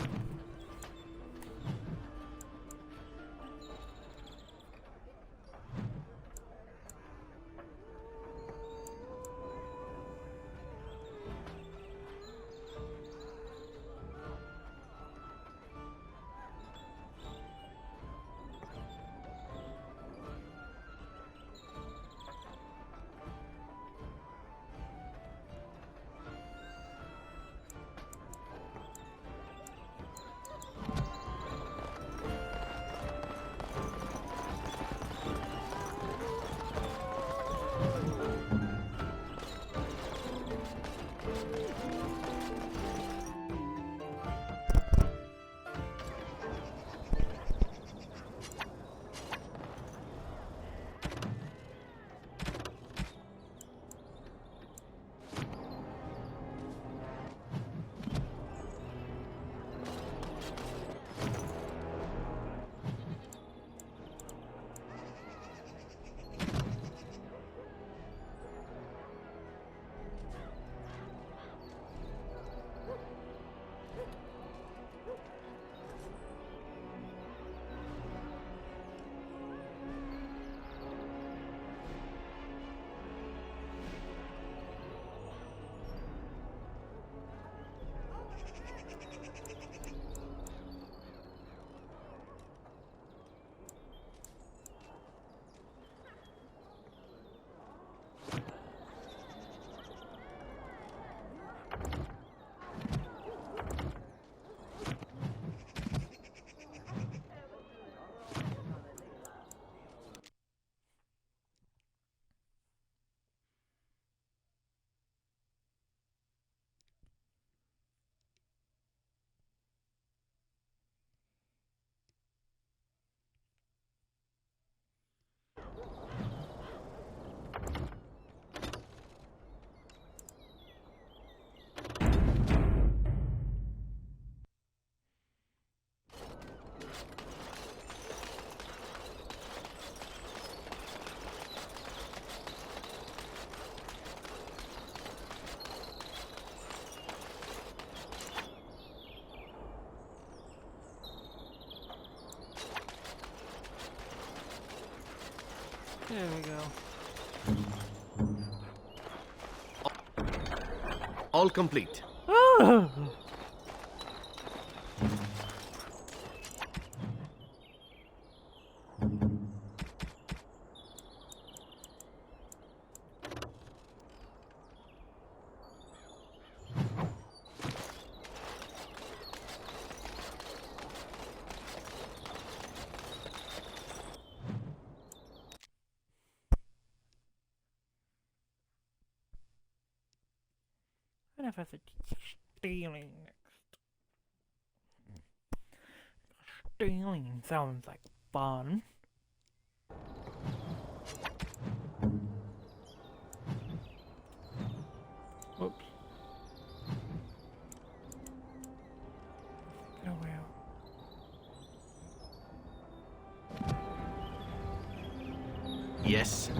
There we go. All complete. I wonder if I have to teach stealing next. Stealing sounds like fun. Whoops. Oh well. Yes.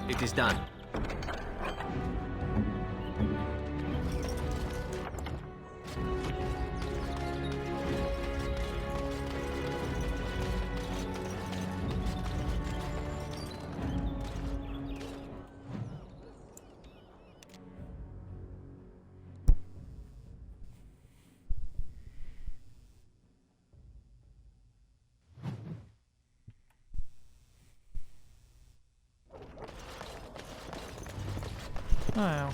It is done. Oh.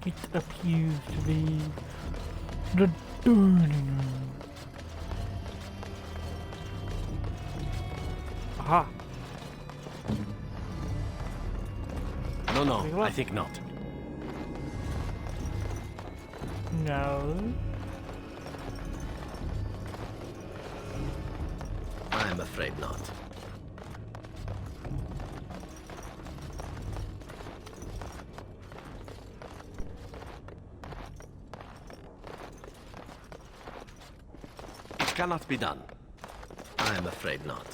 It appears to be the dining room. Aha. No, I think not. No. I'm afraid not. It cannot be done. I'm afraid not.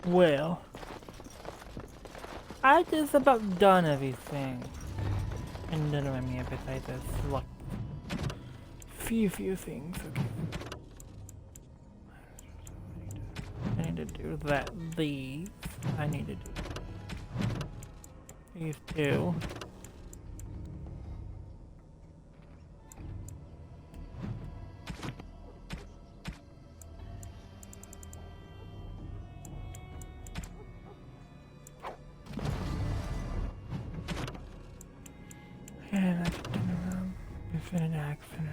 Well, I just about done everything. And then I mean, besides this, like, few things. Okay. I need to do that. These. I need to do these two. And that's dinner room. It's an accident.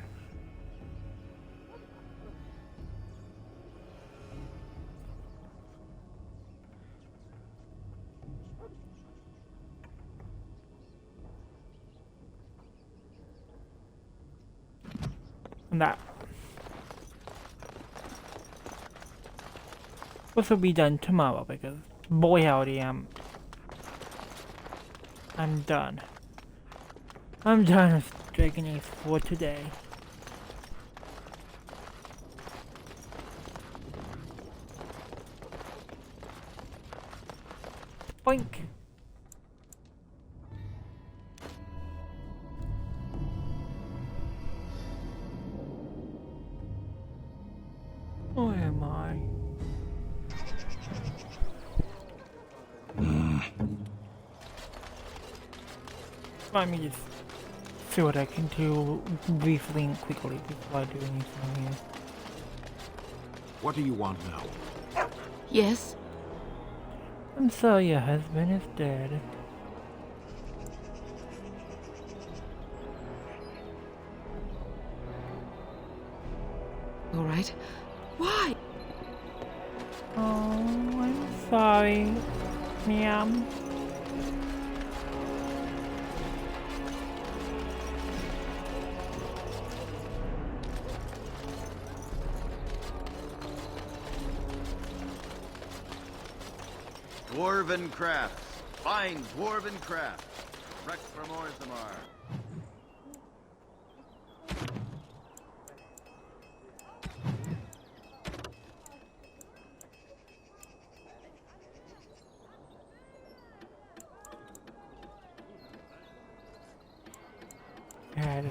And that. This will be done tomorrow because boy howdy, I'm done. I'm done with Dragon Age for today. Boink! Where am I? Let me just see what I can do briefly and quickly before I do anything here. What do you want now? Yes? I'm sorry your husband is dead. All right. Why? Oh, I'm sorry, ma'am. Dwarven crafts. Fine dwarven crafts. Direct from Orzammar. Yeah,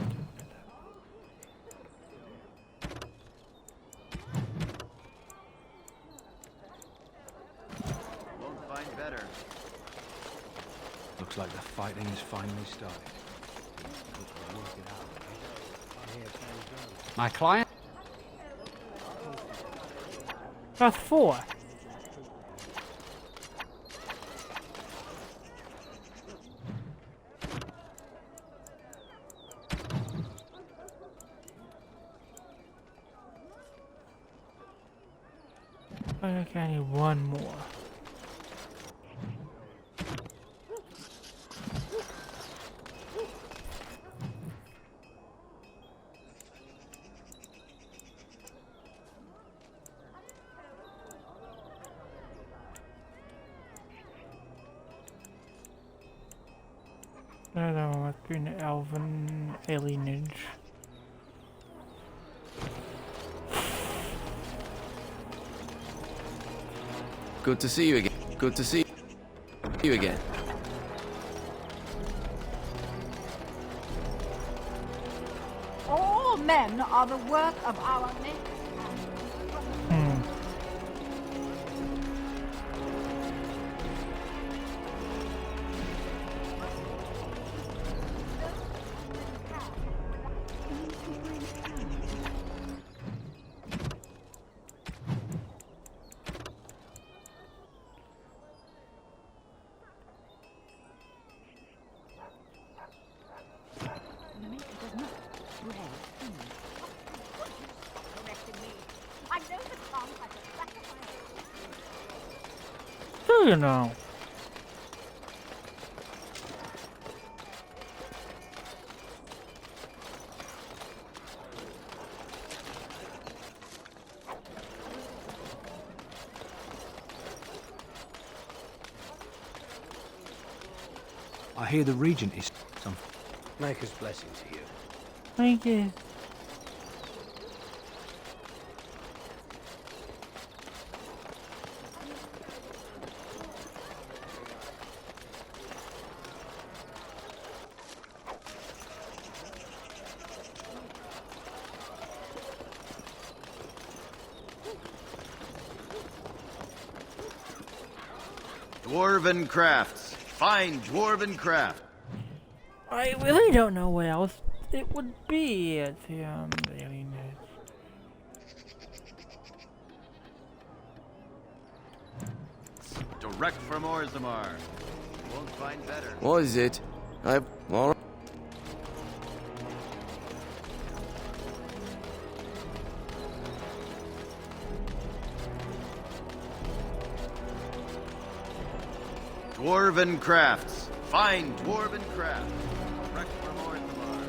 Won't find better. Looks like the fighting is finally started. My client? That's 4. Okay, I need one more. I don't know what's been elven alienage. Good to see you again. Good to see you again. All men are the work of our makers. Do you know? I hear the Regent is some. Maker's blessing to you. Thank you. Dwarven crafts. Fine dwarven craft. I really don't know what else it would be at the alienage. Direct from Orzammar. Won't find better. What is it? Well, Dwarven crafts. Fine dwarven craft. Direct from Orzammar.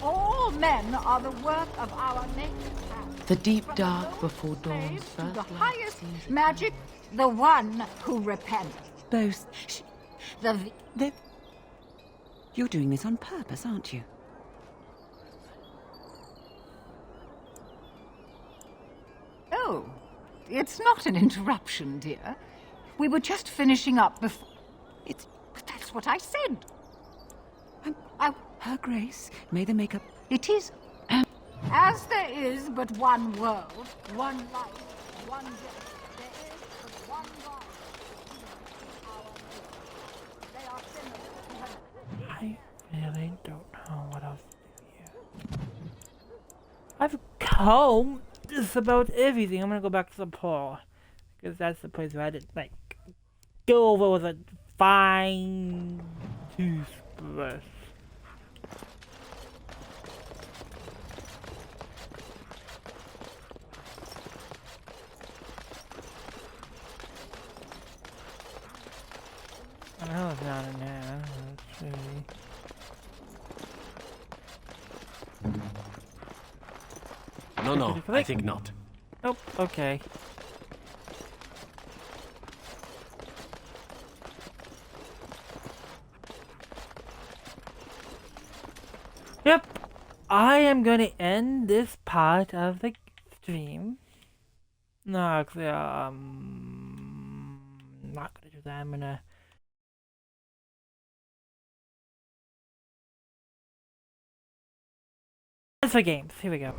All men are the work of our makers. The deep dark before dawn's To first the light highest seems magic, the one who repents. Both. The You're doing this on purpose, aren't you? Oh, it's not an interruption, dear. We were just finishing up before. But that's what I said. Her Grace, may the makeup. It is. As there is but one world, one life, one death, there is but one God. They are similar to her. I really don't know what else to do here. I've combed just about everything. I'm gonna go back to the pool. Because that's the place where I did, like, go over with a fine toothbrush. Oh, it's not in there. Let's see. No, no, I think not. Nope, okay. Yep, I am gonna end this part of the stream. No, actually, not gonna do that. I'm gonna. As for games, here we go.